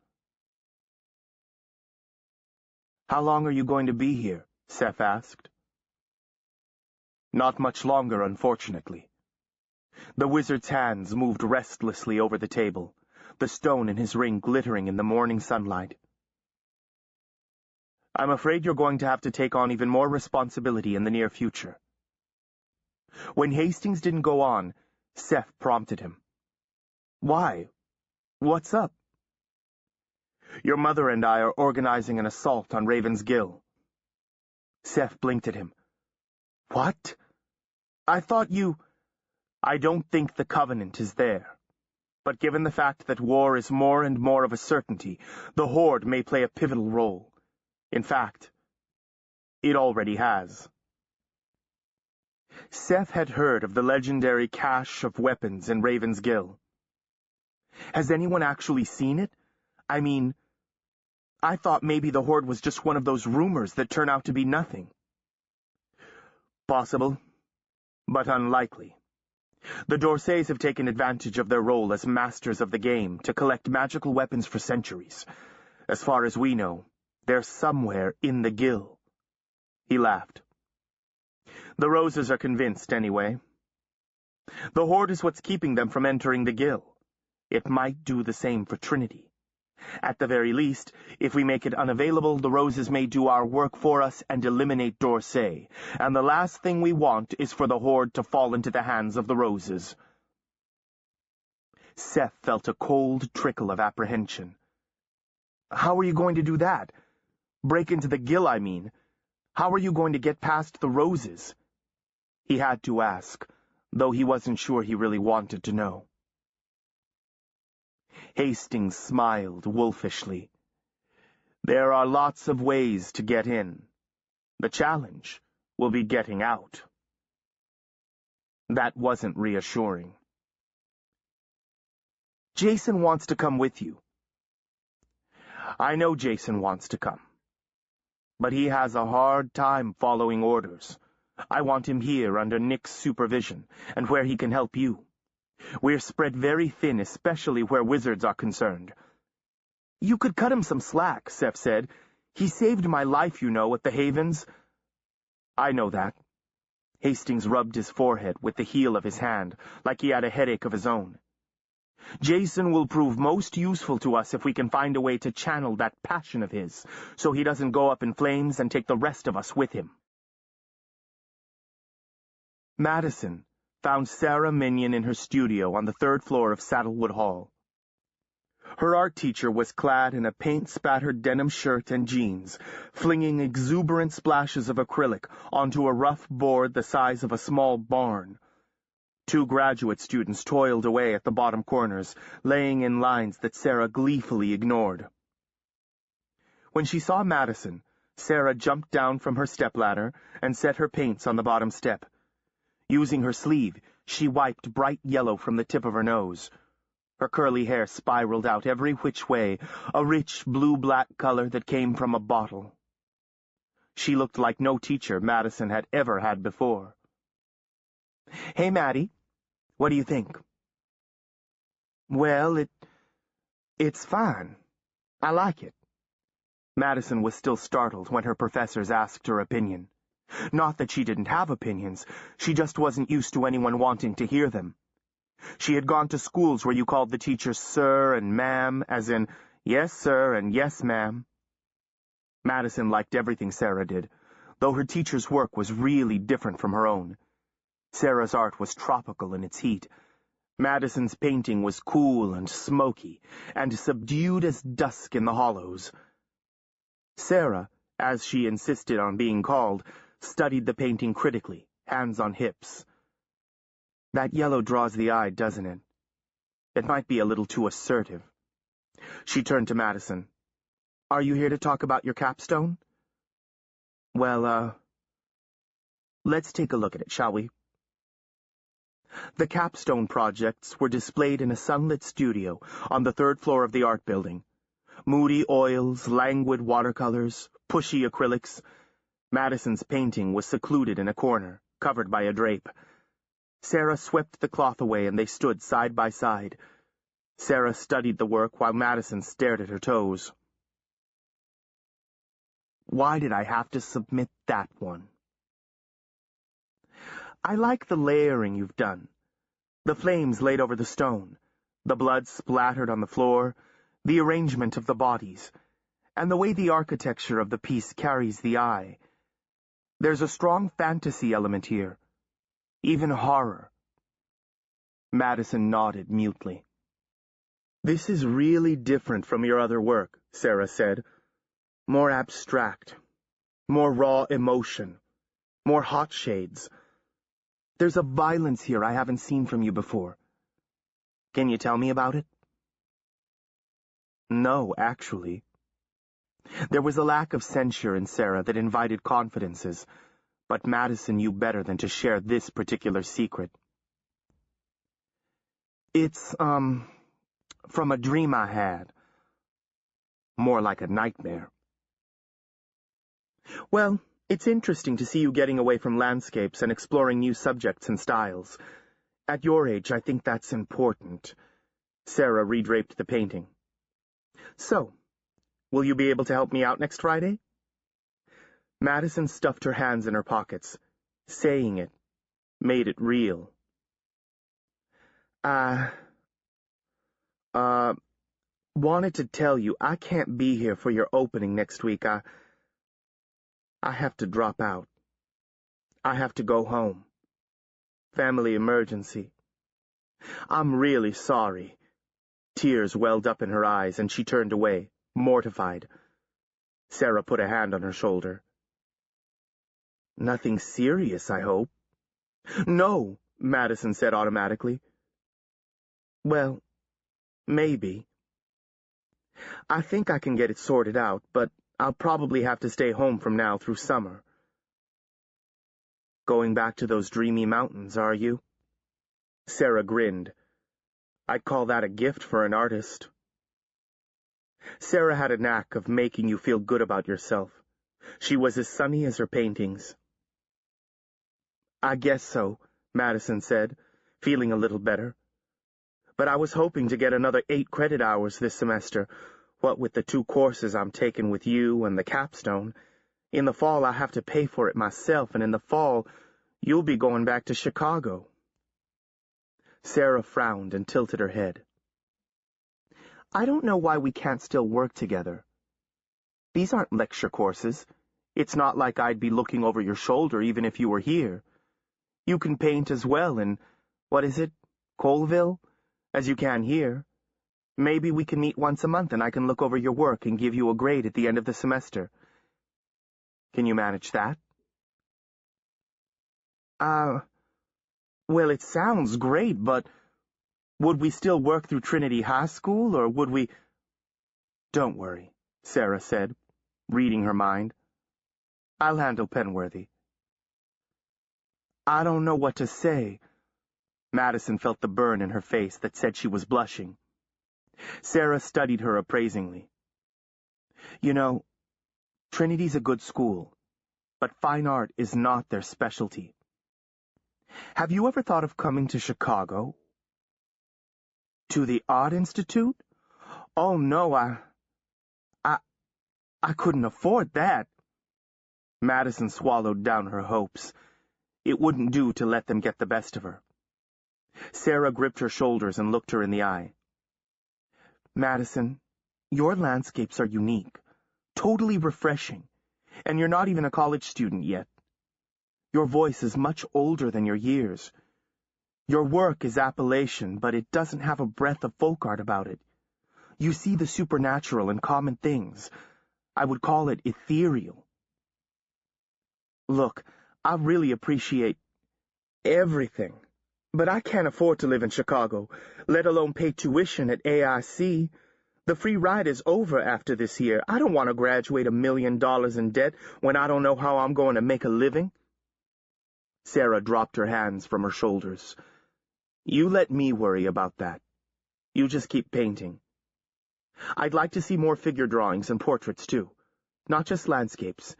S2: How long are you going to be here? Seth asked. Not much longer, unfortunately. The wizard's hands moved restlessly over the table, the stone in his ring glittering in the morning sunlight. I'm afraid you're going to have to take on even more responsibility in the near future. When Hastings didn't go on, Seth prompted him. Why? What's up? Your mother and I are organizing an assault on Raven's Gill. Seth blinked at him. What? I thought you... I don't think the Covenant is there. But given the fact that war is more and more of a certainty, the Horde may play a pivotal role. In fact, it already has. Seth had heard of the legendary cache of weapons in Raven's Gill. Has anyone actually seen it? I mean, I thought maybe the Horde was just one of those rumors that turn out to be nothing. Possible, but unlikely. The Dorsays have taken advantage of their role as masters of the game to collect magical weapons for centuries. As far as we know, they're somewhere in the Gill. He laughed. The Roses are convinced, anyway. The Horde is what's keeping them from entering the Gill. It might do the same for Trinity. At the very least, if we make it unavailable, the Roses may do our work for us and eliminate Dorsay, and the last thing we want is for the Horde to fall into the hands of the Roses. Seth felt a cold trickle of apprehension. How are you going to do that? Break into the Gill, I mean. How are you going to get past the Roses? He had to ask, though he wasn't sure he really wanted to know. Hastings smiled wolfishly. There are lots of ways to get in. The challenge will be getting out. That wasn't reassuring. Jason wants to come with you. I know Jason wants to come. But he has a hard time following orders. I want him here under Nick's supervision, and where he can help you. We're spread very thin, especially where wizards are concerned. You could cut him some slack, Seth said. He saved my life, you know, at the Havens. I know that. Hastings rubbed his forehead with the heel of his hand, like he had a headache of his own. Jason will prove most useful to us if we can find a way to channel that passion of his, so he doesn't go up in flames and take the rest of us with him. Madison found Sarah Minion in her studio on the 3rd floor of Saddlewood Hall. Her art teacher was clad in a paint-spattered denim shirt and jeans, flinging exuberant splashes of acrylic onto a rough board the size of a small barn. 2 graduate students toiled away at the bottom corners, laying in lines that Sarah gleefully ignored. When she saw Madison, Sarah jumped down from her stepladder and set her paints on the bottom step. Using her sleeve, she wiped bright yellow from the tip of her nose. Her curly hair spiraled out every which way, a rich blue-black color that came from a bottle. She looked like no teacher Madison had ever had before. "Hey, Maddie, what do you think?" "Well, it's fine. I like it." Madison was still startled when her professors asked her opinion. Not that she didn't have opinions, she just wasn't used to anyone wanting to hear them. She had gone to schools where you called the teachers sir and ma'am, as in, yes, sir, and yes, ma'am. Madison liked everything Sarah did, though her teacher's work was really different from her own. Sarah's art was tropical in its heat. Madison's painting was cool and smoky, and subdued as dusk in the hollows. Sarah, as she insisted on being called, studied the painting critically, hands on hips. "That yellow draws the eye, doesn't it? It might be a little too assertive." She turned to Madison. "Are you here to talk about your capstone?" Well, let's take a look at it, shall we? The capstone projects were displayed in a sunlit studio on the third floor of the art building. Moody oils, languid watercolors, pushy acrylics. Madison's painting was secluded in a corner, covered by a drape. Sarah swept the cloth away and they stood side by side. Sarah studied the work while Madison stared at her toes. Why did I have to submit that one? I like the layering you've done. The flames laid over the stone, the blood splattered on the floor, the arrangement of the bodies, and the way the architecture of the piece carries the eye. There's a strong fantasy element here, even horror. Madison nodded mutely. This is really different from your other work, Sarah said. More abstract, more raw emotion, more hot shades. There's a violence here I haven't seen from you before. Can you tell me about it? No, actually. There was a lack of censure in Sarah that invited confidences, but Madison knew better than to share this particular secret. It's, from a dream I had. More like a nightmare. Well, it's interesting to see you getting away from landscapes and exploring new subjects and styles. At your age, I think that's important. Sarah redraped the painting. So, will you be able to help me out next Friday? Madison stuffed her hands in her pockets. Saying it made it real. Wanted to tell you I can't be here for your opening next week. I have to drop out. I have to go home. Family emergency. I'm really sorry. Tears welled up in her eyes, and she turned away, mortified. Sarah put a hand on her shoulder. Nothing serious, I hope. No, Madison said automatically. Well, maybe. I think I can get it sorted out, but I'll probably have to stay home from now through summer. Going back to those dreamy mountains, are you? Sarah grinned. I'd call that a gift for an artist. Sarah had a knack of making you feel good about yourself. She was as sunny as her paintings. I guess so, Madison said, feeling a little better. But I was hoping to get another 8 credit hours this semester, what with the 2 courses I'm taking with you and the capstone. In the fall, I have to pay for it myself, and in the fall, you'll be going back to Chicago. Sarah frowned and tilted her head. I don't know why we can't still work together. These aren't lecture courses. It's not like I'd be looking over your shoulder even if you were here. You can paint as well in, what is it, Colville, as you can here. Maybe we can meet once a month and I can look over your work and give you a grade at the end of the semester. Can you manage that? Well, it sounds great, but would we still work through Trinity High School, or would we... Don't worry, Sarah said, reading her mind. I'll handle Penworthy. I don't know what to say. Madison felt the burn in her face that said she was blushing. Sarah studied her appraisingly. You know, Trinity's a good school, but fine art is not their specialty. Have you ever thought of coming to Chicago? To the Art Institute? Oh, no, I couldn't afford that. Madison swallowed down her hopes. It wouldn't do to let them get the best of her. Sarah gripped her shoulders and looked her in the eye. Madison, your landscapes are unique, totally refreshing, and you're not even a college student yet. Your voice is much older than your years. Your work is Appalachian, but it doesn't have a breath of folk art about it. You see the supernatural in common things. I would call it ethereal. Look, I really appreciate everything, but I can't afford to live in Chicago, let alone pay tuition at AIC. The free ride is over after this year. I don't want to graduate $1 million in debt when I don't know how I'm going to make a living. Sarah dropped her hands from her shoulders. You let me worry about that. You just keep painting. I'd like to see more figure drawings and portraits, too. Not just landscapes.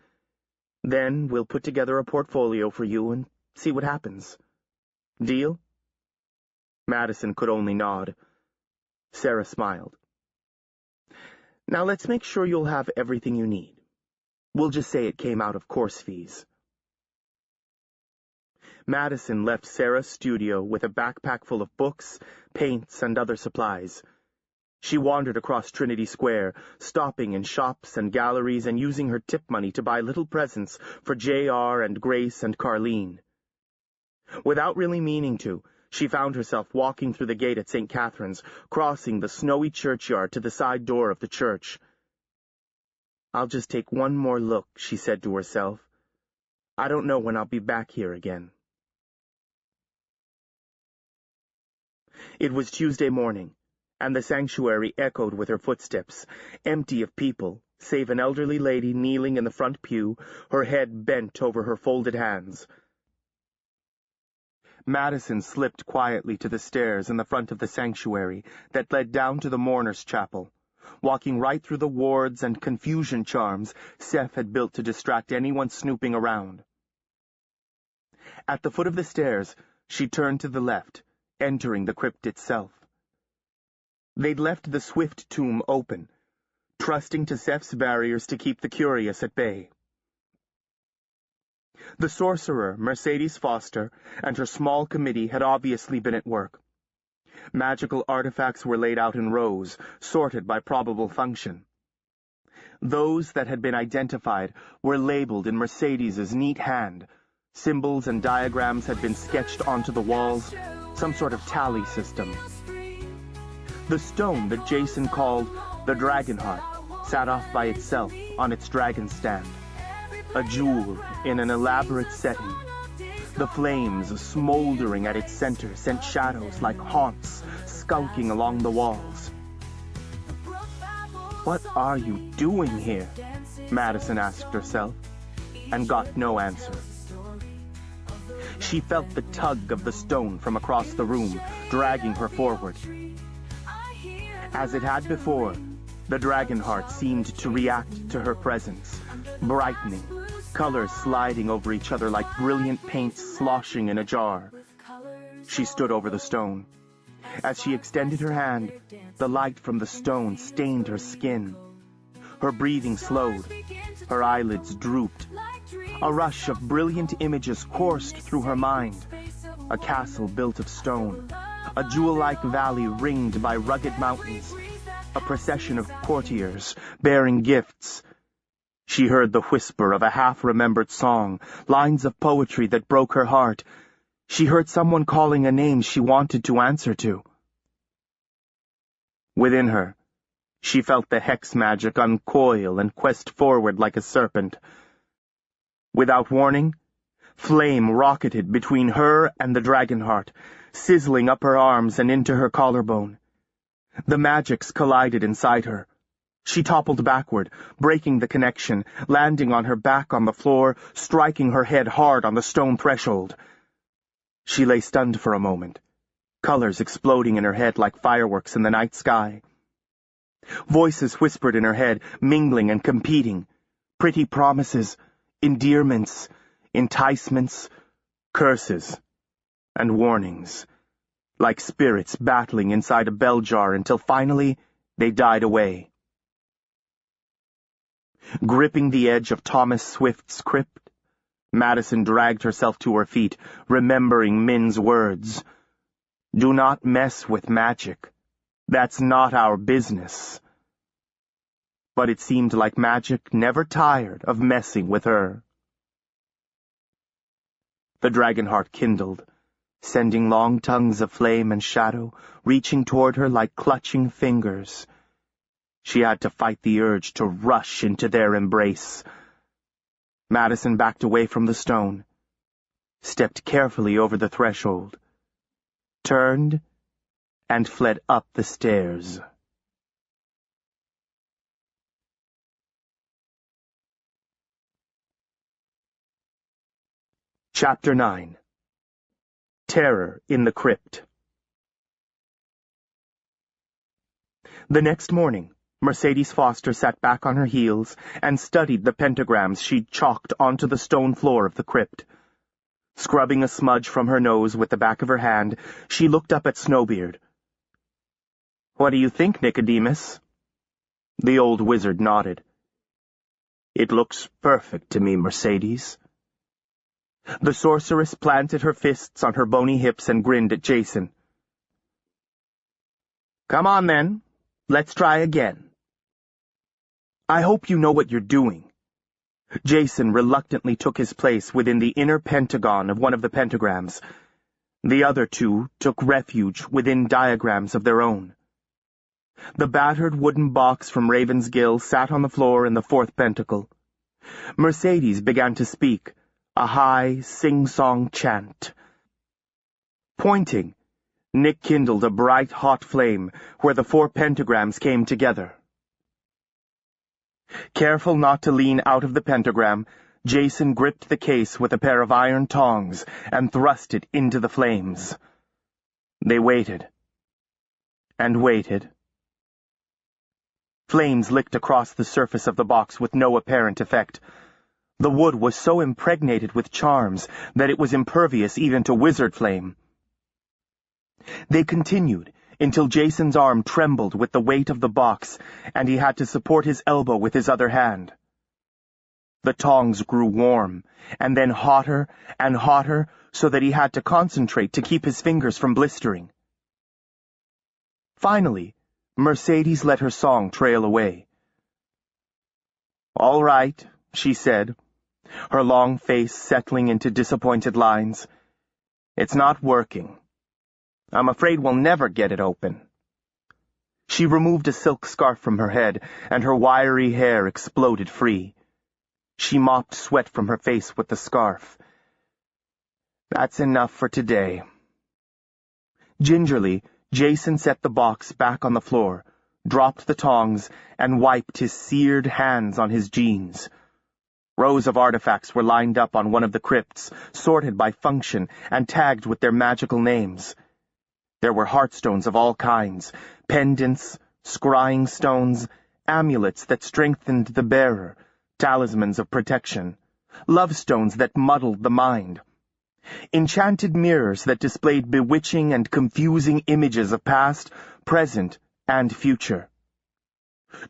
S2: Then we'll put together a portfolio for you and see what happens. Deal? Madison could only nod. Sarah smiled. Now let's make sure you'll have everything you need. We'll just say it came out of course fees. Madison left Sarah's studio with a backpack full of books, paints, and other supplies. She wandered across Trinity Square, stopping in shops and galleries and using her tip money to buy little presents for J.R. and Grace and Carleen. Without really meaning to, she found herself walking through the gate at St. Catherine's, crossing the snowy churchyard to the side door of the church. I'll just take one more look, she said to herself. I don't know when I'll be back here again. It was Tuesday morning, and the sanctuary echoed with her footsteps, empty of people, save an elderly lady kneeling in the front pew, her head bent over her folded hands. Madison slipped quietly to the stairs in the front of the sanctuary that led down to the mourners' chapel, walking right through the wards and confusion charms Seth had built to distract anyone snooping around. At the foot of the stairs, she turned to the left, entering the crypt itself. They'd left the Swift tomb open, trusting to Seth's barriers to keep the curious at bay. The sorcerer, Mercedes Foster, and her small committee had obviously been at work. Magical artifacts were laid out in rows, sorted by probable function. Those that had been identified were labeled in Mercedes's neat hand. Symbols and diagrams had been sketched onto the walls, some sort of tally system. The stone that Jason called the Dragon Heart sat off by itself on its dragon stand, a jewel in an elaborate setting. The flames smoldering at its center sent shadows like haunts skulking along the walls. What are you doing here? Madison asked herself, and got no answer. She felt the tug of the stone from across the room, dragging her forward. As it had before, the dragon heart seemed to react to her presence, brightening, colors sliding over each other like brilliant paint sloshing in a jar. She stood over the stone. As she extended her hand, the light from the stone stained her skin. Her breathing slowed. Her eyelids drooped. A rush of brilliant images coursed through her mind. A castle built of stone. A jewel-like valley ringed by rugged mountains. A procession of courtiers bearing gifts. She heard the whisper of a half-remembered song, lines of poetry that broke her heart. She heard someone calling a name she wanted to answer to. Within her, she felt the hex magic uncoil and quest forward like a serpent. Without warning, flame rocketed between her and the dragon heart, sizzling up her arms and into her collarbone. The magics collided inside her. She toppled backward, breaking the connection, landing on her back on the floor, striking her head hard on the stone threshold. She lay stunned for a moment, colors exploding in her head like fireworks in the night sky. Voices whispered in her head, mingling and competing. Pretty promises, endearments, enticements, curses, and warnings, like spirits battling inside a bell jar until finally they died away. Gripping the edge of Thomas Swift's crypt, Madison dragged herself to her feet, remembering Min's words. Do not mess with magic. That's not our business. But it seemed like magic never tired of messing with her. The dragon heart kindled, sending long tongues of flame and shadow reaching toward her like clutching fingers. She had to fight the urge to rush into their embrace. Madison backed away from the stone, stepped carefully over the threshold, turned, and fled up the stairs. Chapter 9. Terror in the Crypt. The next morning, Mercedes Foster sat back on her heels and studied the pentagrams she'd chalked onto the stone floor of the crypt. Scrubbing a smudge from her nose with the back of her hand, she looked up at Snowbeard. "What do you think, Nicodemus?" The old wizard nodded. "It looks perfect to me, Mercedes." The sorceress planted her fists on her bony hips and grinned at Jason. "Come on, then. Let's try again." "I hope you know what you're doing." Jason reluctantly took his place within the inner pentagon of one of the pentagrams. The other two took refuge within diagrams of their own. The battered wooden box from Raven's Gill sat on the floor in the fourth pentacle. Mercedes began to speak, a high, sing-song chant. Pointing, Nick kindled a bright, hot flame where the 4 pentagrams came together. Careful not to lean out of the pentagram, Jason gripped the case with a pair of iron tongs and thrust it into the flames. They waited. And waited. Flames licked across the surface of the box with no apparent effect. The wood was so impregnated with charms that it was impervious even to wizard flame. They continued until Jason's arm trembled with the weight of the box, and he had to support his elbow with his other hand. The tongs grew warm, and then hotter and hotter, so that he had to concentrate to keep his fingers from blistering. Finally, Mercedes let her song trail away. "All right," she said, her long face settling into disappointed lines. "It's not working. I'm afraid we'll never get it open." She removed a silk scarf from her head, and her wiry hair exploded free. She mopped sweat from her face with the scarf. "That's enough for today." Gingerly, Jason set the box back on the floor, dropped the tongs, and wiped his seared hands on his jeans. Rows of artifacts were lined up on one of the crypts, sorted by function and tagged with their magical names. There were heartstones of all kinds, pendants, scrying stones, amulets that strengthened the bearer, talismans of protection, love stones that muddled the mind, enchanted mirrors that displayed bewitching and confusing images of past, present, and future,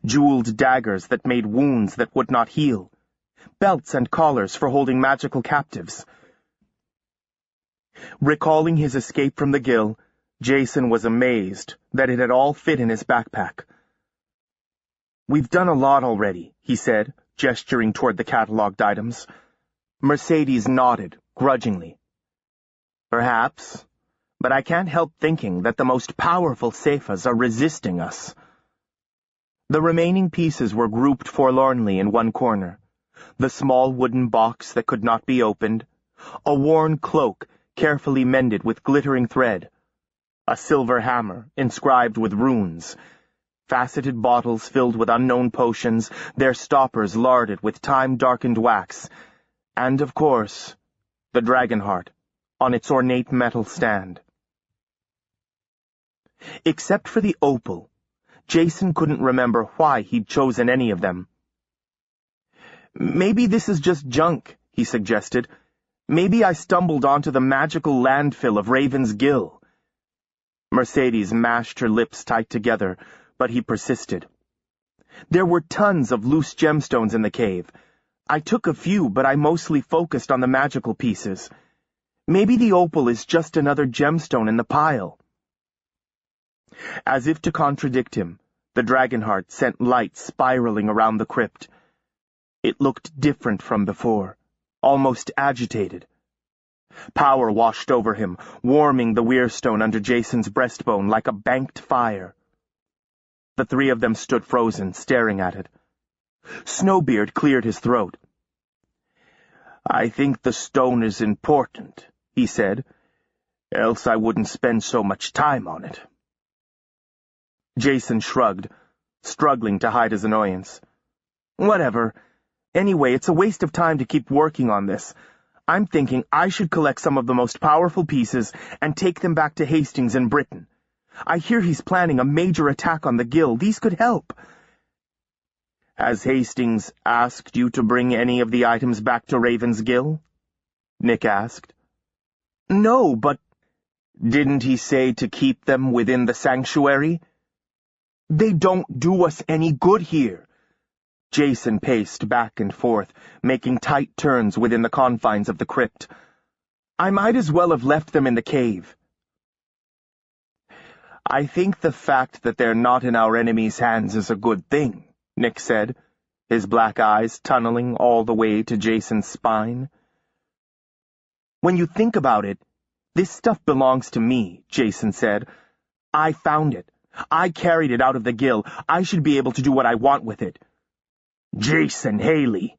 S2: jeweled daggers that made wounds that would not heal, belts and collars for holding magical captives. Recalling his escape from the Gill, Jason was amazed that it had all fit in his backpack. "We've done a lot already," he said, gesturing toward the catalogued items. Mercedes nodded, grudgingly. "Perhaps, but I can't help thinking that the most powerful Cephas are resisting us." The remaining pieces were grouped forlornly in one corner. The small wooden box that could not be opened, a worn cloak carefully mended with glittering thread, a silver hammer inscribed with runes, faceted bottles filled with unknown potions, their stoppers larded with time-darkened wax, and, of course, the dragon heart on its ornate metal stand. Except for the opal, Jason couldn't remember why he'd chosen any of them. "Maybe this is just junk," he suggested. "Maybe I stumbled onto the magical landfill of Raven's Gill." Mercedes mashed her lips tight together, but he persisted. "There were tons of loose gemstones in the cave. I took a few, but I mostly focused on the magical pieces. Maybe the opal is just another gemstone in the pile." As if to contradict him, the Dragonheart sent light spiraling around the crypt. It looked different from before, almost agitated. Power washed over him, warming the weirstone under Jason's breastbone like a banked fire. The 3 of them stood frozen, staring at it. Snowbeard cleared his throat. "I think the stone is important," he said, "else I wouldn't spend so much time on it." Jason shrugged, struggling to hide his annoyance. "Whatever. Anyway, it's a waste of time to keep working on this. I'm thinking I should collect some of the most powerful pieces and take them back to Hastings in Britain. I hear he's planning a major attack on the guild. These could help. Has Hastings asked you to bring any of the items back to Ravensgill? Nick asked. No, but didn't he say to keep them within the sanctuary? They don't do us any good here. Jason paced back and forth, making tight turns within the confines of the crypt. I might as well have left them in the cave. I think the fact that they're not in our enemy's hands is a good thing, Nick said, his black eyes tunneling all the way to Jason's spine. When you think about it, this stuff belongs to me, Jason said. I found it. I carried it out of the gill. I should be able to do what I want with it. Jason Haley.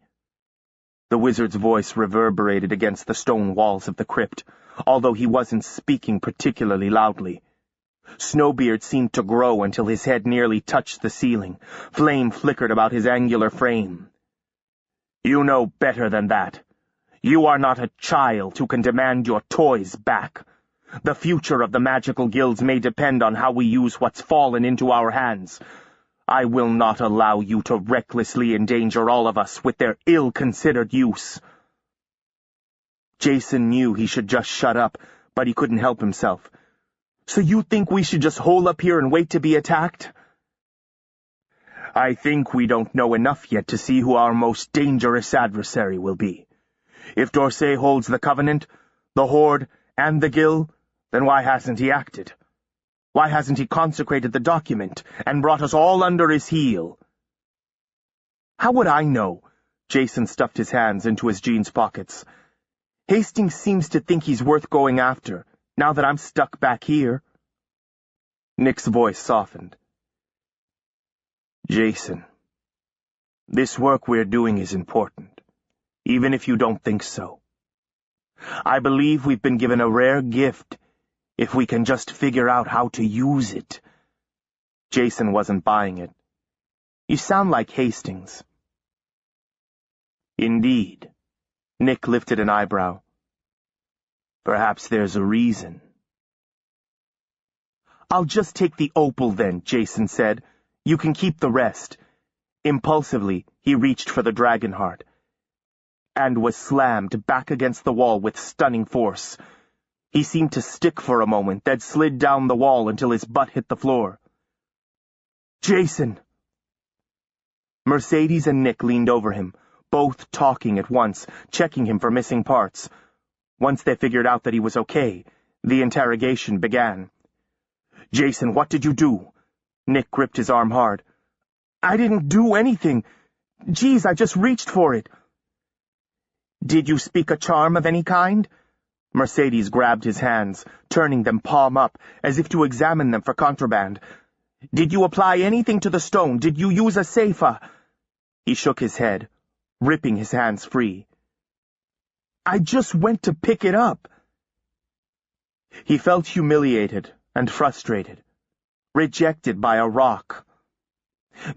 S2: The wizard's voice reverberated against the stone walls of the crypt, although he wasn't speaking particularly loudly. Snowbeard seemed to grow until his head nearly touched the ceiling. Flame flickered about his angular frame. You know better than that. You are not a child who can demand your toys back. The future of the magical guilds may depend on how we use what's fallen into our hands. I will not allow you to recklessly endanger all of us with their ill-considered use. Jason knew he should just shut up, but he couldn't help himself. So you think we should just hole up here and wait to be attacked? I think we don't know enough yet to see who our most dangerous adversary will be. If D'Orsay holds the Covenant, the Horde, and the Guild, then why hasn't he acted? Why hasn't he consecrated the document and brought us all under his heel? How would I know? Jason stuffed his hands into his jeans pockets. Hastings seems to think he's worth going after, now that I'm stuck back here. Nick's voice softened. Jason, this work we're doing is important, even if you don't think so. I believe we've been given a rare gift if we can just figure out how to use it. Jason wasn't buying it. You sound like Hastings. Indeed. Nick lifted an eyebrow. Perhaps there's a reason. I'll just take the opal then, Jason said. You can keep the rest. Impulsively, he reached for the dragon heart, and was slammed back against the wall with stunning force. He seemed to stick for a moment, then slid down the wall until his butt hit the floor. Jason! Mercedes and Nick leaned over him, both talking at once, checking him for missing parts. Once they figured out that he was okay, the interrogation began. Jason, what did you do? Nick gripped his arm hard. I didn't do anything. Geez, I just reached for it. Did you speak a charm of any kind? Mercedes grabbed his hands, turning them palm up, as if to examine them for contraband. Did you apply anything to the stone? Did you use a seifa? He shook his head, ripping his hands free. I just went to pick it up. He felt humiliated and frustrated, rejected by a rock.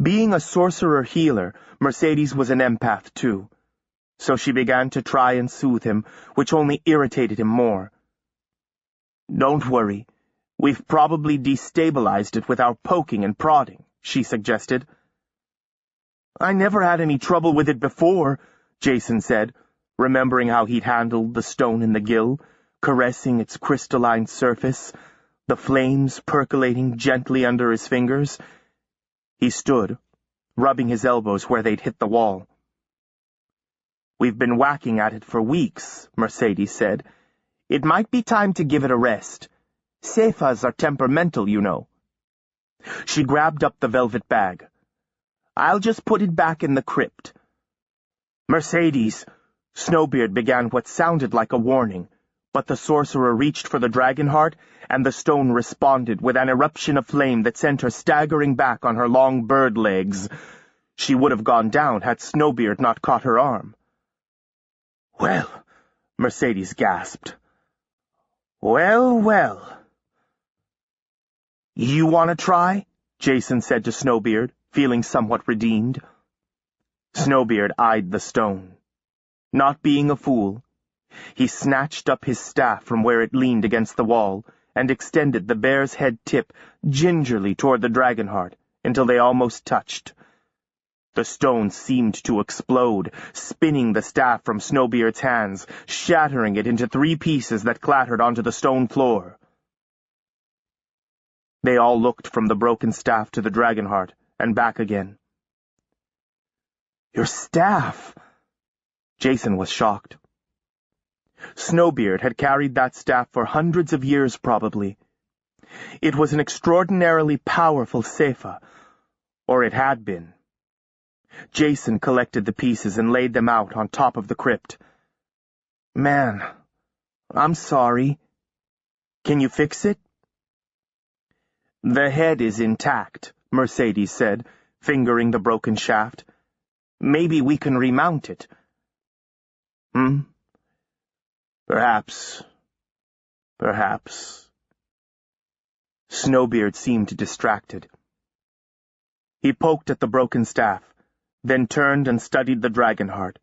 S2: Being a sorcerer-healer, Mercedes was an empath too. So she began to try and soothe him, which only irritated him more. Don't worry. We've probably destabilized it with our poking and prodding, she suggested. I never had any trouble with it before, Jason said, remembering how he'd handled the stone in the gill, caressing its crystalline surface, the flames percolating gently under his fingers. He stood, rubbing his elbows where they'd hit the wall. We've been whacking at it for weeks, Mercedes said. It might be time to give it a rest. Seifas are temperamental, you know. She grabbed up the velvet bag. I'll just put it back in the crypt. Mercedes, Snowbeard began what sounded like a warning, but the sorcerer reached for the dragon heart, and the stone responded with an eruption of flame that sent her staggering back on her long bird legs. She would have gone down had Snowbeard not caught her arm. Well, Mercedes gasped. Well, well. You want to try? Jason said to Snowbeard, feeling somewhat redeemed. Snowbeard eyed the stone. Not being a fool, He snatched up his staff from where it leaned against the wall and extended the bear's head tip gingerly toward the Dragonheart until they almost touched. The stone seemed to explode, spinning the staff from Snowbeard's hands, shattering it into 3 pieces that clattered onto the stone floor. They all looked from the broken staff to the Dragonheart and back again. "Your staff!" Jason was shocked. Snowbeard had carried that staff for hundreds of years, probably. It was an extraordinarily powerful Seifa, or it had been. Jason collected the pieces and laid them out on top of the crypt. "Man, I'm sorry. Can you fix it?" "The head is intact," Mercedes said, fingering the broken shaft. "Maybe we can remount it." Perhaps. Snowbeard seemed distracted. He poked at the broken staff, then turned and studied the Dragonheart,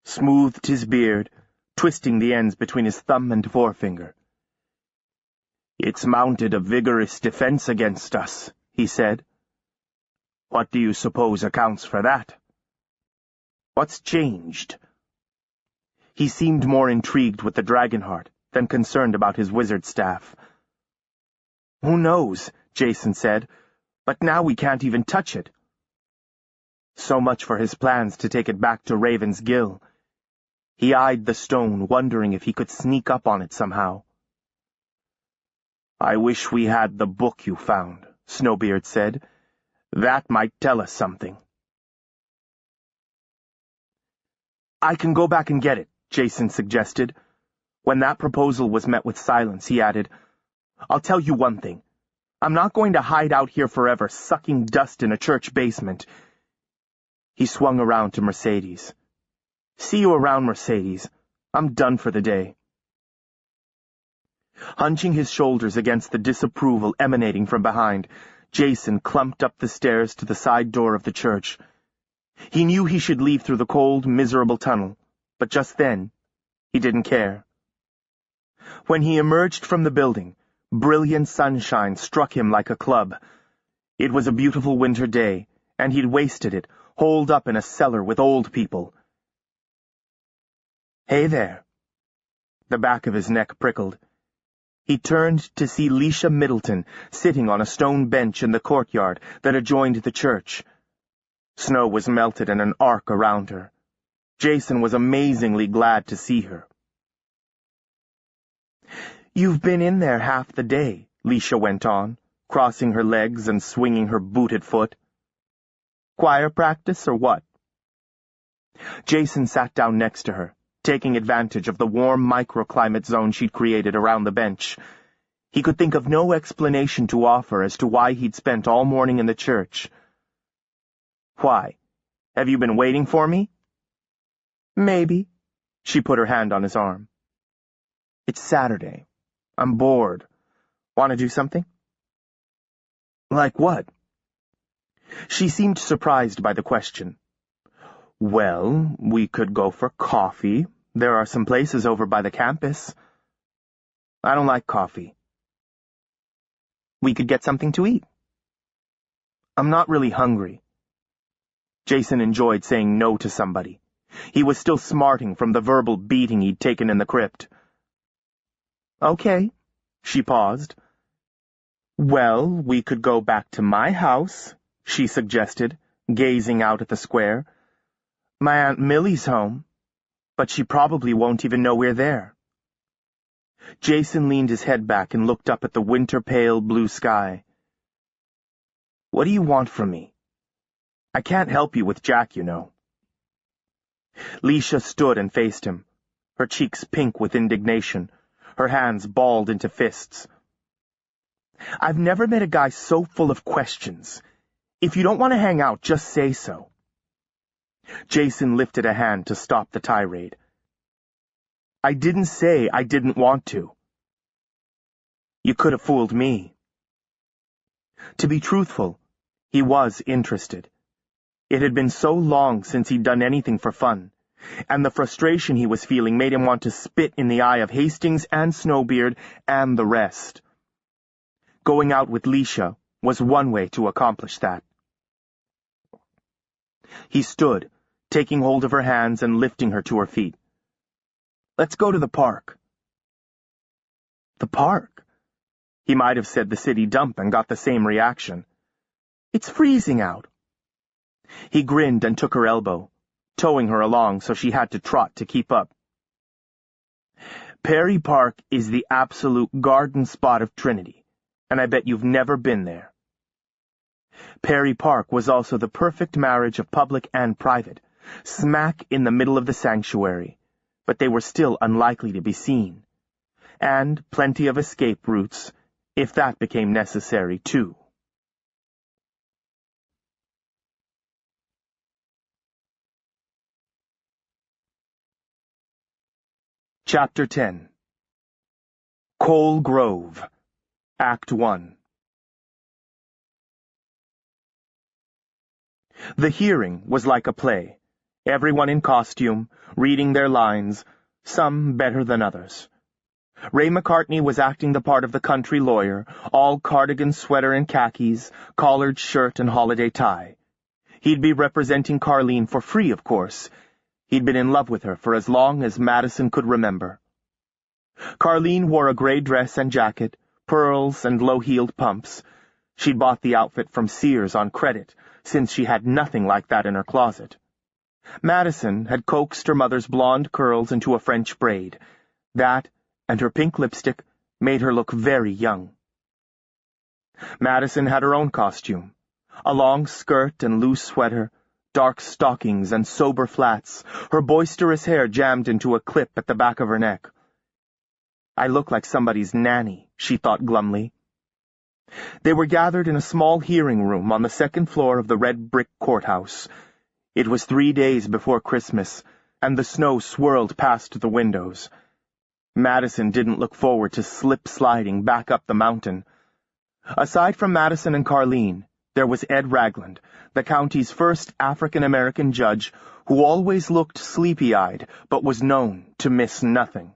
S2: smoothed his beard, twisting the ends between his thumb and forefinger. "It's mounted a vigorous defense against us," he said. "What do you suppose accounts for that? What's changed?" He seemed more intrigued with the Dragonheart than concerned about his wizard staff. "Who knows?" Jason said. "But now we can't even touch it." So much for his plans to take it back to Raven's Gill. He eyed the stone, wondering if he could sneak up on it somehow. "I wish we had the book you found," Snowbeard said. "That might tell us something." "I can go back and get it," Jason suggested. When that proposal was met with silence, he added, "I'll tell you one thing. I'm not going to hide out here forever, sucking dust in a church basement." He swung around to Mercedes. "See you around, Mercedes. I'm done for the day." Hunching his shoulders against the disapproval emanating from behind, Jason clumped up the stairs to the side door of the church. He knew he should leave through the cold, miserable tunnel, but just then, he didn't care. When he emerged from the building, brilliant sunshine struck him like a club. It was a beautiful winter day, and he'd wasted it, holed up in a cellar with old people. "Hey there." The back of his neck prickled. He turned to see Leisha Middleton sitting on a stone bench in the courtyard that adjoined the church. Snow was melted in an arc around her. Jason was amazingly glad to see her. "You've been in there half the day," Leisha went on, crossing her legs and swinging her booted foot. "Choir practice or what?" Jason sat down next to her, taking advantage of the warm microclimate zone she'd created around the bench. He could think of no explanation to offer as to why he'd spent all morning in the church. "Why? Have you been waiting for me?" "Maybe." She put her hand on his arm. "It's Saturday. I'm bored. Want to do something?" "Like what?" She seemed surprised by the question. "Well, we could go for coffee. There are some places over by the campus." "I don't like coffee." "We could get something to eat." "I'm not really hungry." Jason enjoyed saying no to somebody. He was still smarting from the verbal beating he'd taken in the crypt. "Okay." She paused. "Well, we could go back to my house," she suggested, gazing out at the square. "My Aunt Millie's home, but she probably won't even know we're there." Jason leaned his head back and looked up at the winter-pale blue sky. "What do you want from me? I can't help you with Jack, you know." Leisha stood and faced him, her cheeks pink with indignation, her hands balled into fists. "I've never met a guy so full of questions. If you don't want to hang out, just say so." Jason lifted a hand to stop the tirade. "I didn't say I didn't want to." "You could have fooled me." To be truthful, he was interested. It had been so long since he'd done anything for fun. and the frustration he was feeling made him want to spit in the eye of Hastings and Snowbeard and the rest. Going out with Leisha was one way to accomplish that. He stood, taking hold of her hands and lifting her to her feet. "Let's go to the park." The park? He might have said the city dump and got the same reaction. "It's freezing out." He grinned and took her elbow, towing her along so she had to trot to keep up. "Perry Park is the absolute garden spot of Trinity, and I bet you've never been there." Perry Park was also the perfect marriage of public and private, smack in the middle of the sanctuary, but they were still unlikely to be seen. And plenty of escape routes, if that became necessary, too. Chapter 10. Coal Grove, Act 1. The hearing was like a play, everyone in costume, reading their lines, some better than others. Ray McCartney was acting the part of the country lawyer, all cardigan sweater and khakis, collared shirt and holiday tie. He'd be representing Carleen for free, of course. He'd been in love with her for as long as Madison could remember. Carleen wore a gray dress and jacket, pearls and low-heeled pumps. She'd bought the outfit from Sears on credit, since she had nothing like that in her closet. Madison had coaxed her mother's blonde curls into a French braid. That, and her pink lipstick, made her look very young. Madison had her own costume, a long skirt and loose sweater, dark stockings and sober flats, her boisterous hair jammed into a clip at the back of her neck. "I look like somebody's nanny," she thought glumly. They were gathered in a small hearing room on the second floor of the red brick courthouse. It was 3 days before Christmas, and the snow swirled past the windows. Madison didn't look forward to slip-sliding back up the mountain. Aside from Madison and Carleen, there was Ed Ragland, the county's first African-American judge, who always looked sleepy-eyed but was known to miss nothing.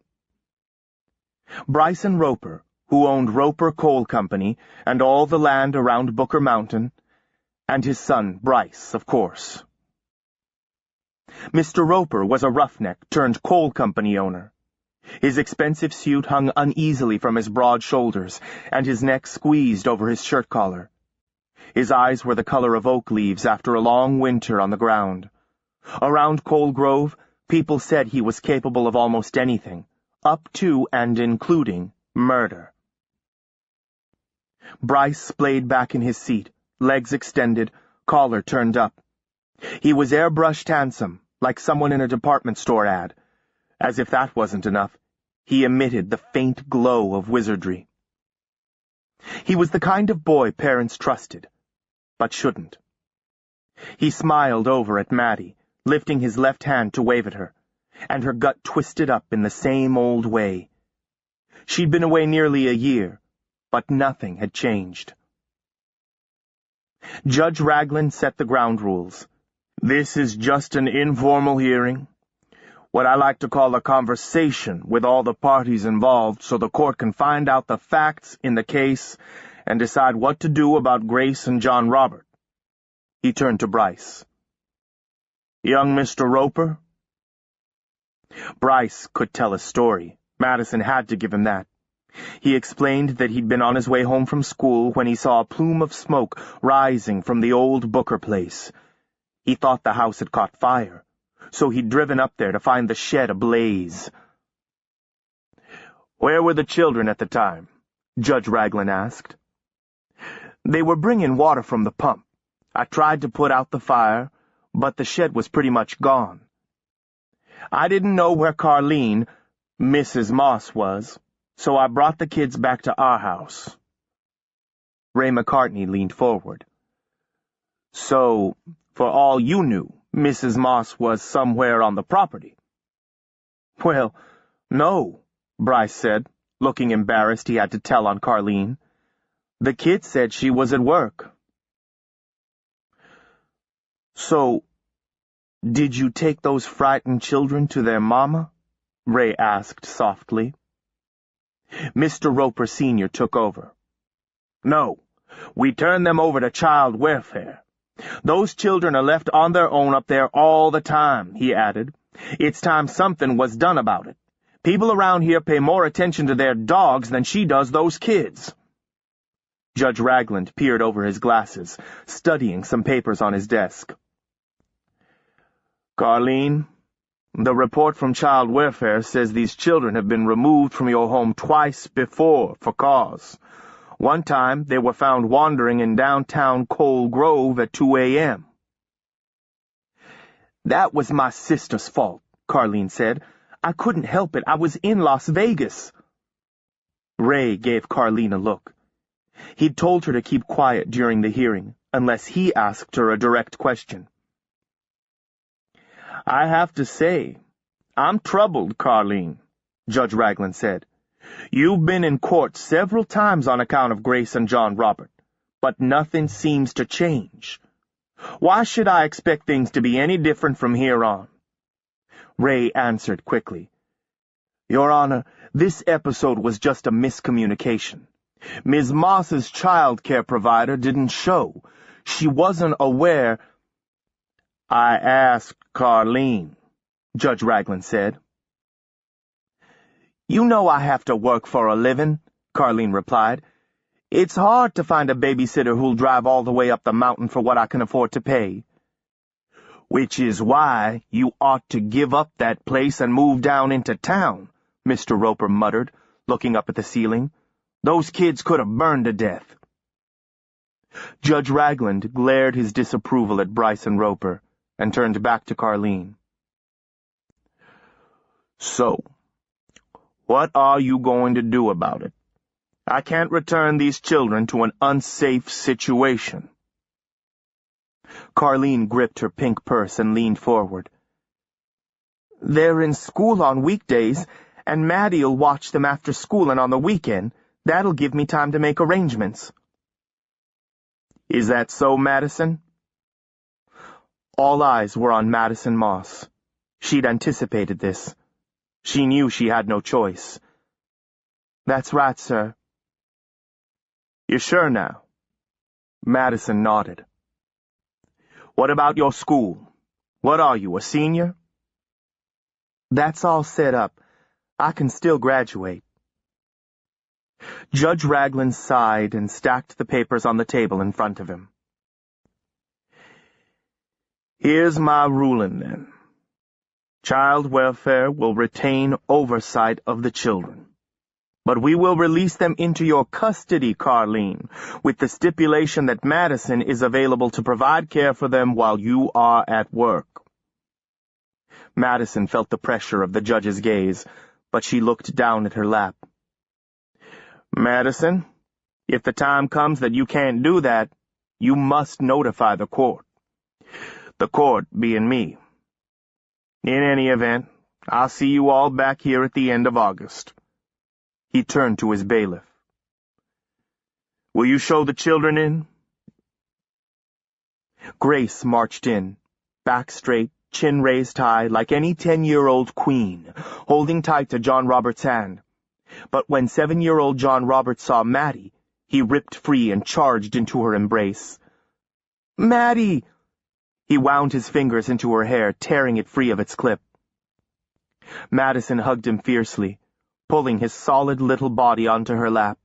S2: Bryson Roper, who owned Roper Coal Company and all the land around Booker Mountain, and his son Bryce, of course. Mr. Roper was a roughneck turned coal company owner. His expensive suit hung uneasily from his broad shoulders, and his neck squeezed over his shirt collar. His eyes were the color of oak leaves after a long winter on the ground. Around Coal Grove, people said he was capable of almost anything, up to and including murder. Bryce splayed back in his seat, legs extended, collar turned up. He was airbrushed handsome, like someone in a department store ad. As if that wasn't enough, he emitted the faint glow of wizardry. He was the kind of boy parents trusted, but shouldn't. He smiled over at Maddie, lifting his left hand to wave at her, and her gut twisted up in the same old way. She'd been away nearly a year, but nothing had changed. Judge Ragland set the ground rules. "This is just an informal hearing. What I like to call a conversation with all the parties involved so the court can find out the facts in the case and decide what to do about Grace and John Robert." He turned to Bryce. "Young Mr. Roper?" Bryce could tell a story. Madison had to give him that. He explained that he'd been on his way home from school when he saw a plume of smoke rising from the old Booker place. He thought the house had caught fire, so he'd driven up there to find the shed ablaze. "Where were the children at the time?" Judge Ragland asked. "They were bringing water from the pump. I tried to put out the fire, but the shed was pretty much gone. I didn't know where Carleen, Mrs. Moss, was, so I brought the kids back to our house." Ray McCartney leaned forward. "So, for all you knew, Mrs. Moss was somewhere on the property?" "Well, no," Bryce said, looking embarrassed he had to tell on Carleen. "The kid said she was at work." "So, "Did you take those frightened children to their mama?" Ray asked softly. Mr. Roper Sr. took over. "No, we turned them over to child welfare. Those children are left on their own up there all the time," he added. "It's time something was done about it. People around here pay more attention to their dogs than she does those kids." Judge Ragland peered over his glasses, studying some papers on his desk. "Carleen, the report from Child Welfare says these children have been removed from your home twice before for cause. One time they were found wandering in downtown Coal Grove at 2 a.m. "That was my sister's fault," Carleen said. "I couldn't help it. I was in Las Vegas." Ray gave Carleen a look. He'd told her to keep quiet during the hearing, unless he asked her a direct question. "I have to say, I'm troubled, Carleen," Judge Ragland said. "You've been in court several times on account of Grace and John Robert, but nothing seems to change. Why should I expect things to be any different from here on?" Ray answered quickly. "Your Honor, this episode was just a miscommunication. Ms. Moss's child care provider didn't show. She wasn't aware—" "I asked Carleen," Judge Ragland said. "You know I have to work for a living," Carleen replied. "It's hard to find a babysitter who'll drive all the way up the mountain for what I can afford to pay." "Which is why you ought to give up that place and move down into town," Mr. Roper muttered, looking up at the ceiling. "Those kids could have burned to death." Judge Ragland glared his disapproval at Bryce and Roper and turned back to Carleen. "So, what are you going to do about it? I can't return these children to an unsafe situation." Carleen gripped her pink purse and leaned forward. "They're in school on weekdays, and Maddie'll watch them after school and on the weekend. That'll give me time to make arrangements." "Is that so, Madison?" All eyes were on Madison Moss. She'd anticipated this. She knew she had no choice. "That's right, sir." "You sure now?" Madison nodded. "What about your school? What are you, a senior?" "That's all set up. I can still graduate." Judge Ragland sighed and stacked the papers on the table in front of him. "Here's my ruling, then. Child welfare will retain oversight of the children. But we will release them into your custody, Carleen, with the stipulation that Madison is available to provide care for them while you are at work." Madison felt the pressure of the judge's gaze, but she looked down at her lap. "Madison, if the time comes that you can't do that, you must notify the court. The court being me. In any event, I'll see you all back here at the end of August." He turned to his bailiff. "Will you show the children in?" Grace marched in, back straight, chin raised high, like any 10-year-old queen, holding tight to John Robert's hand. But when 7-year-old John Roberts saw Maddie, he ripped free and charged into her embrace. "Maddie!" He wound his fingers into her hair, tearing it free of its clip. Madison hugged him fiercely, pulling his solid little body onto her lap.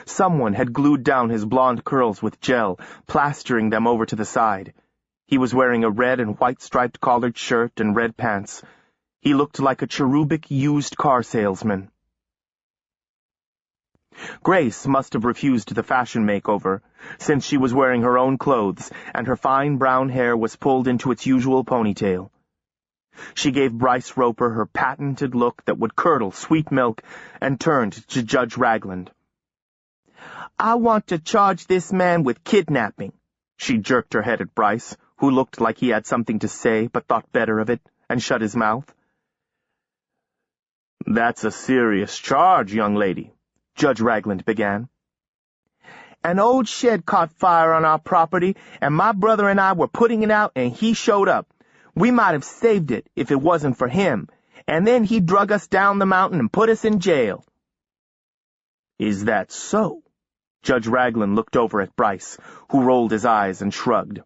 S2: Someone had glued down his blonde curls with gel, plastering them over to the side. He was wearing a red and white striped collared shirt and red pants. He looked like a cherubic used car salesman. Grace must have refused the fashion makeover, since she was wearing her own clothes, and her fine brown hair was pulled into its usual ponytail. She gave Bryce Roper her patented look that would curdle sweet milk, and turned to Judge Ragland. "I want to charge this man with kidnapping." She jerked her head at Bryce, who looked like he had something to say but thought better of it, and shut his mouth. "That's a serious charge, young lady," Judge Ragland began. "An old shed caught fire on our property, and my brother and I were putting it out, and he showed up. We might have saved it if it wasn't for him, and then he drug us down the mountain and put us in jail." "Is that so?" Judge Raglan looked over at Bryce, who rolled his eyes and shrugged.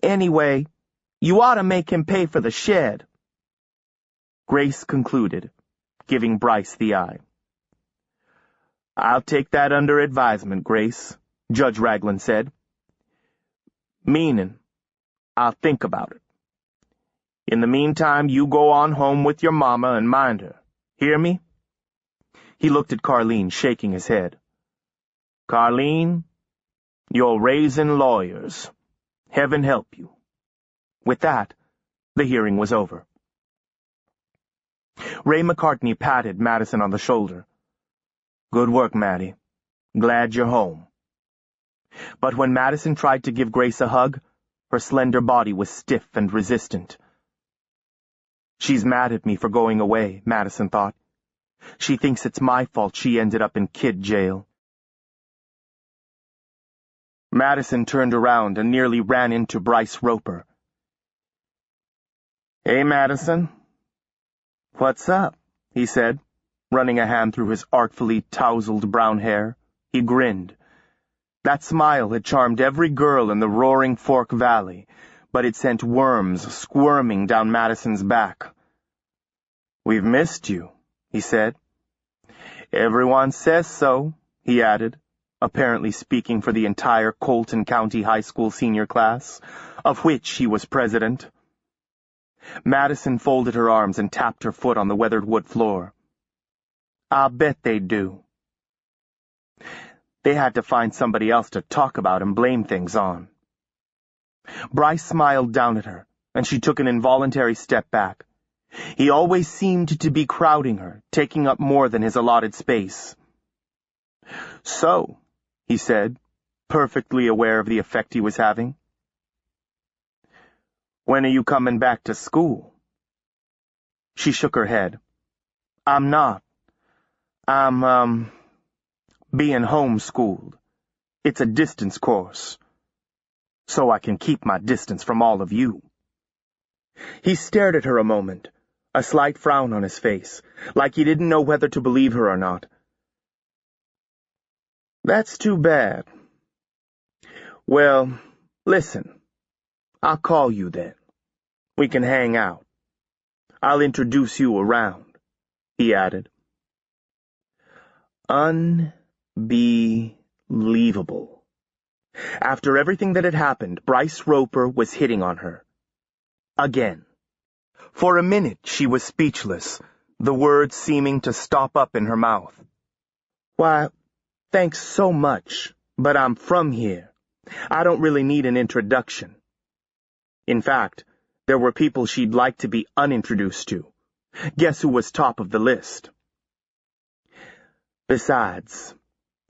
S2: "Anyway, you ought to make him pay for the shed." Grace concluded, giving Bryce the eye. "I'll take that under advisement, Grace," Judge Raglan said. "Meaning, I'll think about it. In the meantime, you go on home with your mama and mind her. Hear me?" He looked at Carleen, shaking his head. "Carleen, you're raising lawyers. Heaven help you." With that, the hearing was over. Ray McCartney patted Madison on the shoulder. "Good work, Maddie. Glad you're home." But when Madison tried to give Grace a hug, her slender body was stiff and resistant. "She's mad at me for going away," Madison thought. "She thinks it's my fault she ended up in kid jail." Madison turned around and nearly ran into Bryce Roper. "Hey, Madison." "What's up?" he said, running a hand through his artfully tousled brown hair. He grinned. That smile had charmed every girl in the Roaring Fork Valley, but it sent worms squirming down Madison's back. "We've missed you," he said. "Everyone says so," he added, apparently speaking for the entire Colton County High School senior class, of which he was president. Madison folded her arms and tapped her foot on the weathered wood floor. "I'll bet they do." They had to find somebody else to talk about and blame things on. Bryce smiled down at her, and she took an involuntary step back. He always seemed to be crowding her, taking up more than his allotted space. "So," he said, perfectly aware of the effect he was having. "When are you coming back to school?" She shook her head. "I'm not. I'm, being homeschooled. It's a distance course. So I can keep my distance from all of you." He stared at her a moment, a slight frown on his face, like he didn't know whether to believe her or not. "That's too bad. Well, listen, I'll call you then. We can hang out. I'll introduce you around," he added. Unbelievable. After everything that had happened, Bryce Roper was hitting on her. Again. For a minute she was speechless, the words seeming to stop up in her mouth. "Why, thanks so much, but I'm from here. I don't really need an introduction." In fact, there were people she'd like to be unintroduced to. Guess who was top of the list? "Besides,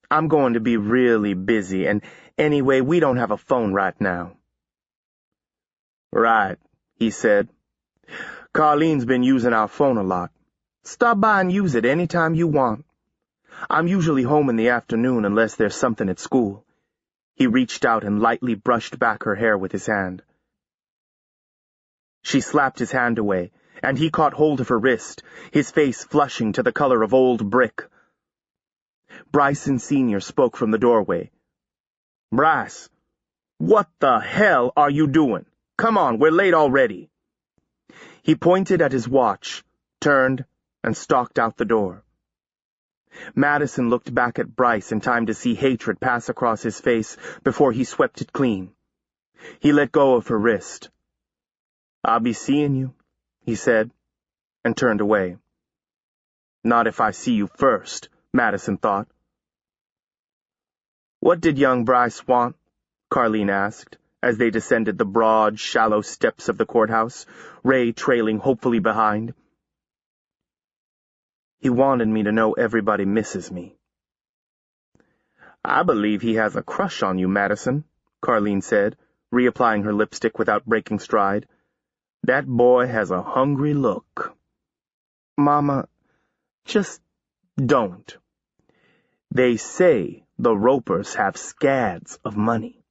S2: I'm going to be really busy, and anyway, we don't have a phone right now." "Right," he said. "Carleen's been using our phone a lot. Stop by and use it any time you want. I'm usually home in the afternoon unless there's something at school." He reached out and lightly brushed back her hair with his hand. She slapped his hand away, and he caught hold of her wrist, his face flushing to the color of old brick. Bryson Sr. spoke from the doorway. "Bryce, what the hell are you doing? Come on, we're late already." He pointed at his watch, turned, and stalked out the door. Madison looked back at Bryce in time to see hatred pass across his face before he swept it clean. He let go of her wrist. "I'll be seeing you," he said, and turned away. Not if I see you first, Madison thought. "What did young Bryce want?" Carleen asked, as they descended the broad, shallow steps of the courthouse, Ray trailing hopefully behind. "He wanted me to know everybody misses me." "I believe he has a crush on you, Madison," Carleen said, reapplying her lipstick without breaking stride. "That boy has a hungry look." "Mama, just don't. They say the Ropers have scads of money.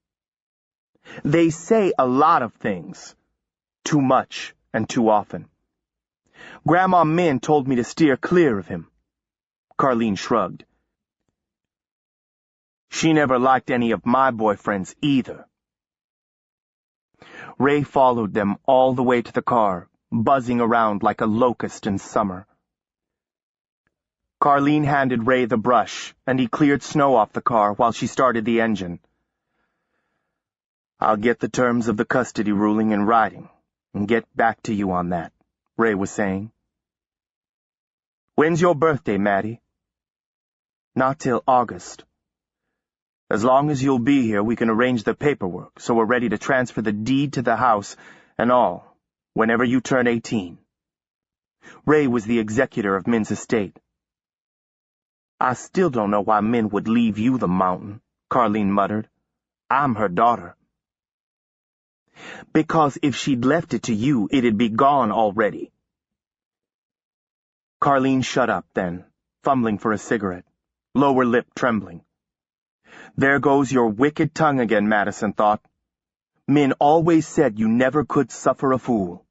S2: They say a lot of things, too much and too often. Grandma Min told me to steer clear of him. Carlene shrugged. She never liked any of my boyfriends either. Ray followed them all the way to the car, buzzing around like a locust in summer. Carlene handed Ray the brush, and he cleared snow off the car while she started the engine. I'll get the terms of the custody ruling in writing and get back to you on that, Ray was saying. When's your birthday, Maddie? Not till August. As long as you'll be here, we can arrange the paperwork so we're ready to transfer the deed to the house and all, whenever you turn 18. Ray was the executor of Min's estate. I still don't know why Min would leave you the mountain, Carlene muttered. I'm her daughter. Because if she'd left it to you, it'd be gone already. Carlene shut up then, fumbling for a cigarette, lower lip trembling. There goes your wicked tongue again, Madison thought. Min always said you never could suffer a fool.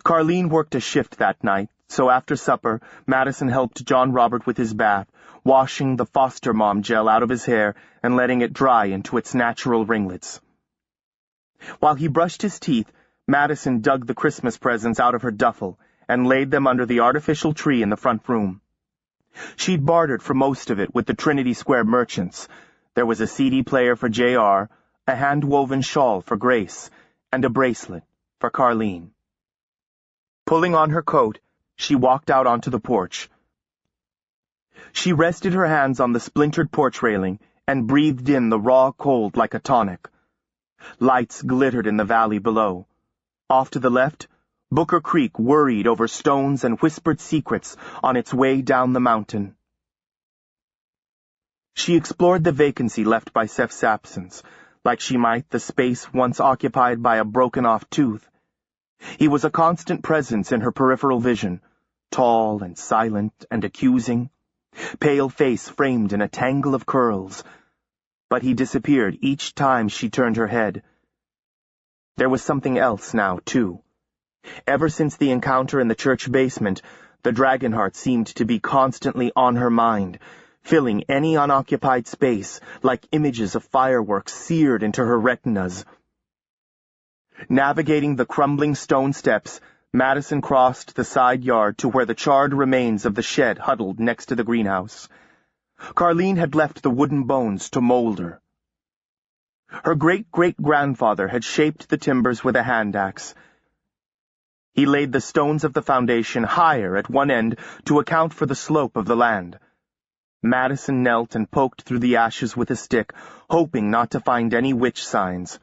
S2: Carlene worked a shift that night, so after supper, Madison helped John Robert with his bath, washing the foster mom gel out of his hair and letting it dry into its natural ringlets. While he brushed his teeth, Madison dug the Christmas presents out of her duffel and laid them under the artificial tree in the front room. She'd bartered for most of it with the Trinity Square merchants. There was a CD player for J.R., a hand-woven shawl for Grace, and a bracelet for Carlene. Pulling on her coat, she walked out onto the porch. She rested her hands on the splintered porch railing and breathed in the raw cold like a tonic. Lights glittered in the valley below. Off to the left, Booker Creek worried over stones and whispered secrets on its way down the mountain. She explored the vacancy left by Seth's absence, like she might the space once occupied by a broken-off tooth. He was a constant presence in her peripheral vision, tall and silent and accusing, pale face framed in a tangle of curls. But he disappeared each time she turned her head. There was something else now, too. Ever since the encounter in the church basement, the Dragonheart seemed to be constantly on her mind, filling any unoccupied space like images of fireworks seared into her retinas. Navigating the crumbling stone steps, Madison crossed the side yard to where the charred remains of the shed huddled next to the greenhouse. Carlene had left the wooden bones to molder. Her great-great-grandfather had shaped the timbers with a hand axe. He laid the stones of the foundation higher at one end to account for the slope of the land. Madison knelt and poked through the ashes with a stick, hoping not to find any witch signs.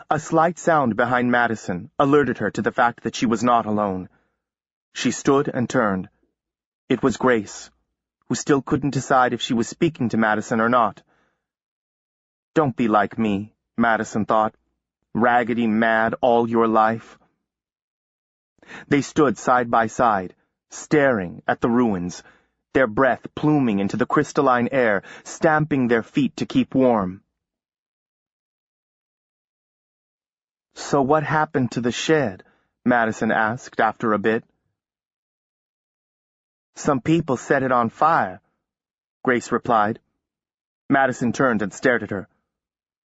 S2: A slight sound behind Madison alerted her to the fact that she was not alone. She stood and turned. It was Grace, who still couldn't decide if she was speaking to Madison or not. Don't be like me, Madison thought. Raggedy mad all your life. They stood side by side, staring at the ruins, their breath pluming into the crystalline air, stamping their feet to keep warm. So what happened to the shed? Madison asked after a bit. Some people set it on fire, Grace replied. Madison turned and stared at her.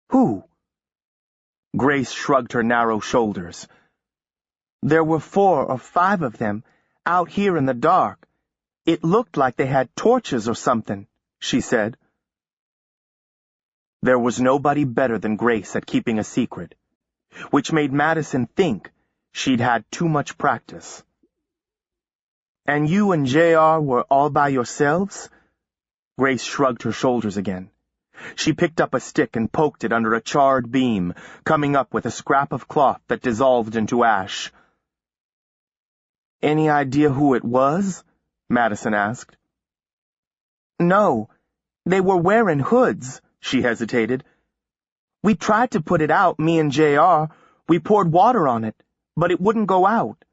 S2: Who? Grace shrugged her narrow shoulders. There were 4 or 5 of them, out here in the dark. It looked like they had torches or something, she said. There was nobody better than Grace at keeping a secret, which made Madison think she'd had too much practice. And you and J.R. were all by yourselves? Grace shrugged her shoulders again. She picked up a stick and poked it under a charred beam, coming up with a scrap of cloth that dissolved into ash. Any idea who it was? Madison asked. No, they were wearing hoods, she hesitated. We tried to put it out, me and J.R. We poured water on it, but it wouldn't go out.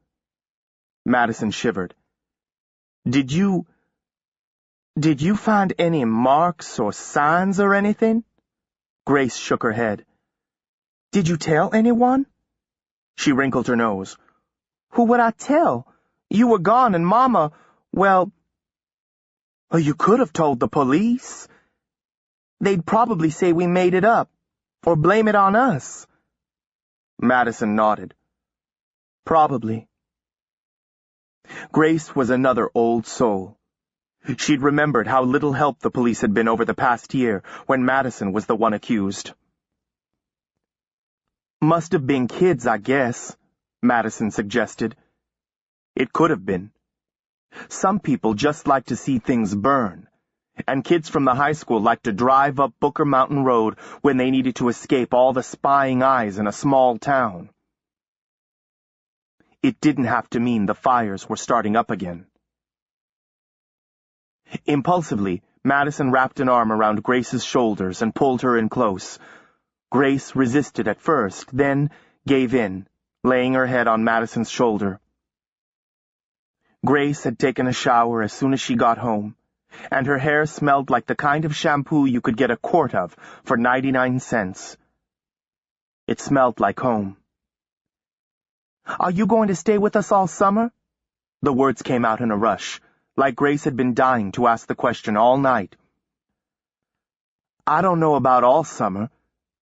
S2: Madison shivered. Did you find any marks or signs or anything? Grace shook her head. Did you tell anyone? She wrinkled her nose. Who would I tell? You were gone and Mama, well, you could have told the police. They'd probably say we made it up, or blame it on us. Madison nodded. Probably. Grace was another old soul. She'd remembered how little help the police had been over the past year when Madison was the one accused. Must have been kids, I guess, Madison suggested. It could have been. Some people just like to see things burn, and kids from the high school liked to drive up Booker Mountain Road when they needed to escape all the spying eyes in a small town. It didn't have to mean the fires were starting up again. Impulsively, Madison wrapped an arm around Grace's shoulders and pulled her in close. Grace resisted at first, then gave in, laying her head on Madison's shoulder. Grace had taken a shower as soon as she got home, and her hair smelled like the kind of shampoo you could get a quart of for 99 cents. It smelled like home. Are you going to stay with us all summer? The words came out in a rush, like Grace had been dying to ask the question all night. I don't know about all summer,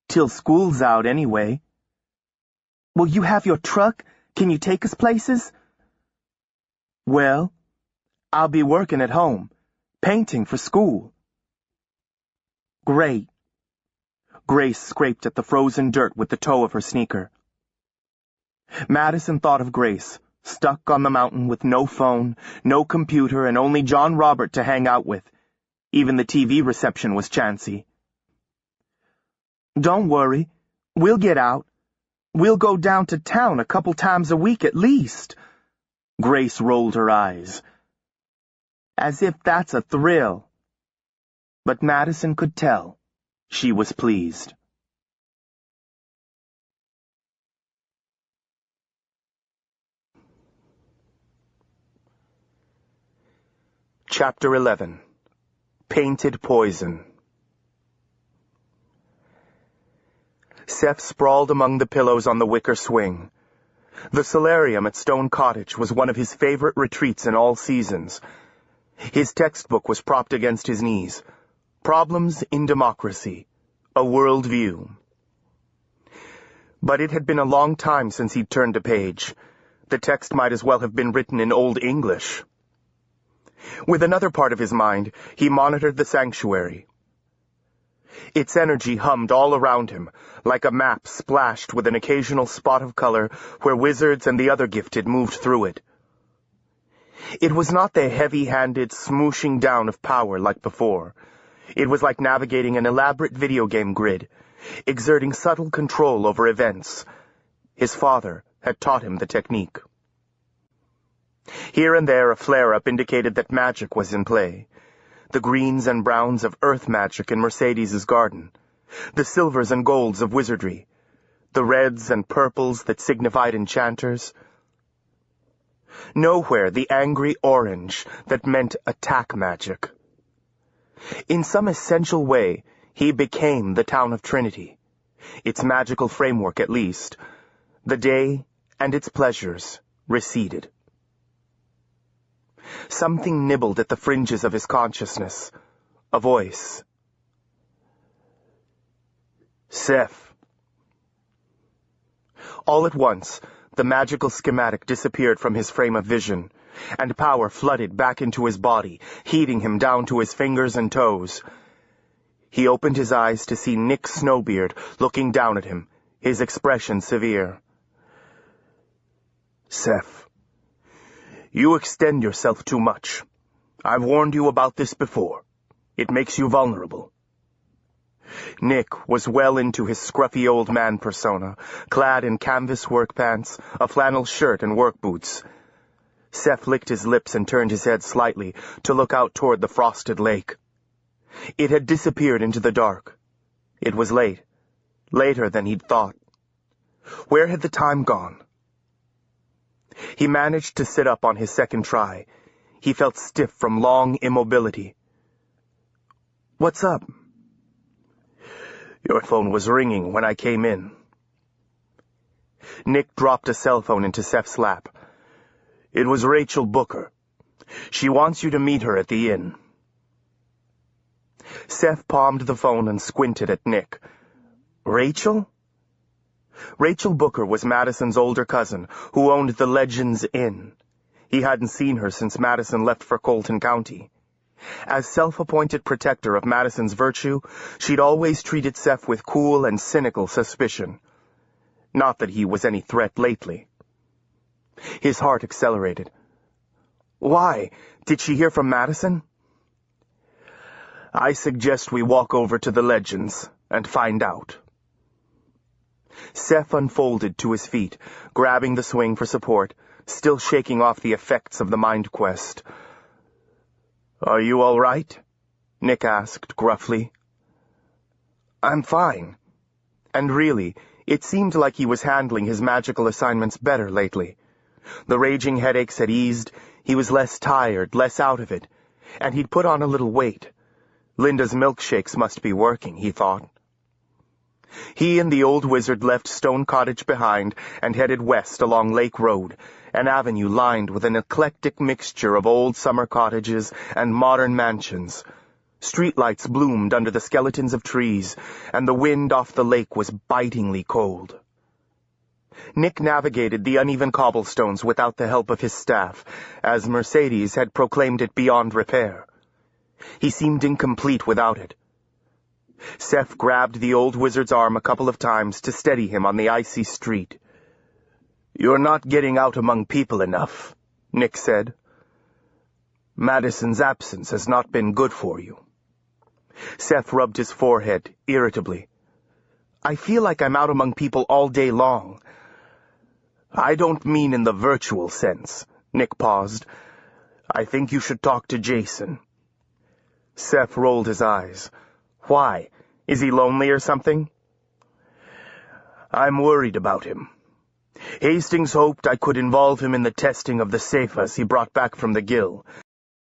S2: till school's out anyway. Will you have your truck? Can you take us places? Well, I'll be working at home, painting for school. Great. Grace scraped at the frozen dirt with the toe of her sneaker. Madison thought of Grace, stuck on the mountain with no phone, no computer, and only John Robert to hang out with. Even the TV reception was chancy. Don't worry, we'll get out. We'll go down to town a couple times a week at least. Grace rolled her eyes. As if that's a thrill. But Madison could tell she was pleased. Chapter 11. Painted Poison. Seth sprawled among the pillows on the wicker swing. The solarium at Stone Cottage was one of his favorite retreats in all seasons. His textbook was propped against his knees. Problems in Democracy, a World View. But it had been a long time since he'd turned a page. The text might as well have been written in Old English. With another part of his mind, he monitored the sanctuary. Its energy hummed all around him, like a map splashed with an occasional spot of color where wizards and the other gifted moved through it. It was not the heavy-handed smooshing down of power like before. It was like navigating an elaborate video game grid, exerting subtle control over events. His father had taught him the technique. Here and there a flare-up indicated that magic was in play. The greens and browns of earth magic in Mercedes's garden, the silvers and golds of wizardry, the reds and purples that signified enchanters. Nowhere the angry orange that meant attack magic. In some essential way, he became the town of Trinity, its magical framework at least. The day and its pleasures receded. Something nibbled at the fringes of his consciousness. A voice. Seth. All at once, the magical schematic disappeared from his frame of vision, and power flooded back into his body, heating him down to his fingers and toes. He opened his eyes to see Nick Snowbeard looking down at him, his expression severe. Seth. You extend yourself too much. I've warned you about this before. It makes you vulnerable. Nick was well into his scruffy old man persona, clad in canvas work pants, a flannel shirt, and work boots. Seth licked his lips and turned his head slightly to look out toward the frosted lake. It had disappeared into the dark. It was late, later than he'd thought. Where had the time gone? He managed to sit up on his second try. He felt stiff from long immobility. What's up? Your phone was ringing when I came in. Nick dropped a cell phone into Seth's lap. "It was Rachel Booker. She wants you to meet her at the inn." Seth palmed the phone and squinted at Nick. "Rachel?" Rachel Booker was Madison's older cousin, who owned the Legends Inn. He hadn't seen her since Madison left for Colton County. As self-appointed protector of Madison's virtue, she'd always treated Seth with cool and cynical suspicion. Not that he was any threat lately. His heart accelerated. "Why? Did she hear from Madison?" "I suggest we walk over to the Legends and find out." Seth unfolded to his feet, grabbing the swing for support, still shaking off the effects of the mind quest. "Are you all right?" Nick asked gruffly. "I'm fine." And really, it seemed like he was handling his magical assignments better lately. The raging headaches had eased, he was less tired, less out of it, and he'd put on a little weight. Linda's milkshakes must be working, he thought. He and the old wizard left Stone Cottage behind and headed west along Lake Road, an avenue lined with an eclectic mixture of old summer cottages and modern mansions. Streetlights bloomed under the skeletons of trees, and the wind off the lake was bitingly cold. Nick navigated the uneven cobblestones without the help of his staff, as Mercedes had proclaimed it beyond repair. He seemed incomplete without it. Seth grabbed the old wizard's arm a couple of times to steady him on the icy street. "You're not getting out among people enough," Nick said. "Madison's absence has not been good for you." Seth rubbed his forehead irritably. "I feel like I'm out among people all day long." "I don't mean in the virtual sense." Nick paused. "I think you should talk to Jason." Seth rolled his eyes. "Why? Is he lonely or something?" "I'm worried about him. Hastings hoped I could involve him in the testing of the Cephas he brought back from the Gill,